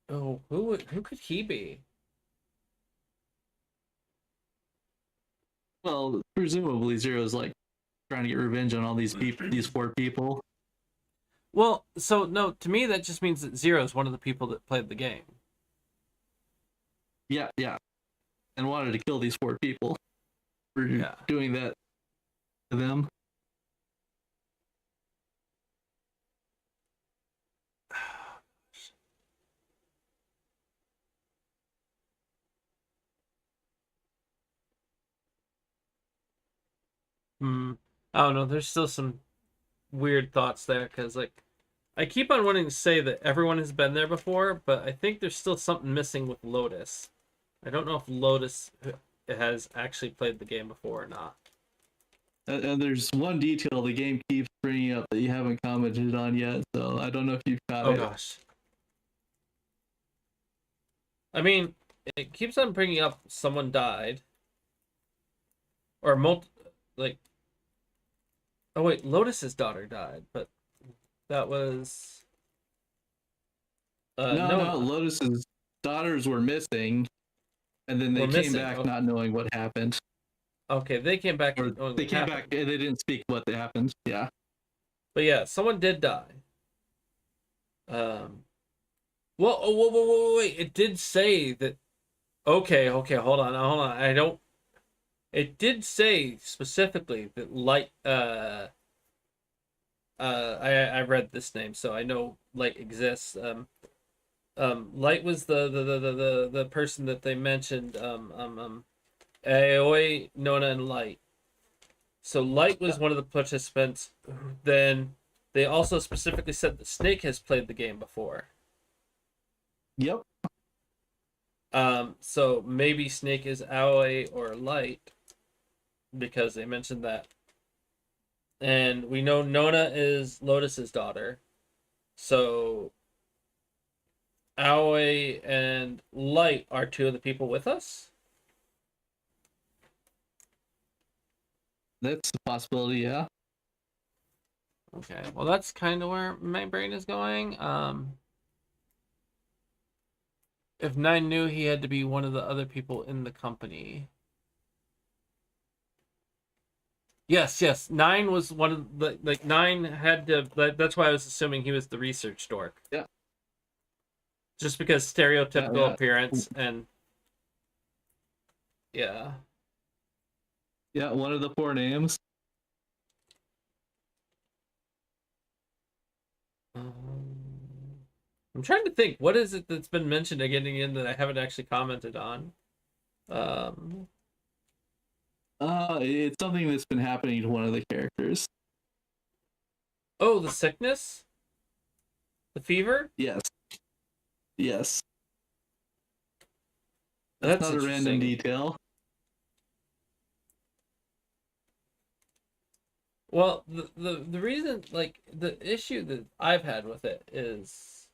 who could he be? Well, presumably Zero's like trying to get revenge on all these people, these 4 people. Well, so no, to me that just means that Zero is one of the people that played the game. Yeah, and wanted to kill these 4 people for doing that to them. Hmm. I don't know. There's still some weird thoughts there because, like, I keep on wanting to say that everyone has been there before, but I think there's still something missing with Lotus. I don't know if Lotus has actually played the game before or not. And there's one detail the game keeps bringing up that you haven't commented on yet, so I don't know if you've got Oh it. gosh. I mean, it keeps on bringing up someone died, or like. Oh wait, Lotus's daughter died, but that was No, Nona. Lotus's daughters were missing, and then they We're came missing. back Okay. not knowing what happened. Okay, they came back Or knowing they what came happened. back and they didn't speak what happened. Yeah. But yeah, someone did die. Well, oh, whoa, wait! It did say that. Okay, hold on. I don't. It did say specifically that Light. I read this name, so I know Light exists. Light was the person that they mentioned. Aoi, Nona, and Light. So Light was one of the participants. Then they also specifically said that Snake has played the game before. Yep. So maybe Snake is Aoi or Light because they mentioned that. And we know Nona is Lotus's daughter. So Aoi and Light are two of the people with us. That's a possibility, yeah. Okay, well that's kind of where my brain is going. If Nine knew he had to be one of the other people in the company. Yes. Nine was one of the Nine had to. That's why I was assuming he was the research dork. Yeah. Just because stereotypical Yeah. appearance and. Yeah. Yeah, one of the four names. I'm trying to think. What is it that's been mentioned getting in that I haven't actually commented on? It's something that's been happening to one of the characters. Oh, the sickness? The fever? Yes. That's not a random interesting. detail. Well, the reason, like, the issue that I've had with it is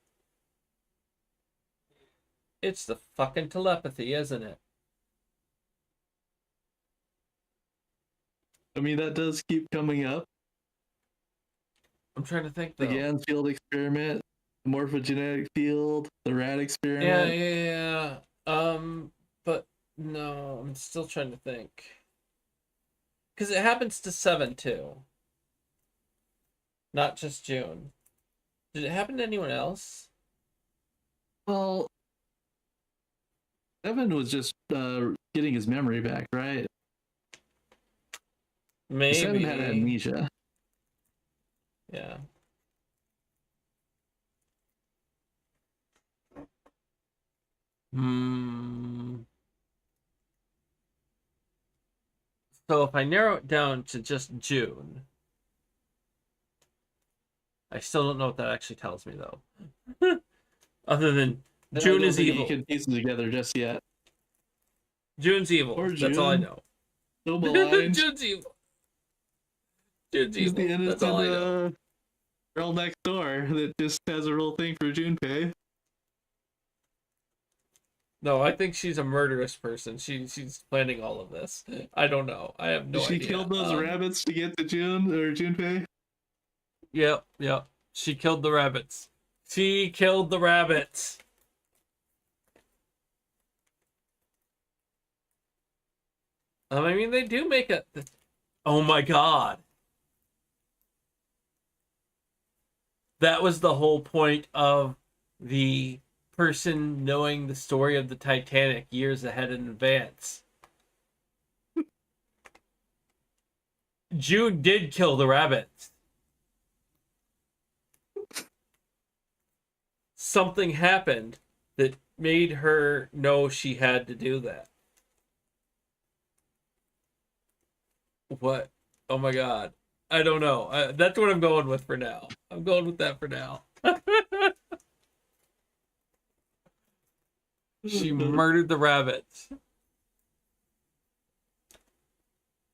it's the fucking telepathy, isn't it? I mean, that does keep coming up. I'm trying to think The though. Gansfield experiment, the morphogenetic field, the rat experiment. Yeah. But no, I'm still trying to think. Because it happens to Seven too. Not just June. Did it happen to anyone else? Well, Evan was just getting his memory back, right? Maybe. Seven had amnesia. Yeah. So if I narrow it down to just June, I still don't know what that actually tells me though. Other than June is evil. You can piece it together just yet. June's evil. Or That's all I June. know. So maligned. June's evil. June's He's evil. the That's all I know. innocent girl next door that just has a real thing for Junpei. No, I think she's a murderous person. She's planning all of this. I don't know. I have no idea. She killed those rabbits to get to June or Junpei. Yep. She killed the rabbits. She killed the rabbits. I mean, they do make a. Oh my god. That was the whole point of the person knowing the story of the Titanic years ahead in advance. June did kill the rabbits. Something happened that made her know she had to do that. What? Oh my god. I don't know. That's what I'm going with for now. I'm going with that for now. She murdered the rabbits.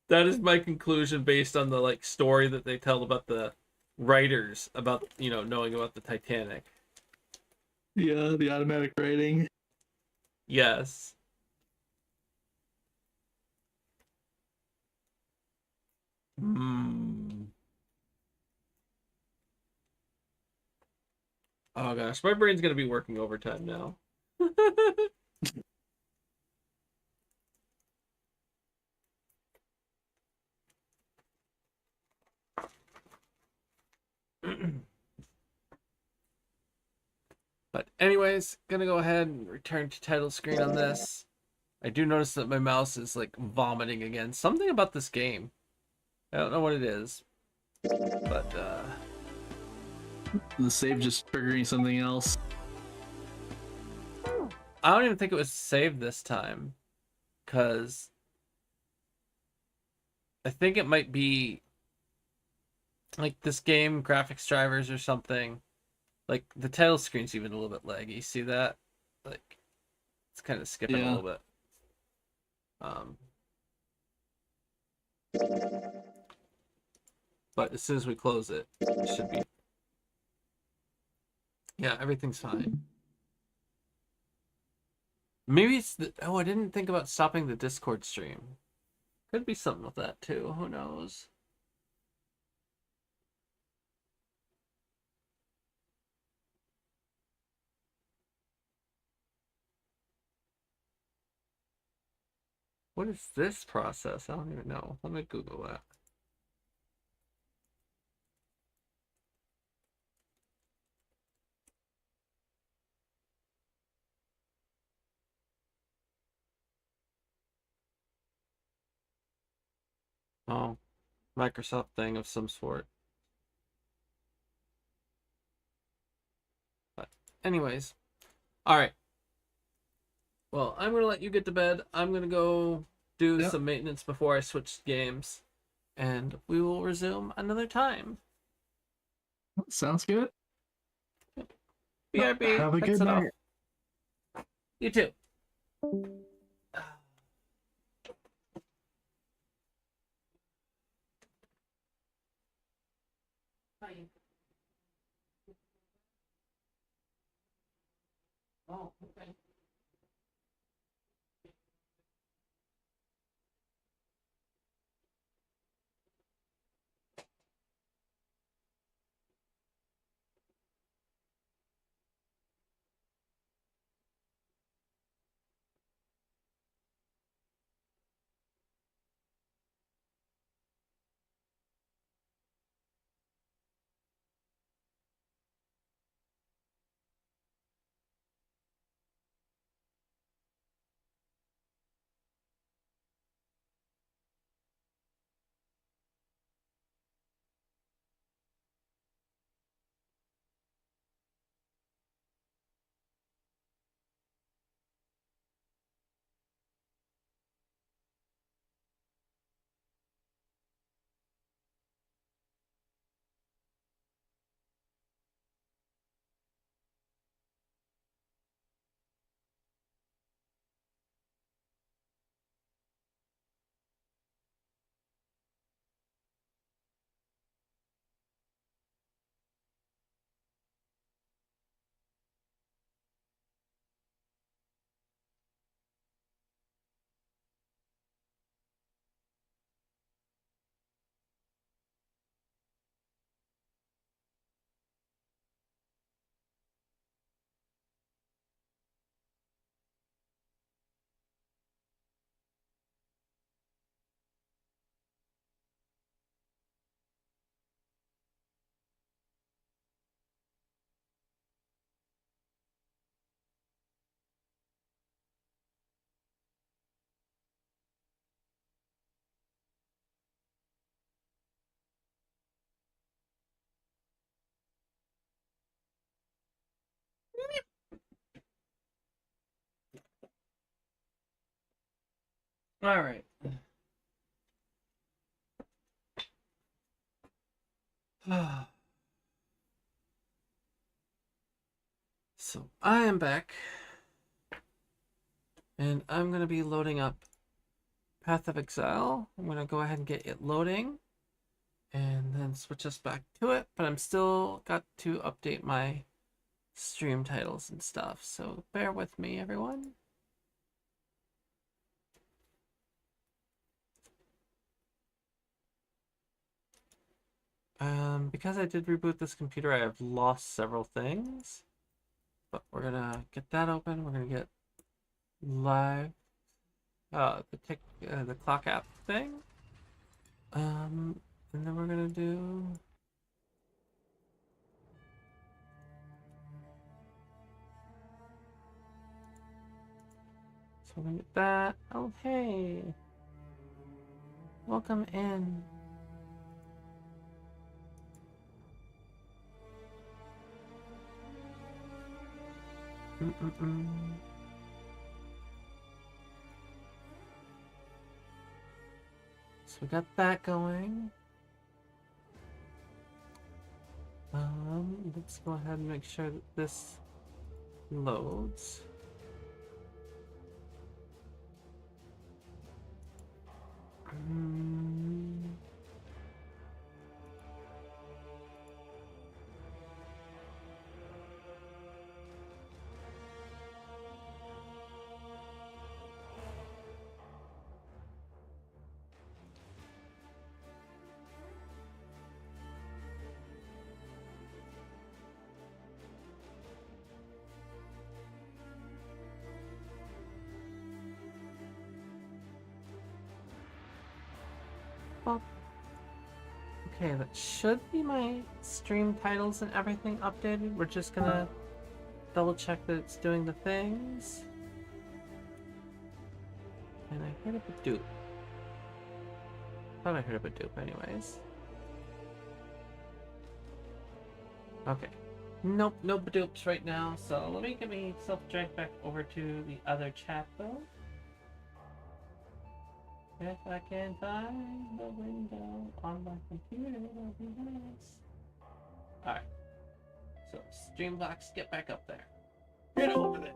That is my conclusion based on the like story that they tell about the writers about, knowing about the Titanic. Yeah, the automatic rating. Yes. Hmm. Oh gosh, my brain's gonna be working overtime now. But anyways, gonna go ahead and return to title screen on this. I do notice that my mouse is like vomiting again. Something about this game. I don't know what it is. But The save just triggering something else. I don't even think it was saved this time. Cause I think it might be like this game graphics drivers or something. Like the title screen's even a little bit laggy. See that? Like it's kind of skipping a Yeah. little bit. But as soon as we close it, it should be. Yeah, everything's fine. Maybe it's the. Oh, I didn't think about stopping the Discord stream. Could be something with that too. Who knows? What is this process? I don't even know. Let me Google that. Oh, Microsoft thing of some sort. But anyways, all right. Well, I'm gonna let you get to bed. I'm gonna go do some maintenance before I switch games, and we will resume another time. Sounds good. BRB. Have a That's good it off. night. You too. Oh, okay. All right. I am back. And I'm going to be loading up Path of Exile. I'm going to go ahead and get it loading. And then switch us back to it. But I'm still got to update my stream titles and stuff. So bear with me, everyone. Because I did reboot this computer, I have lost several things. But we're gonna get that open. We're gonna get live the clock app thing. And then we're gonna do so we're gonna get that. Oh hey. Welcome in. So we got that going. Let's go ahead and make sure that this loads. Okay, that should be my stream titles and everything updated. We're just gonna double check that it's doing the things. And I heard a Badoop. Thought I heard a Badoop anyways. Okay. Nope, no Badoops right now, so let me get myself dragged back over to the other chat though. If I can find the window on my computer, that'll be nice. Alright. So, Streambox, get back up there. Get over there.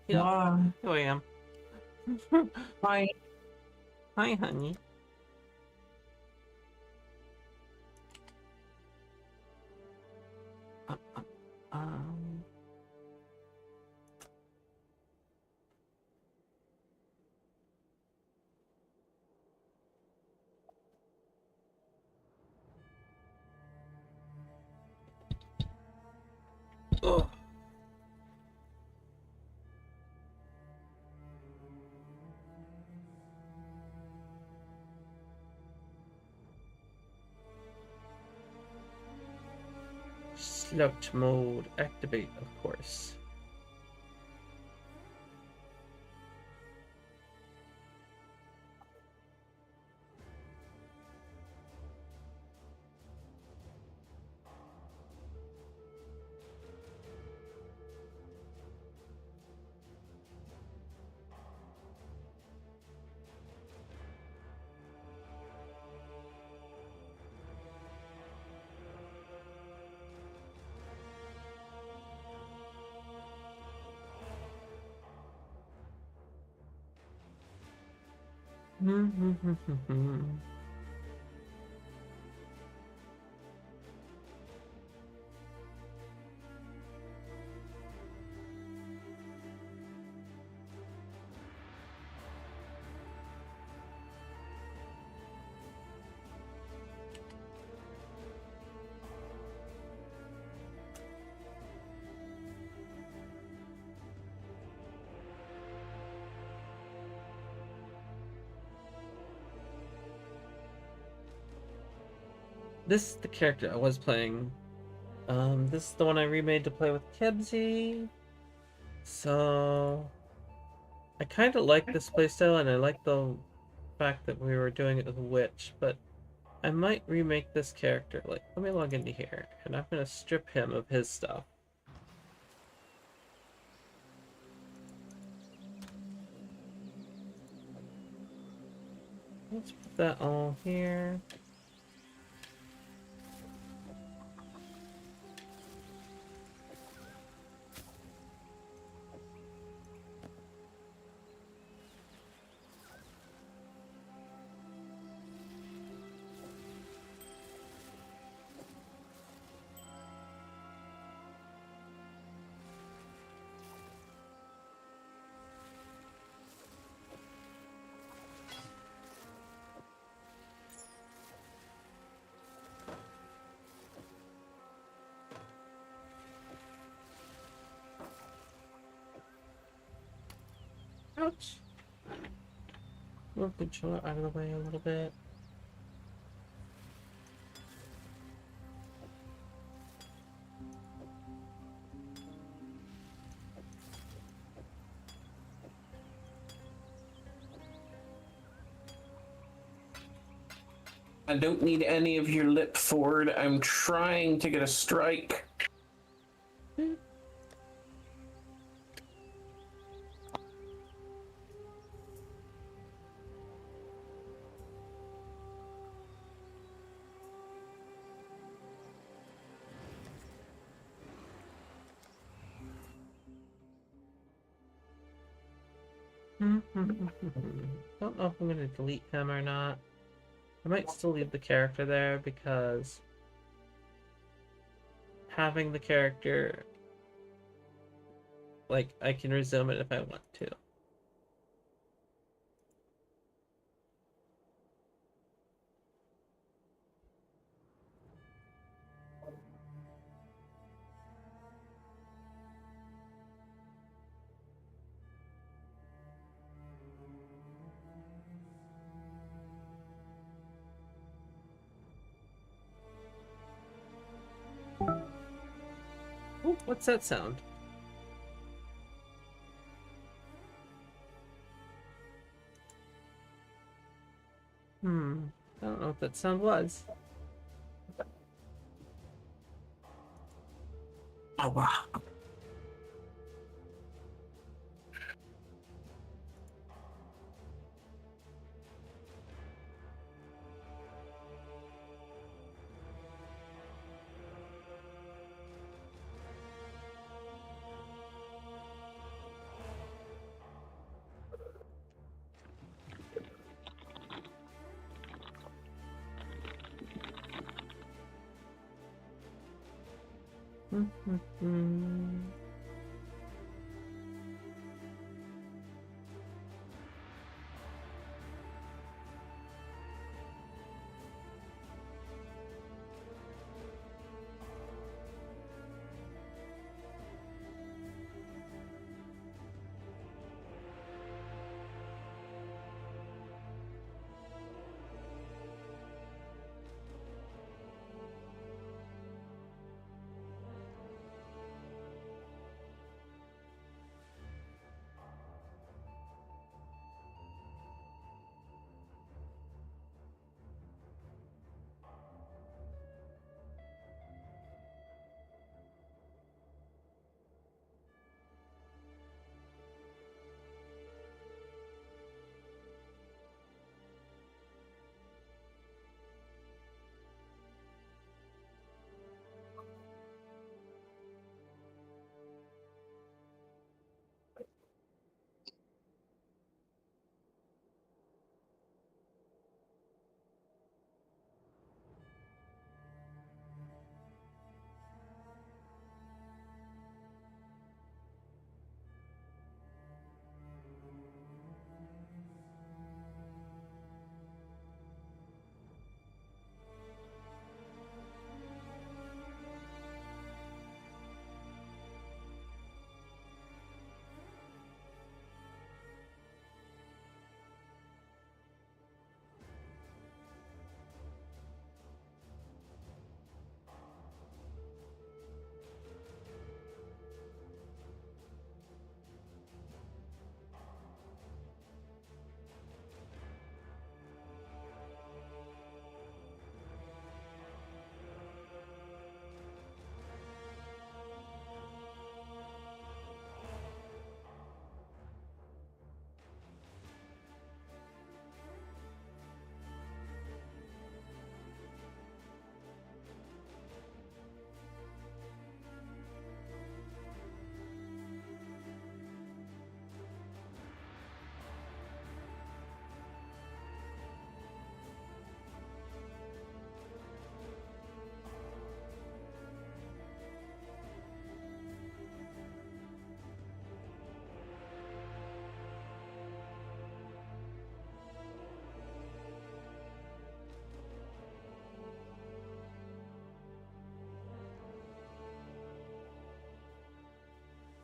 Yeah. Here I am. Hi. Hi, honey. Um. Ugh. Select mode activate, of course. This is the character I was playing. This is the one I remade to play with Pipsie. So I kind of like this playstyle, and I like the fact that we were doing it with a witch, but I might remake this character. Like, let me log into here, and I'm gonna strip him of his stuff. Let's put that all here. Ouch. Move the controller out of the way a little bit. I don't need any of your lip, Ford. I'm trying to get a strike. Don't know if I'm gonna delete him or not. I might still leave the character there because having the character, like, I can resume it if I want to. Oh, what's that sound? I don't know what that sound was. Oh, wow.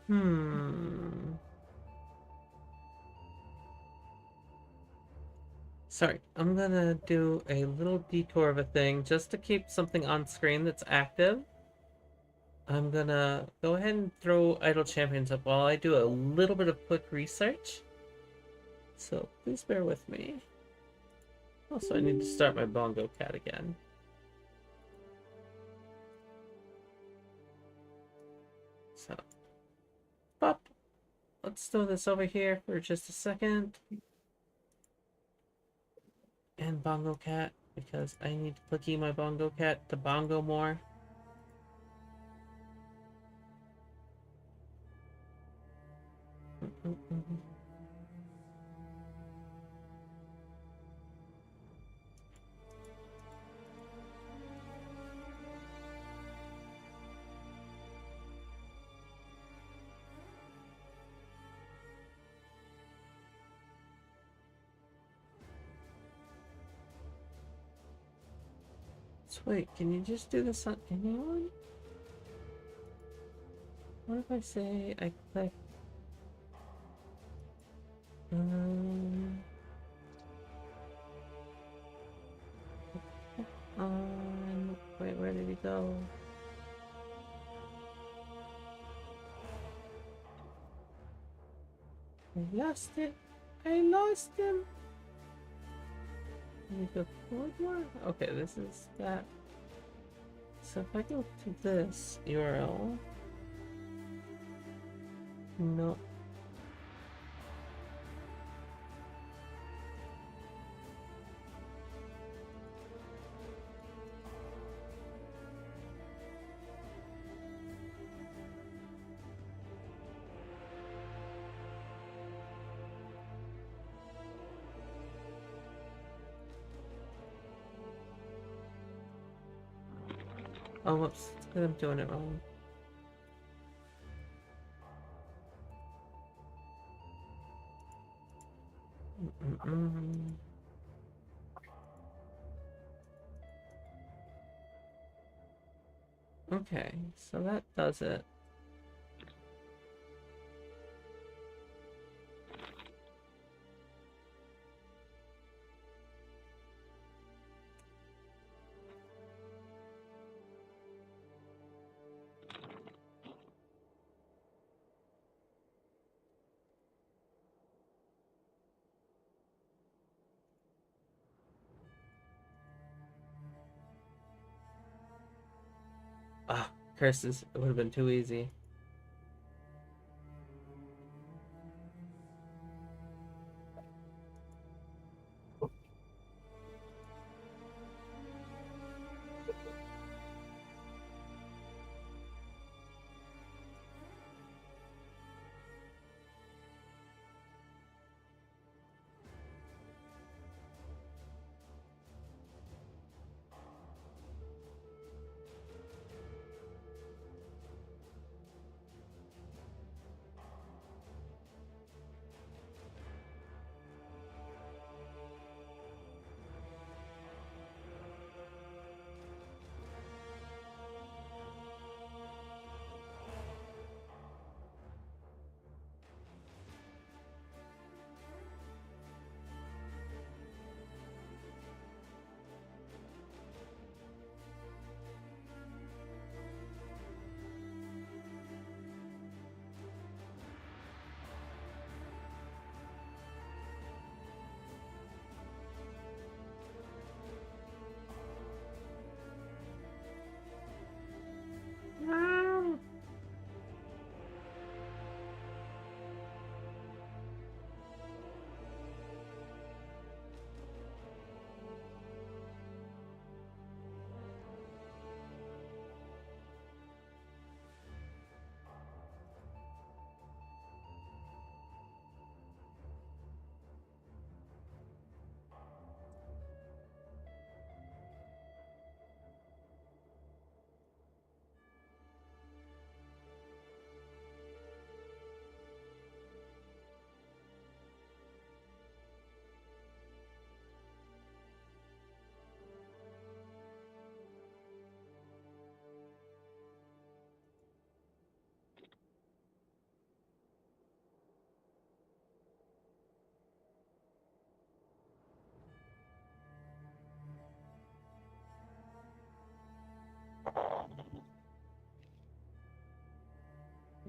Hmm. Sorry, I'm gonna do a little detour of a thing just to keep something on screen that's active. I'm gonna go ahead and throw Idle Champions up while I do a little bit of quick research. So please bear with me. Also, I need to start my Bongo Cat again. So, pop. Let's throw this over here for just a second. And Bongo Cat, because I need to clicky my Bongo Cat to bongo more. So wait, can you just do this on anyone? What if I say I click wait, where did he go? I lost it. I lost him. Let me go forward more. Okay, this is that. So if I go to this URL, no. Oh, whoops. It's because I'm doing it wrong. Okay, so that does it. Ah, curses. It would have been too easy.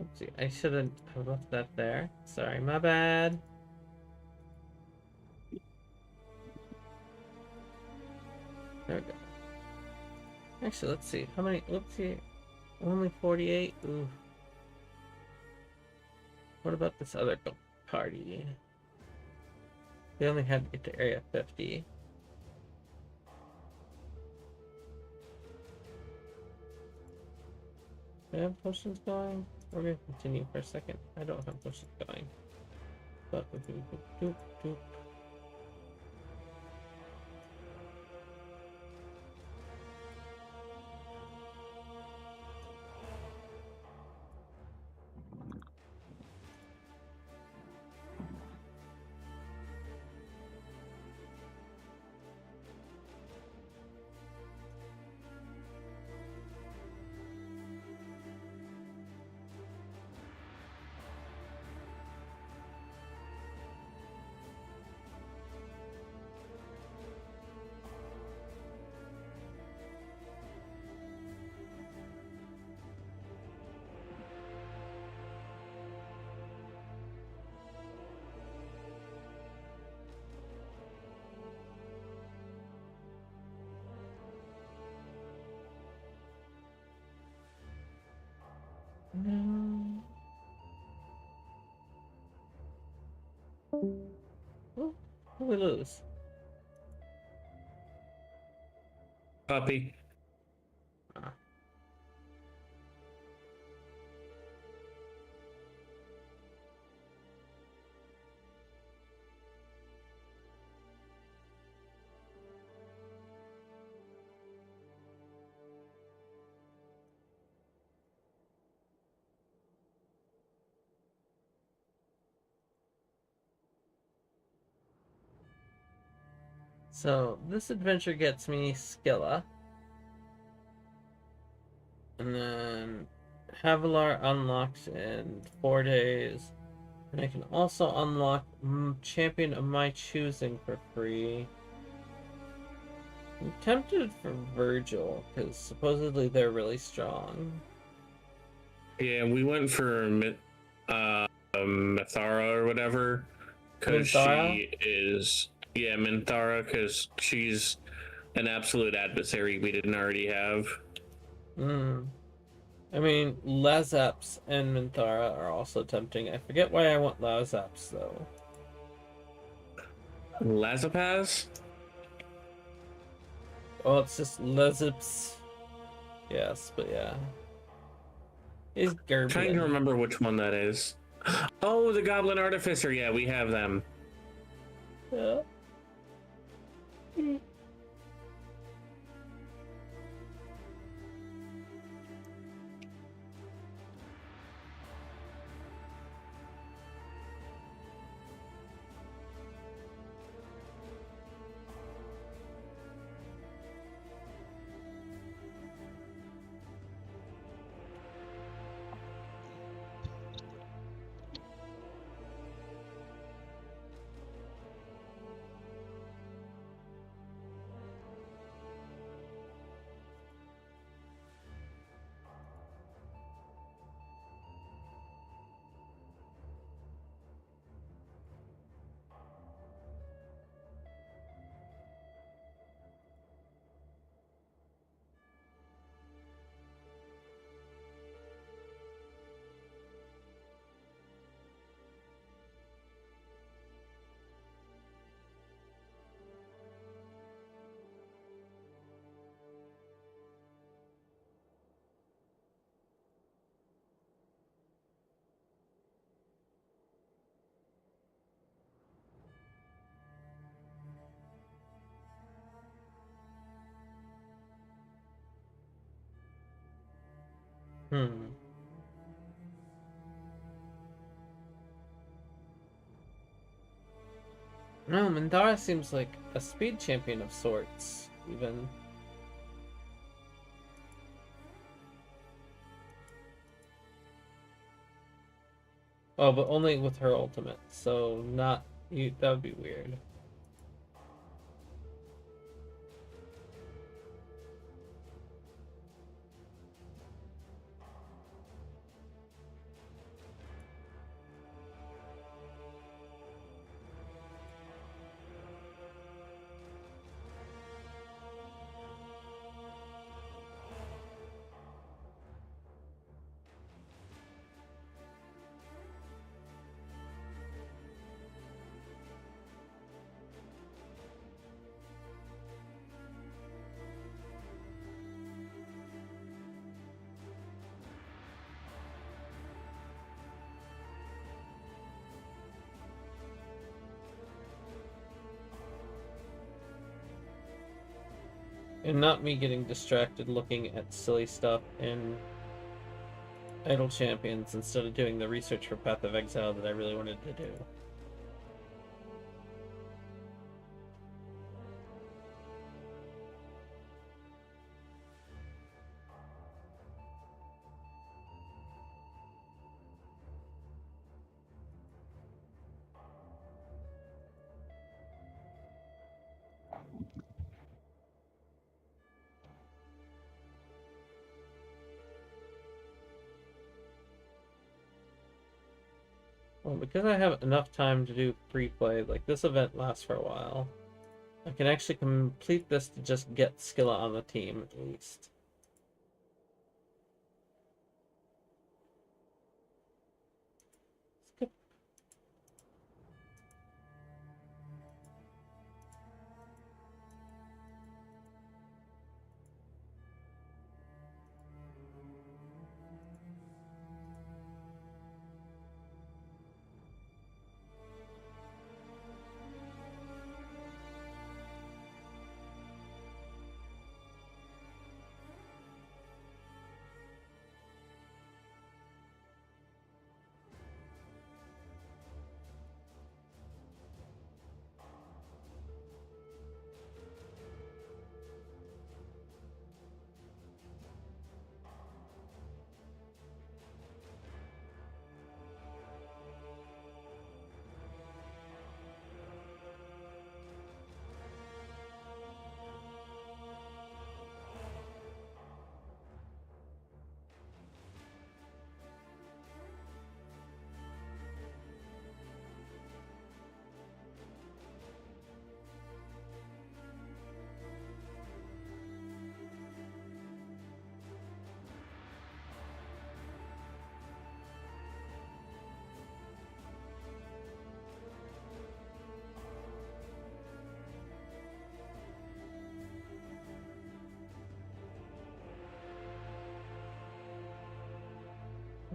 Oopsie, I shouldn't have left that there. Sorry, my bad. There we go. Actually, let's see. How many? Oopsie. Only 48? Ooh. What about this other party? They only had to get to area 50. Do I have potions going? We're gonna continue for a second. I don't have potions going. But doop, doop. No. Oh, we lose. Puppy. Ah. So this adventure gets me Skilla. And then Havilar unlocks in 4 days. And I can also unlock Champion of my choosing for free. I'm tempted for Virgil, because supposedly they're really strong. Yeah, we went for Mithara or whatever. Because Minthara? she is. Yeah, Minthara, because she's an absolute adversary we didn't already have. Hmm. I mean, Lazaps and Minthara are also tempting. I forget why I want Lazaps, though. Lazapaz? Oh, it's just Lazaps. Yes, but yeah. He's Trying to Gerbian. remember which one that is. Oh, the Goblin Artificer. Yeah, we have them. Yeah. Hmm. No, Minthara seems like a speed champion of sorts, even. Oh, but only with her ultimate, so not you. That would be weird. And not me getting distracted looking at silly stuff in Idle Champions instead of doing the research for Path of Exile that I really wanted to do. Well, because I have enough time to do free play, like this event lasts for a while, I can actually complete this to just get Skilla on the team at least. Skip.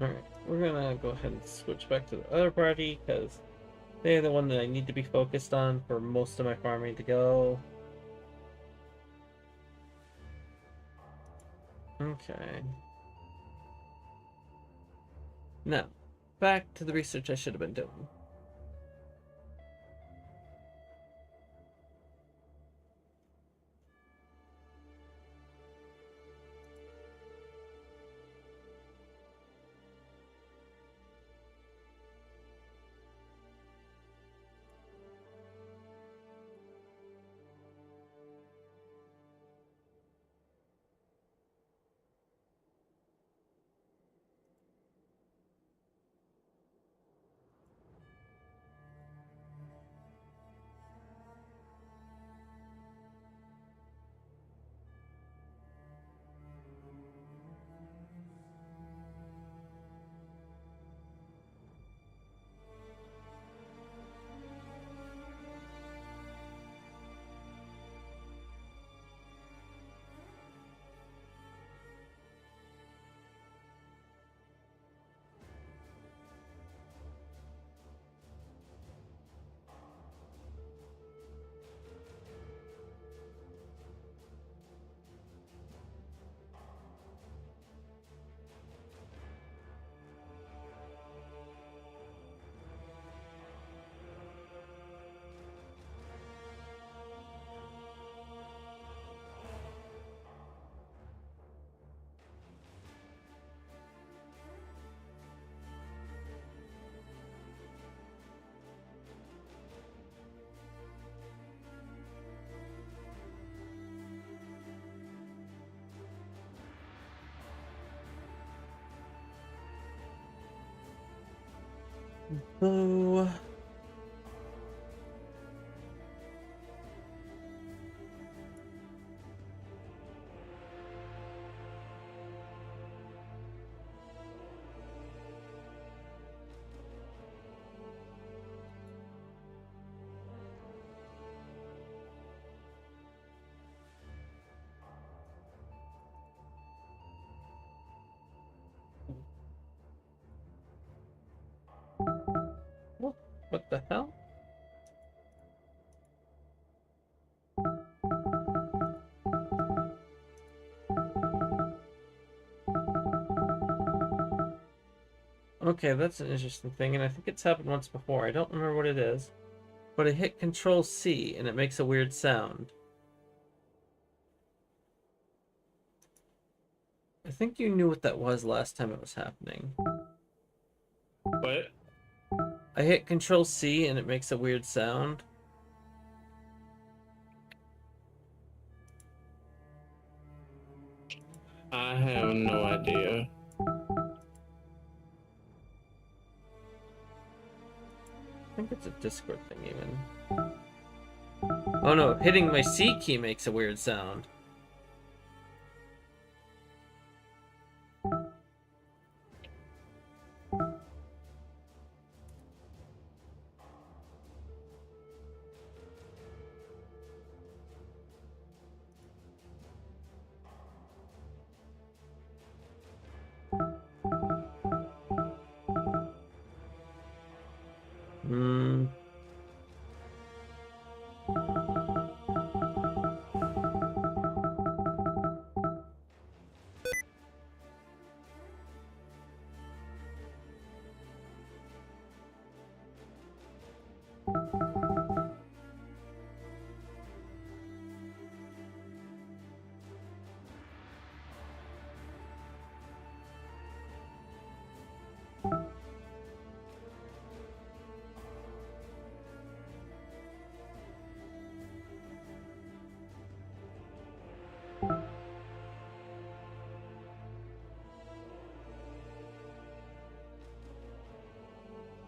Alright, we're gonna go ahead and switch back to the other party because they're the one that I need to be focused on for most of my farming to go. Okay. Now, back to the research I should have been doing. Boo. What the hell? Okay, that's an interesting thing, and I think it's happened once before. I don't remember what it is, but I hit Control C and it makes a weird sound. I think you knew what that was last time it was happening. What? I hit Control C and it makes a weird sound. I have no idea. I think it's a Discord thing, even. Oh no, hitting my C key makes a weird sound. Hmm.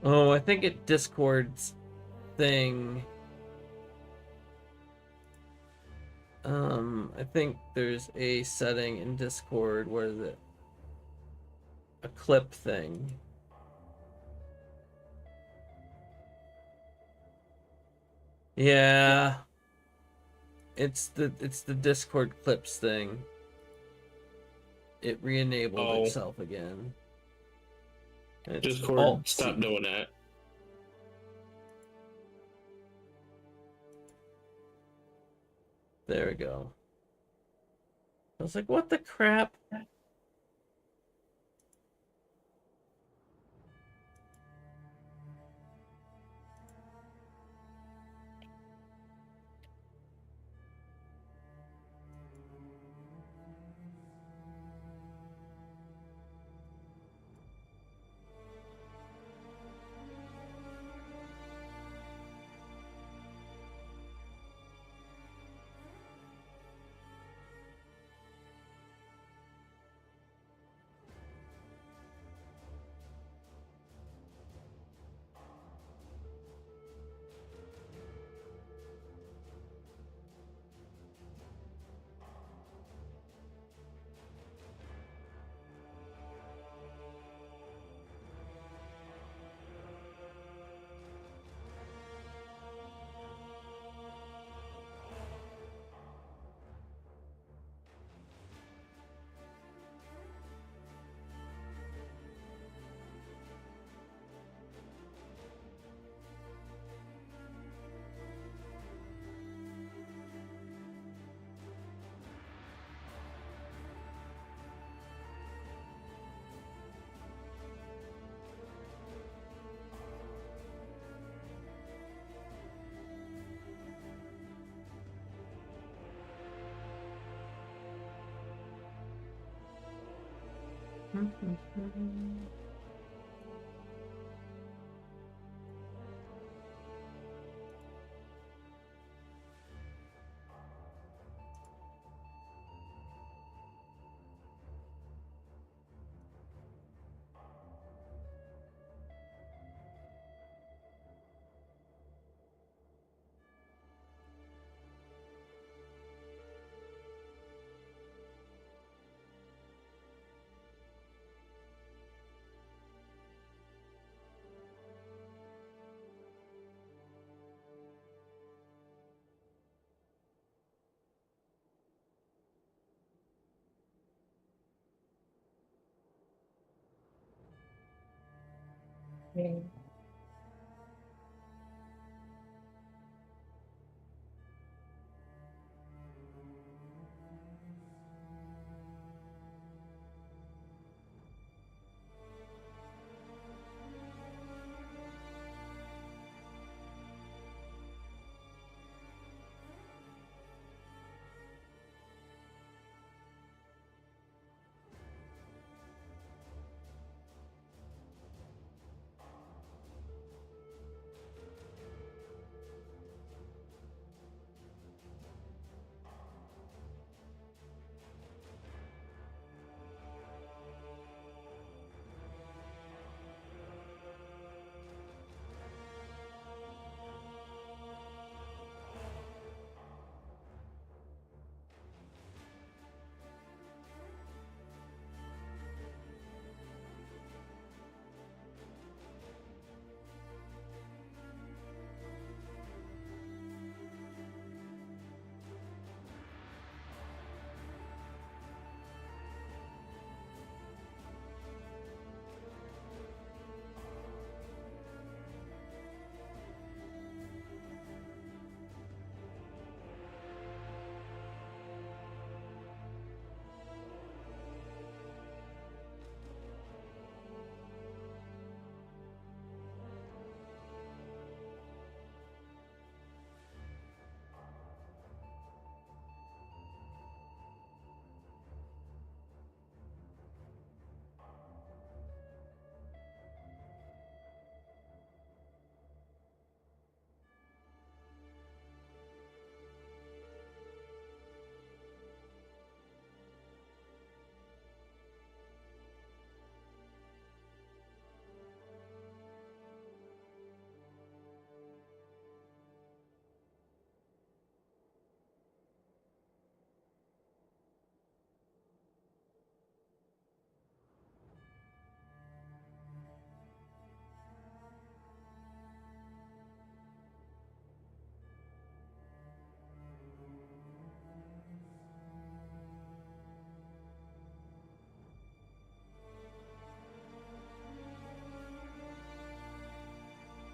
Oh, I think it Discord's thing. I think there's a setting in Discord. What is it? A clip thing. Yeah. It's the Discord clips thing. It re-enabled Oh, itself again. It's Discord, Alt stop C. doing that. There we go. I was like, what the crap?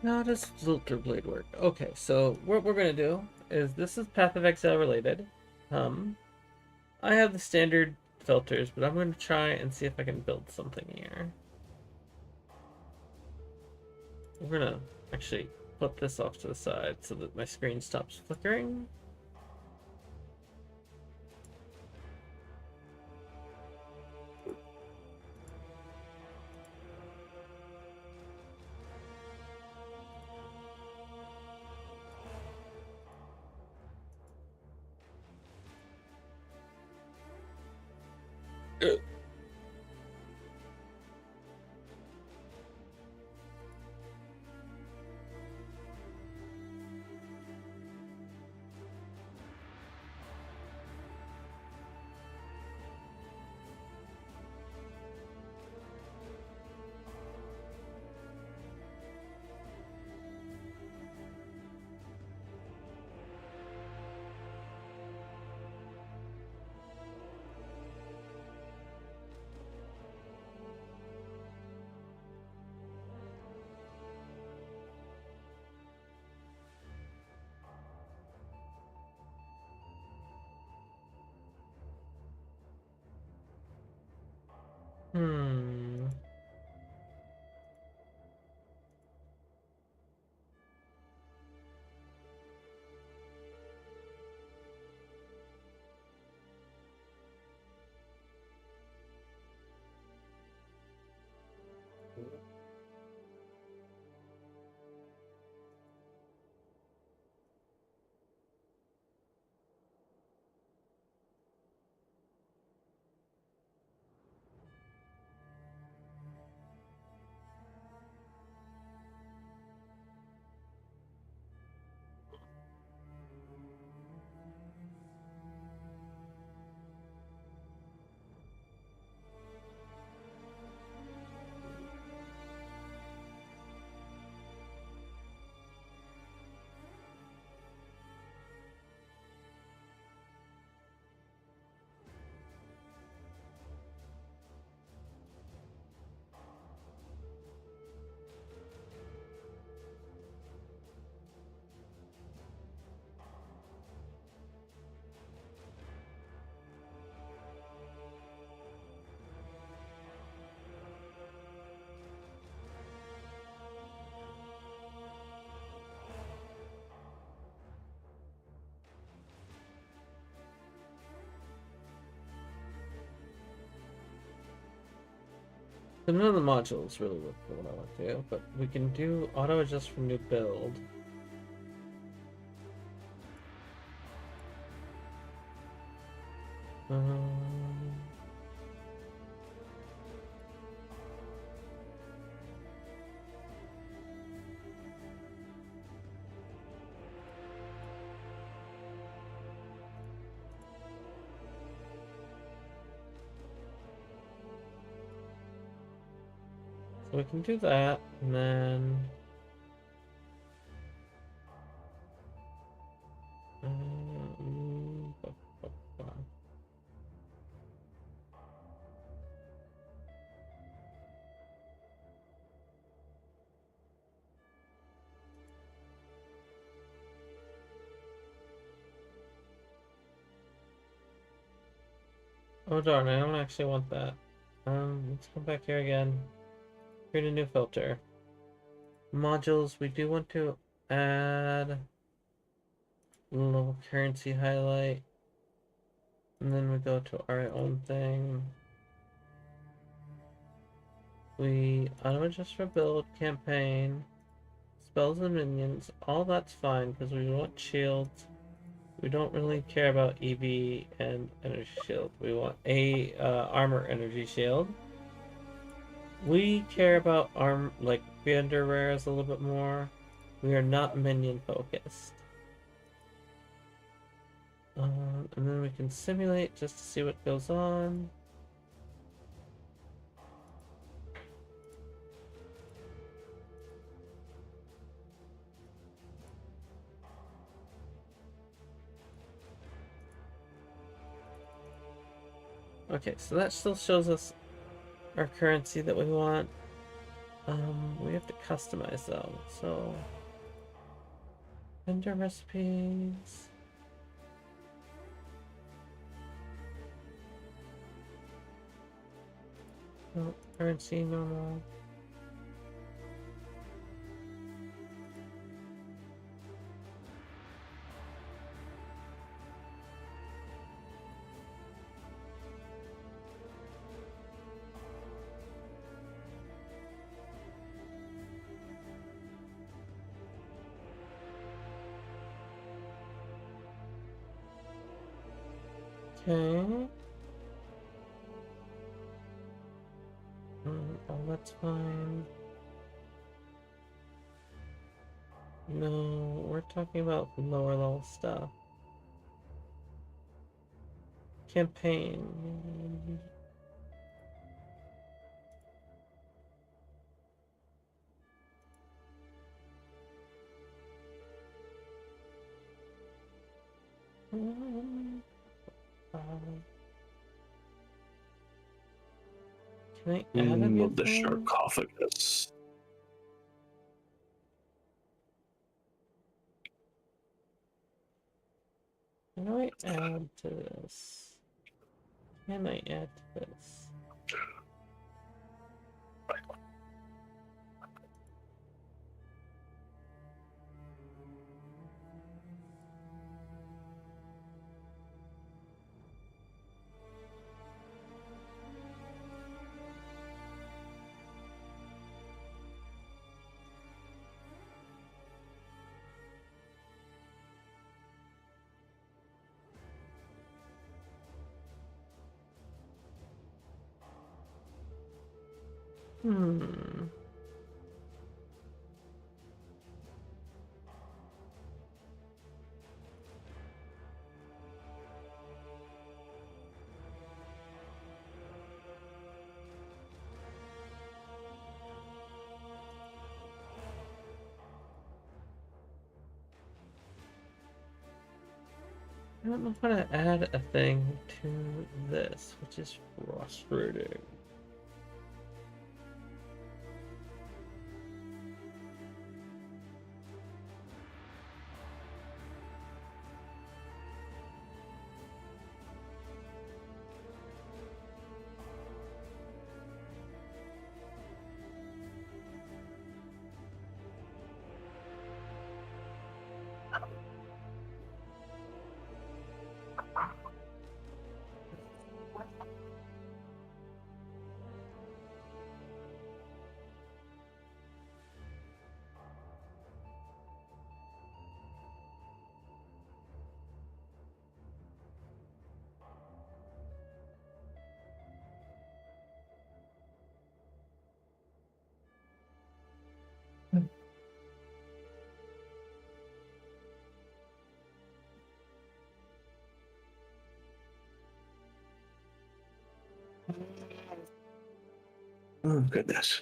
How does filter blade work? Okay, so what we're gonna do is this is Path of Exile related. Um, I have the standard filters, but I'm gonna try and see if I can build something here. We're gonna actually put this off to the side so that my screen stops flickering. Hmm. So none of the modules really work for what I want to do, but we can do auto adjust for new build. Um, so we can do that, and then bu- bu- bu- oh darn, I don't actually want that. Let's come back here again. Create a new filter. Modules, we do want to add local currency highlight. And then we go to our own thing. We auto adjust for build, campaign, spells and minions. All that's fine because we want shields. We don't really care about EV and energy shield. We want a armor energy shield. We care about like vendor rares a little bit more. We are not minion focused. And then we can simulate just to see what goes on. Okay, so that still shows us our currency that we want. We have to customize though, so vendor recipes. No, currency normal. Okay. Oh, that's fine. No, we're talking about lower level stuff. Campaign. Can I add a new The thing? sarcophagus. How do I add to this? Can I add to this? Hmm. I don't know how to add a thing to this, which is frustrating. Oh, goodness.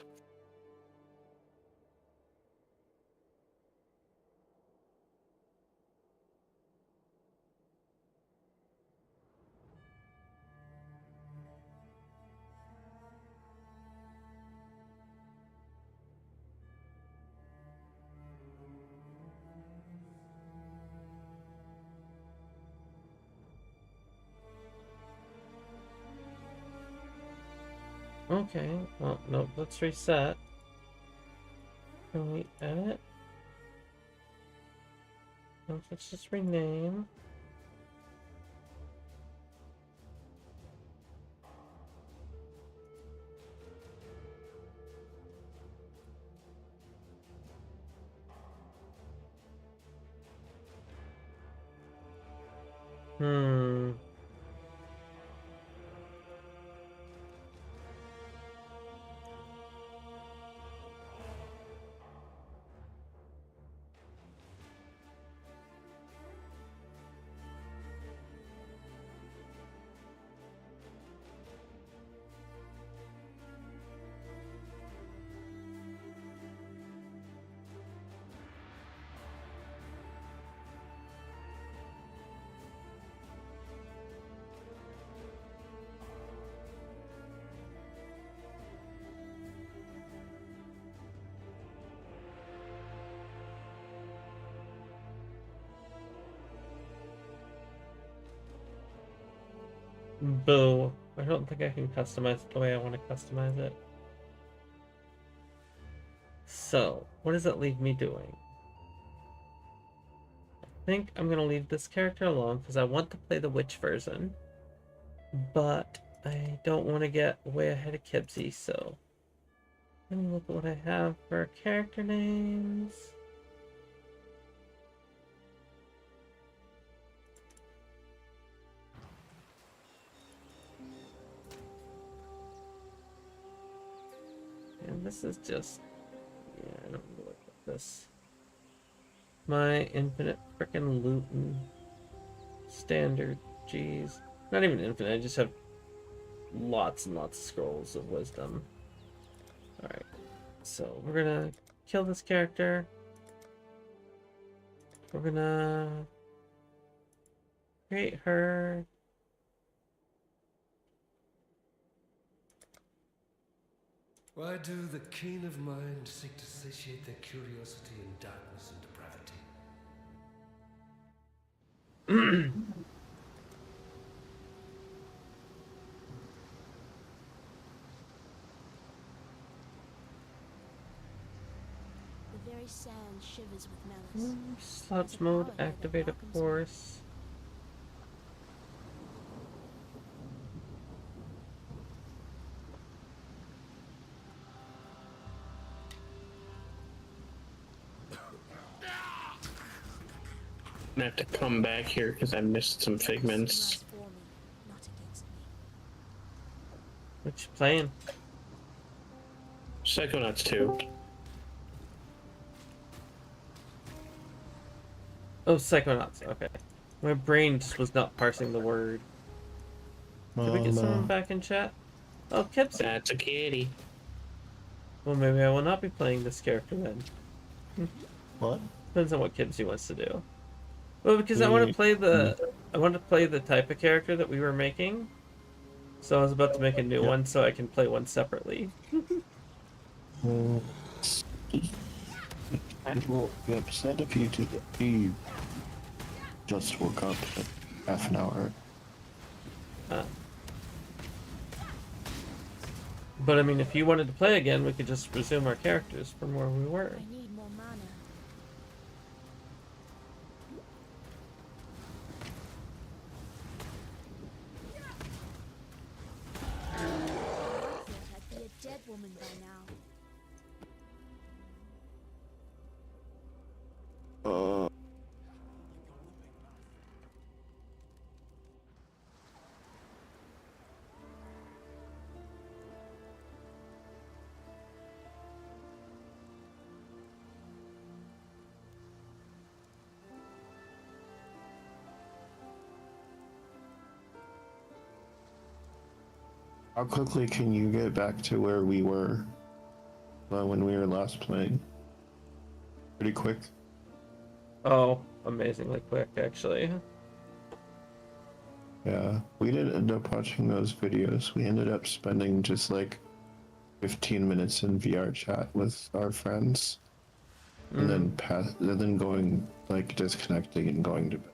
Okay, well, no, let's reset. Can we edit? No, let's just rename. Hmm. Boo. I don't think I can customize it the way I want to customize it. So, what does that leave me doing? I think I'm going to leave this character alone because I want to play the witch version. But I don't want to get way ahead of Pipsie, so let me look at what I have for character names. And this is just, yeah, I don't know what this. My infinite frickin' loot and standard, jeez. Not even infinite, I just have lots and lots of scrolls of wisdom. Alright, so we're gonna kill this character. We're gonna create her. Why do the keen of mind seek to satiate their curiosity in darkness and depravity? The very sand shivers with malice. Slouch mode, activate of course. I have to come back here because I missed some figments. For me, not against me. What you playing? Psychonauts 2. Oh, Psychonauts, okay. My brain just was not parsing the word. Did we get someone back in chat? Oh, Pipsie. That's a kitty. Well, maybe I will not be playing this character then. What? Depends on what Pipsie wants to do. Well, because I want to play the type of character that we were making. So I was about to make a new one so I can play one separately. I will be upset if you just woke up half an hour. But I mean, if you wanted to play again, we could just resume our characters from where we were. I need more mana. I thought I'd be a dead woman by now. How quickly can you get back to where we were when we were last playing? Pretty quick. Oh, amazingly quick, actually. Yeah, we didn't end up watching those videos. We ended up spending just like 15 minutes in VR chat with our friends, and then going like disconnecting and going to bed.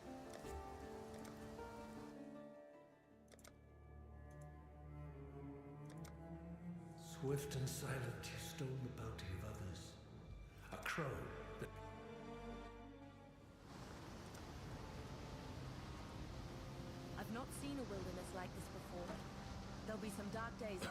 Swift and silent, you stole the bounty of others. A crow that I've not seen a wilderness like this before. There'll be some dark days.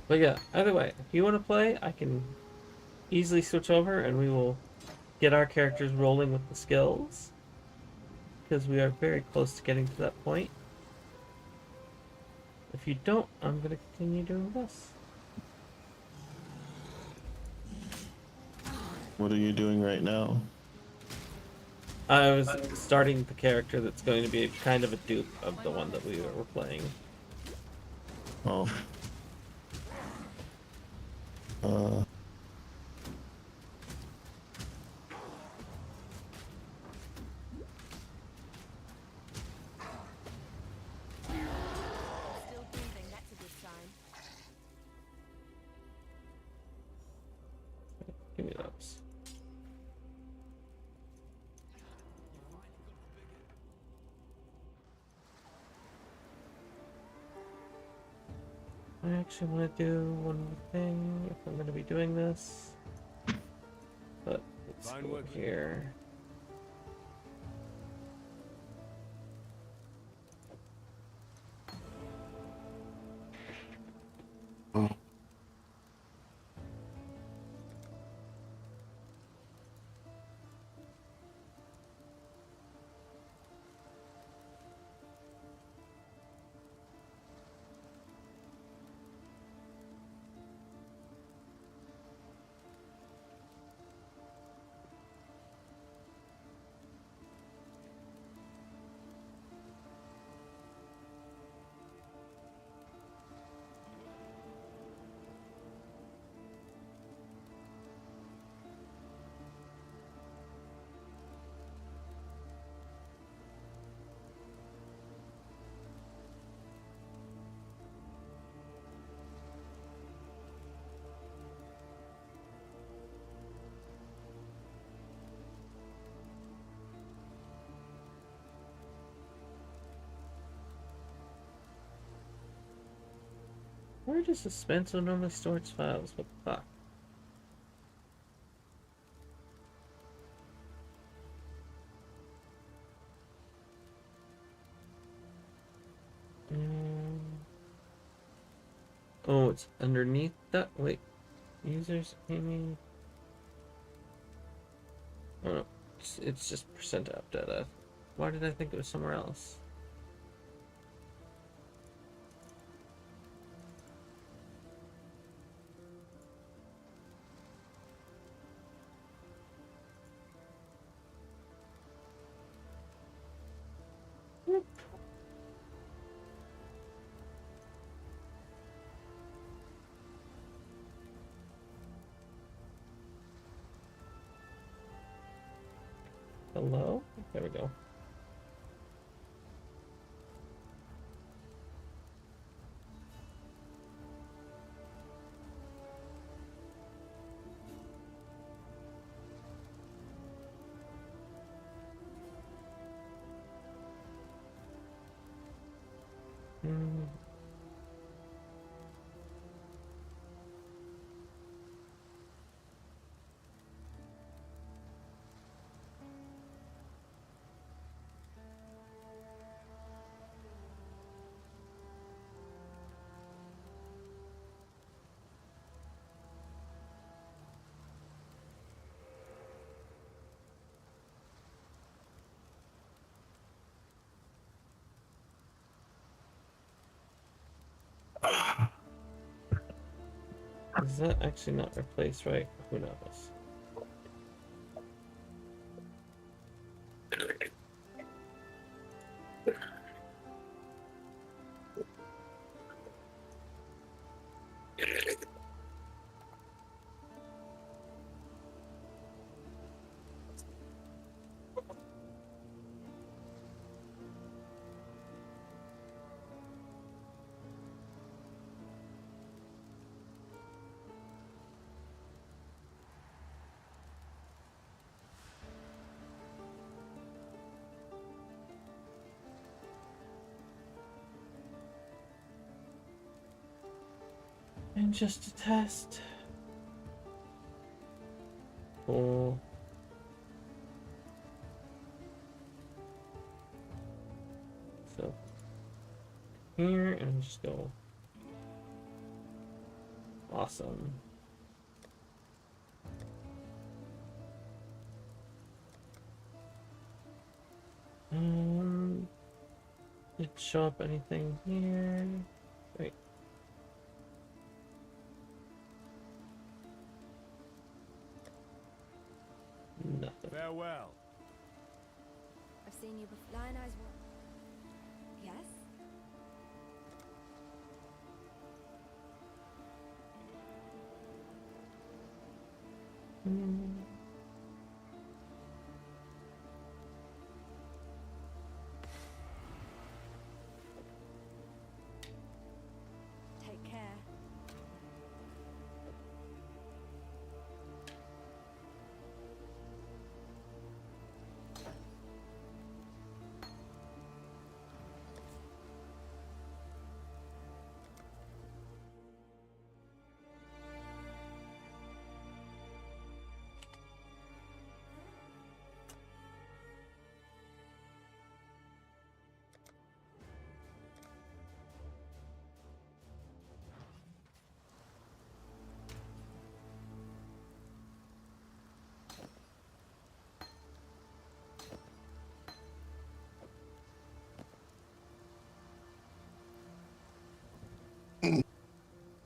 But yeah, either way, if you want to play, I can easily switch over and we will get our characters rolling with the skills. Because we are very close to getting to that point. If you don't, I'm going to continue doing this. What are you doing right now? I was starting the character that's going to be kind of a dupe of the one that we were playing. Oh. I actually want to do one more thing if I'm going to be doing this. But let's Fine go work. here. Oh. Where does suspense normally store its files? What the fuck? Oh, it's underneath that. Wait, users aiming. Oh no, it's just percent app data. Why did I think it was somewhere else? Whoop. Hello? There we go. Hmm. Is that actually not replaced right? Who knows? And just a test. Cool. So here and just go. Awesome. Did it show up anything here? Wait. Nothing. Farewell. I've seen you before. Lion Eyes. Yes? Hmm. Take care.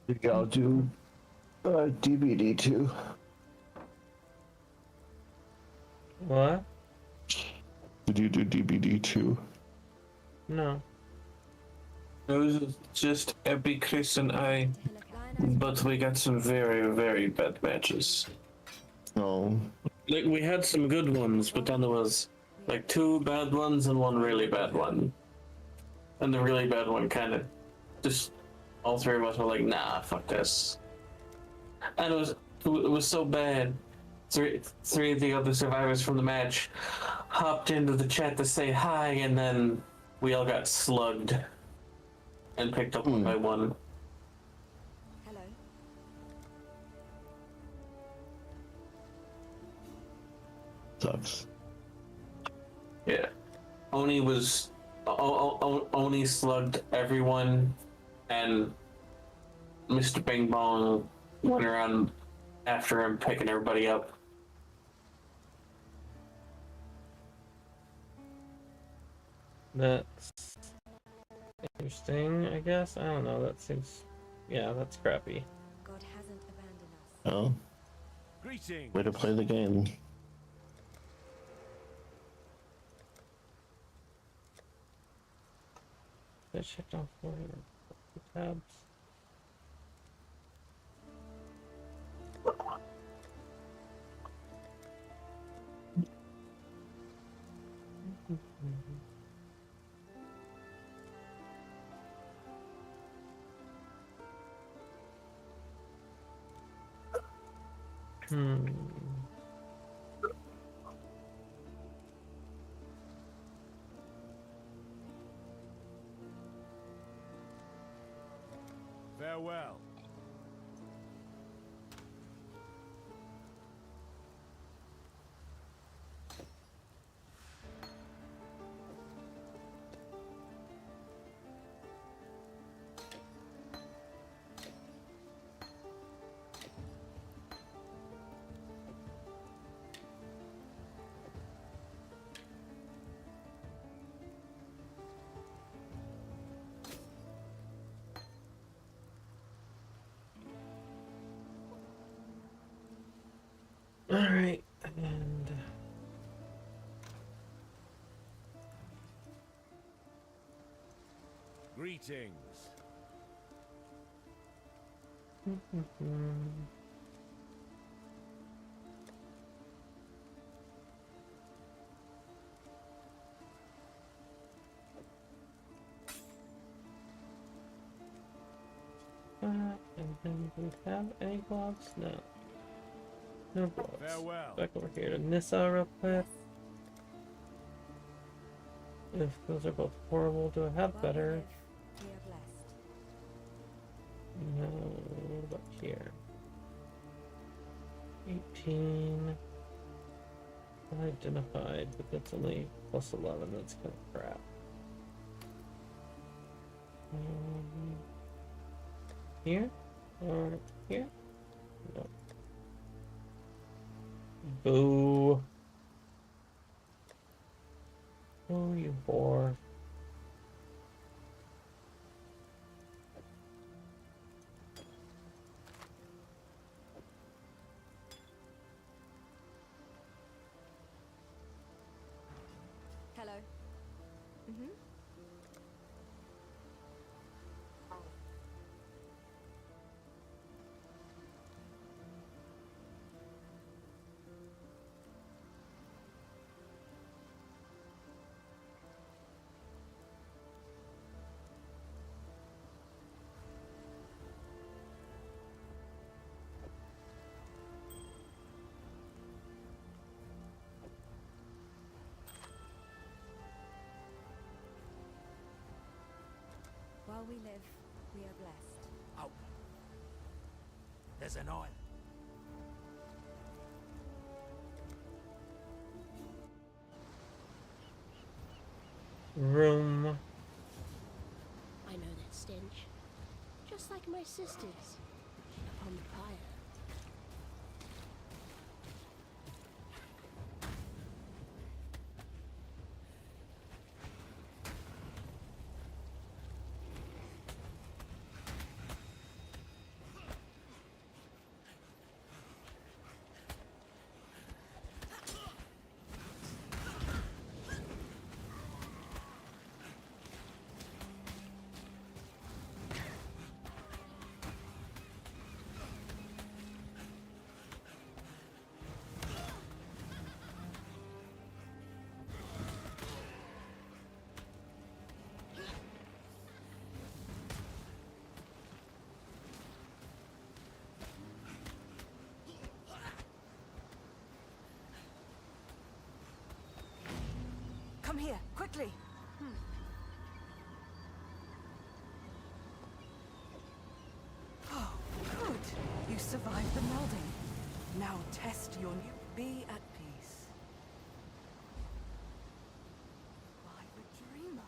Maybe I'll do DBD too. What? Did you do DBD too? No. It was just Abby, Chris, and I, but we got some very, very bad matches. No. Like we had some good ones, but then there was like 2 bad ones and 1 really bad one. And the really bad one kind of just all 3 of us were like, nah, fuck this. And it was so bad. Three of the other survivors from the match hopped into the chat to say hi, and then we all got slugged and picked up one by one. Hello. Sucks. Yeah. Oni was Oni slugged everyone, and Mr. Bing Bong went around after him, picking everybody up. That's interesting, I guess. I don't know. That seems. Yeah, that's crappy. God hasn't abandoned us. Oh, Greetings. way to play the game. I checked off 4 tabs. Hmm. Farewell. All right, and Greetings. and then do we have any gloves? No. No gloves. Farewell. Back over here to Nissa real quick. If those are both horrible, do I have While we better? live, we are blessed. No, what about here? 18. Unidentified, but that's only plus 11. That's kind of crap. Here? Or here? No. Boo. Oh, you whore. Hello. Mm-hmm. While we live, we are blessed. Oh. There's an oil. Room. I know that stench. Just like my sisters. Upon the pyre. quickly. Oh, good. You survived the melding. Now test your new. Be at peace. Why the dreamer?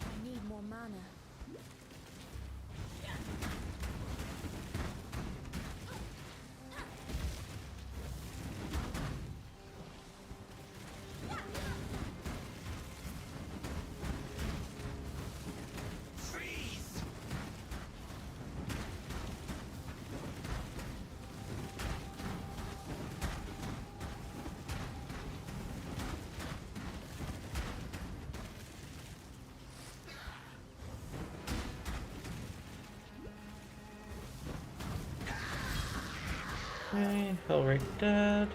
I need more mana. Okay, Hellrick dead.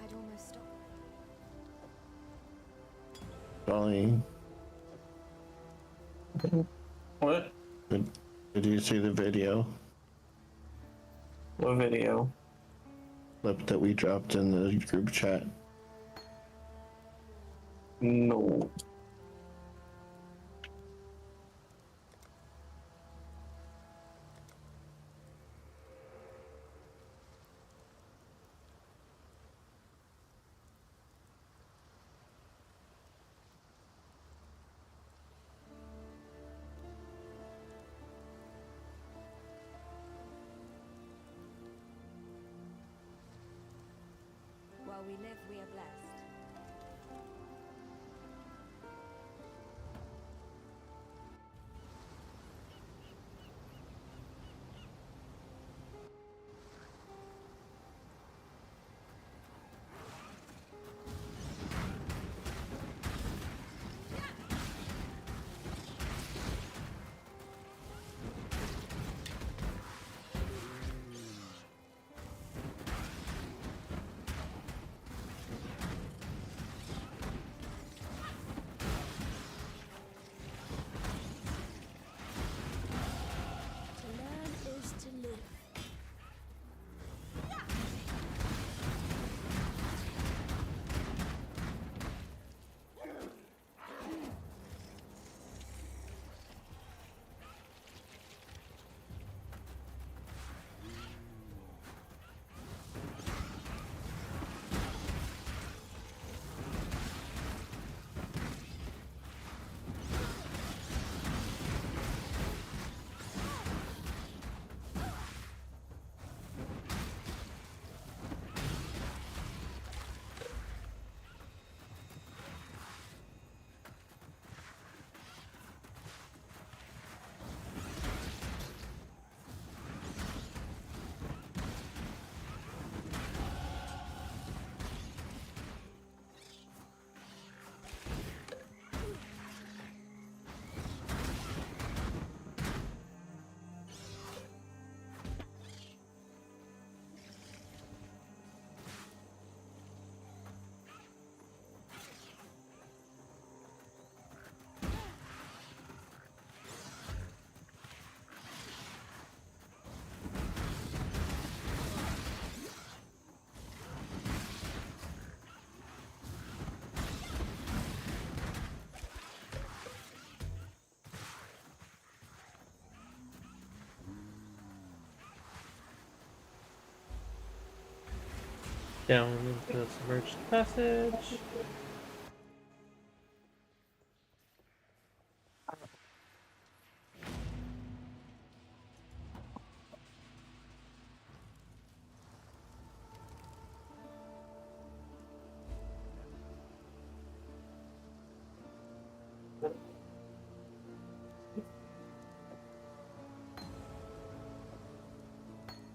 I'd almost stopped. Dolly, What? did you see the video What video? clip that we dropped in the group chat? No. While we live, we are blessed. Down into the submerged passage.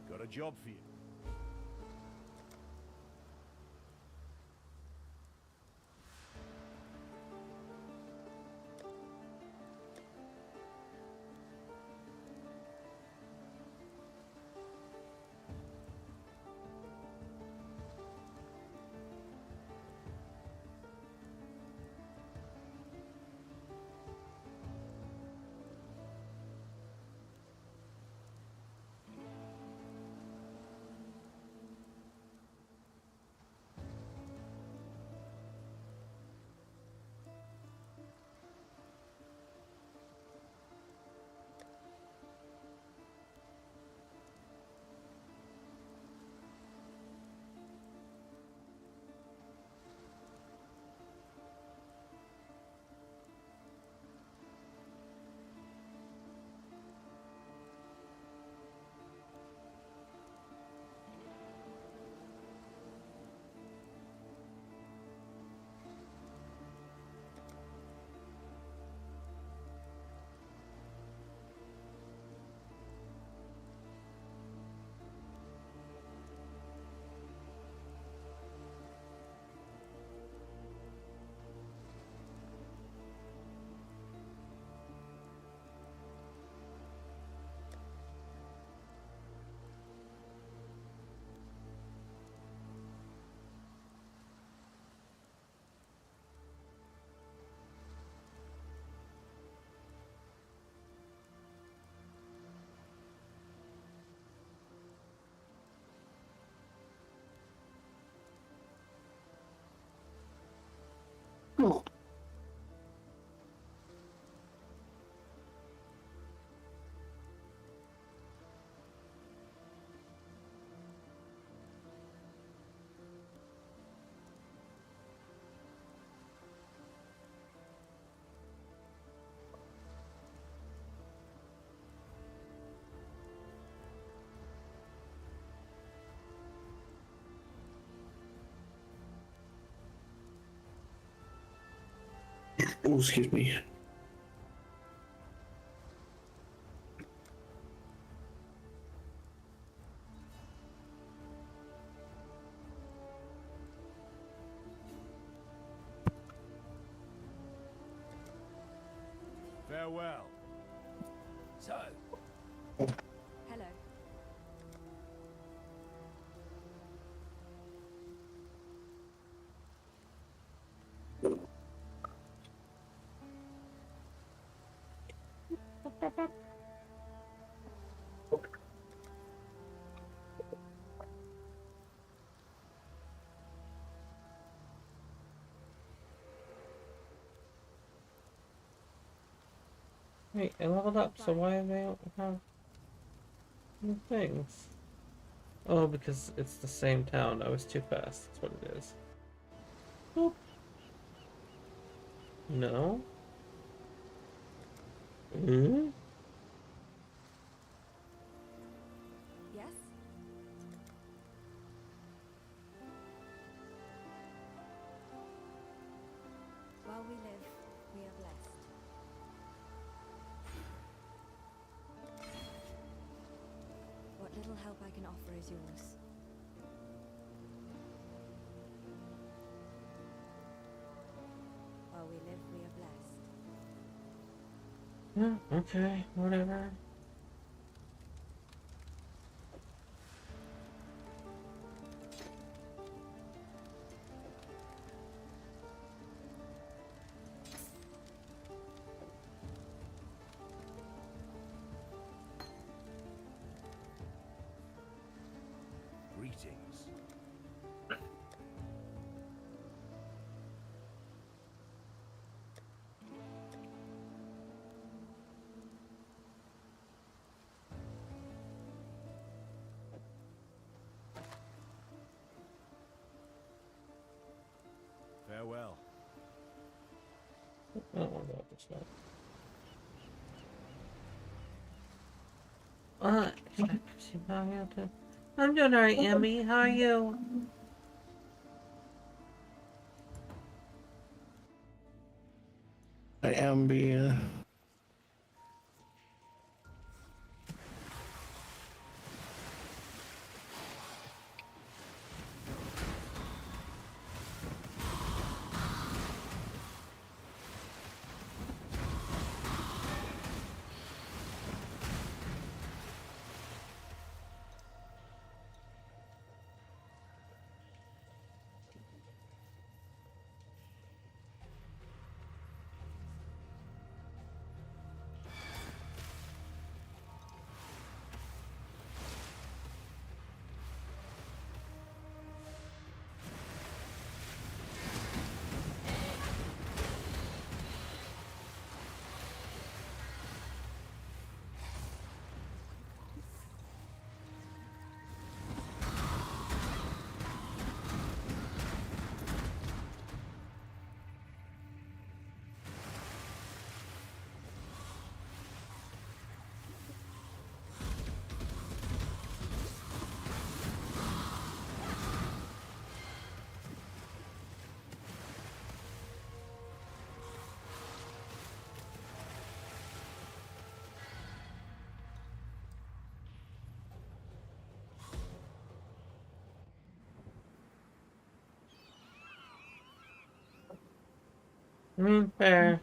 Got a job for you. Oh, excuse me. Farewell. So, Hello. Wait, I leveled up, so why do they don't have new things? Oh, because it's the same town. I was too fast. That's what it is. Boop. No? Hmm? Yes? While we live, we are blessed. What little help I can offer is yours. While we live, we are blessed. Yeah, okay, whatever. greetings. I don't want to go up this way. I'm doing alright, Amby. How are you? I am being. I mean, fair.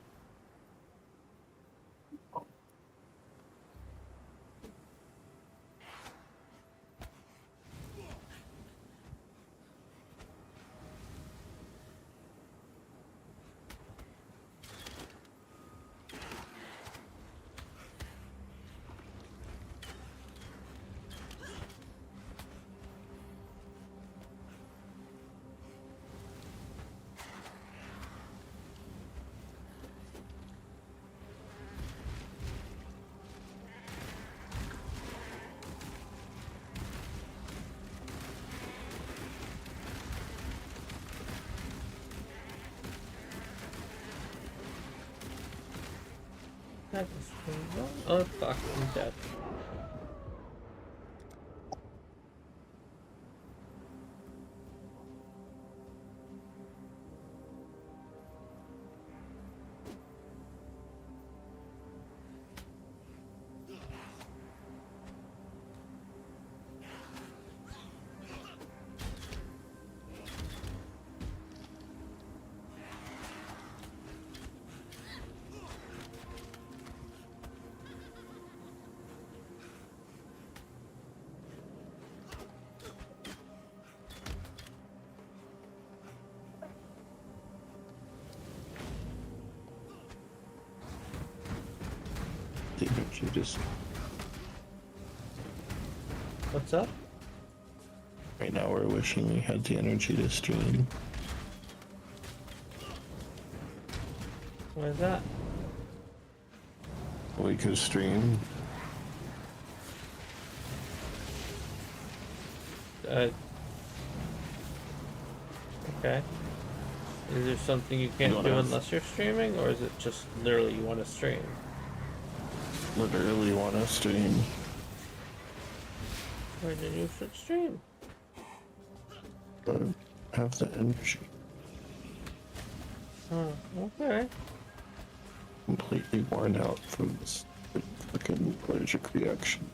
That was pretty well. Oh fuck, I'm dead. The energy just What's up? right now we're wishing we had the energy to stream. Where's that? We could stream. Okay. Is there something you can't do unless you're streaming, or is it just literally you want to stream? Literally want to stream. Why did you should stream? But have the energy. Oh, okay. Completely worn out from this fucking allergic reaction.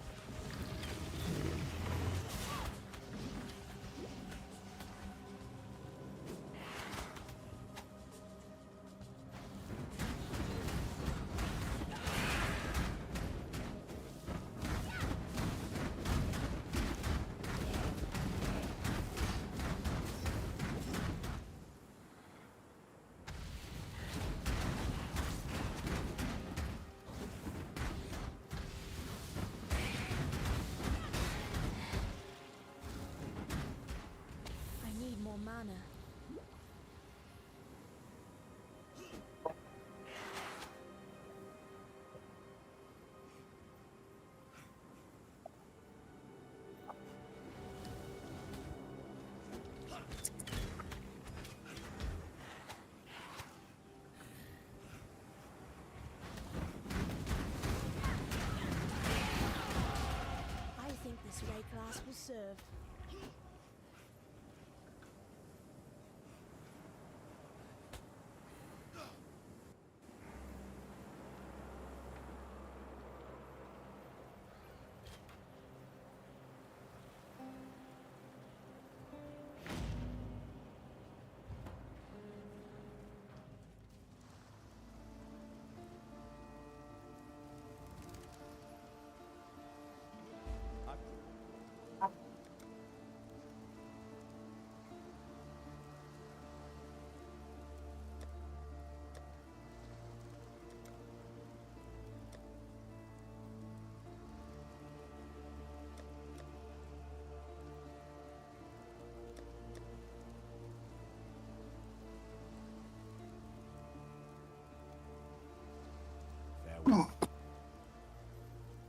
I need more mana.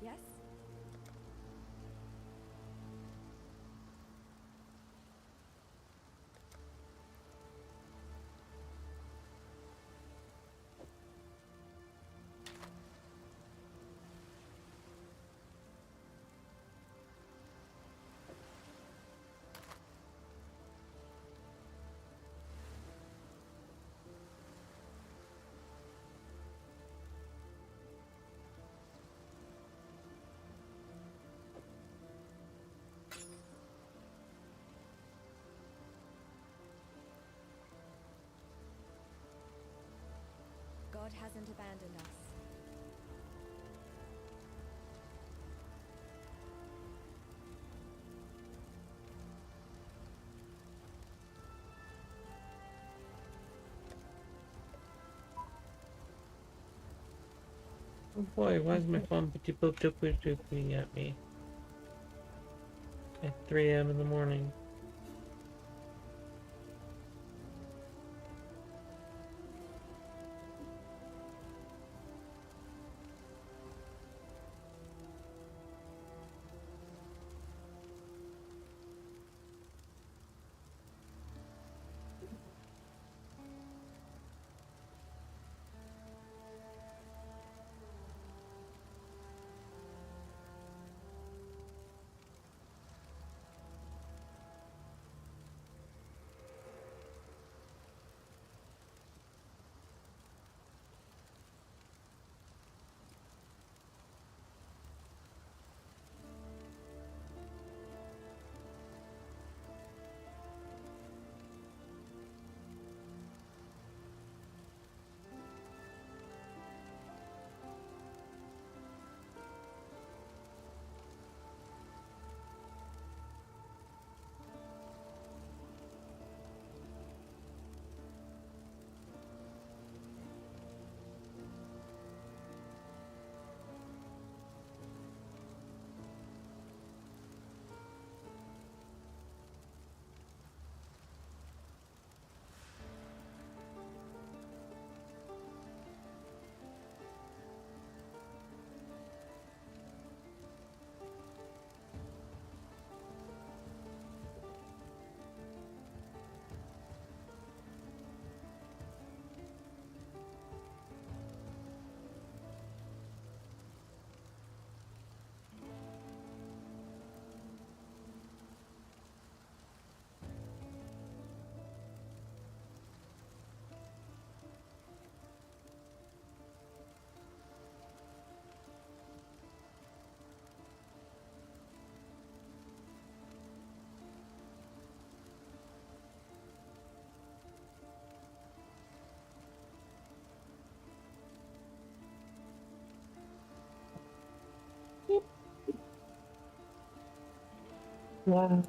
Yes? God hasn't abandoned us. Oh boy, why is my phone looking at me at 3 a.m. in the morning? Wow.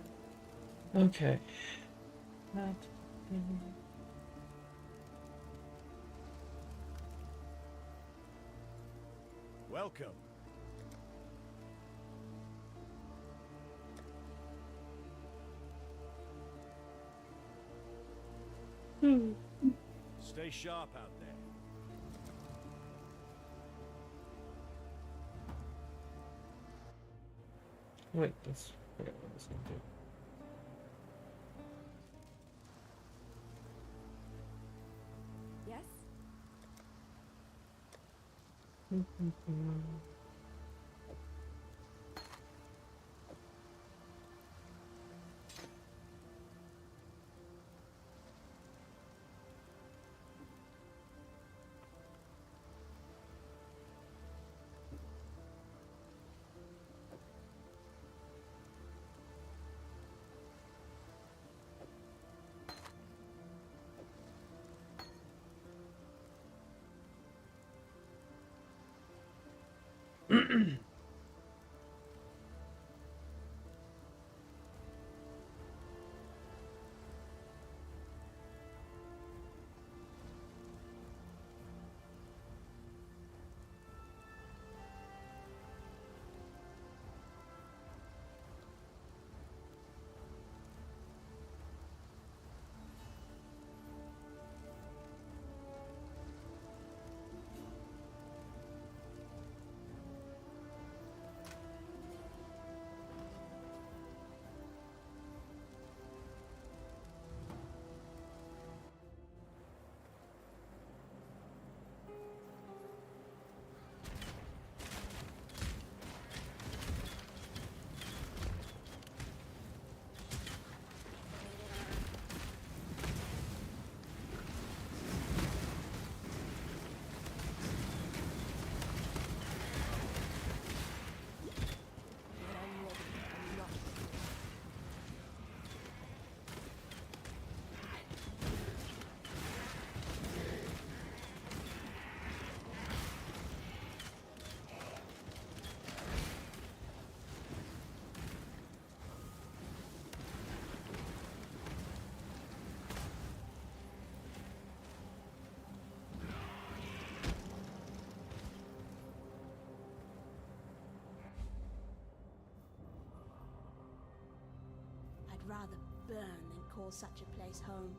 Okay. That. Welcome. Stay sharp out there. Wait, let's forget what I was gonna do. Yes? rather burn than call such a place home.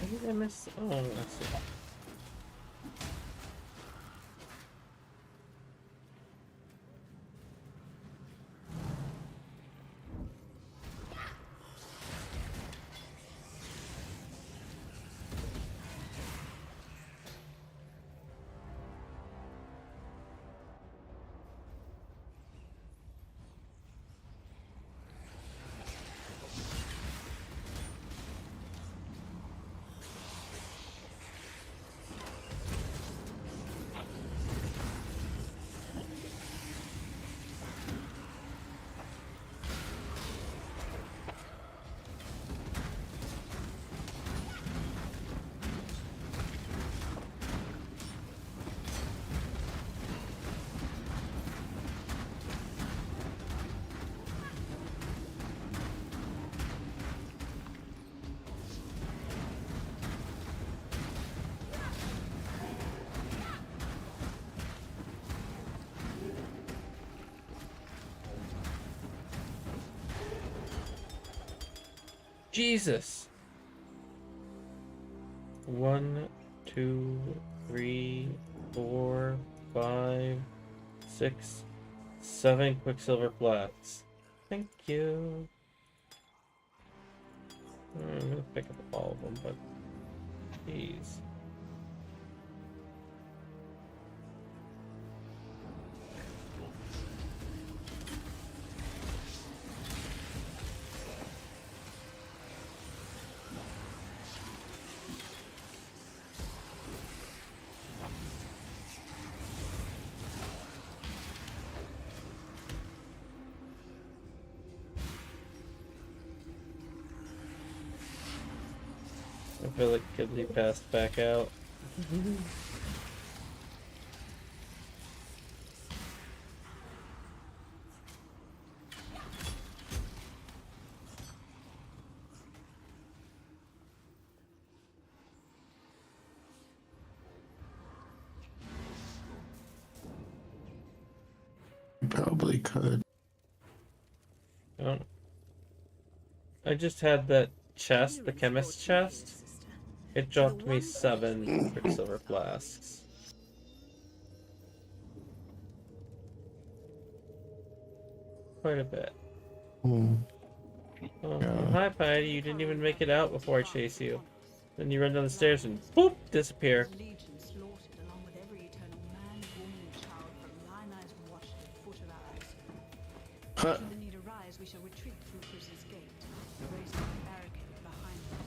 What did I miss? Oh, I see. Jesus. 1, 2, 3, 4, 5, 6, 7 Quicksilver Flats. Thank you. I'm gonna pick up all of them, but jeez. I feel like Kidley passed back out. Probably could. I just had that chest, the chemist chest. It dropped me 7 Quicksilver Flasks. Quite a bit. Hmm. Oh, Yeah. hi, Piety. You didn't even make it out before I chase you. Then you run down the stairs and boop, disappear. Huh. Should the need arise, we shall retreat through Prison's Gate, raising a barricade behind them.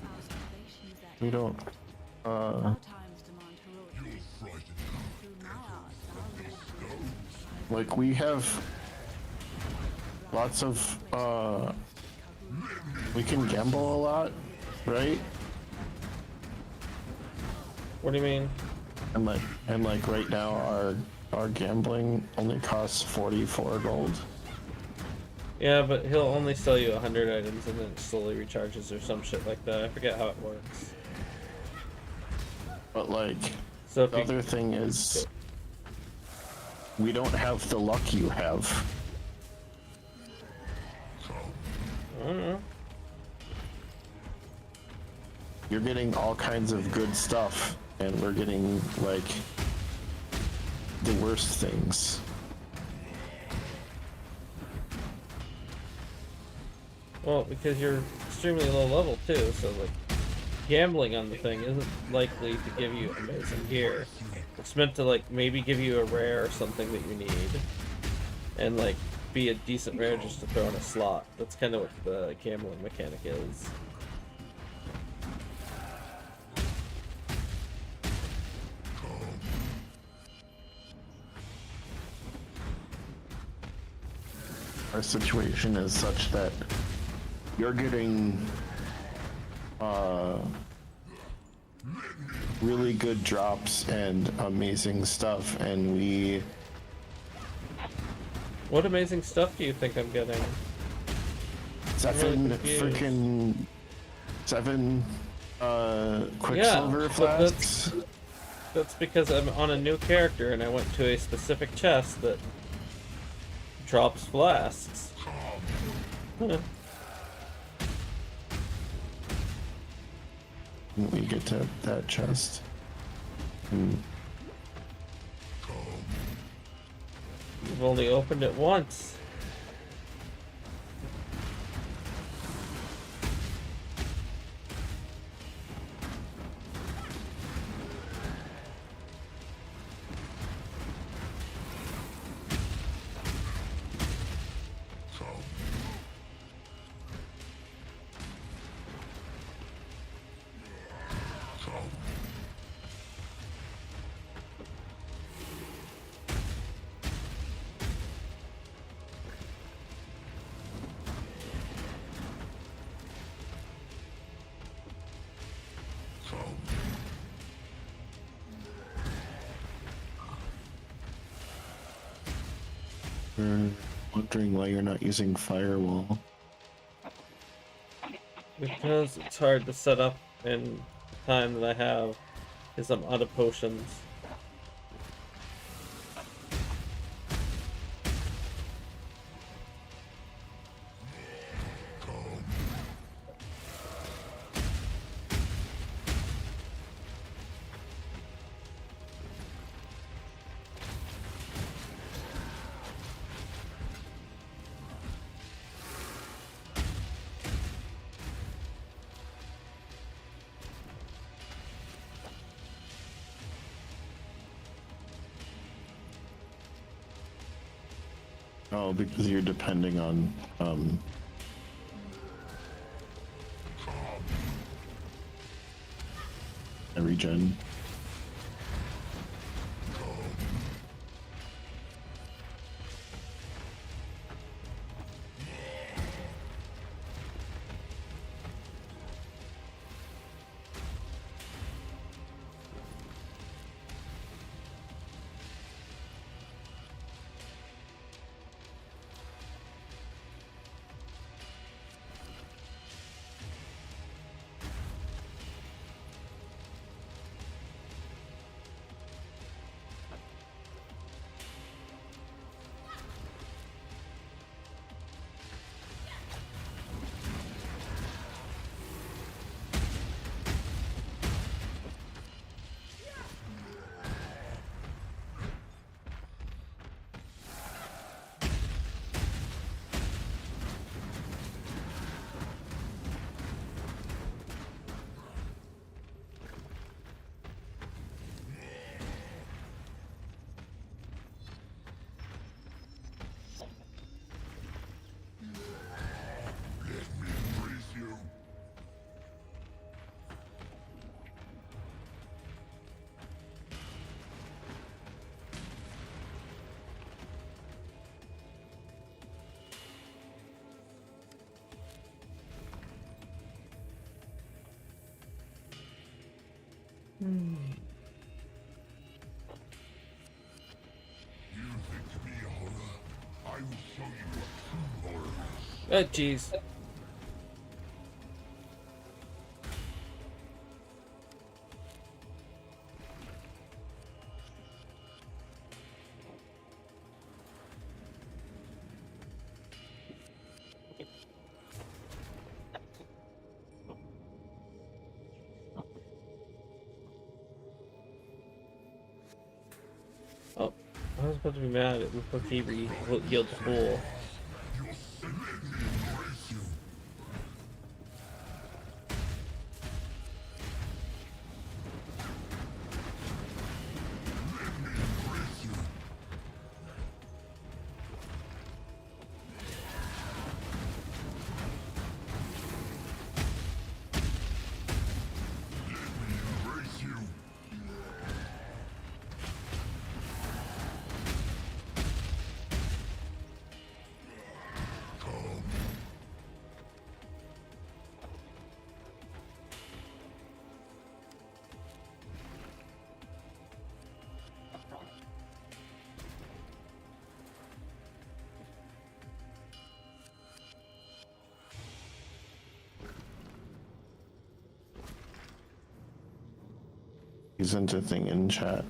Our salvation is at We don't. our times demand heroic deeds. Through my arts, our Lord Like, we have lots of, we can gamble a lot, right? What do you mean? And like right now our gambling only costs 44 gold. Yeah, but he'll only sell you 100 items and then it slowly recharges or some shit like that. I forget how it works. But like, So if the you, other thing is, we don't have the luck you have. I don't know. You're getting all kinds of good stuff, and we're getting like the worst things. Well, because you're extremely low level too, so like gambling on the thing isn't likely to give you amazing gear. It's meant to like maybe give you a rare or something that you need, and like be a decent rare just to throw in a slot. That's kind of what the gambling mechanic is. Our situation is such that you're getting really good drops and amazing stuff, and we... What amazing stuff do you think I'm getting? 7 freaking 7 Quicksilver flasks. That's because I'm on a new character and I went to a specific chest that drops flasks. We get to that chest. You've only opened it once. We're wondering why you're not using firewall. Because it's hard to set up in the time that I have, because I'm out of potions. Oh, because you're depending on a regen. You think me a horror? I will show you a true horror. Oh, jeez. Oh, I was about to be mad. It looked like he healed full. He sent a thing in chat.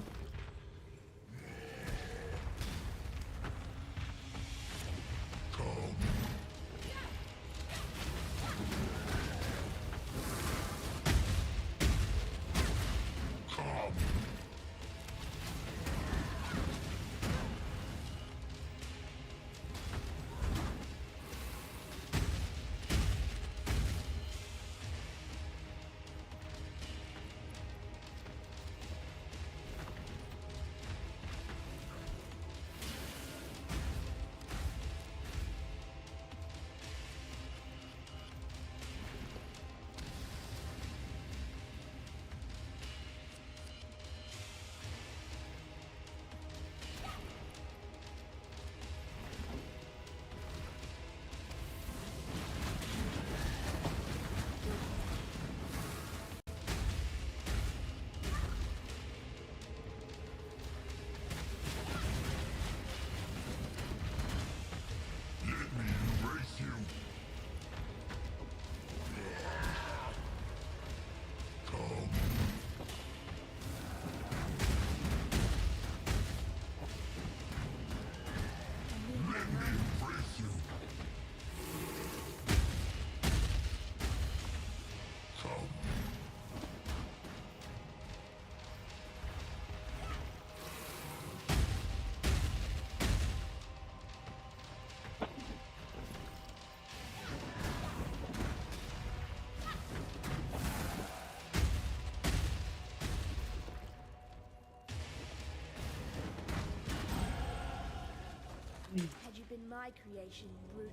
Had you been my creation, Brute,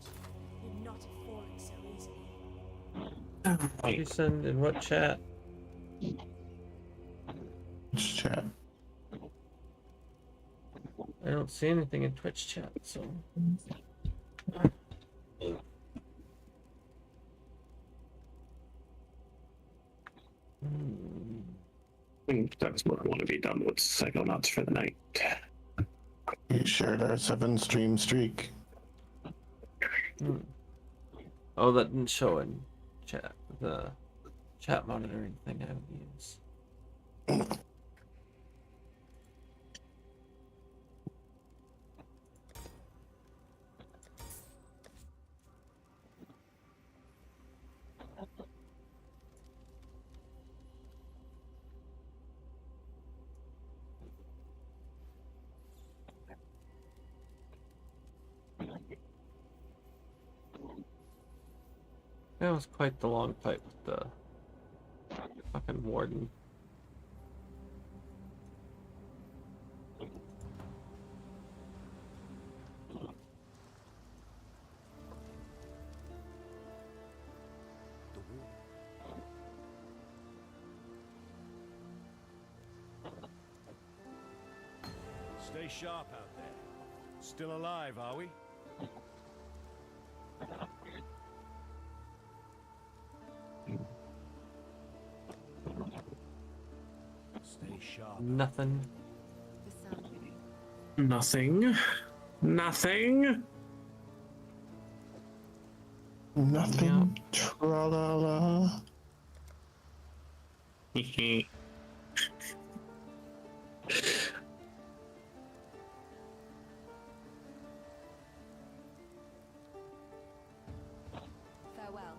you'd not have fallen so easily. You send in what chat? Which chat? I don't see anything in Twitch chat, so. That's what I want to be done with Psychonauts for the night. We shared our 7-stream streak. Oh, that didn't show in chat. The chat monitoring thing I would use. That was quite the long fight with the fucking warden. Stay sharp out there. Still alive, are we? Stay sharp. Nothing. Nothing. Nothing. Nothing. Tra la la. Farewell.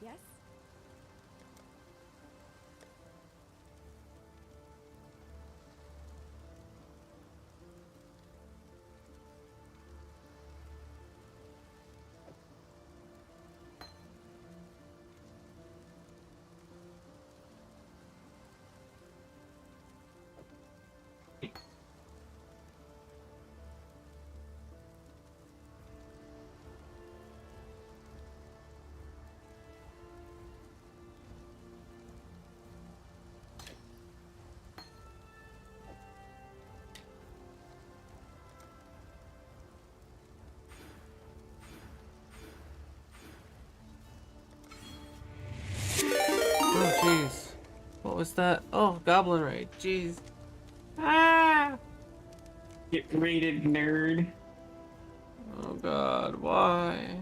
Yes? Oh, jeez. What was that? Oh, Goblin Raid. Jeez. Ah! Get raided, nerd. Oh god, why?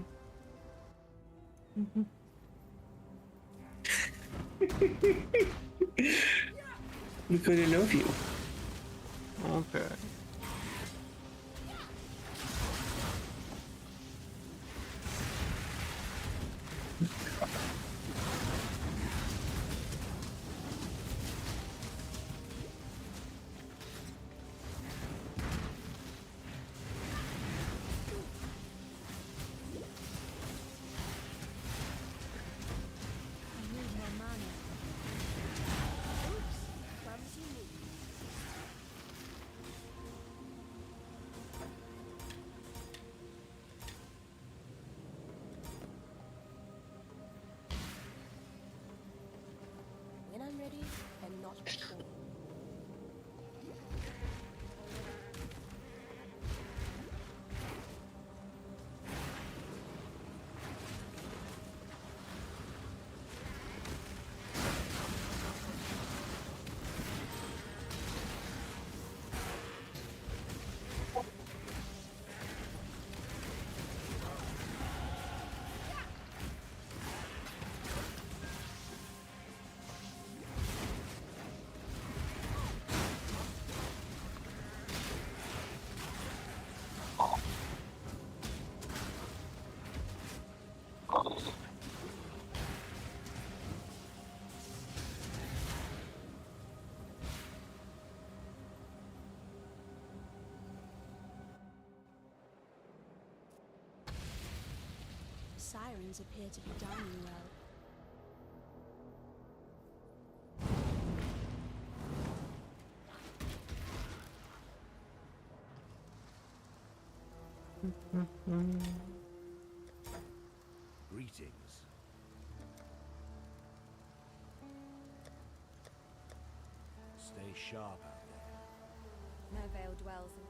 We couldn't know you. Okay. I need more mana. Oops. Clumsy me. When I'm ready, and not before. Sirens appear to be dining well. Greetings. Stay sharp out there. No veil dwells in.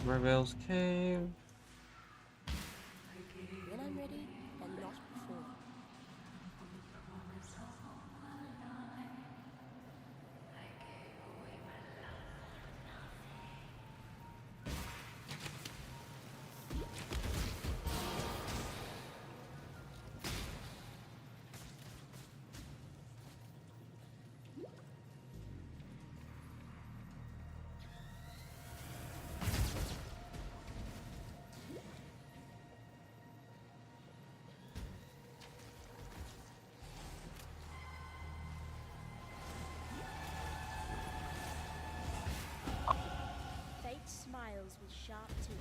Merveil's Cave. When I'm ready, and not before. Fate smiles with sharp teeth.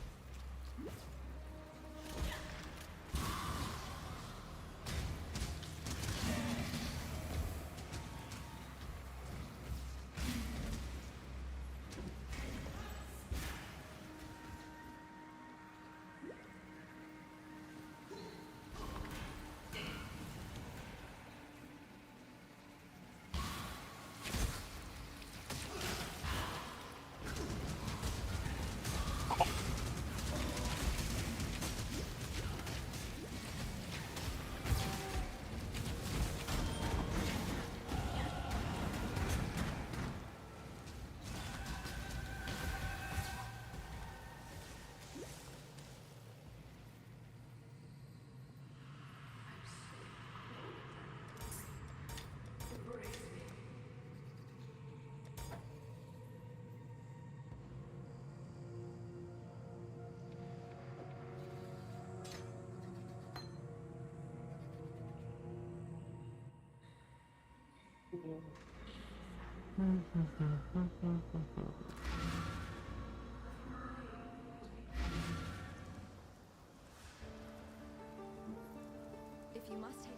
If you must hit.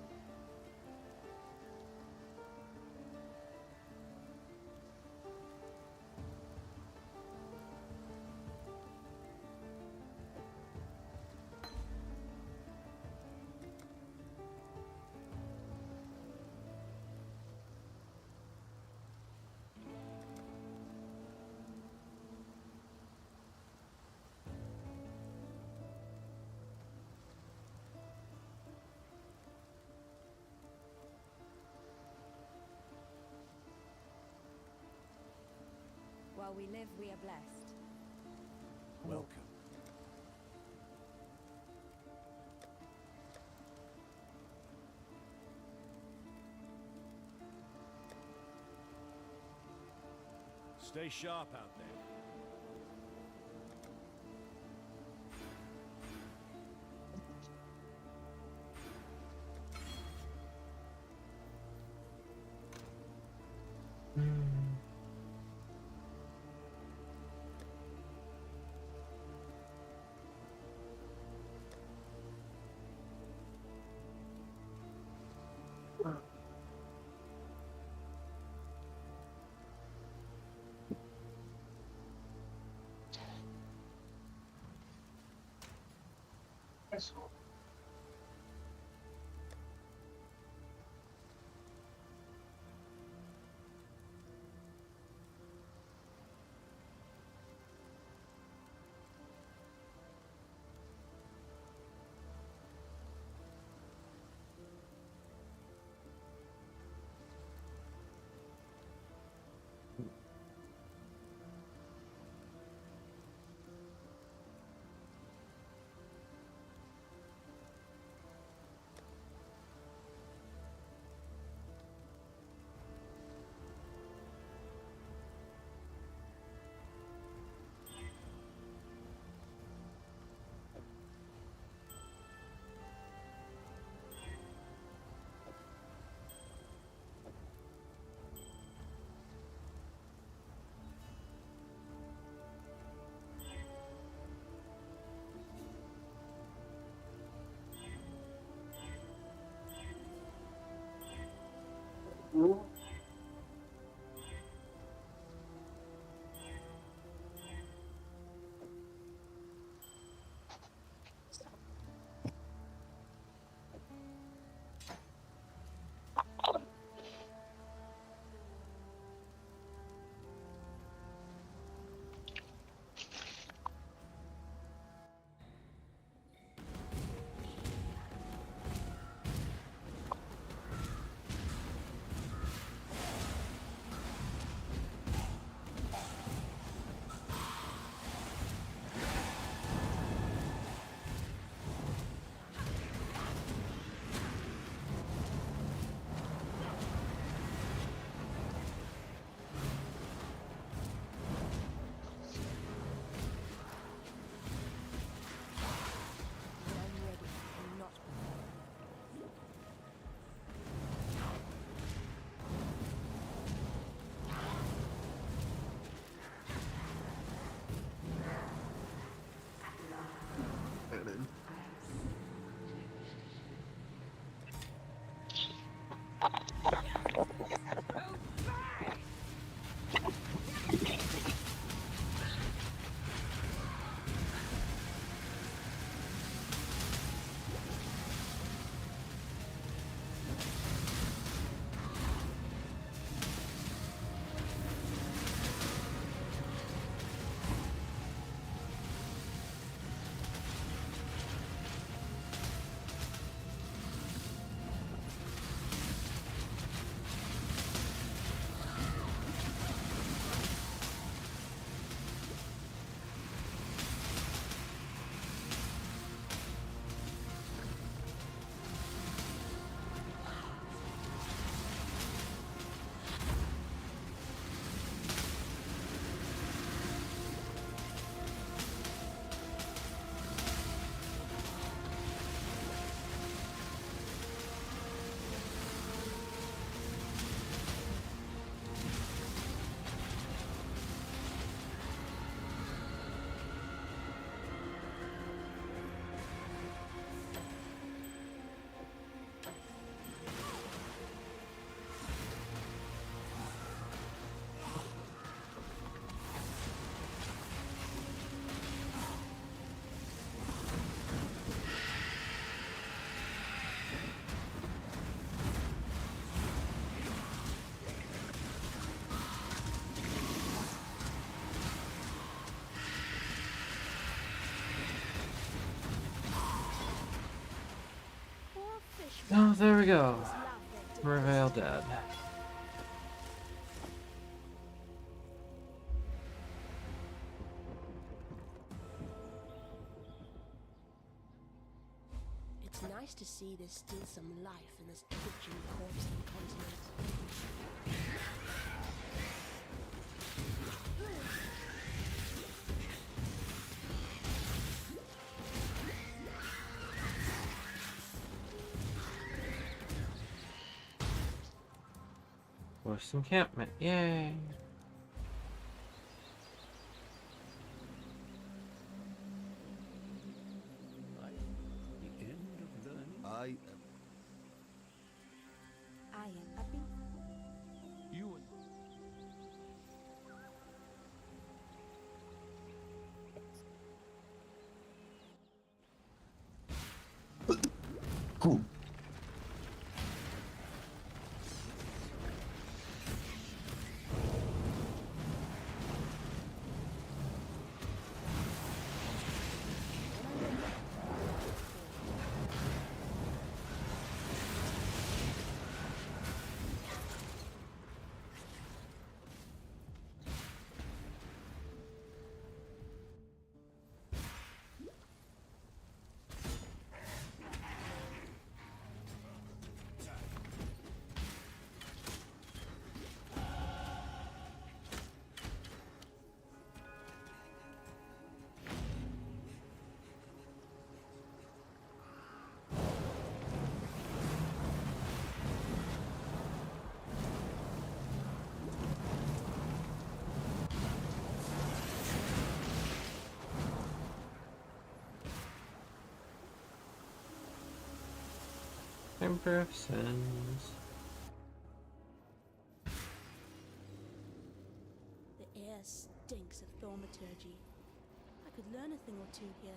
While we live, we are blessed. Welcome. Stay sharp out there. Oh, there we go. Mervale dead. It's nice to see there's still some life in this twitching corpse of the continent. Forced encampment. Yay. The end of learning. I am. I am happy. You and Cool. Emperor of Sins. The air stinks of thaumaturgy. I could learn a thing or two here.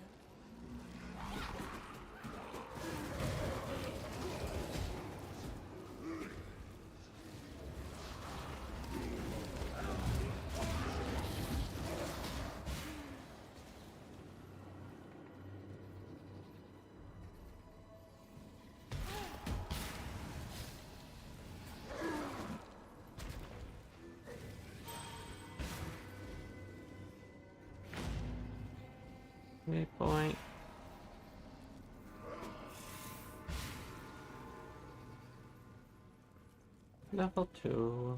Waypoint. Level 2.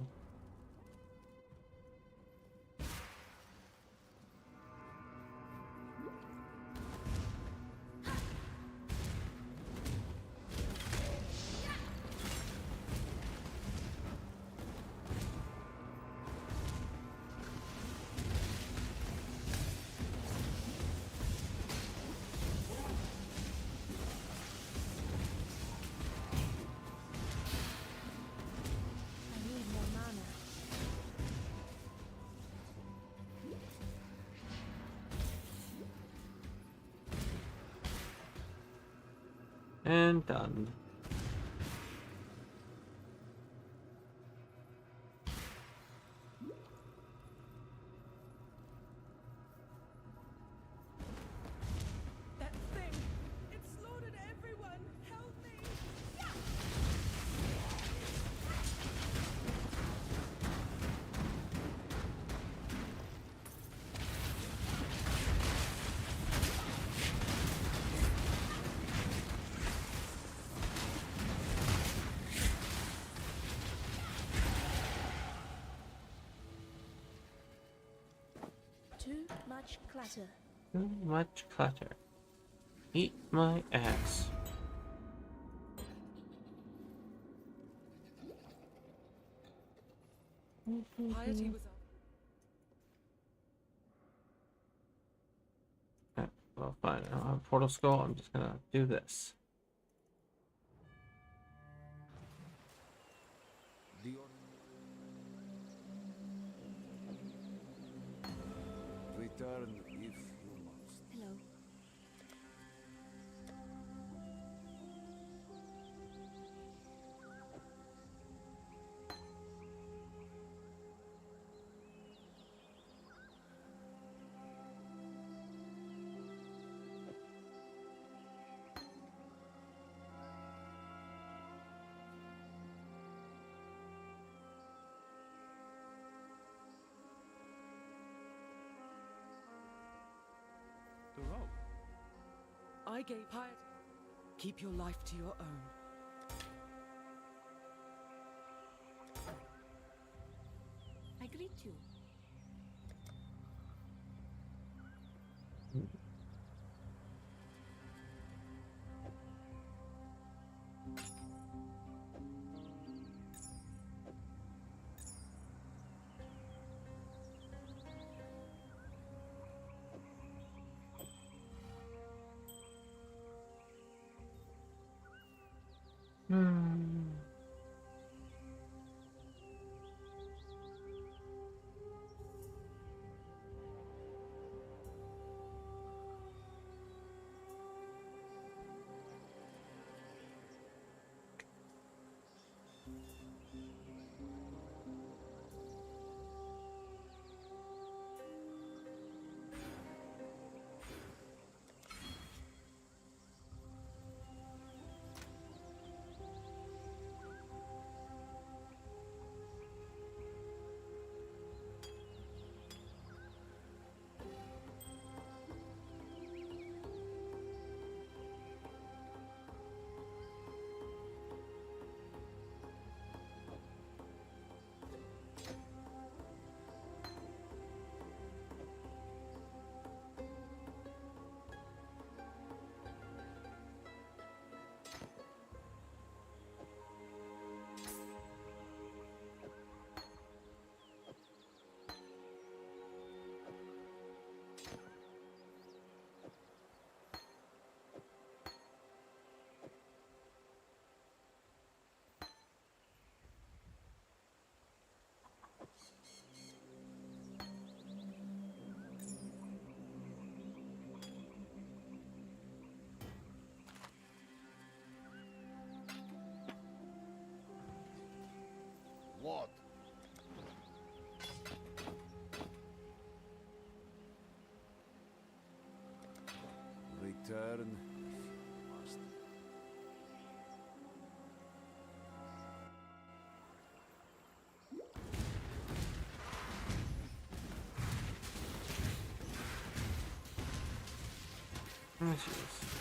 I need more mana. And done. That thing! It slaughtered everyone! Help me! Too much clutter. Too much clutter. Eat my ass. Piety was up. Well, fine. I don't have a portal skull. I'm just gonna do this. the return if you must. Hello. I gave piety. Keep your life to your own. I greet you. Hmm. What? Return. Must. Oh, jeez.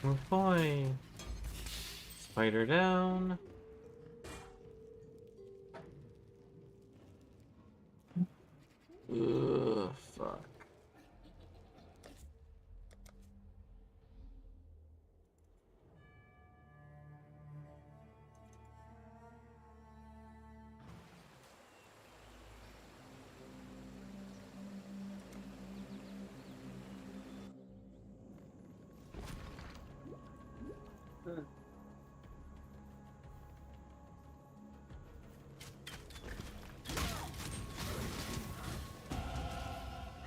Oh boy. Spider down. Ugh, fuck.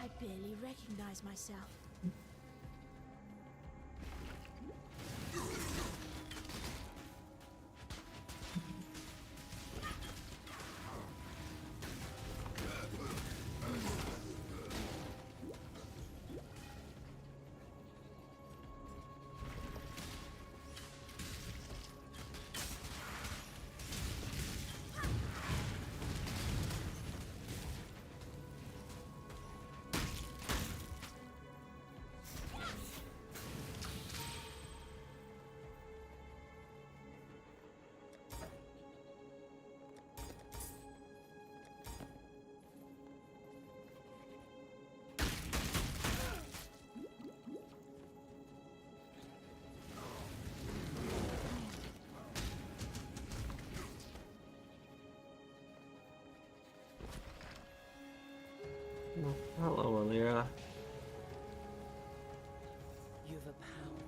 I barely recognize myself. Hello, Alira. You've a power.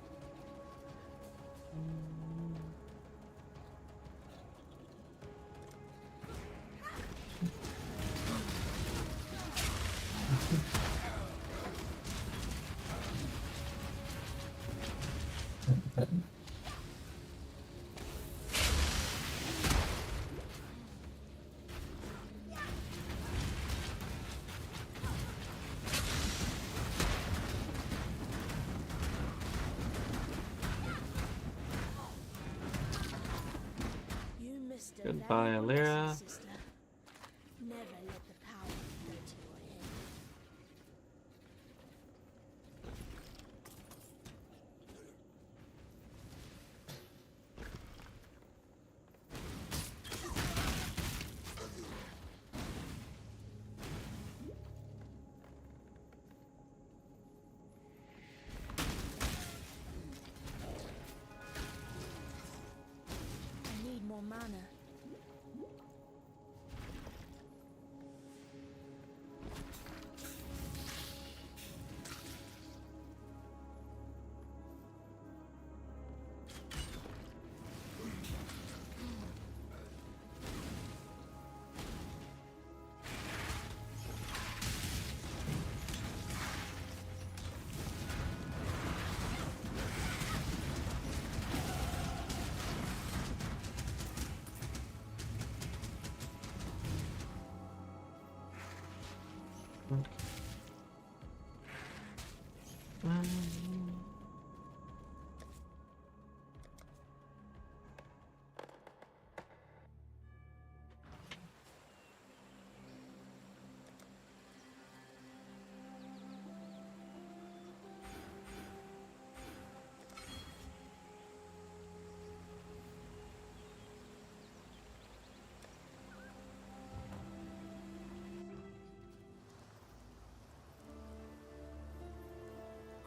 You missed a Goodbye, valuable Alira. lesson, sister. Never let the power go to your head. I need more mana.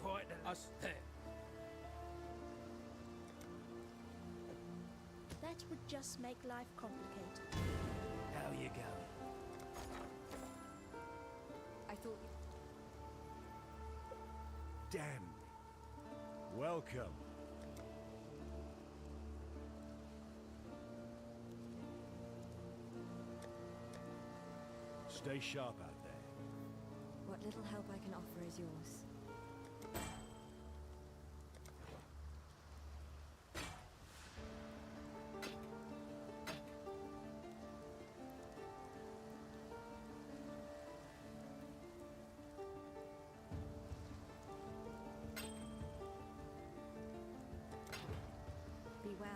Quite us there. That would just make life complicated. How you going? I thought you... Damn. Welcome. Stay sharp out there. What little help I can offer is yours. Be well.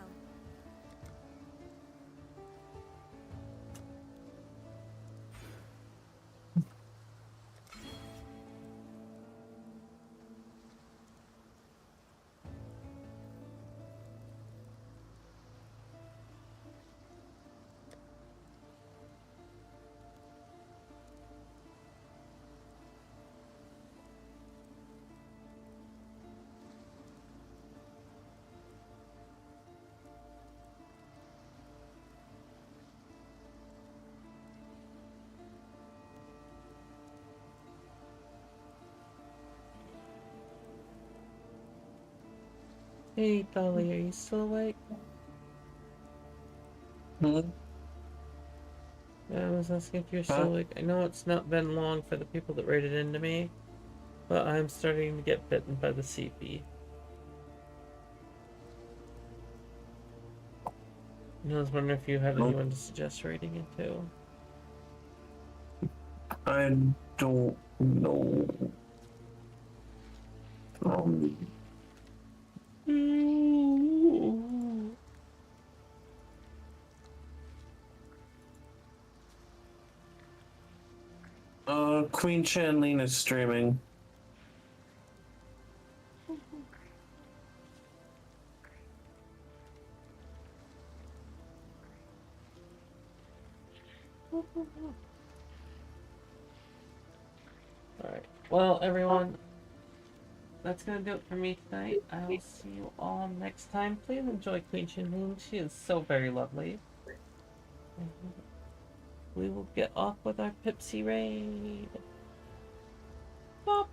Hey, Dolly, are you still awake? Hmm? Yeah, I was asking if you're Huh? still awake. I know it's not been long for the people that raided into me, but I'm starting to get bitten by the CP. I was wondering if you had Nope. anyone to suggest raiding into. I don't know. Um, Queen Chanlene is streaming. Alright. Well, everyone, that's gonna do it for me tonight. I will see you all next time. Please enjoy Queen Shinhoon. She is so very lovely. And we will get off with our Pipsy raid. Bop.